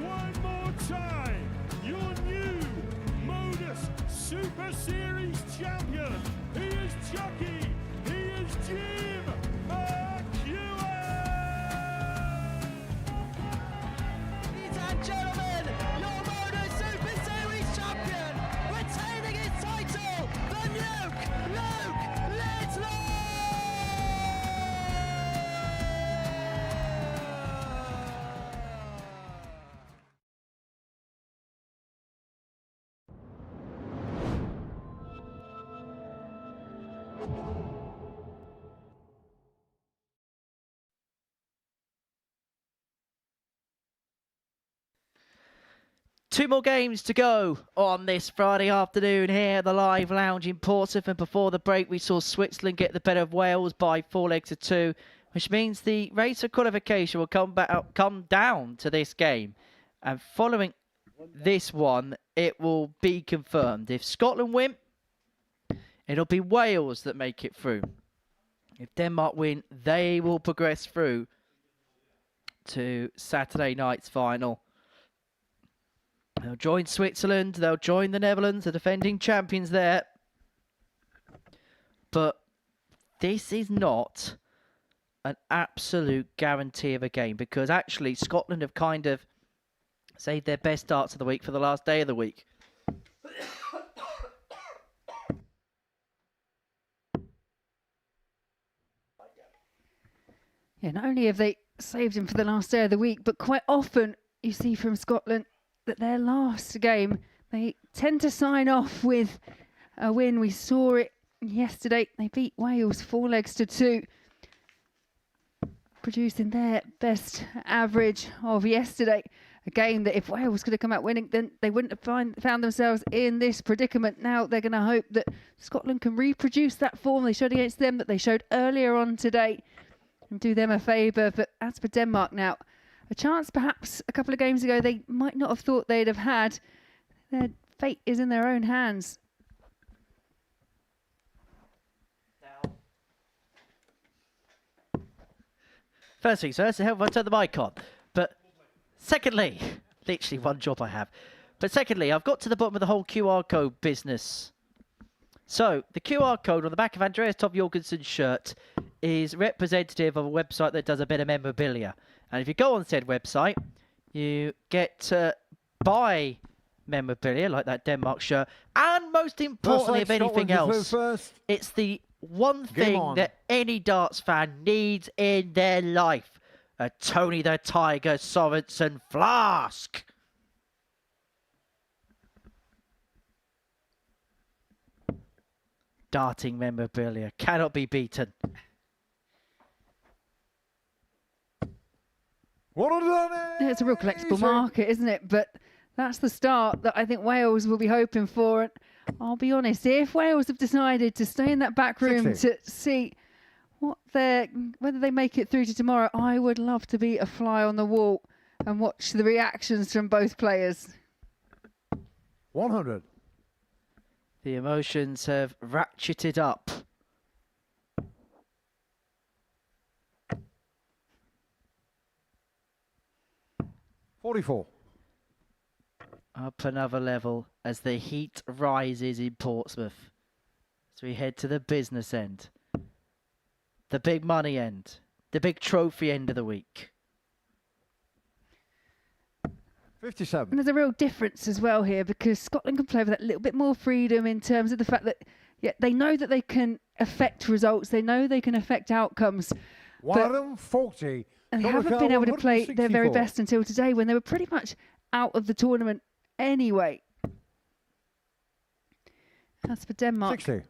One more time, your new Modus Super Series champion. He is Chucky. He is Jim McEwen.
Ladies and gentlemen, your Modus Super Series champion, retaining his title, the Nuke, Luke Littler!
Two more games to go on this Friday afternoon here at the Live Lounge in Portsmouth. And before the break, we saw Switzerland get the better of Wales by 4-2, which means the race of qualification will come down to this game. And following this one, it will be confirmed. If Scotland win, it'll be Wales that make it through. If Denmark win, they will progress through to Saturday night's final. They'll join Switzerland, they'll join the Netherlands, the defending champions there. But this is not an absolute guarantee of a game, because actually Scotland have kind of saved their best starts of the week for the last day of the week.
Yeah, not only have they saved him for the last day of the week, but quite often you see from Scotland that their last game, they tend to sign off with a win. We saw it yesterday. They beat Wales 4-2, producing their best average of yesterday. A game that if Wales could have come out winning, then they wouldn't have found themselves in this predicament. Now they're going to hope that Scotland can reproduce that form they showed against them, that they showed earlier on today, and do them a favour. But as for Denmark now, a chance perhaps a couple of games ago they might not have thought they'd have had. Their fate is in their own hands.
First things first, help if I turn the mic on. But secondly, literally one job I have. But secondly, I've got to the bottom of the whole QR code business. So the QR code on the back of Andreas Tov Jorgensen's shirt is representative of a website that does a bit of memorabilia. And if you go on said website, you get to buy memorabilia like that Denmark shirt. And most importantly of anything else, it's the one thing that any darts fan needs in their life. A Tony the Tiger Sorensen flask. Darting memorabilia cannot be beaten.
It's a real collectible market, isn't it? But that's the start that I think Wales will be hoping for. And I'll be honest, if Wales have decided to stay in that back room to see whether they make it through to tomorrow, I would love to be a fly on the wall and watch the reactions from both players.
100.
The emotions have ratcheted up.
$44.
Up another level as the heat rises in Portsmouth. As we head to the business end. The big money end. The big trophy end of the week.
57.
And there's a real difference as well here, because Scotland can play with that little bit more freedom in terms of the fact that they know that they can affect results. They know they can affect outcomes.
One of them, 40.
And they haven't been able to play their very best until today, when they were pretty much out of the tournament anyway. As for Denmark,
60.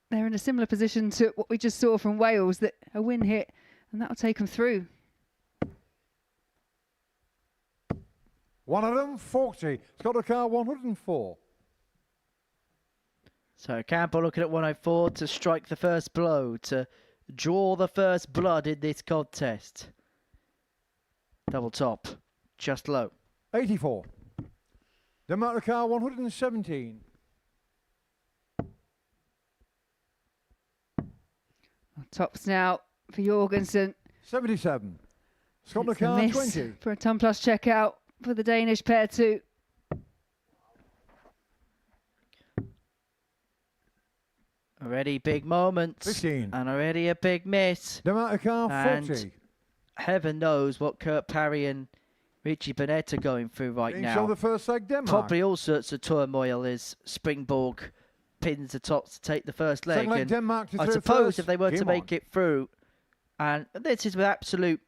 They're in a similar position to what we just saw from Wales, that a win hit and that'll take them through.
One of them, 40. Scott O'Carr, 104.
So Campbell looking at 104 to strike the first blow, to draw the first blood in this contest. Double top, just low.
84. Denmark car 117.
Tops now for Jorgensen.
77. Scotland
It's a
car
miss
20.
for a ton plus checkout for the Danish pair too.
Already big moments.
15.
And already a big miss.
Denmark car 40.
Heaven knows what Kurt Parry and Richie Burnett are going through right
Being
now.
shown the first leg, Denmark.
Probably all sorts of turmoil as Springborg pins the tops to take the first leg.
Second leg,
And
Denmark to
I
through
suppose
first.
if they were to
Game
make
on.
it through, and this is with absolute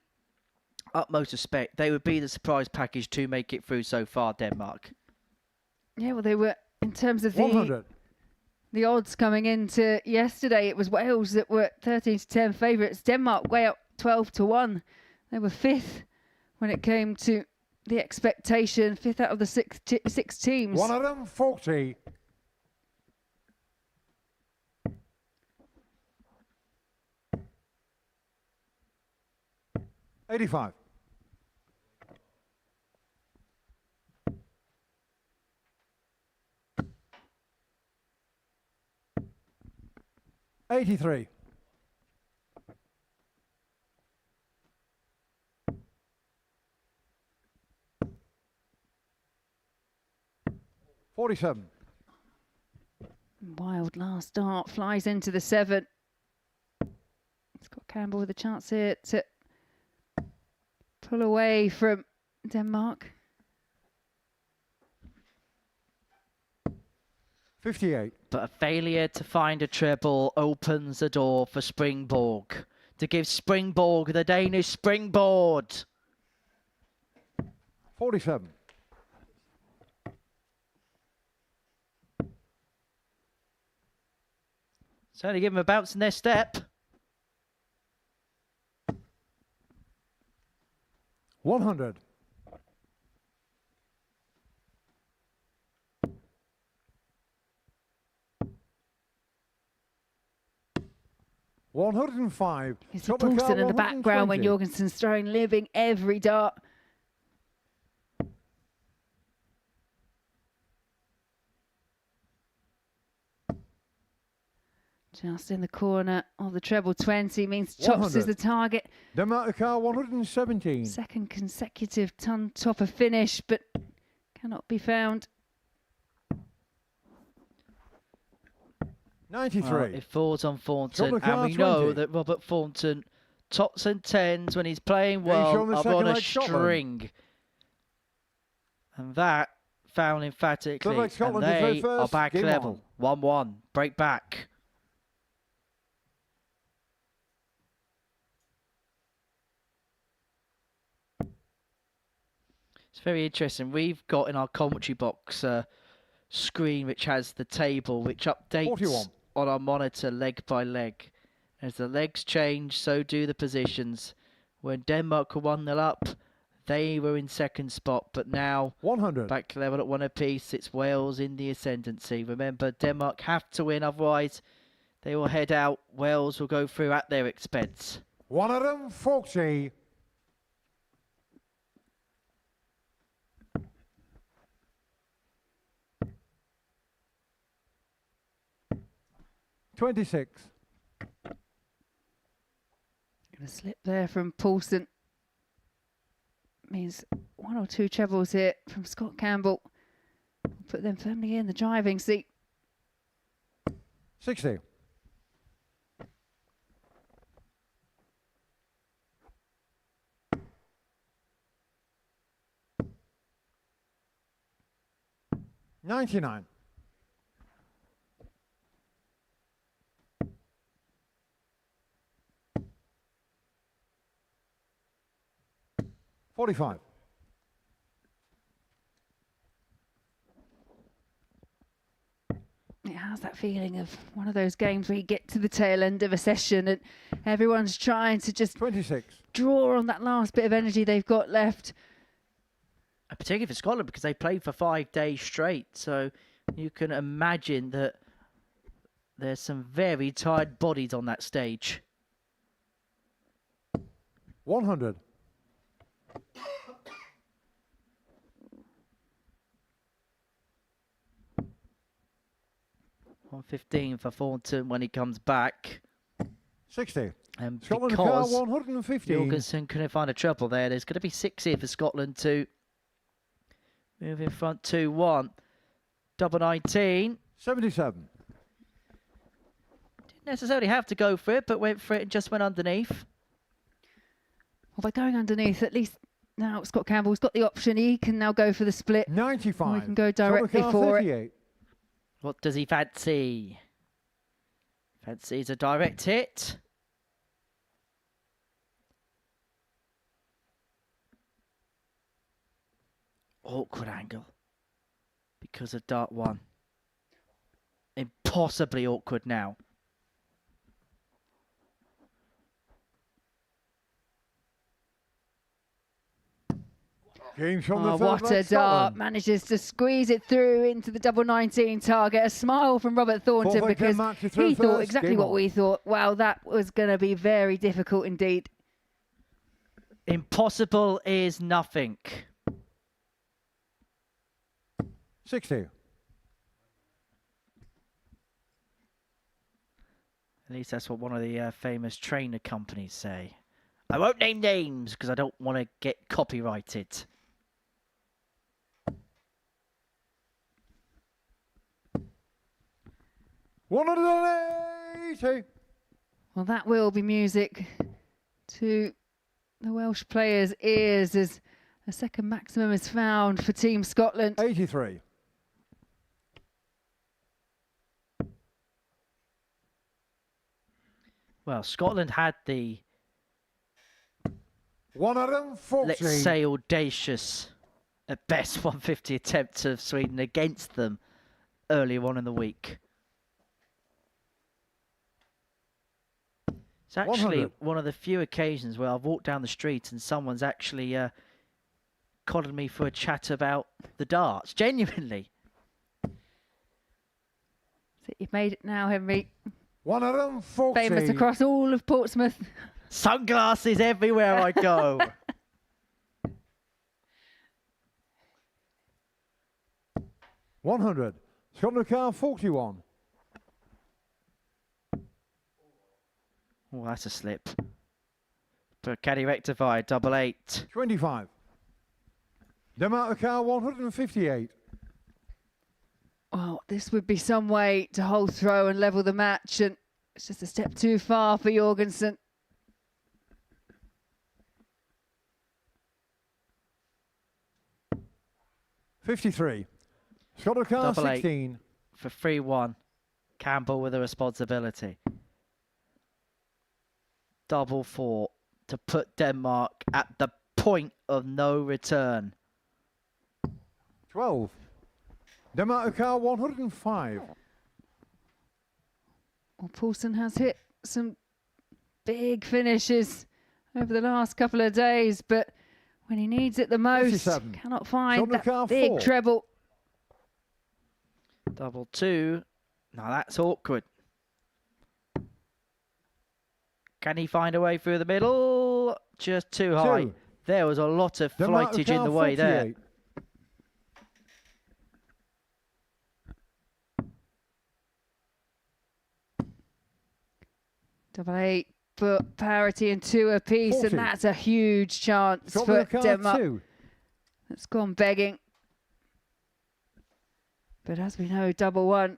utmost respect, they would be the surprise package to make it through so far, Denmark.
Yeah, well, they were, in terms of
100.
the odds coming into yesterday, it was Wales that were 13 to 10 favourites. Denmark way up 12 to 1. They were fifth when it came to the expectation, fifth out of the six teams.
140. $85. $83. $47.
Wild last start, flies into the 7. Scott Campbell with a chance here to pull away from Denmark.
58.
But a failure to find a treble opens the door for Springborg to give Springborg the Danish springboard.
47.
Certainly give them a bounce in their step.
100. $105.
You see Paulson in the background when
120.
Jorgensen's throwing, living every dart. Just in the corner of the treble 20 means Chops
100.
is the target.
Denmark car 117.
Second consecutive ton topper finish, but cannot be found.
93.
Well, it falls on Thornton,
Chocolate
and
car
we know
20.
that Robert Thornton tops and tens when he's playing
He's shown
well
the
up
second
on a
leg Scotland.
string. And that foul emphatically,
Third leg
and
Scotland to
they
third
are
first.
back
Game
level. 1-1, break back. It's very interesting. We've got in our commentary box a screen which has the table, which updates
41.
on our monitor leg by leg. As the legs change, so do the positions. When Denmark were 1-0 up, they were in second spot, but now
100.
back level at one apiece. It's Wales in the ascendancy. Remember, Denmark have to win, otherwise they will head out. Wales will go through at their expense.
140. $26.
Gonna slip there from Paulson. Means one or two trebles here from Scott Campbell. Put them firmly in the driving seat.
60. $99. $45.
It has that feeling of one of those games where you get to the tail end of a session and everyone's trying to just
26.
draw on that last bit of energy they've got left.
Particularly for Scotland, because they played for 5 days straight. So you can imagine that there's some very tired bodies on that stage.
100.
$115 for Thornton when he comes back.
60.
And
Scotland car
because
115.
Jorgensen couldn't find a treble there, there's going to be 6 here for Scotland to move in front 2-1. Double 19.
77.
Didn't necessarily have to go for it, but went for it and just went underneath.
Well, by going underneath, at least now Scott Campbell's got the option. He can now go for the split.
95.
Or he can go directly for it.
What does he fancy? Fancies a direct hit. Awkward angle because of dart 1. Impossibly awkward now.
What a dart. Manages to squeeze it through into the double 19 target. A smile from Robert Thornton because he thought exactly what we thought. Wow, that was going to be very difficult indeed.
Impossible is nothing.
60.
At least that's what one of the famous trainer companies say. I won't name names because I don't want to get copyrighted.
$180.
Well, that will be music to the Welsh players' ears as a second maximum is found for Team Scotland.
83.
Well, Scotland had the
140.
let's say audacious, at best 150 attempts of Sweden against them earlier on in the week. It's actually
100.
one of the few occasions where I've walked down the street and someone's actually collared me for a chat about the darts. Genuinely.
So you've made it now, Henry.
140.
Famous across all of Portsmouth.
Sunglasses everywhere I go.
$100. Scotland car 41.
Oh, that's a slip. But caddy rectified, double 8.
25. Denmark car 158.
Well, this would be some way to hold throw and level the match, and it's just a step too far for Jorgensen.
$53. Scotland car
Double
16.
8 for 3-1. Campbell with a responsibility. Double 4 to put Denmark at the point of no return.
12. Denmark car 105.
Well, Paulson has hit some big finishes over the last couple of days, but when he needs it the most,
57.
cannot find
Scotland car
that big
4.
treble.
Double 2. Now that's awkward. Can he find a way through the middle? Just too high.
2.
There was a lot of
Denmark
flightage
car
in the way
48.
there.
Double 8 for parity and 2 apiece,
40.
and that's a huge chance
Scotland
for
car
Denmark.
2.
That's gone begging. But as we know, double 1,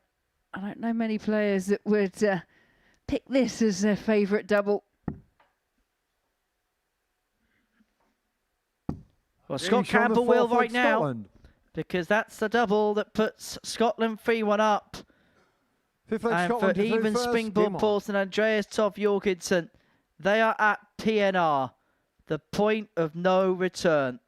I don't know many players that would pick this as their favourite double.
Well, Scott Campbell will right now,
Scotland.
because that's the double that puts Scotland 3-1 up.
Fifth leg
And
Scotland
for
to
even
first.
Springboard
Game on.
Paulson and Andreas Toff Jorgensen, they are at PNR, the point of no return.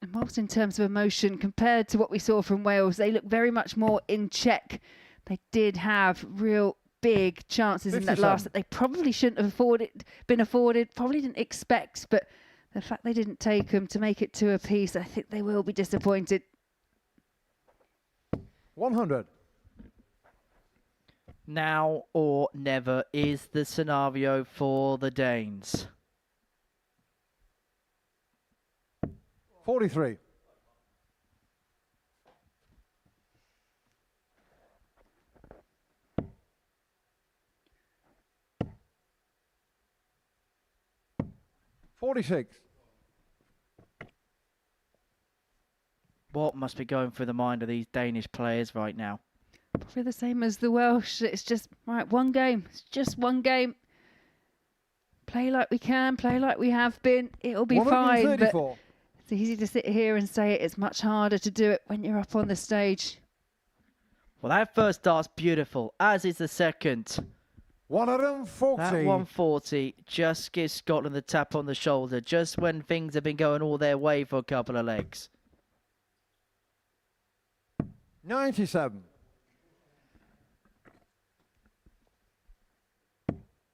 And whilst in terms of emotion, compared to what we saw from Wales, they look very much more in check. They did have real big chances in that
57.
last that they probably shouldn't have been afforded, probably didn't expect, but the fact they didn't take them to make it 2 apiece, I think they will be disappointed.
100.
Now or never is the scenario for the Danes.
43. 46.
What must be going through the mind of these Danish players right now?
Probably the same as the Welsh. It's just, right, one game. It's just one game. Play like we can, play like we have been. It'll be fine. But it's easy to sit here and say it. It's much harder to do it when you're up on the stage.
Well, that first start's beautiful, as is the second.
140.
That 140 just gives Scotland the tap on the shoulder, just when things have been going all their way for a couple of legs.
97.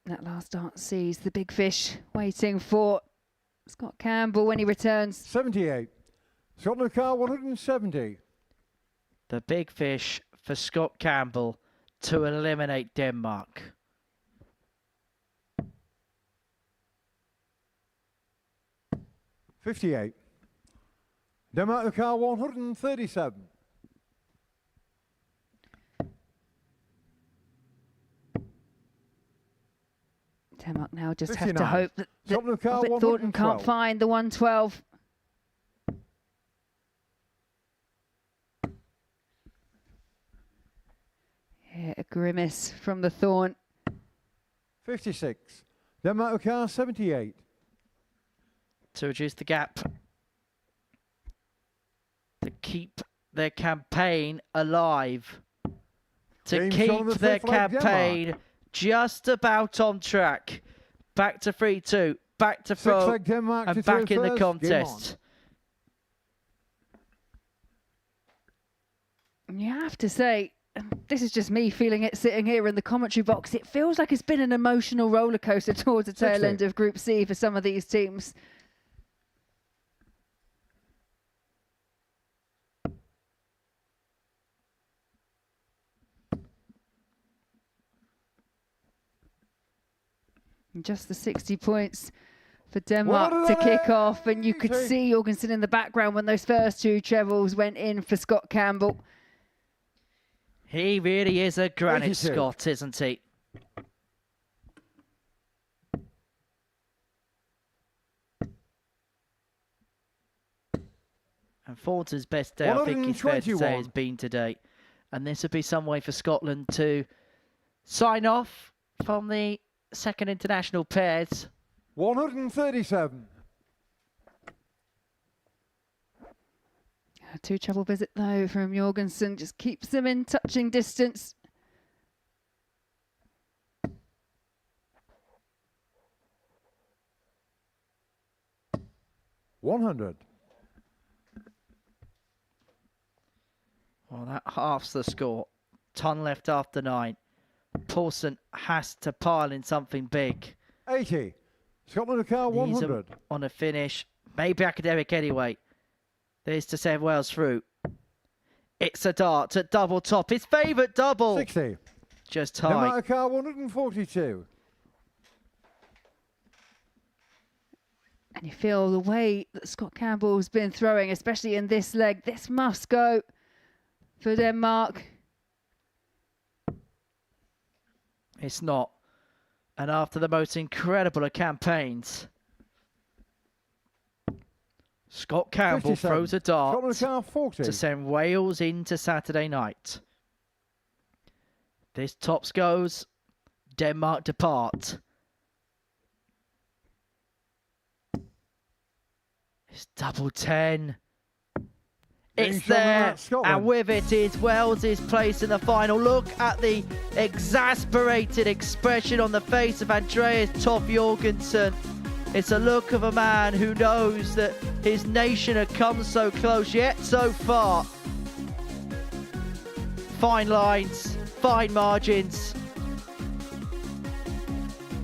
That last dart sees the big fish waiting for Scott Campbell when he returns.
78. Scotland car 170.
The big fish for Scott Campbell to eliminate Denmark.
$58. Denmark the car 137.
Denmark now just
59.
have to hope that
Robert
Thornton can't find the 112. Yeah, a grimace from the Thorn.
56. Denmark the car 78.
To reduce the gap. To keep their campaign alive. To
James
keep
on the
their
fifth leg,
campaign
Denmark.
just about on track. Back to 3-2. Back to
Six
throw.
leg Denmark
And
to
back in the
third first. Game on.
contest.
You have to say, this is just me feeling it sitting here in the commentary box. It feels like it's been an emotional roller coaster towards the tail
60.
end of Group C for some of these teams. And just the 60 points for Denmark to kick off, and you could see Jorgensen in the background when those first two trebles went in for Scott Campbell.
He really is a granite
82.
Scot, isn't he? And Thornton's best day, I think it's fair to say,
121.
has been today. And this would be some way for Scotland to sign off from the second international pairs.
137.
A two treble visit though from Jorgensen just keeps them in touching distance.
$100.
Well, that halves the score. Ton left after 9. Paulson has to pile in something big.
80. Scotland the car
He's
100.
on a finish. Maybe academic anyway. There's to send Wales through. It's a dart at double top. His favourite double.
60.
Just high.
Denmark the car 142.
And you feel the way that Scott Campbell's been throwing, especially in this leg. This must go for Denmark.
It's not. And after the most incredible of campaigns, Scott Campbell
57.
throws a dart
Scotland the car 40.
to send Wales into Saturday night. This tops goes. Denmark depart. It's double 10. It's
James Sherman
there,
at Scotland.
and with it is Wales' place in the final. Look at the exasperated expression on the face of Andreas Toft Jorgensen. It's a look of a man who knows that his nation had come so close, yet so far. Fine lines, fine margins.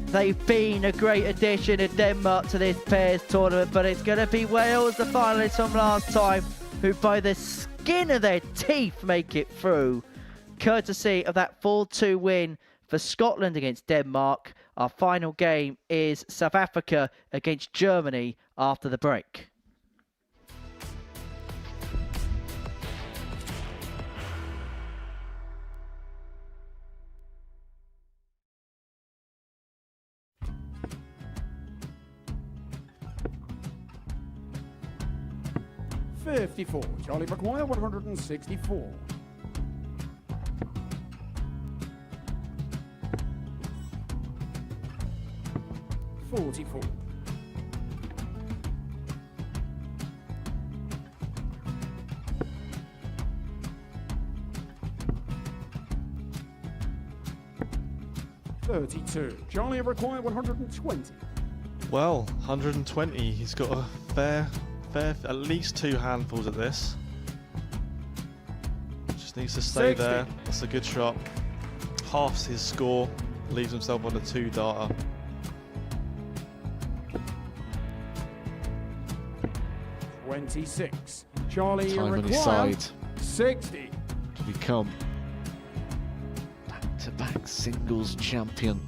They've been a great addition in Denmark to this pairs tournament, but it's going to be Wales, the finalists from last time, who by the skin of their teeth make it through, courtesy of that 4-2 win for Scotland against Denmark. Our final game is South Africa against Germany after the break.
$54. Charlie Maguire, 164. $44. $32. Charlie required 120.
Well, 120. He's got a fair, at least 2 handfuls of this. Just needs to stay
60.
there. That's a good shot. Halves his score, leaves himself on a 2-darter.
$26. Charlie
Time on his
required
side
60.
to become back-to-back singles champion.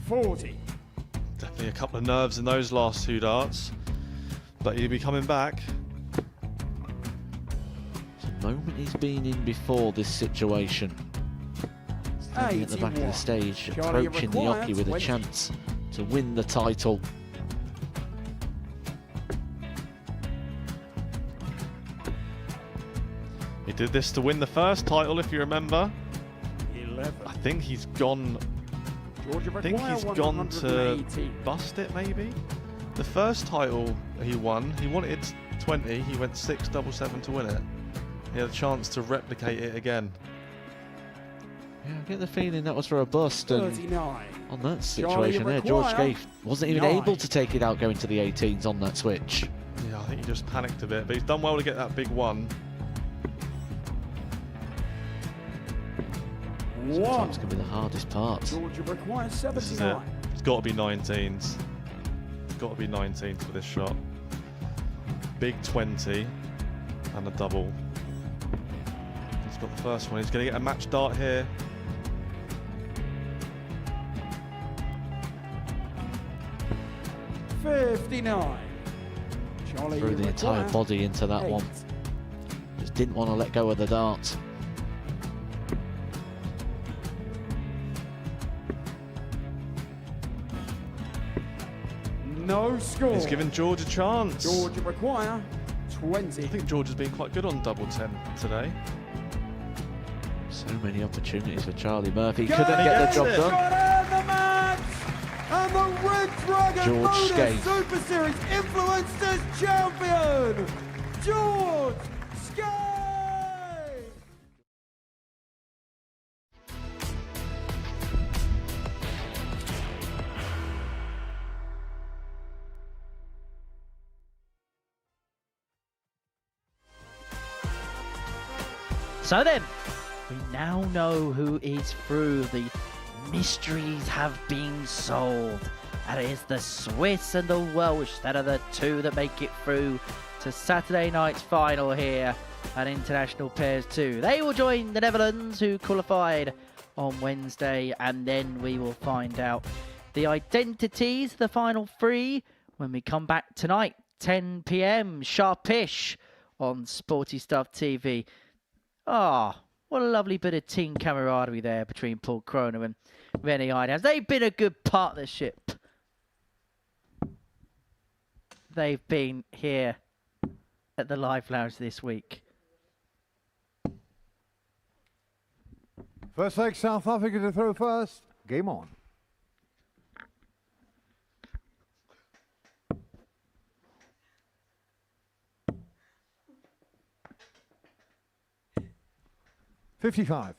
$40.
Definitely a couple of nerves in those last 2 darts, but he'll be coming back.
It's a moment he's been in before this situation. Standing at the back of the stage,
Charlie
approaching the
required
Oki with a
20.
chance to win the title.
He did this to win the first title, if you remember.
11.
I think he's gone.
Georgia
I think
required
he's gone to
180.
bust it, maybe. The first title he won, he wanted 20. He went 6-7-7 to win it. He had a chance to replicate it again.
Yeah, I get the feeling that was for a bust, and
39.
on that situation there, George Scaife wasn't even
9.
able to take it out going to the 18s on that switch.
Yeah, I think he just panicked a bit, but he's done well to get that big one.
Sometimes can be the hardest part.
Georgia requires
This is it.
79.
It's got to be 19s. It's got to be 19s for this shot. Big 20 and a double. He's got the first one. He's going to get a match dart here.
$59. Charlie
Threw the entire
required
body into that
8.
one. Just didn't want to let go of the dart.
No score.
He's given George a chance.
Georgia require 20.
I think George has been quite good on double 10 today.
So many opportunities for Charlie Murphy.
Go!
Couldn't get the job
Yes!
done.
Got in the match! And the Red Dragon
George
Modus
Scaife.
Super Series Influencers Champion, George Scaife!
So then, we now know who is through. The mysteries have been solved. And it is the Swiss and the Welsh that are the 2 that make it through to Saturday night's final here at International Pairs 2. They will join the Netherlands, who qualified on Wednesday, and then we will find out the identities of the final 3 when we come back tonight, 10 p.m. sharpish on Sporty Stuff TV. Ah, what a lovely bit of team camaraderie there between Paul Croner and Rennie Idams. They've been a good partnership. They've been here at the Live Lounge this week.
First leg, South Africa to throw first. Game on. $55.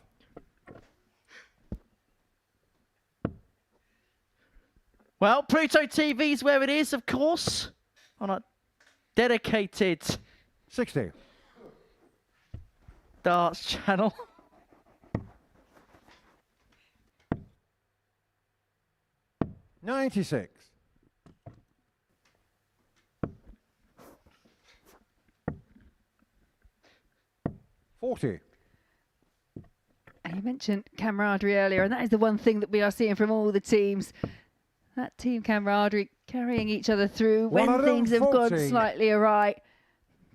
Well, Pluto TV's where it is, of course, on a dedicated
60.
darts channel.
$96. 40.
And you mentioned camaraderie earlier, and that is the one thing that we are seeing from all the teams. That team camaraderie, carrying each other through when things have gone
140.
slightly awry.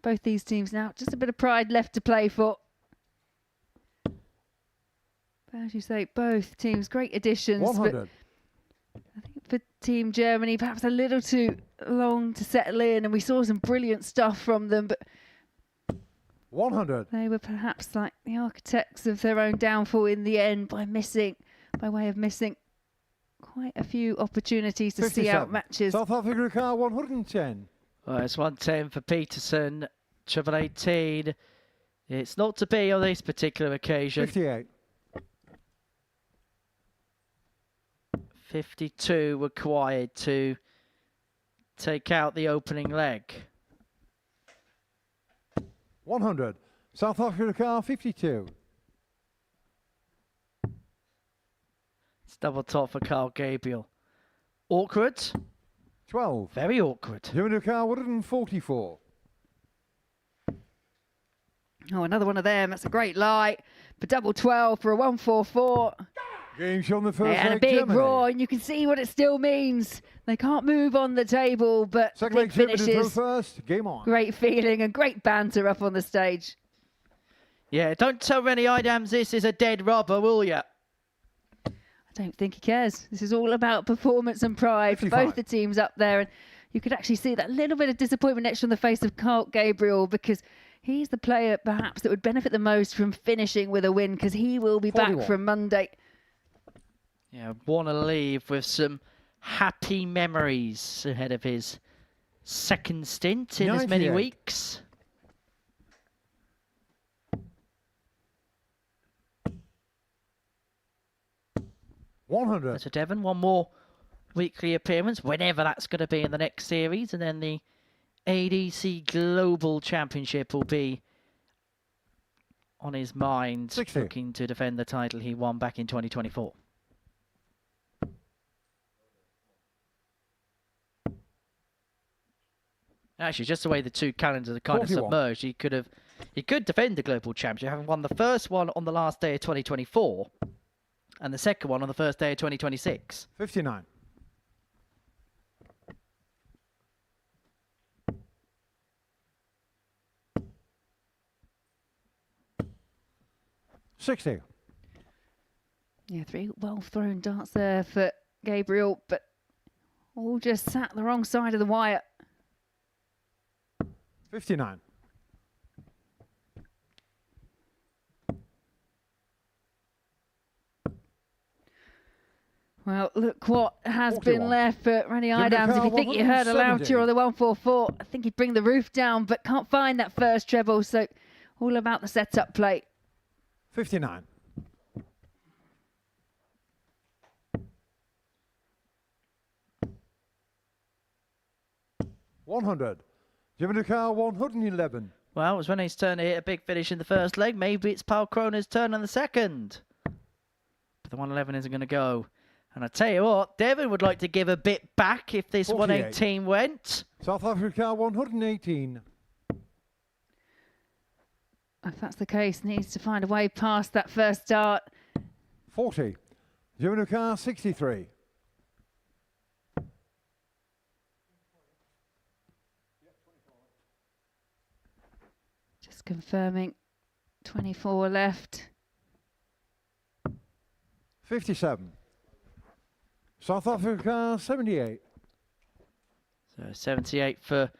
Both these teams now, just a bit of pride left to play for. But as you say, both teams, great additions.
100.
But I think for Team Germany, perhaps a little too long to settle in, and we saw some brilliant stuff from them, but
100.
they were perhaps like the architects of their own downfall in the end by way of missing quite a few opportunities to see out
57.
matches.
South Africa car 110.
Well, it's 110 for Peterson, treble 18. It's not to be on this particular occasion.
58.
52 required to take out the opening leg.
100. South Africa car 52.
It's double top for Carl Gabriel. Awkward.
12.
Very awkward.
Germany car 144.
Oh, another one of them. That's a great light. For double 12 for a 144.
Game shown the first
And a
leg,
big
Germany.
roar, and you can see what it still means. They can't move on the table, but
Second
big
leg, Germany through
finishes.
first. Game on.
Great feeling and great banter up on the stage.
Yeah, don't tell Rennie Idams this is a dead rubber, will ya?
I don't think he cares. This is all about performance and pride for
55.
both the teams up there. And you could actually see that little bit of disappointment next on the face of Carl Gabriel, because he's the player perhaps that would benefit the most from finishing with a win, because he will be
41.
back from Monday.
Yeah, want to leave with some happy memories ahead of his second stint in as many
98.
weeks. So Devon, one more weekly appearance, whenever that's going to be in the next series, and then the ADC Global Championship will be on his mind,
60.
looking to defend the title he won back in 2024. Actually, just the way the two calendars are kind of
41.
submerged, he could defend the Global Championship, having won the first one on the last day of 2024, and the second one on the first day of 2026.
59. $60.
Yeah, 3 well-thrown darts there for Gabriel, but all just sat the wrong side of the wire.
59.
Well, look what has
41.
been left for Rennie
Jimmy
Idams. If you
Carr,
think you heard a loud
170.
cheer on the 144, I think he'd bring the roof down, but can't find that first treble. So all about the setup play.
59. $100. Jimmy car 111.
Well, it was Renee's turn to hit a big finish in the first leg. Maybe it's Paul Kroner's turn on the second. But the 111 isn't going to go. And I tell you what, Devon would like to give a bit back if this
48.
118 went.
South Africa 118.
If that's the case, needs to find a way past that first start.
40. Jimmy car 63.
Just confirming, 24 left.
57. South Africa 78.
So 78 for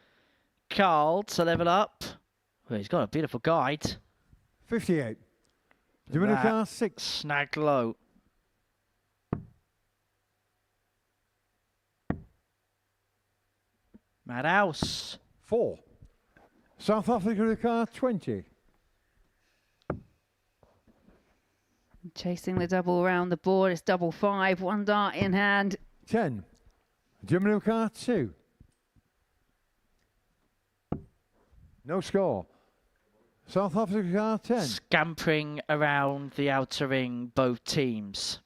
Carl to level up. Well, he's got a beautiful guide.
58. Jimmy
That
car 6.
snagged low. Madhouse.
4. South Africa car 20.
Chasing the double around the board. It's double 5, 1 dart in hand.
10. Jimmy car 2. No score. South Africa car 10.
Scampering around the outer ring, both teams.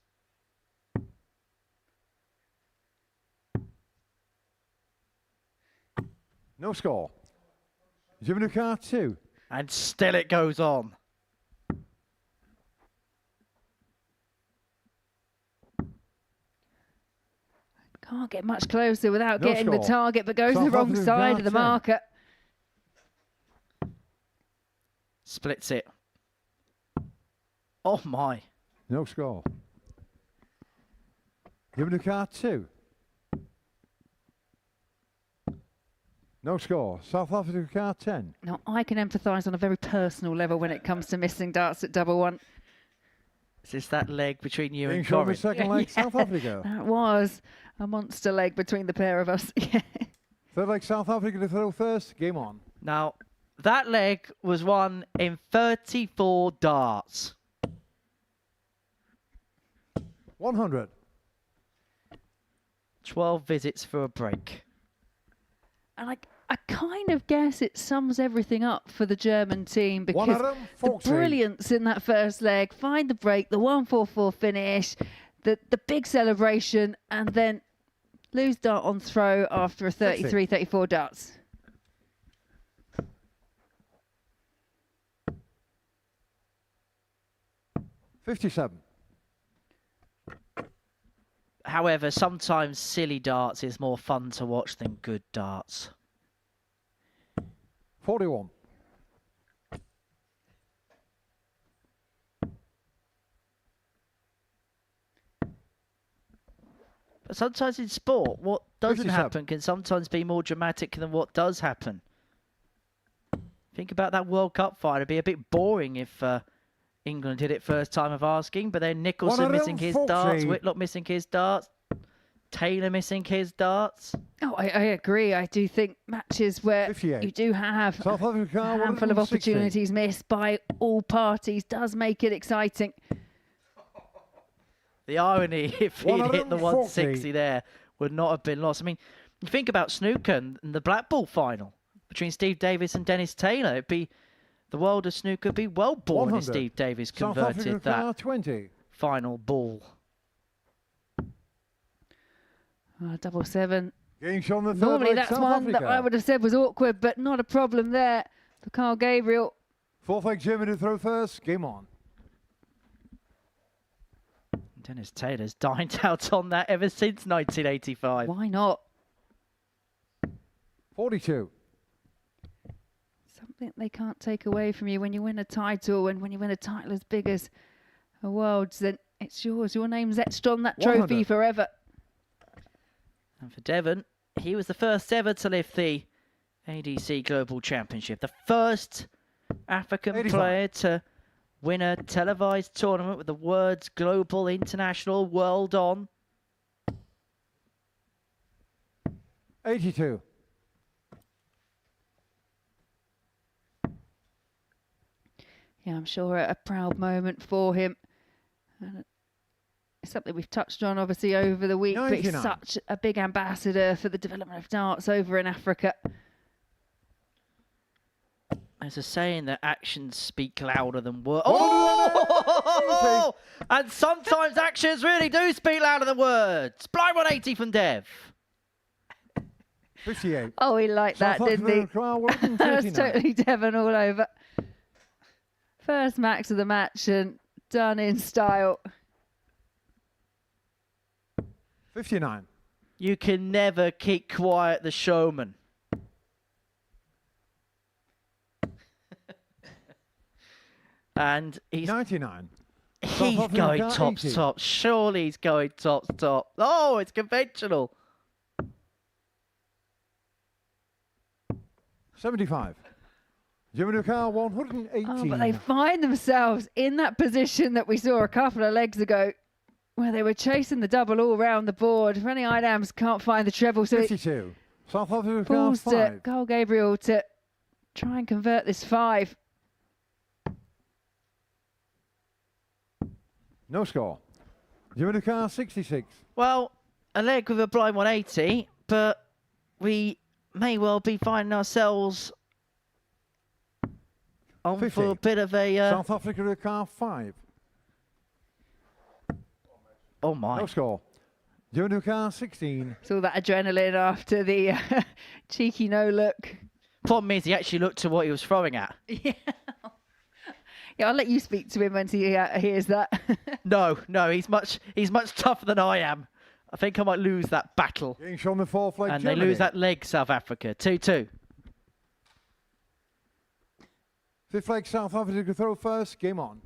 No score. Jimmy car 2.
And still it goes on.
Can't get much closer without
No
getting the
score.
target, but goes to the
South
wrong
Africa
side
car
of the
10.
marker.
Splits it. Oh my.
No score. Given to car 2. No score. South Africa car 10.
Now, I can empathise on a very personal level when it comes to missing darts at double one.
Is this that leg between you
Being
and
shown
Corin?
the second leg, South Africa.
That was a monster leg between the pair of us.
Third leg, South Africa to throw first. Game on.
Now, that leg was won in 34 darts.
100.
12 visits for a break.
And I kind of guess it sums everything up for the German team, because the
140.
brilliance in that first leg, find the break, the 144 finish, the big celebration, and then lose dart on throw after a 33, 34 darts.
$57.
However, sometimes silly darts is more fun to watch than good darts.
41.
But sometimes in sport, what doesn't
57.
happen can sometimes be more dramatic than what does happen. Think about that World Cup fight. It'd be a bit boring if England did it first time of asking, but then Nicholson missing his
140.
darts, Whitlock missing his darts, Taylor missing his darts.
Oh, I agree. I do think matches where
58.
you do have
South
a
Africa
handful of
160.
opportunities missed by all parties does make it exciting.
The irony, if he'd hit the
140.
160 there, would not have been lost. I mean, you think about snooker and the Black Ball final between Steve Davis and Dennis Taylor. It'd be the world of snooker would be well born if
100.
Steve Davis
South
converted
Africa
that
car 20.
final ball.
777.
Getting shown the third
Normally
leg,
that's
South
one that
Africa.
I would have said was awkward, but not a problem there for Carl Gabriel.
Fourth leg, Germany to throw first. Game on.
Dennis Taylor's dined out on that ever since 1985.
Why not?
42.
Something they can't take away from you when you win a title, and when you win a title as big as a Worlds, then it's yours. Your name's etched on that trophy
100.
forever.
And for Devon, he was the first ever to lift the ADC Global Championship. The first African
85.
player to win a televised tournament with the words Global, International, World on.
82.
Yeah, I'm sure a proud moment for him. And it's something we've touched on, obviously, over the week, but he's
99.
such a big ambassador for the development of darts over in Africa.
There's a saying that actions speak louder than words.
Oh!
And sometimes actions really do speak louder than words. Blind 180 from Dev.
58.
Oh, he liked that,
South
didn't he?
Africa car 139.
That was totally Devon all over. First max of the match and done in style.
59.
You can never keep quiet, the showman. And he's
99.
he's
Africa
going
car
top
80.
top. Surely he's going top top. Oh, it's conventional.
75. Germany car 118.
Oh, but they find themselves in that position that we saw a couple of legs ago, where they were chasing the double all round the board. Rennie Idams can't find the treble, so it
52. South Africa car
falls to
5.
Carl Gabriel to try and convert this 5.
No score. Germany car 66.
Well, a leg with a blind 180, but we may well be finding ourselves on
50.
for a bit of a...
South Africa car 5.
oh my.
No score. Germany car 16.
It's all that adrenaline after the cheeky no look.
Problem is, he actually looked to what he was throwing at.
Yeah, I'll let you speak to him once he hears that.
No, he's much tougher than I am. I think I might lose that battle.
Getting shown the fourth leg,
And
Germany.
they lose that leg, South Africa. 2-2.
Fifth leg, South Africa throw first. Game on.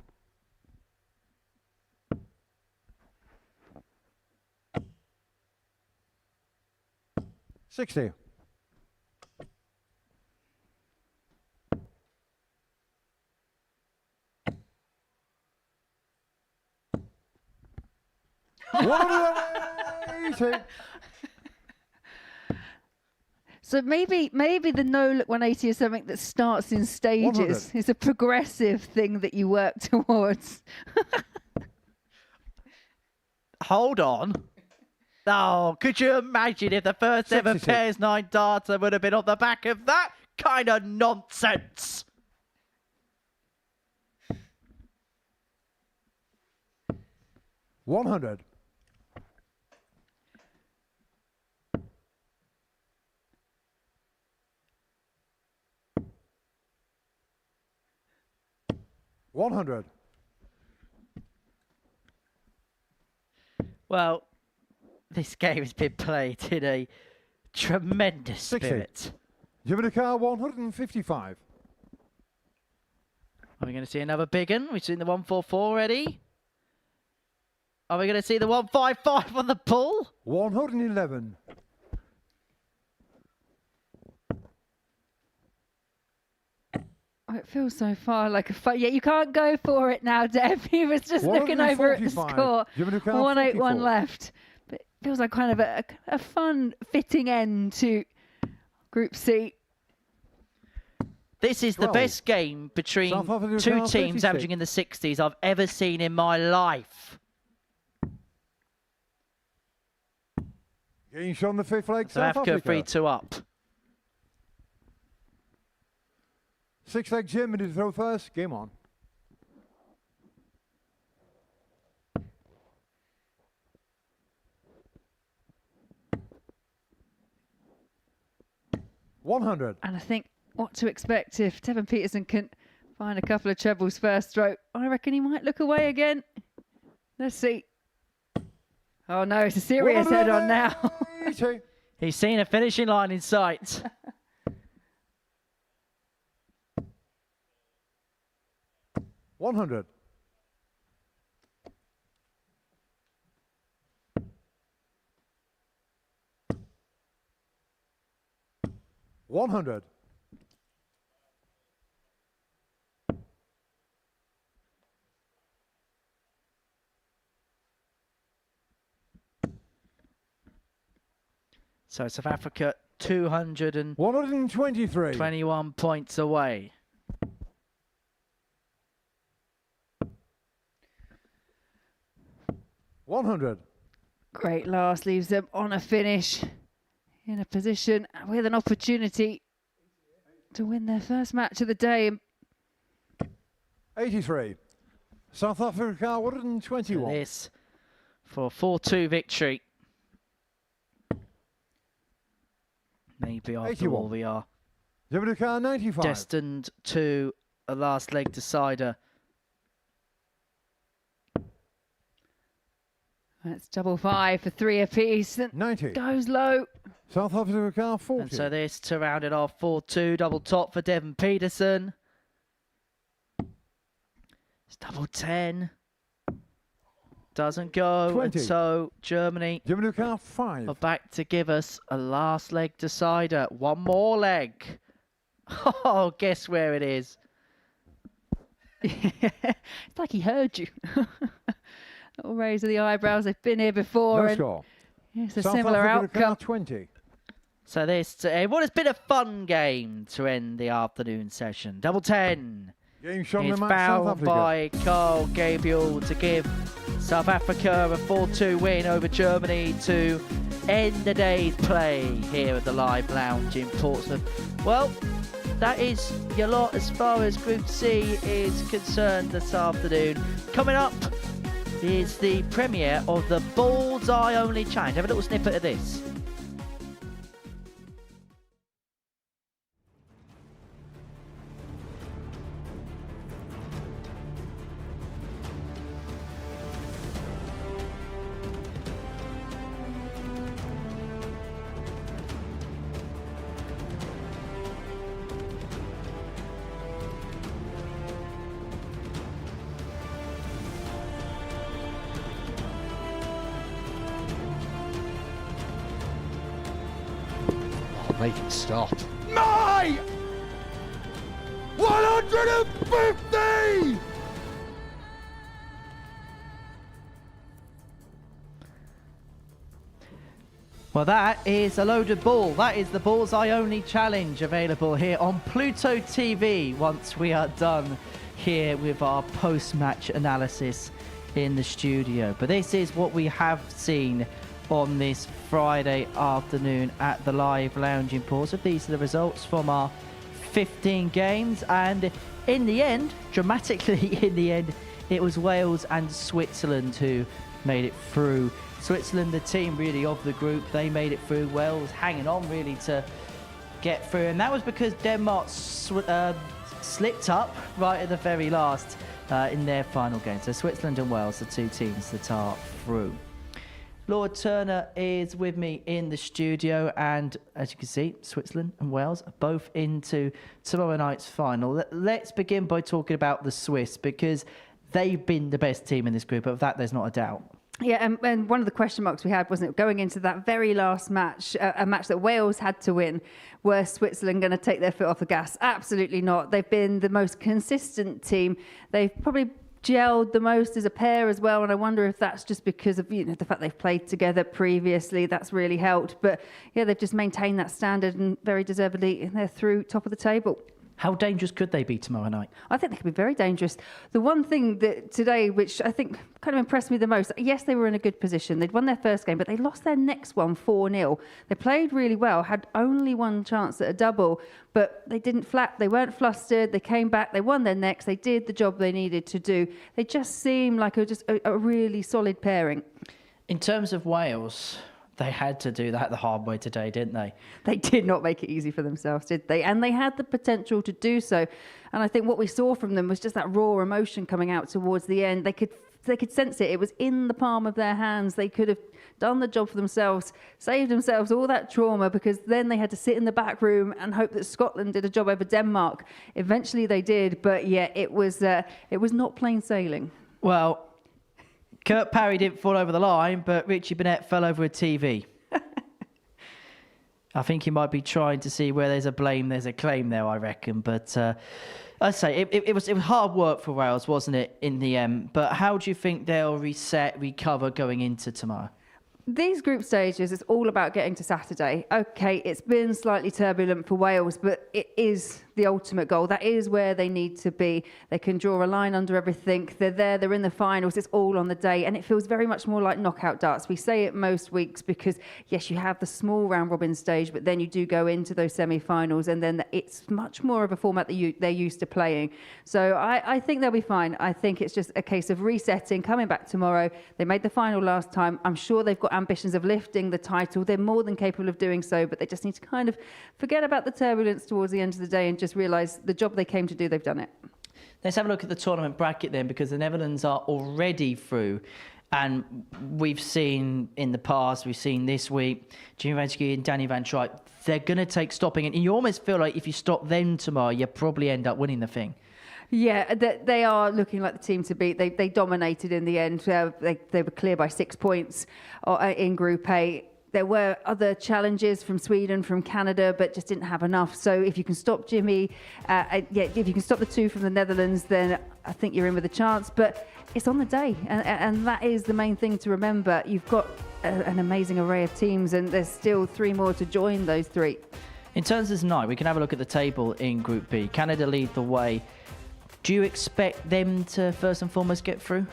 $60. $180.
So maybe the no look 180 is something that starts in stages.
100.
It's a progressive thing that you work towards.
Hold on. Oh, could you imagine if the first ever
66.
Pairs 9 darter would have been on the back of that kind of nonsense?
$100. $100.
Well, this game has been played in a tremendous
60.
spirit.
Jamaica 155.
Are we going to see another big one? We've seen the 144 already. Are we going to see the 155 on the pull?
111.
Oh, it feels so far like a fight. Yeah, you can't go for it now, Deb. He was just looking over at the
145.
score.
Jamaica
181
44.
left. But it feels like kind of a fun, fitting end to Group C.
This is the
12.
best game between
South Africa
two
now
teams
36.
averaging in the 60s I've ever seen in my life.
Getting shown the fifth leg,
South
South
Africa
Africa.
3-2 up.
Sixth leg, Germany to throw first. Game on. $100.
And I think what to expect if Devon Peterson can find a couple of trebles first stroke. I reckon he might look away again. Let's see. Oh no, it's a serious head on now.
180.
He's seen a finishing line in sight.
$100. $100.
So South Africa 221
$123.
points away.
$100.
Great last leaves them on a finish in a position with an opportunity to win their first match of the day.
83. South Africa 121.
This for a 4-2 victory. Maybe after
81.
all we are
Jamaica 95.
destined to a last leg decider.
That's double five for three apiece. Then
90.
goes low.
South Africa 40.
And so this to round it off 4-2, double top for Devon Peterson. It's double 10. Doesn't go.
20.
And so Germany
Jamaica 5.
are back to give us a last leg decider. One more leg. Oh, guess where it is.
It's like he heard you. Little raise of the eyebrows. They've been here before.
No
and
score.
it's a
South
similar
Africa
outcome.
20.
So this, what has been a fun game to end the afternoon session. Double 10.
Game shown
He's
the match South
fouled
Africa.
by Carl Gabriel to give South Africa a 4-2 win over Germany to end the day's play here at the Live Lounge in Portsmouth. Well, that is your lot as far as Group C is concerned this afternoon. Coming up is the premiere of the Bullseye Only Challenge. Have a little snippet of this.
Make it stop.
My 150!
Well, that is a loaded ball. That is the Bullseye Only Challenge available here on Pluto TV once we are done here with our post-match analysis in the studio. But this is what we have seen on this Friday afternoon at the live lounging pause. These are the results from our 15 games, and in the end, dramatically in the end, it was Wales and Switzerland who made it through. Switzerland, the team really of the group, they made it through. Wales hanging on really to get through, and that was because Denmark slipped up right at the very last in their final game. So Switzerland and Wales, the two teams that are through. Lord Turner is with me in the studio, and as you can see, Switzerland and Wales are both into tomorrow night's final. Let's begin by talking about the Swiss, because they've been the best team in this group. Of that, there's not a doubt.
Yeah, and one of the question marks we had, wasn't it, going into that very last match, a match that Wales had to win, were Switzerland going to take their foot off the gas? Absolutely not. They've been the most consistent team. They've probably gelled the most as a pair as well, and I wonder if that's just because of the fact they've played together previously. That's really helped. But yeah, they've just maintained that standard, and very deservedly they're through top of the table.
How dangerous could they be tomorrow night?
I think they could be very dangerous. The one thing that today, which I think kind of impressed me the most, yes, they were in a good position. They'd won their first game, but they lost their next one 4-0. They played really well, had only one chance at a double, but they didn't flap. They weren't flustered. They came back. They won their next. They did the job they needed to do. They just seem like a really solid pairing.
In terms of Wales, they had to do that the hard way today, didn't they?
They did not make it easy for themselves, did they? And they had the potential to do so. And I think what we saw from them was just that raw emotion coming out towards the end. They could sense it. It was in the palm of their hands. They could have done the job for themselves, saved themselves all that trauma, because then they had to sit in the back room and hope that Scotland did a job over Denmark. Eventually they did, but yeah, it was not plain sailing.
Well, Kurt Parry didn't fall over the line, but Richie Burnett fell over a TV. I think he might be trying to see where there's a blame, there's a claim there, I reckon. But I say it was hard work for Wales, wasn't it, in the end? But how do you think they'll recover going into tomorrow?
These group stages, it's all about getting to Saturday. Okay, it's been slightly turbulent for Wales, but it is the ultimate goal. That is where they need to be. They can draw a line under everything. They're there, they're in the finals. It's all on the day, and it feels very much more like knockout darts. We say it most weeks because, yes, you have the small round robin stage, but then you do go into those semi-finals, and then it's much more of a format that they're used to playing. So I think they'll be fine. I think it's just a case of resetting, coming back tomorrow. They made the final last time. I'm sure they've got ambitions of lifting the title. They're more than capable of doing so, but they just need to kind of forget about the turbulence towards the end of the day and just realise the job they came to do, they've done it.
Let's have a look at the tournament bracket then, because the Netherlands are already through. And we've seen in the past, we've seen this week, Jimmy Van Schuy and Danny Van Schrijp, they're going to take stopping. And you almost feel like if you stop them tomorrow, you probably end up winning the thing.
Yeah, they are looking like the team to beat. They dominated in the end. They were clear by 6 points in Group A. There were other challenges from Sweden, from Canada, but just didn't have enough. So if you can stop Jimmy, if you can stop the two from the Netherlands, then I think you're in with a chance. But it's on the day, and that is the main thing to remember. You've got an amazing array of teams, and there's still 3 more to join those 3.
In terms of tonight, we can have a look at the table in Group B. Canada lead the way. Do you expect them to first and foremost get through?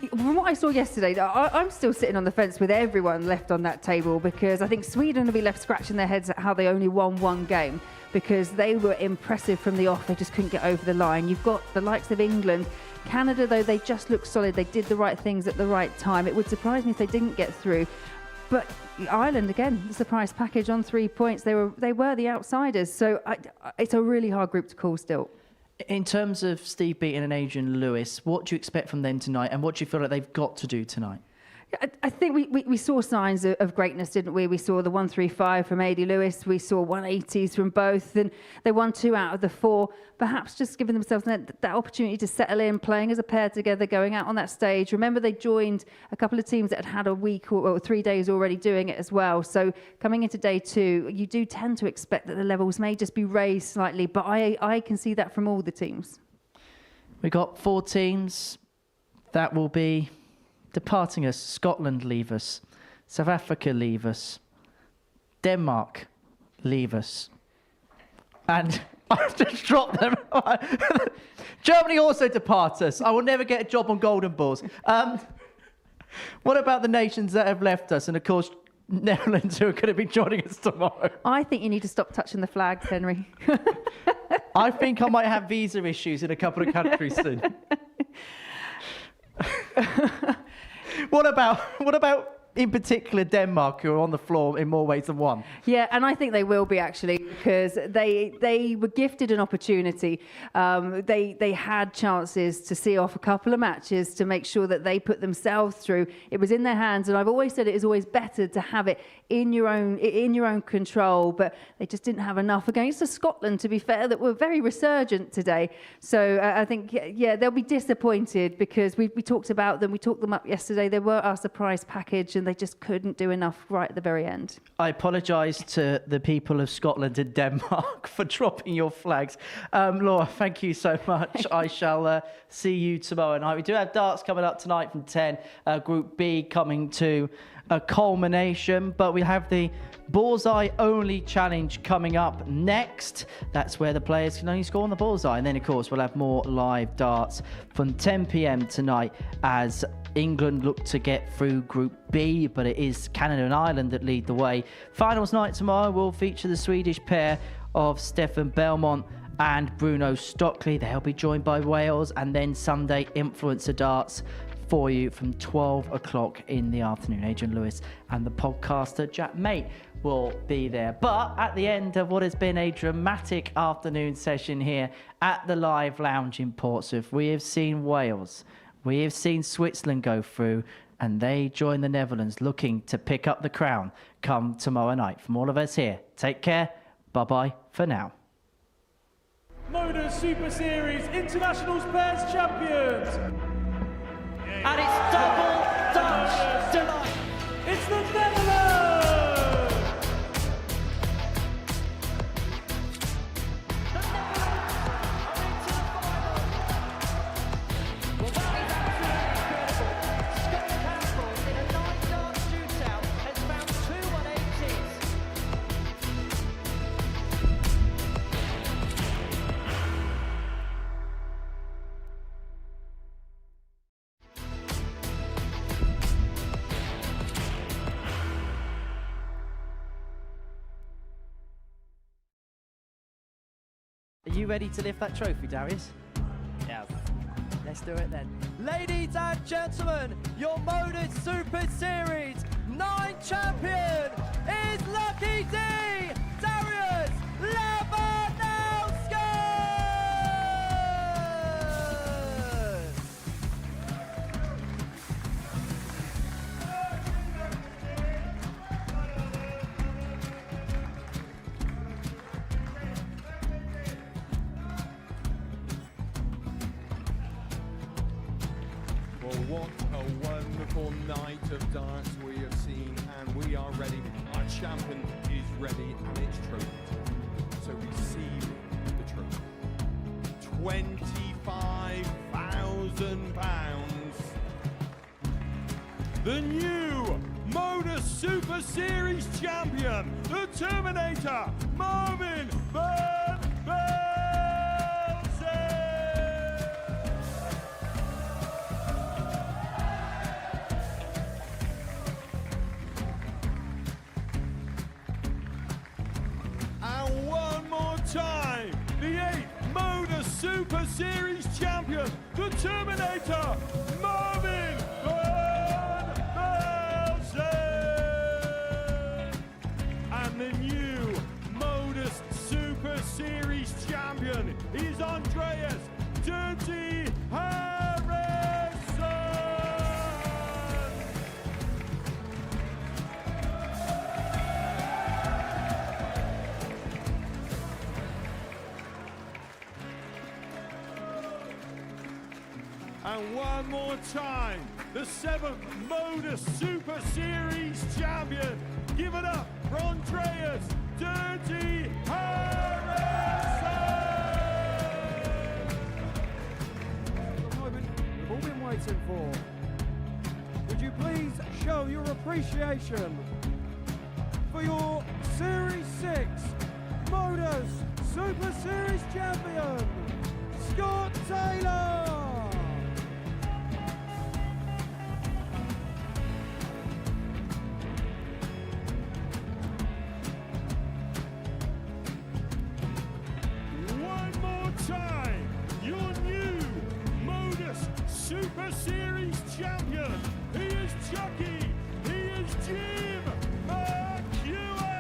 From what I saw yesterday, I'm still sitting on the fence with everyone left on that table, because I think Sweden will be left scratching their heads at how they only won 1 game, because they were impressive from the off. They just couldn't get over the line. You've got the likes of England. Canada, though, they just look solid. They did the right things at the right time. It would surprise me if they didn't get through. But Ireland, again, the surprise package on 3 points. They were the outsiders. So it's a really hard group to call still.
In terms of Steve Beaton and Adrian Lewis, what do you expect from them tonight, and what do you feel like they've got to do tonight?
I think we saw signs of greatness, didn't we? We saw the 135 from AD Lewis. We saw 180s from both, and they won 2 out of the 4. Perhaps just giving themselves that opportunity to settle in, playing as a pair together, going out on that stage. Remember, they joined a couple of teams that had a week or 3 days already doing it as well. So coming into day 2, you do tend to expect that the levels may just be raised slightly, but I can see that from all the teams.
We got 4 teams that will be departing us. Scotland leave us. South Africa leave us. Denmark leave us. And I've just dropped them. Germany also depart us. I will never get a job on Golden Balls. What about the nations that have left us? And of course, Netherlands, who are going to be joining us tomorrow.
I think you need to stop touching the flags, Henry.
I think I might have visa issues in a couple of countries soon. What about in particular Denmark, who are on the floor in more ways than one?
Yeah, and I think they will be actually, because they were gifted an opportunity. They had chances to see off a couple of matches to make sure that they put themselves through. It was in their hands, and I've always said it is always better to have it in your own control. But they just didn't have enough against Scotland, to be fair, that were very resurgent today. So I think they'll be disappointed, because we talked about them. We talked them up yesterday. They were our surprise package, and they just couldn't do enough right at the very end. I
apologise to the people of Scotland and Denmark for dropping your flags. Laura, thank you so much. I shall see you tomorrow night. We do have darts coming up tonight from 10. Group B coming to a culmination, but we have the Bullseye Only Challenge coming up next. That's where the players can only score on the bullseye. And then, of course, we'll have more live darts from 10 p.m. tonight as England look to get through Group B, but it is Canada and Ireland that lead the way. Finals night tomorrow will feature the Swedish pair of Stefan Belmont and Bruno Stockley. They'll be joined by Wales, and then Sunday influencer darts for you from 12 o'clock in the afternoon. Adrian Lewis and the podcaster Jack Mate will be there. But at the end of what has been a dramatic afternoon session here at the Live Lounge in Portsmouth, we have seen Wales, we have seen Switzerland go through, and they join the Netherlands looking to pick up the crown come tomorrow night. From all of us here, take care. Bye-bye for now.
Modus Super Series Internationals Pairs Champions.
And it's double Dutch delight.
It's the Netherlands!
Well, that is absolutely incredible. Scott Campbell, in a 9-dart shootout, has found 2 180s.
Are you ready to lift that trophy, Darius?
Yes.
Let's do it then.
Ladies and gentlemen, your Modus Super Series 9 champion is Lucky D, Darius Labanowski!
Well, what a wonderful night of darts we have seen, and we are ready. Our champion is ready, and it's trophy time. So receive the trophy. £25,000. The new Modus Super Series champion, the Terminator, Marvin Van Velzen. And one more time, the 8th Modus Super Series champion, the Terminator, Marvin Van Velzen. And the new Modus Super Series champion is Andreas Dirty Harrison.
And one more time, the 7th Modus Super Series champion. Give it up for Andreas Dirty Harrison!
The moment we've all been waiting for. Would you please show your appreciation for your Series 6 Modus Super Series champion, Scott Taylor!
One more time, your new Modus Super Series champion. He is Chucky. He is Jim McEwen.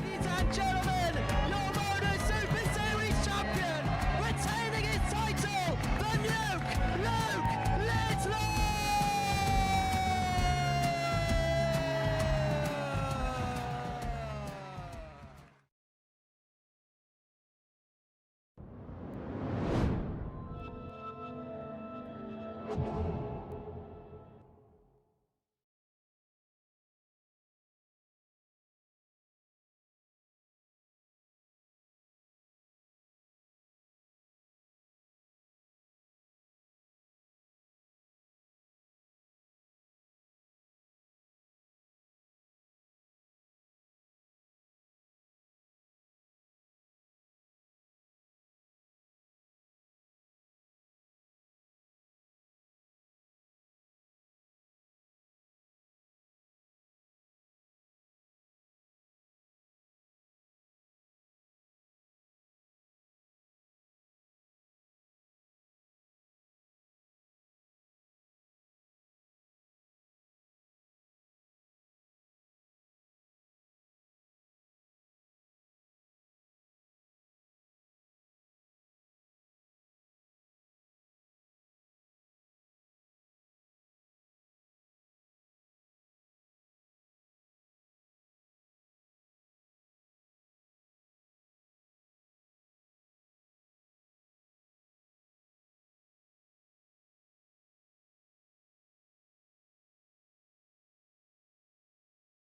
Ladies and gentlemen, your Modus Super Series champion, retaining his title, the Nuke, Luke Littler!